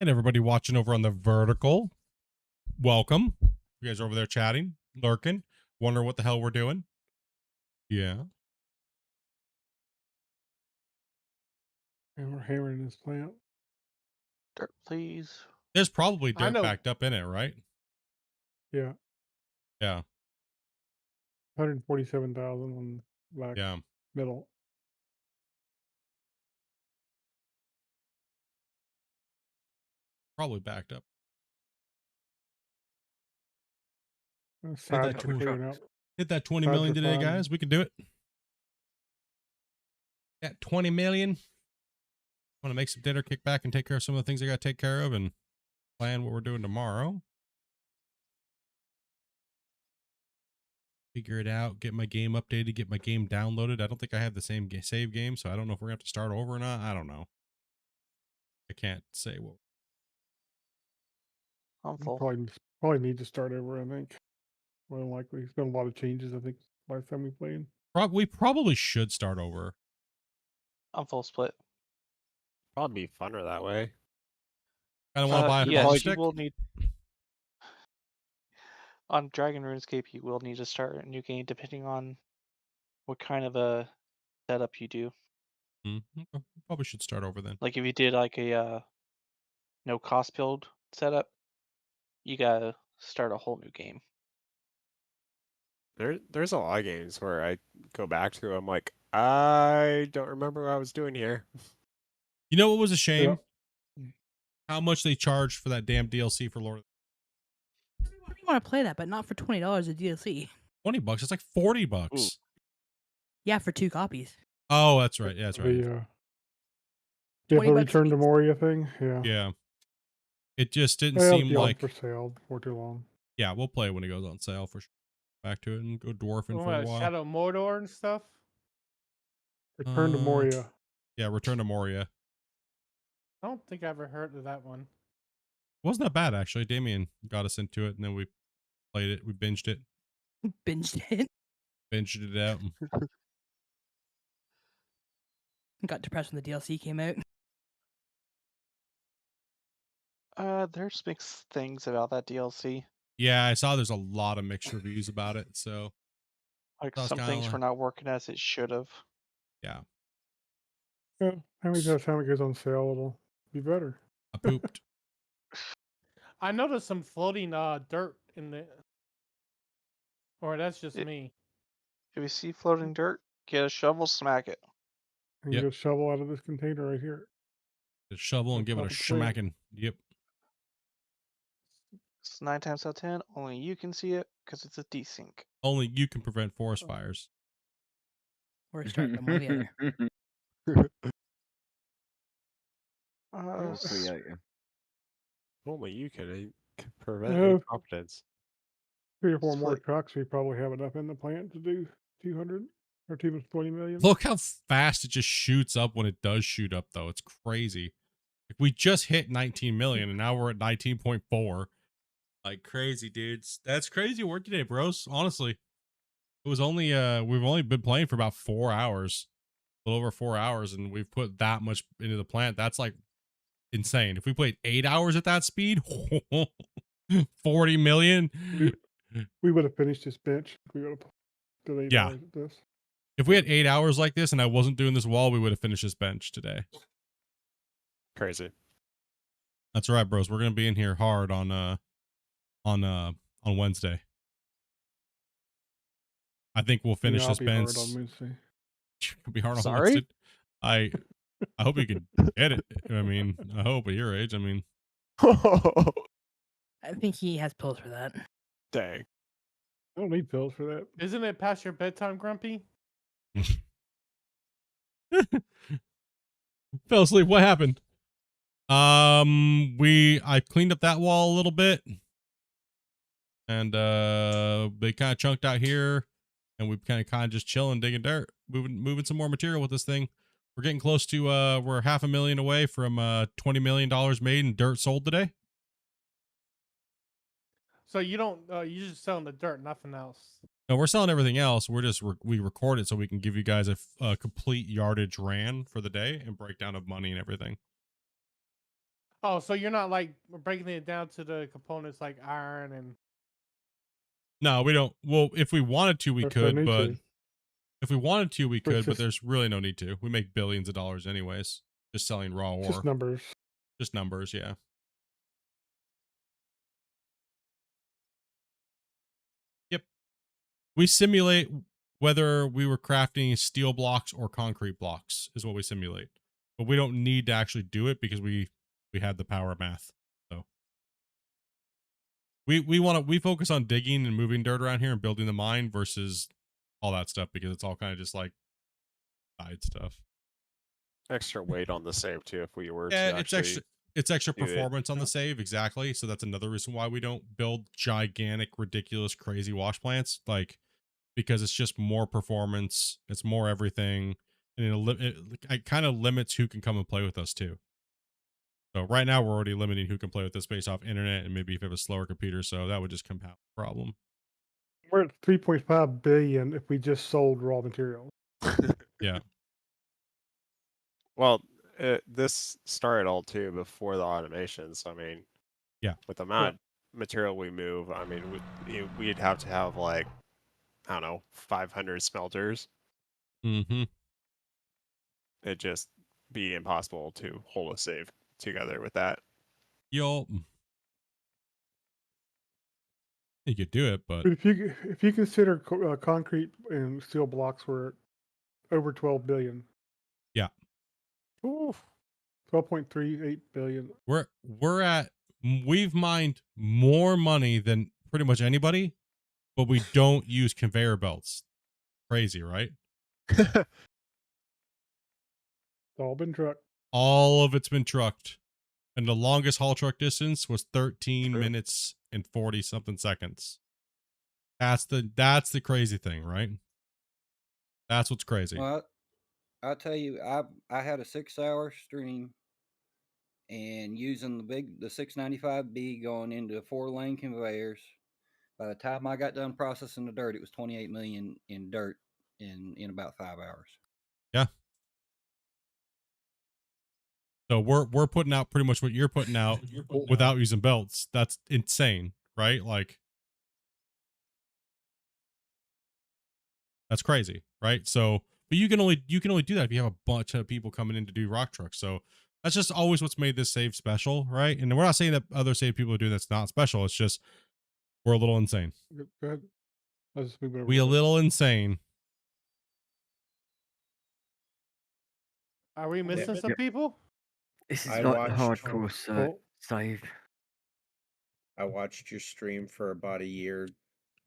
And everybody watching over on the vertical, welcome. You guys are over there chatting, lurking, wondering what the hell we're doing. Yeah. And we're hammering this plant. Dirt, please. There's probably dirt backed up in it, right? Yeah. Yeah. 147,000 on black middle. Probably backed up. Hit that, 20 million today, guys. We can do it. Got 20 million. Want to make some dinner, kick back, and take care of some of the things I got to take care of, and plan what we're doing tomorrow. Figure it out. Get my game updated. Get my game downloaded. I don't think I have the same save game, so I don't know if we're going to have to start over or not. I don't know. I can't say what. I'm full. Probably need to start over, I think. More than likely. There's been a lot of changes, I think, last time we played. We probably should start over. I'm full split. Probably be funner that way. I don't want to buy a yes, you will need on Dragon RuneScape. You will need to start a new game depending on what kind of a setup you do. Okay. Probably should start over then. Like if you did like a no cost build setup, you gotta start a whole new game. There's a lot of games where I go back to. I'm like, I don't remember what I was doing here. You know what was a shame? Yeah. How much they charged for that damn DLC for Lord of the I really want to play that, but not for $20 a DLC. $20. It's like $40. Ooh. Yeah, for 2 copies. Oh, that's right. Yeah, that's right. The Return to Moria thing. Yeah. Yeah. It just didn't seem like for sale for too long. Yeah, we'll play when it goes on sale for sure. Back to it and go dwarfing for a while. Shadow Mordor and stuff. Return to Moria. Yeah, Return to Moria. I don't think I ever heard of that one. Wasn't that bad actually. Damien got us into it, and then we played it. We binged it. Binged it. Binged it out. Got depressed when the DLC came out. There's mixed things about that DLC. Yeah, I saw there's a lot of mixed reviews about it. So, like some things were not working as it should have. Yeah. Yeah, I mean, by the time it goes on sale, it'll be better. I pooped. I noticed some floating dirt in the. Or that's just me. If you see floating dirt, get a shovel, smack it. And get a shovel out of this container right here. Get a shovel and give it a smacking. Yep. It's 9 times out of 10. Only you can see it because it's a desync. Only you can prevent forest fires. Or start them on the other. Only you can prevent incompetence. 3 or 4 more trucks, we probably have enough in the plant to do 200 or 220 million. Look how fast it just shoots up when it does shoot up, though. It's crazy. Like, we just hit 19 million, and now we're at 19.4. Like, crazy, dudes. That's crazy work today, bros. Honestly, it was only we've only been playing for about 4 hours, a little over 4 hours, and we've put that much into the plant. That's like insane. If we played 8 hours at that speed, 40 million. We would have finished this bench. We would have done 8 hours at this. If we had 8 hours like this and I wasn't doing this wall, we would have finished this bench today. Crazy. That's right, bros. We're gonna be in here hard on Wednesday. I think we'll finish this bench. It'll be hard on Wednesday. I hope you can get it. I mean, I hope at your age. I mean, I think he has pills for that. Dang. I don't need pills for that. Isn't it past your bedtime, Grumpy? Fell asleep. What happened? I cleaned up that wall a little bit, and they kind of chunked out here, and we kind of just chilling, digging dirt, moving some more material with this thing. We're getting close to we're $500,000 away from $20 million made in dirt sold today. So you don't you're just selling the dirt, nothing else. No, we're selling everything else. We're just we record it so we can give you guys a complete yardage ran for the day and breakdown of money and everything. Oh, so you're not like breaking it down to the components like iron and. No, we don't. Well, if we wanted to, we could, but if we wanted to, we could, but there's really no need to. We make billions of dollars anyways, just selling raw ore. Just numbers. Just numbers, yeah. Yep. We simulate whether we were crafting steel blocks or concrete blocks is what we simulate. But we don't need to actually do it because we had the power of math. So we focus on digging and moving dirt around here and building the mine versus all that stuff because it's all kind of just like side stuff. Extra weight on the save too if we were Yeah, to it's extra do it. performance on the save, exactly. So that's another reason why we don't build gigantic, ridiculous, crazy wash plants, like because it's just more performance, it's more everything, and it kind of limits who can come and play with us too. So right now we're already limiting who can play with this based off internet and maybe if you have a slower computer, so that would just compound the problem. We're at 3.5 billion if we just sold raw materials. Yeah. Well, this started all too before the automations. I mean, yeah, with the amount of material we move, I mean, we'd have to have like, I don't know, 500 smelters. Mm-hmm. It'd just be impossible to hold a save together with that. You could do it, but if you consider concrete and steel blocks, we're over 12 billion. Yeah. Ooh. 12.38 billion. We've mined more money than pretty much anybody, but we don't use conveyor belts. Crazy, right? It's all been trucked. All of it's been trucked. And the longest haul truck distance was 13 minutes and 40 something seconds. That's the crazy thing, right? That's what's crazy. Well, I'll tell you, I had a 6-hour stream and using the 695B going into 4-lane conveyors. By the time I got done processing the dirt, it was 28 million in dirt in about 5 hours. Yeah. So we're putting out pretty much what you're putting out without using belts. That's insane, right? Like that's crazy, right? So, but you can only do that if you have a bunch of people coming in to do rock trucks. So that's just always what's made this save special, right? And we're not saying that other save people are doing that's not special. It's just we're a little insane. Go ahead. We a little insane. Are we missing some people? This is I like the watched- hardcore save. I watched your stream for about a year.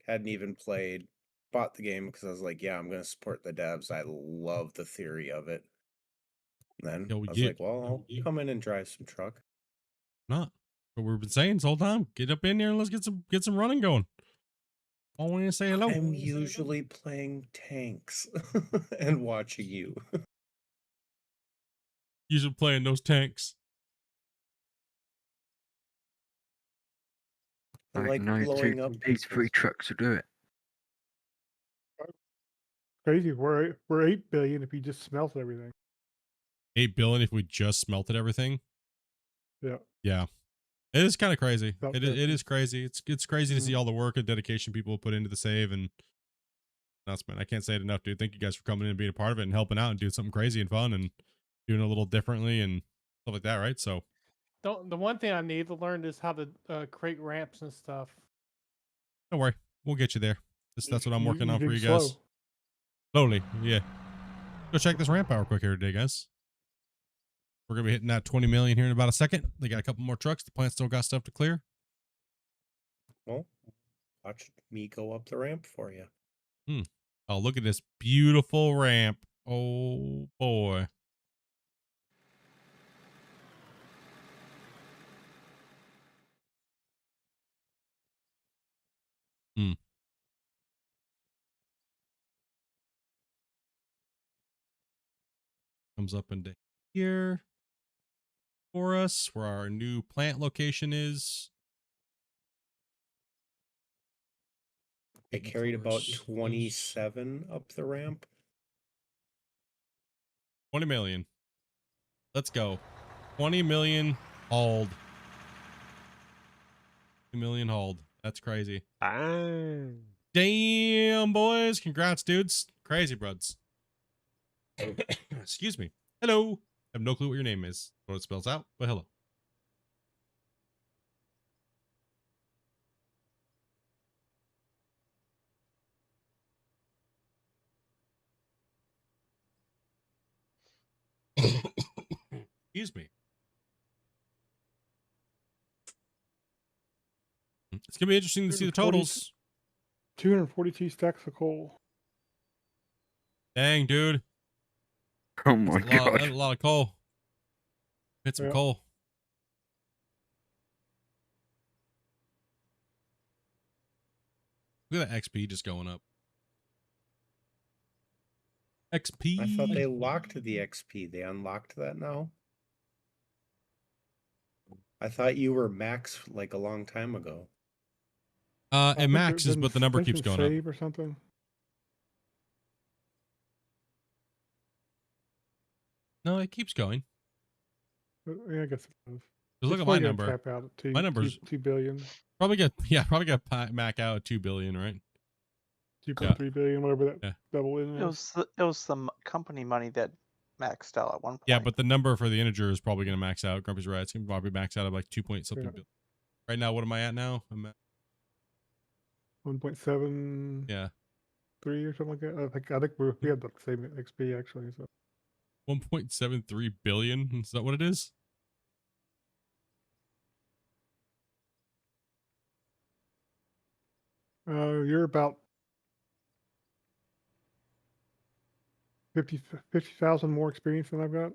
Hadn't even played. Bought the game because I was like, yeah, I'm going to support the devs. I love the theory of it. And then I was like, well, I'll come in and drive some truck. Not. But we've been saying this whole time. Get up in here and let's get some running going. I want to say hello. I'm usually playing tanks and watching you. Usually playing those tanks. I Like like blowing up these 3 trucks will do it. Crazy. We're 8 billion if you just smelt everything. 8 billion if we just smelted everything. Yeah. Yeah. It is kind of crazy. About It is crazy. It's crazy to see all the work and dedication people put into the save and announcement. I can't say it enough, dude. Thank you guys for coming in and being a part of it and helping out and doing something crazy and fun and doing it a little differently and stuff like that, right? So The one thing I need to learn is how to create ramps and stuff. don't worry. We'll get you there. That's what I'm working on for you slow. guys. Slowly, yeah. Go check this ramp out real quick here today, guys. We're going to be hitting that 20 million here in about a second. They got a couple more trucks. The plant still got stuff to clear. Well, watch me go up the ramp for you. Oh, look at this beautiful ramp. Oh, boy. Comes up into here for us where our new plant location is. I carried about 27 up the ramp. 20 million. Let's go. 20 million hauled. 2 million hauled. That's crazy. Damn, boys. Congrats, dudes. Crazy, bruds. Excuse me. Hello. I have no clue what your name is, what it spells out, but hello. Excuse me. It's gonna be interesting to see the totals. 242 stacks of coal. Dang, dude. Oh my god. That's a lot of coal. Hit some coal. Look at that XP just going up. XP. I thought they locked the XP. They unlocked that now? I thought you were max like a long time ago. It maxes, but the number keeps going up. Or something. No, it keeps going. Yeah, I guess it does. Look at my number. Tap out at My number's 2 billion. Probably get mac out at 2 billion, right? 2.3 billion, whatever that double in is. It was the company money that maxed out at one point. Yeah, but the number for the integer is probably going to max out. Grumpy's right. It's going to probably max out at like 2 point something billion. Right now, what am I at now? I'm at 1.7. Yeah. 3 or something like that. I think we had the same XP actually. So 1.73 billion. Is that what it is? You're about 50,000 more experience than I've got.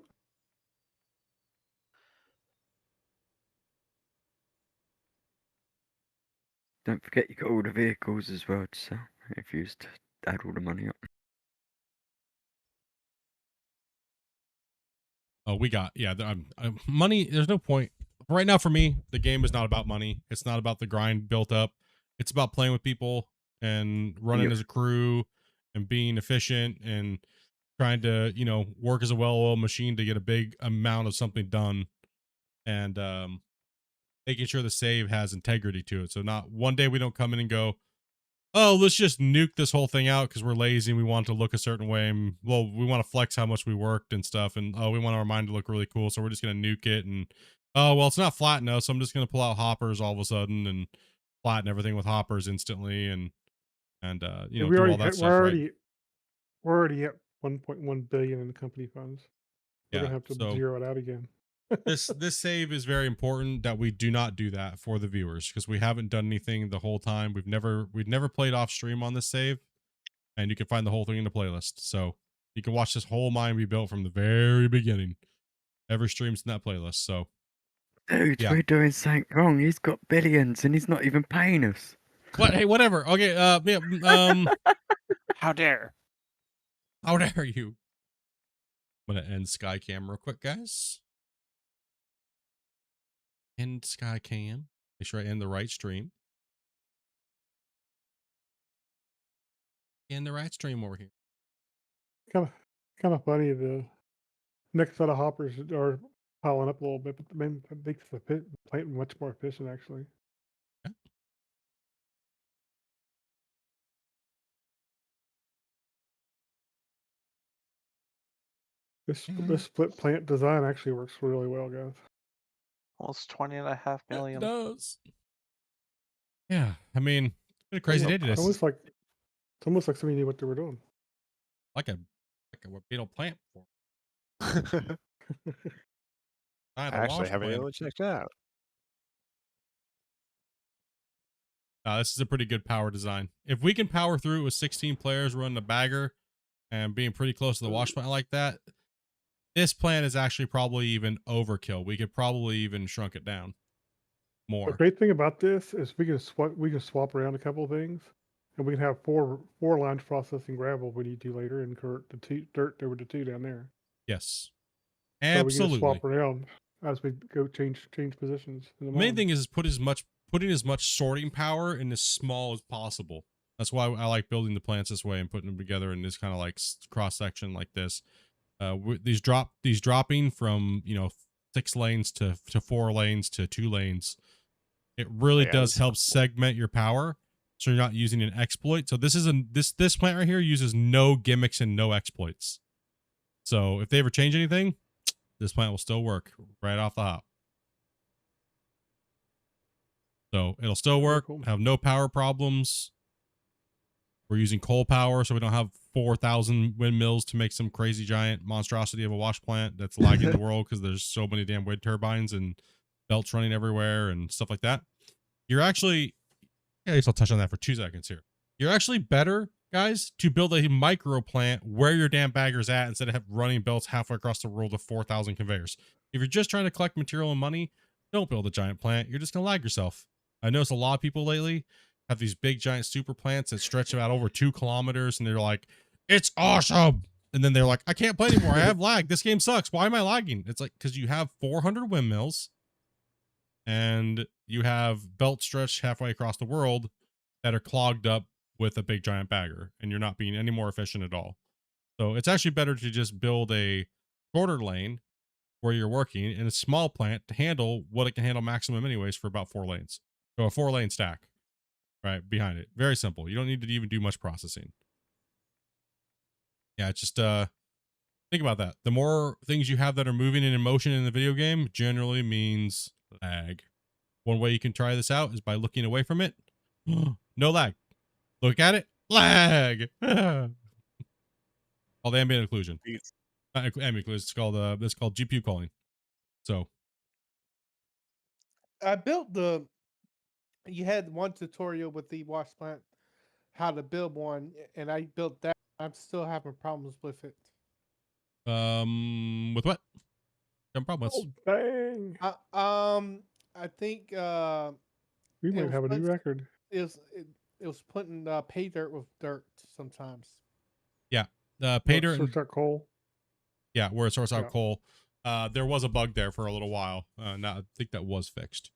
Don't forget you got all the vehicles as well to sell if you used to add all the money up. Oh, we got, yeah, money. There's no point. Right now, for me, the game is not about money. It's not about the grind built up. It's about playing with people and running as a crew and being efficient and trying to, work as a well-oiled machine to get a big amount of something done, and making sure the save has integrity to it. So not one day we don't come in and go, oh, let's just nuke this whole thing out because we're lazy and we want to look a certain way. And, well, we want to flex how much we worked and stuff. And, oh, we want our mind to look really cool. So we're just going to nuke it. And, oh, well, it's not flat enough. So I'm just going to pull out hoppers all of a sudden and flatten everything with hoppers instantly. And do all that stuff. We're already at 1.1 billion in company funds. We're going to have to zero it out again. this save is very important that we do not do that for the viewers, because we haven't done anything the whole time. We've never played off stream on this save, and you can find the whole thing in the playlist. So you can watch this whole mine we built from the very beginning. Every stream's in that playlist. So dude, we're doing something wrong. He's got billions and he's not even paying us. What? Hey, whatever. Okay. How dare you? I'm gonna end Skycam real quick, guys. End Skycam. Make sure I end the right stream. End the right stream over here. Kind of funny. The next set of hoppers are piling up a little bit, but then it makes the plant much more efficient, actually. Yeah. This split plant design actually works really well, guys. Almost 20.5 million. It does. Yeah, I mean, it's been a crazy day today. It's almost like somebody knew what they were doing. Like a beetle plant for. I actually haven't even checked out. This is a pretty good power design. If we can power through it with 16 players running a bagger and being pretty close to the wash plant like that, this plan is actually probably even overkill. We could probably even shrunk it down more. The great thing about this is we can swap around a couple of things, and we can have four lines processing gravel if we need to later, and convert the dirt over to 2 down there. Yes, absolutely. absolutely. So we can swap around as we go change positions. The main thing is putting as much sorting power in as small as possible. That's why I like building the plants this way and putting them together in this kind of like cross section like this. These dropping from 6 lanes to 4 lanes to 2 lanes. It really does help segment your power, so you're not using an exploit. So this plant right here uses no gimmicks and no exploits. So if they ever change anything, this plant will still work right off the hop. So it'll still work. Have no power problems. We're using coal power, so we don't have 4,000 windmills to make some crazy giant monstrosity of a wash plant that's lagging the world because there's so many damn wind turbines and belts running everywhere and stuff like that. You're actually, at least I'll touch on that for 2 seconds here. You're actually better, guys, to build a micro plant where your damn bagger's at instead of running belts halfway across the world with 4,000 conveyors. If you're just trying to collect material and money, don't build a giant plant. You're just going to lag yourself. I noticed a lot of people lately have these big giant super plants that stretch out over 2 kilometers and they're like, it's awesome. And then they're like, I can't play anymore. I have lag. This game sucks. Why am I lagging? It's like, because you have 400 windmills and you have belts stretched halfway across the world that are clogged up with a big giant bagger, and you're not being any more efficient at all. So it's actually better to just build a shorter lane where you're working in a small plant to handle what it can handle maximum anyways for about 4 lanes. So a 4-lane stack, right, behind it. Very simple. You don't need to even do much processing. Yeah, it's just think about that. The more things you have that are moving and in motion in the video game generally means lag. One way you can try this out is by looking away from it. No lag. Look at it. Lag. Called ambient occlusion. Ambient occlusion. It's called GPU calling. So I built the. You had one tutorial with the wash plant, how to build one, and I built that. I'm still having problems with it. With what? Some problems. Dang. I think we might have a new record. It was putting pay dirt with dirt sometimes. Yeah, pay dirt and sorts out coal. Yeah, where it sorts out coal. There was a bug there for a little while. Now I think that was fixed.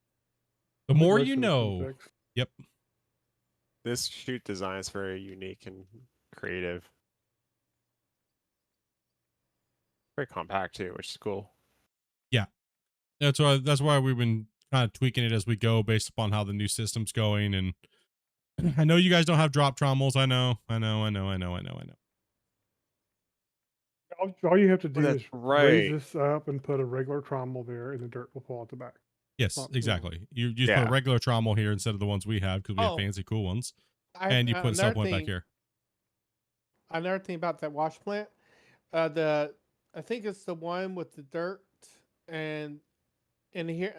The more you know. Yep. This chute design is very unique and creative. Very compact too, which is cool. Yeah, that's why we've been kind of tweaking it as we go, based upon how the new system's going. And I know you guys don't have drop trommels. I know. All you have to do is right. raise this up and put a regular trommel there, and the dirt will fall at the back. Yes, exactly. You just put a regular trommel here instead of the ones we have because we have fancy cool ones, and you put a sub point back here. Another thing about that wash plant, I think it's the one with the dirt and in here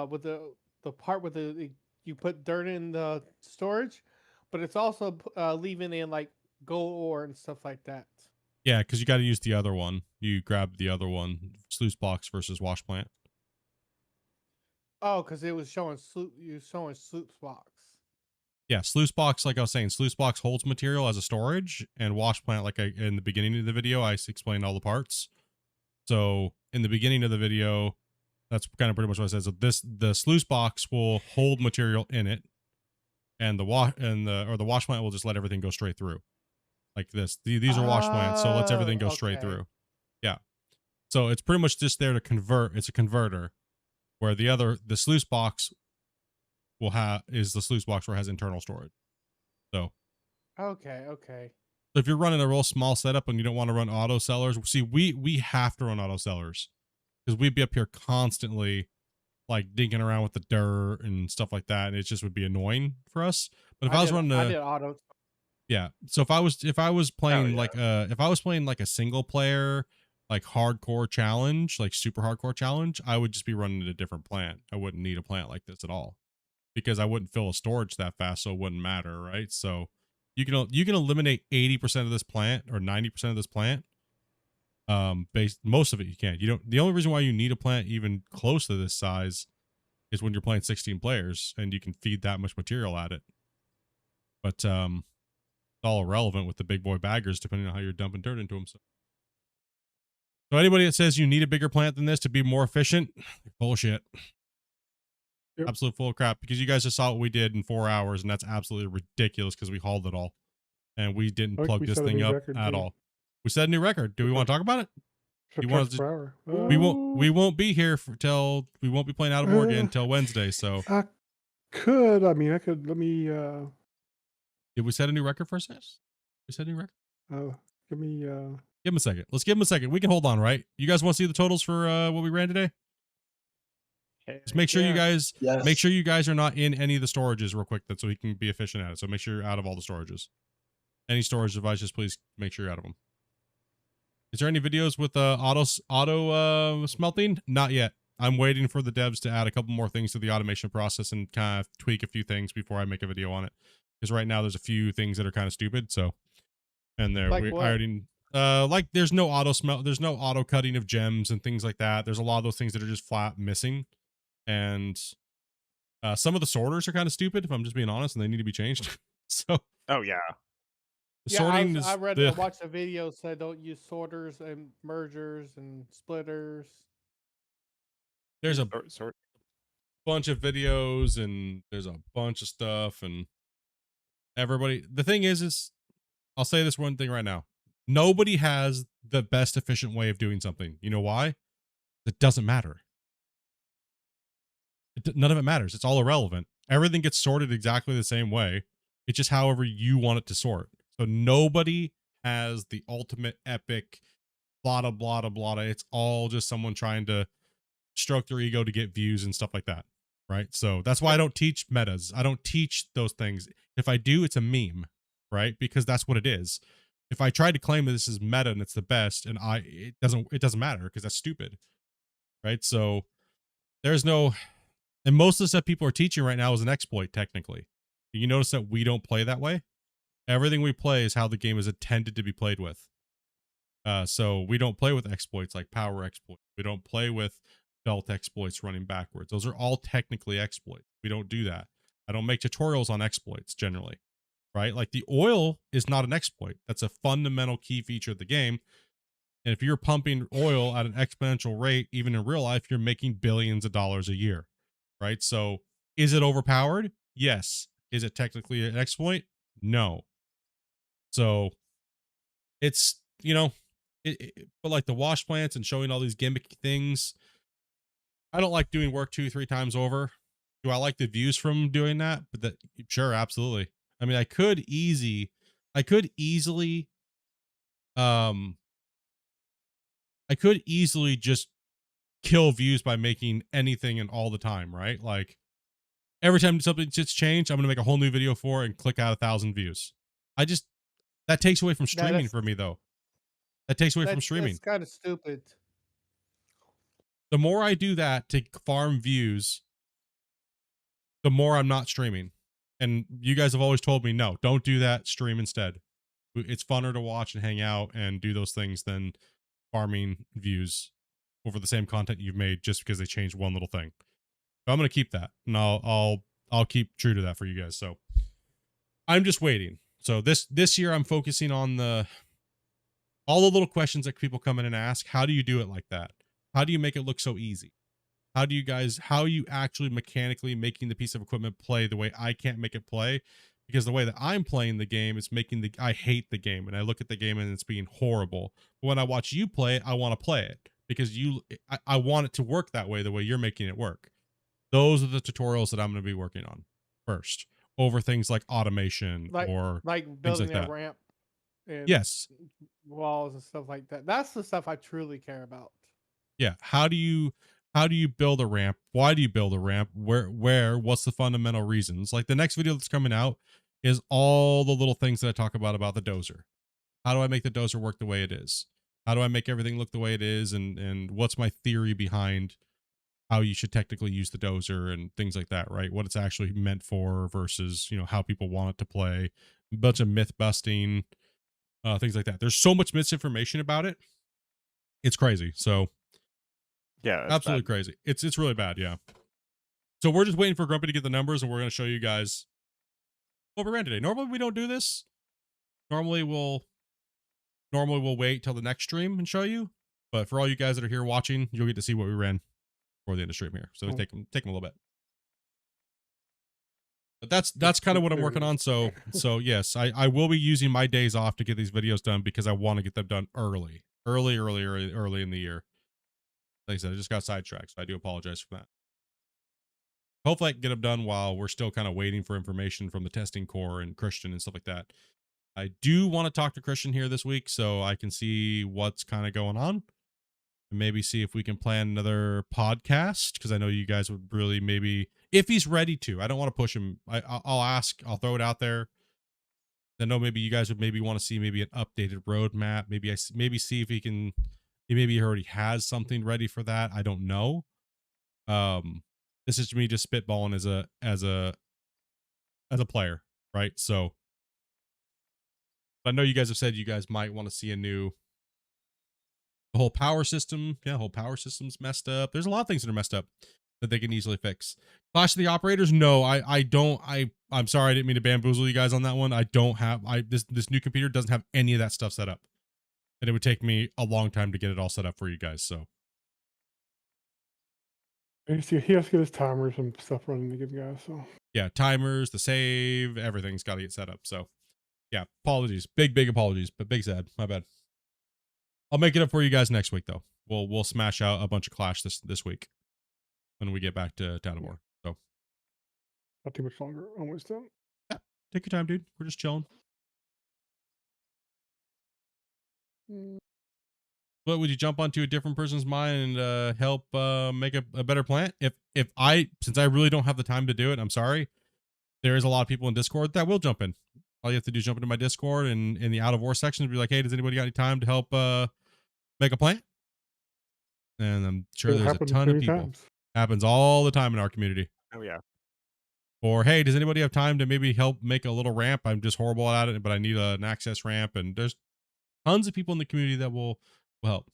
with the part with you put dirt in the storage, but it's also leaving in like gold ore and stuff like that. Yeah, because you got to use the other one. You grab the other one, sluice box versus wash plant. Oh, because it was showing sluice box. Yeah, sluice box, like I was saying, sluice box holds material as a storage, and wash plant, like in the beginning of the video, I explained all the parts. So in the beginning of the video, that's kind of pretty much what I said. So the sluice box will hold material in it, and the wash plant will just let everything go straight through. Like this. These are wash plants, so it lets everything go straight through. Yeah. So it's pretty much just there to convert. It's a converter, where the sluice box is the sluice box where it has internal storage. So Okay. so if you're running a real small setup and you don't want to run auto sellers, see, we have to run auto sellers because we'd be up here constantly like dinking around with the dirt and stuff like that, and it just would be annoying for us. But if I was running I did auto. Yeah. So if I was playing like a single player, like hardcore challenge, like super hardcore challenge, I would just be running a different plant. I wouldn't need a plant like this at all because I wouldn't fill a storage that fast, so it wouldn't matter, right? So you can eliminate 80% of this plant or 90% of this plant. Most of it you can't. The only reason why you need a plant even close to this size is when you're playing 16 players and you can feed that much material at it. But all irrelevant with the big boy baggers, depending on how you're dumping dirt into them. So anybody that says you need a bigger plant than this to be more efficient, bullshit. Yep. Absolute full of crap, because you guys just saw what we did in 4 hours, and that's absolutely ridiculous because we hauled it all. And we didn't plug this thing up at all. We set a new record. Do we want to talk about it? You want to, we won't be here we won't be playing Out of Oregon until Wednesday, so I could let me did we set a new record for ourselves? We set a new record? Give him a second. Let's give him a second. We can hold on, right? You guys want to see the totals for what we ran today? Just make sure you guys make sure you guys are not in any of the storages real quick, so we can be efficient at it. So make sure you're out of all the storages. Any storage devices, please make sure you're out of them. Is there any videos with auto smelting? Not yet. I'm waiting for the devs to add a couple more things to the automation process and kind of tweak a few things before I make a video on it. Because right now there's a few things that are kind of stupid. So, and there Like I what? already like there's no auto cutting of gems and things like that. There's a lot of those things that are just flat missing, and some of the sorters are kind of stupid if I'm just being honest, and they need to be changed. So Oh yeah. Yeah, sorting I is I watched a video said don't use sorters and mergers and splitters. there's a Sort. bunch of videos and there's a bunch of stuff, and everybody, the thing is I'll say this one thing right now. Nobody has the best efficient way of doing something. You know why? It doesn't matter. None of it matters. It's all irrelevant. Everything gets sorted exactly the same way. It's just however you want it to sort. So nobody has the ultimate epic blah blah blah blah. It's all just someone trying to stroke their ego to get views and stuff like that. Right. So that's why I don't teach metas. I don't teach those things. If I do, it's a meme, right? Because that's what it is. If I try to claim that this is meta and it's the best, and it doesn't matter because that's stupid. Right. So there's no, and most of the stuff people are teaching right now is an exploit, technically. You notice that we don't play that way. Everything we play is how the game is intended to be played with. So we don't play with exploits like power exploits. We don't play with belt exploits running backwards. Those are all technically exploits. We don't do that. I don't make tutorials on exploits generally, right? Like the oil is not an exploit. That's a fundamental key feature of the game. And if you're pumping oil at an exponential rate, even in real life, you're making billions of dollars a year, right? So is it overpowered? Yes. Is it technically an exploit? No. So it's, but like the wash plants and showing all these gimmicky things, I don't like doing work 2-3 times over. Do I like the views from doing that? But that, sure, absolutely. I mean, I could easily just kill views by making anything and all the time, right? Like every time something gets changed, I'm gonna make a whole new video for it and click out 1,000 views. That takes away from streaming for me, though. That takes away from streaming. That's kind of stupid. The more I do that to farm views, the more I'm not streaming. And you guys have always told me, no, don't do that. Stream instead. It's funner to watch and hang out and do those things than farming views over the same content you've made just because they changed one little thing. So I'm gonna keep that, and I'll keep true to that for you guys. So I'm just waiting. So this year I'm focusing on all the little questions that people come in and ask. How do you do it like that? How do you make it look so easy? How are you actually mechanically making the piece of equipment play the way I can't make it play? Because the way that I'm playing the game is I hate the game, and I look at the game and it's being horrible. But when I watch you play it, I want to play it because I want it to work that way, the way you're making it work. Those are the tutorials that I'm going to be working on first, over things like automation or like things building like a that. ramp. And Yes. Walls and stuff like that. That's the stuff I truly care about. Yeah. How do you build a ramp? Why do you build a ramp? What's the fundamental reasons? Like the next video that's coming out is all the little things that I talk about the dozer. How do I make the dozer work the way it is? How do I make everything look the way it is? And what's my theory behind how you should technically use the dozer and things like that, right? What it's actually meant for versus, how people want it to play. A bunch of myth busting, things like that. There's so much misinformation about it. It's crazy. So yeah, absolutely crazy. It's really bad. Yeah. So we're just waiting for Grumpy to get the numbers, and we're going to show you guys what we ran today. Normally we don't do this. Normally we'll wait till the next stream and show you. But for all you guys that are here watching, you'll get to see what we ran for the end of stream here. So take them a little bit. But that's kind of what I'm working on. So yes, I will be using my days off to get these videos done because I want to get them done early in the year. Like I said, I just got sidetracked, so I do apologize for that. Hopefully I can get them done while we're still kind of waiting for information from the testing core and Christian and stuff like that. I do want to talk to Christian here this week so I can see what's kind of going on. And maybe see if we can plan another podcast, because I know you guys would really maybe, if he's ready to. I don't want to push him. I'll ask. I'll throw it out there. I know maybe you guys would maybe want to see maybe an updated roadmap. Maybe see if he can. He maybe already has something ready for that. I don't know. This is me just spitballing as a player, right? So I know you guys have said you guys might want to see the whole power system. Yeah, the whole power system's messed up. There's a lot of things that are messed up that they can easily fix. Clash of the Operators, no, I'm sorry, I didn't mean to bamboozle you guys on that one. I don't have this new computer doesn't have any of that stuff set up. And it would take me a long time to get it all set up for you guys. So he has to get his timers and stuff running to give you guys. So yeah, timers, the save, everything's got to get set up. So yeah, apologies, big apologies, but big sad, my bad. I'll make it up for you guys next week though. We'll smash out a bunch of Clash this week when we get back to Town of War. So not too much longer, almost done. Yeah, take your time, dude. We're just chilling. But would you jump onto a different person's mind and help make a better plant? Since I really don't have the time to do it, I'm sorry. There is a lot of people in Discord that will jump in. All you have to do is jump into my Discord and in the out of war section be like, hey, does anybody got any time to help make a plant? And I'm sure there's a ton of people. Happens all the time in our community. Oh yeah. Or hey, does anybody have time to maybe help make a little ramp? I'm just horrible at it, but I need an access ramp. And there's tons of people in the community that will help.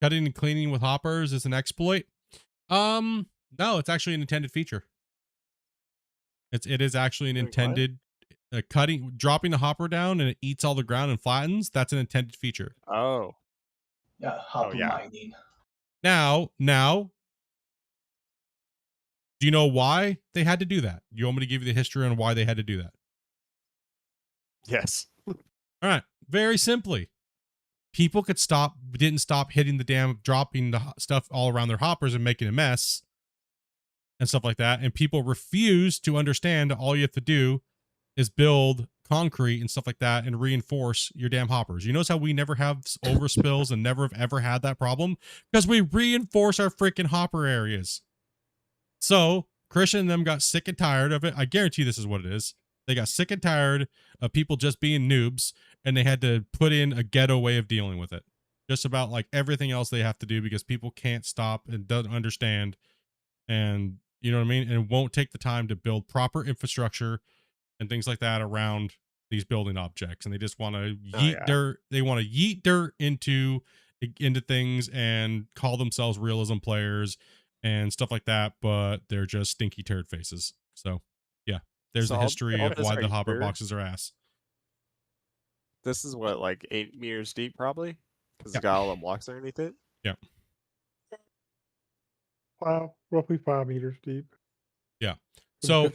Cutting and cleaning with hoppers is an exploit. No, it's actually an intended feature. It is actually an intended dropping the hopper down and it eats all the ground and flattens. That's an intended feature. Oh. Yeah, hopper mining. Now, do you know why they had to do that? You want me to give you the history on why they had to do that? Yes. All right. Very simply, people didn't stop hitting the dropping the stuff all around their hoppers and making a mess and stuff like that. And people refuse to understand that all you have to do is build concrete and stuff like that and reinforce your damn hoppers. You notice how we never have overspills and never have ever had that problem? Because we reinforce our freaking hopper areas. So Christian and them got sick and tired of it. I guarantee this is what it is. They got sick and tired of people just being noobs, and they had to put in a ghetto way of dealing with it. Just about like everything else they have to do because people can't stop and don't understand. And you know what I mean? And won't take the time to build proper infrastructure and things like that around these building objects. And they just want to yeet dirt. They want to yeet dirt into things and call themselves realism players and stuff like that. But they're just stinky turd faces. So yeah, there's the history of why the hopper boxes are ass. This is what, like 8 meters deep, probably, because it's got all the blocks underneath it. Yeah. Wow, roughly 5 meters deep. Yeah. So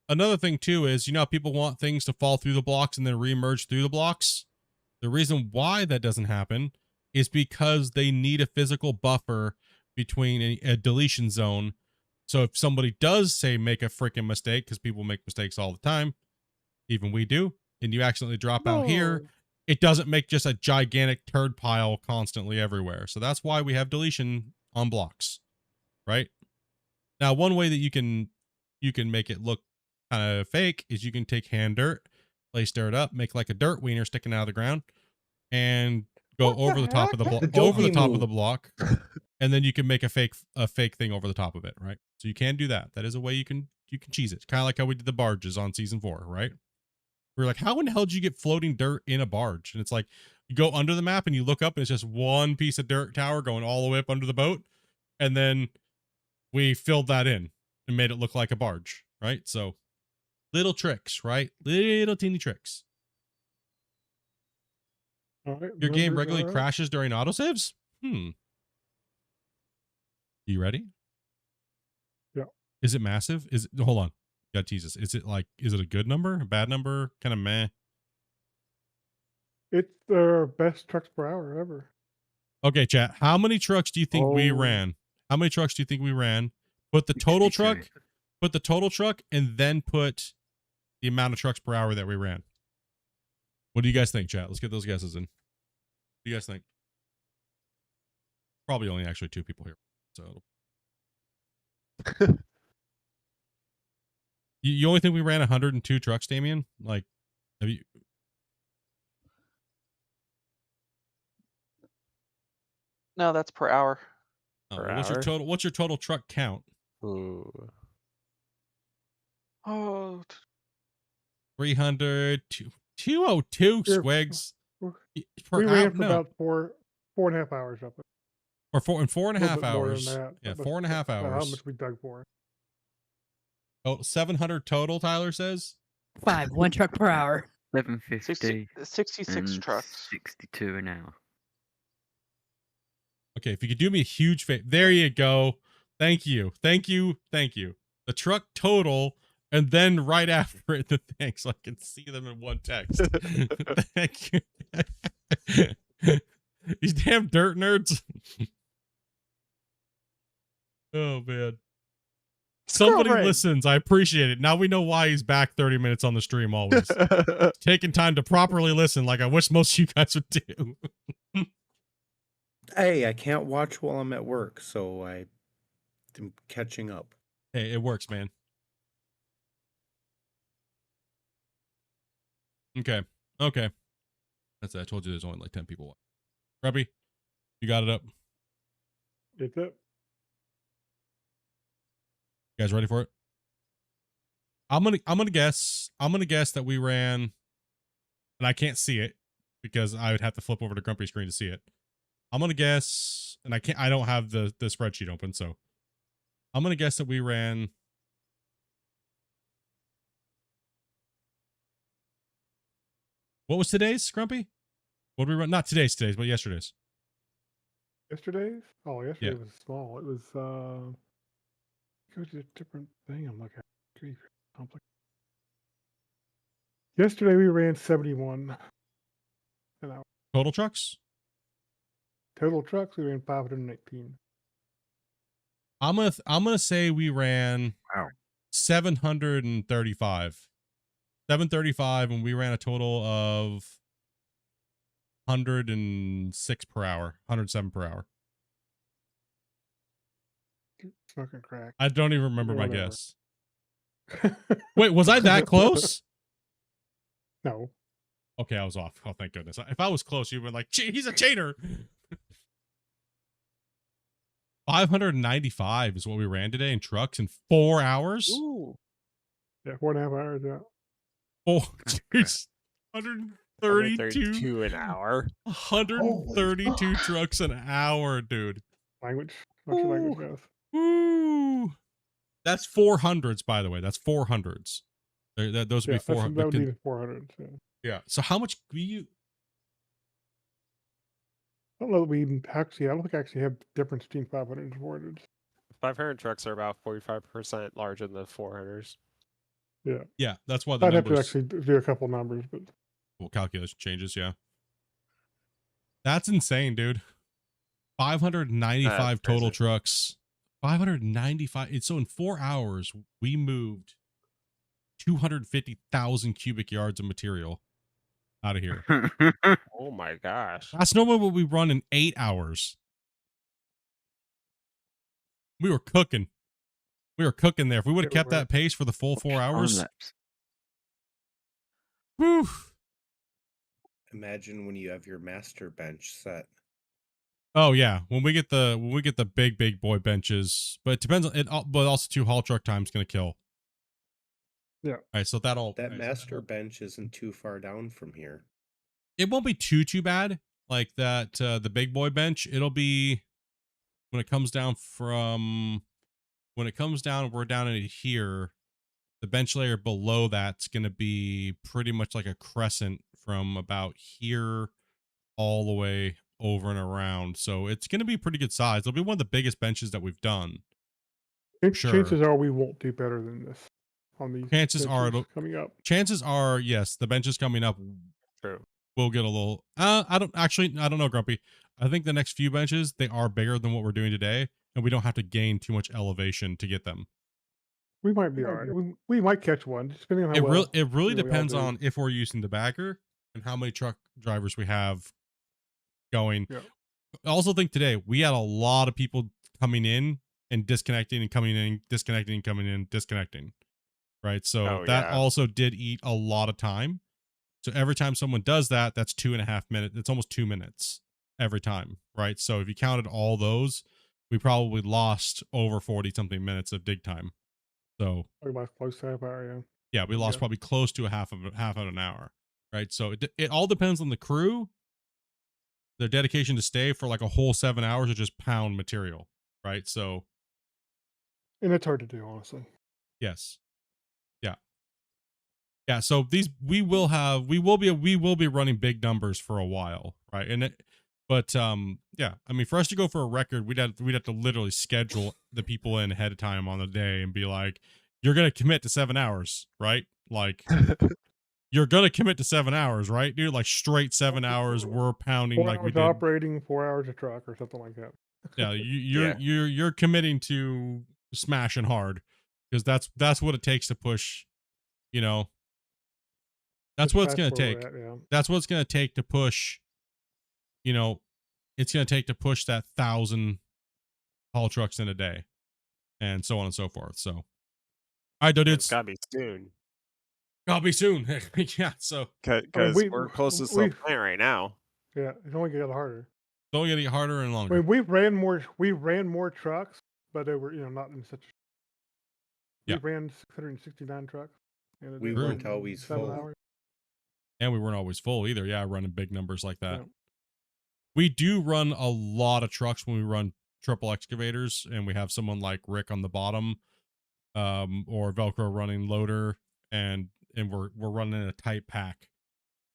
another thing too is, you know, people want things to fall through the blocks and then reemerge through the blocks. The reason why that doesn't happen is because they need a physical buffer between a deletion zone. So if somebody does say make a freaking mistake, because people make mistakes all the time, even we do, and you accidentally drop out here, it doesn't make just a gigantic turd pile constantly everywhere. So that's why we have deletion on blocks, right? Now, one way that you can make it look kind of fake is you can take hand dirt, place dirt up, make like a dirt wiener sticking out of the ground, and go over the top of the block, of the block, and then you can make a fake thing over the top of it, right? So you can do that. That is a way you can cheese it. Kind of like how we did the barges on season 4, right? We were like, how in the hell did you get floating dirt in a barge? And it's like, you go under the map and you look up and it's just one piece of dirt tower going all the way up under the boat. And then we filled that in and made it look like a barge, right? So little tricks, right? Little teeny tricks. All right, your game regularly crashes during autosaves? You ready? Yeah. Is it massive? Hold on. God, Jesus. Is it a good number? A bad number? Kind of meh? It's the best trucks per hour ever. Okay, chat. How many trucks do you think we ran? How many trucks do you think we ran? Put the total truck, and then put the amount of trucks per hour that we ran. What do you guys think, chat? Let's get those guesses in. What do you guys think? Probably only actually 2 people here. So You only think we ran 102 trucks, Damien? Like, have you? No, that's per hour. Oh, Per well, what's your hour? total? What's your total truck count? Ooh. Oh, 300, 202 squigs per We hour. ran for No, about 4.5 hours up it. or 4.5 bit more than hours. that. Yeah, but 4.5 How hours. much we dug for? Oh, 700 total. Tyler says 1 truck per hour. 750 66 and trucks. 62 an hour. Okay, if you could do me a huge favor. There you go. Thank you. Thank you. Thank you. The truck total, and then right after it, the thing, so I can see them in one text. Thank you. These damn dirt nerds. Oh, man. Somebody Girlfriend. listens. I appreciate it. Now we know why he's back 30 minutes on the stream always. Taking time to properly listen like I wish most of you guys would do. Hey, I can't watch while I'm at work, so I'm catching up. Hey, it works, man. Okay. Okay. That's it. I told you there's only like 10 people. Grubby, you got it up. It's up. You guys ready for it? I'm gonna guess that we ran, and I can't see it because I would have to flip over to Grumpy's screen to see it. I'm gonna guess, and I don't have the spreadsheet open, so I'm gonna guess that we ran. What was today's, Grumpy? What did we run? Not today's, but yesterday's. Yesterday's? Oh, yesterday Yeah. was small. It was go to a different thing. I'm looking at. Gee, complicated. Yesterday we ran 71 an hour. Total trucks? Total trucks we ran 518. I'm gonna say we ran 735. 735, and we ran a total of 106 per hour, 107 per hour. Smoking crack. I don't even remember my Whatever. guess. Wait, was I that close? No. Okay, I was off. Oh, thank goodness. If I was close, you'd been like, he's a cheater. 595 is what we ran today in trucks in 4 hours. Ooh. Yeah, 4.5 hours. Yeah. Oh, jeez. 132 132 an hour. 132 trucks an hour, dude. Language. What's your language goes? Ooh. That's 400s, by the way. That's 400s. Those would be 400. That would be 400. So. Yeah. So how much do you? I don't know that we even actually. I don't think I actually have the difference between 500 and 400. 500 trucks are about 45% larger than the 400s. Yeah. Yeah, that's why the I'd numbers. have to actually do a couple numbers, but well, calculation changes. Yeah. That's insane, dude. 595 total trucks. 595. It's so in 4 hours we moved 250,000 cubic yards of material out of here. Oh my gosh. That's normally what we run in 8 hours. We were cooking. We were cooking there. If we would have kept that pace for the full 4 hours. Whew. Imagine when you have your master bench set. Oh yeah, when we get the big boy benches, but it depends on it. But also, too, haul truck time's gonna kill. Yeah. All right, so that master bench isn't too far down from here. It won't be too bad. Like that, the big boy bench. It'll be when it comes down we're down in here. The bench layer below that's gonna be pretty much like a crescent from about here all the way over and around. So it's going to be pretty good size. It'll be one of the biggest benches that we've done. chances are we won't do better than this on these. Chances are coming up. Chances are, yes, the benches coming up. True. We'll get a little. I don't know, Grumpy. I think the next few benches they are bigger than what we're doing today, and we don't have to gain too much elevation to get them. We might be all right. We might catch one, depending on how it really we depends all do. on if we're using the bagger and how many truck drivers we have going. Yeah. I also think today we had a lot of people coming in and disconnecting and coming in, disconnecting and coming in, disconnecting. right? So Oh, that yeah. also did eat a lot of time. So every time someone does that, that's 2.5 minutes. It's almost 2 minutes every time, right? So if you counted all those, we probably lost over 40 something minutes of dig time. So about close to half hour, yeah, we lost probably close to a half of an hour, right? So it all depends on the crew, their dedication to stay for like a whole 7 hours or just pound material, right? So and it's hard to do, honestly. yes, yeah, yeah. So these we will be running big numbers for a while, right? But yeah, I mean, for us to go for a record, we'd have to literally schedule the people in ahead of time on the day and be like, you're gonna commit to 7 hours, right? Like you're gonna commit to 7 hours, right, dude? Like straight 7 hours. We're pounding 4 like we hours did. operating, 4 hours a truck, or something like that. Yeah, you're committing to smashing hard because that's what it takes to push. You know, that's Just what it's past gonna where we're take. at, yeah. That's what it's gonna take to push. You know, it's gonna take to push that 1,000 haul trucks in a day, and so on and so forth. So, all right, Well, it's dudes. gotta be soon. Gotta be soon. Yeah. So, Because we're closest to the plant right now. Yeah, it's only getting harder. it's only gonna get harder and I longer. mean, we ran more trucks, but they were, not in such. Yeah. We ran 669 trucks. In a We day, weren't in always 7 full. hours. And we weren't always full either. Yeah, running big numbers like that. Yeah. We do run a lot of trucks when we run triple excavators, and we have someone like Rick on the bottom, or Velcro running loader, and we're running in a tight pack.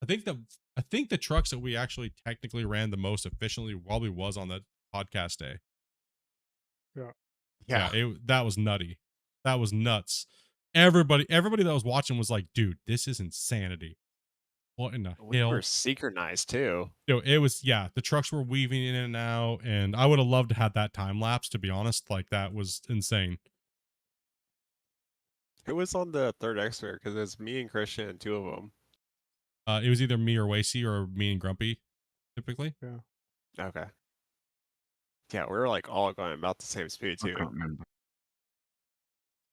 I think the trucks that we actually technically ran the most efficiently probably was on the podcast day. Yeah. That was nutty. That was nuts. Everybody that was watching was like, dude, this is insanity. What in the We hell? were synchronized too. It was, yeah, the trucks were weaving in and out, and I would have loved to have that time lapse, to be honest. Like, that was insane. Who was on the third excavator? Because it was me and Christian and two of them. It was either me or Wacy or me and Grumpy, typically. Yeah. Okay. Yeah, we were like all going about the same speed too. I can't remember.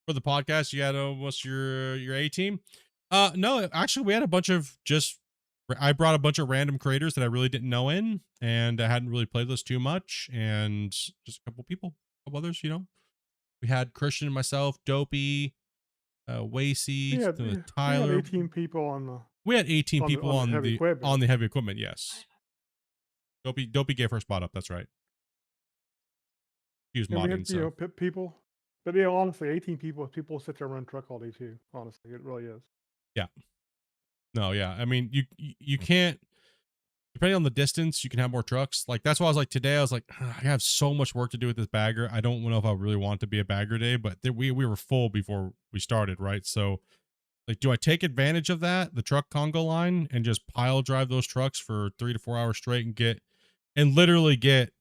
For the podcast, you had what's your A team? No, actually, we had a bunch of I brought a bunch of random creators that I really didn't know in, and I hadn't really played this too much, and just a couple people, a couple others, We had Christian and myself, Dopey, Wacy, Tyler. We had 18 people on the. We had 18 people on the heavy equipment. Yes. Dopey gave her spot up. That's right. He was modding. We had, people. But yeah, honestly, 18 people sit there and run truck all day too. Honestly, it really is. Yeah. No, yeah. I mean, you can't, depending on the distance, you can have more trucks. Like, that's why I was like, today I was like, I have so much work to do with this bagger. I don't know if I really want to be a bagger day, but we were full before we started, right? So, like, do I take advantage of that, the truck Congo line, and just pile drive those trucks for 3 to 4 hours straight and literally get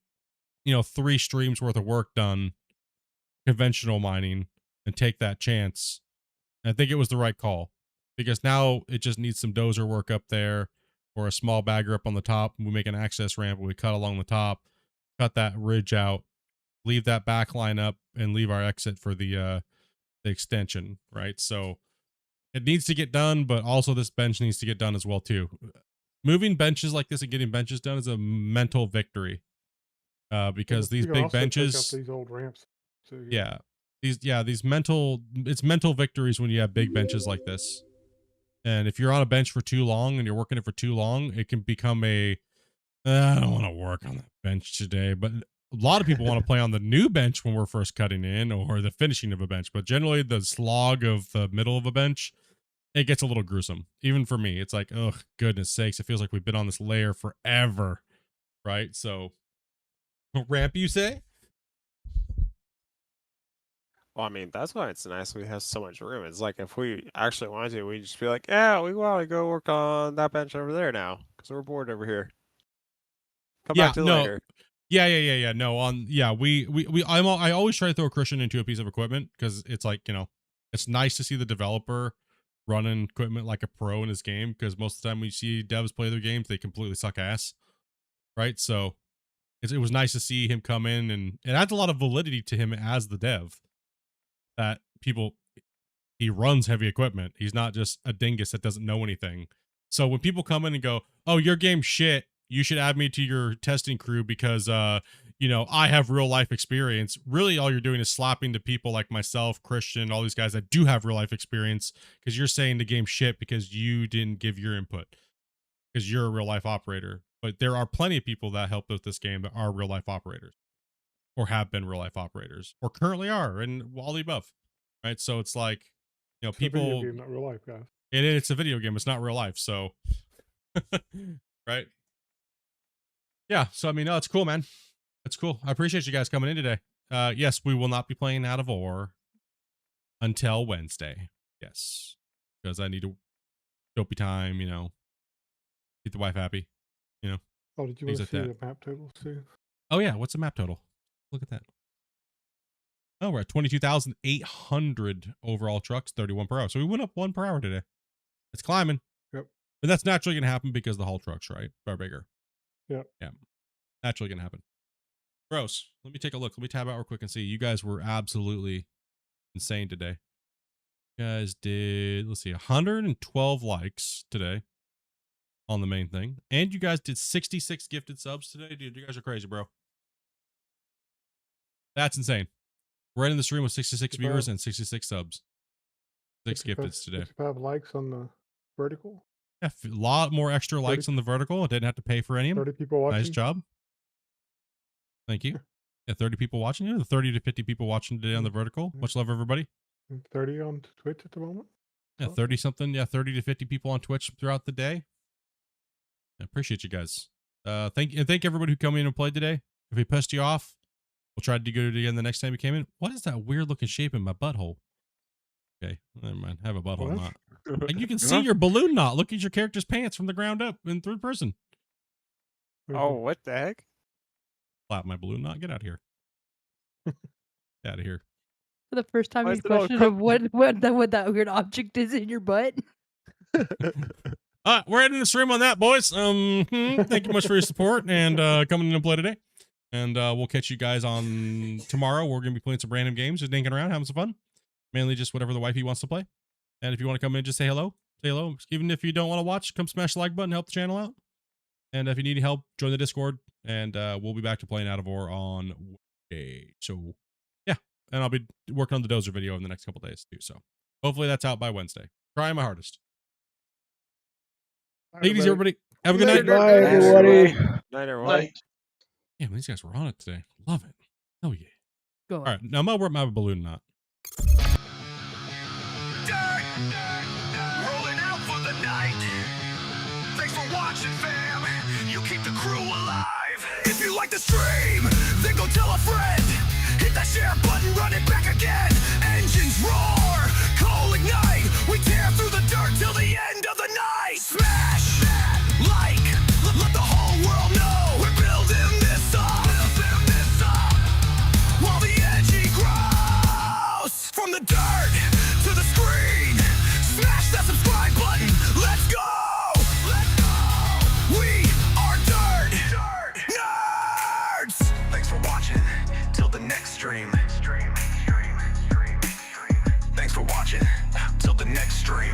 3 streams worth of work done, conventional mining, and take that chance? And I think it was the right call, because now it just needs some dozer work up there or a small bagger up on the top. We make an access ramp, we cut along the top, cut that ridge out, leave that back line up, and leave our exit for the extension, right? So it needs to get done, but also this bench needs to get done as well too. Moving benches like this and getting benches done is a mental victory, because these big benches, these old ramps. So, yeah, these mental victories when you have big benches like this. And if you're on a bench for too long and you're working it for too long, it can become I don't want to work on that bench today. But a lot of people want to play on the new bench when we're first cutting in, or the finishing of a bench. But generally, the slog of the middle of a bench, it gets a little gruesome. Even for me, it's like, oh, goodness sakes, it feels like we've been on this layer forever, right? So, ramp, you say? Well, I mean, that's why it's nice we have so much room. It's like, if we actually wanted to, we'd just be like, yeah, we want to go work on that bench over there now, because we're bored over here. Come back to later. Yeah. No, I always try to throw a Christian into a piece of equipment, because it's like, it's nice to see the developer running equipment like a pro in his game, because most of the time we see devs play their games, they completely suck ass, right? So it was nice to see him come in, and it adds a lot of validity to him as the dev, that people, He runs heavy equipment. He's not just a dingus that doesn't know anything. So when people come in and go, "Oh, your game's shit. You should add me to your testing crew because you know, I have real life experience." Really, all you're doing is slapping the people like myself, Christian, all these guys that do have real life experience, because you're saying the game's shit because you didn't give your input, because you're a real life operator. But there are plenty of people that help with this game that are real life operators, or have been real life operators, or currently are, and all the above. Right? So it's like, you know, It's people. a video game, not real life, guys. It's a video game. It's not real life. So, right? Yeah. So I mean, no, it's cool, man. It's cool. I appreciate you guys coming in today. Yes, we will not be playing Out of War until Wednesday. Yes, because I need a dopey time. You know, keep the wife happy. You know. Oh, did you want to see the map totals too? Oh yeah, what's the map total? Look at that. Oh, we're at 22,800 overall trucks, 31 per hour. So we went up 1 per hour today. It's climbing. Yep. But that's naturally going to happen because the haul trucks, right, are bigger. Yep. Yeah. Naturally going to happen. Gross. Let me take a look. Let me tab out real quick and see. You guys were absolutely insane today. You guys did, let's see, 112 likes today on the main thing. And you guys did 66 gifted subs today. Dude, you guys are crazy, bro. That's insane. We're in the stream with 66 viewers and 66 subs. 6 gifted today. 65 likes on the vertical. Yeah, a lot more extra likes on the vertical. I didn't have to pay for any of them. 30 people watching. Nice job. Thank you. Yeah, 30 people watching. Yeah, 30 to 50 people watching today on the vertical. Much love, everybody. And 30 on Twitch at the moment. Yeah, 30 something. Yeah, 30 to 50 people on Twitch throughout the day. I appreciate you guys. Thank everybody who came in and played today. If we pissed you off, we'll try to do it again the next time you came in. What is that weird looking shape in my butthole? Okay, never mind. Have a butthole knot. And you can see your balloon knot. Look at your character's pants from the ground up in third person. Oh, what the heck? Flap my balloon knot. Get out of here. Get out of here. For the first time, Why you is it all question of what that weird object is in your butt. We're ending the stream on that, boys. Thank you much for your support and coming in and play today. And we'll catch you guys on tomorrow. We're gonna be playing some random games, just dinking around, having some fun. Mainly just whatever the wifey wants to play. And if you want to come in, just say hello. Say hello. Even if you don't want to watch, come smash the like button, help the channel out. And if you need help, join the Discord. And we'll be back to playing Out of War on Wednesday. So yeah, and I'll be working on the Dozer video in the next couple days too. So hopefully that's out by Wednesday. Trying my hardest. Ladies, everybody, have a good night. Bye, everybody. Night, everyone. Damn, these guys were on it today. Love it. Oh yeah. Go. All right, now I'm gonna wear my balloon knot. Rolling out for the night. Thanks for watching, fam. You keep the crew alive. If you like the stream, then go tell a friend. Hit that share button, run it back again. Engines roar, coal ignite. We tear through the dirt till the end of the night. Smash that like, let the whole world know we're building this up. While the energy grows from the dirt to the screen. Smash that subscribe button. Let's go. We are dirt nerds. Thanks for watching. Till the next stream. Thanks for watching. Till the next stream.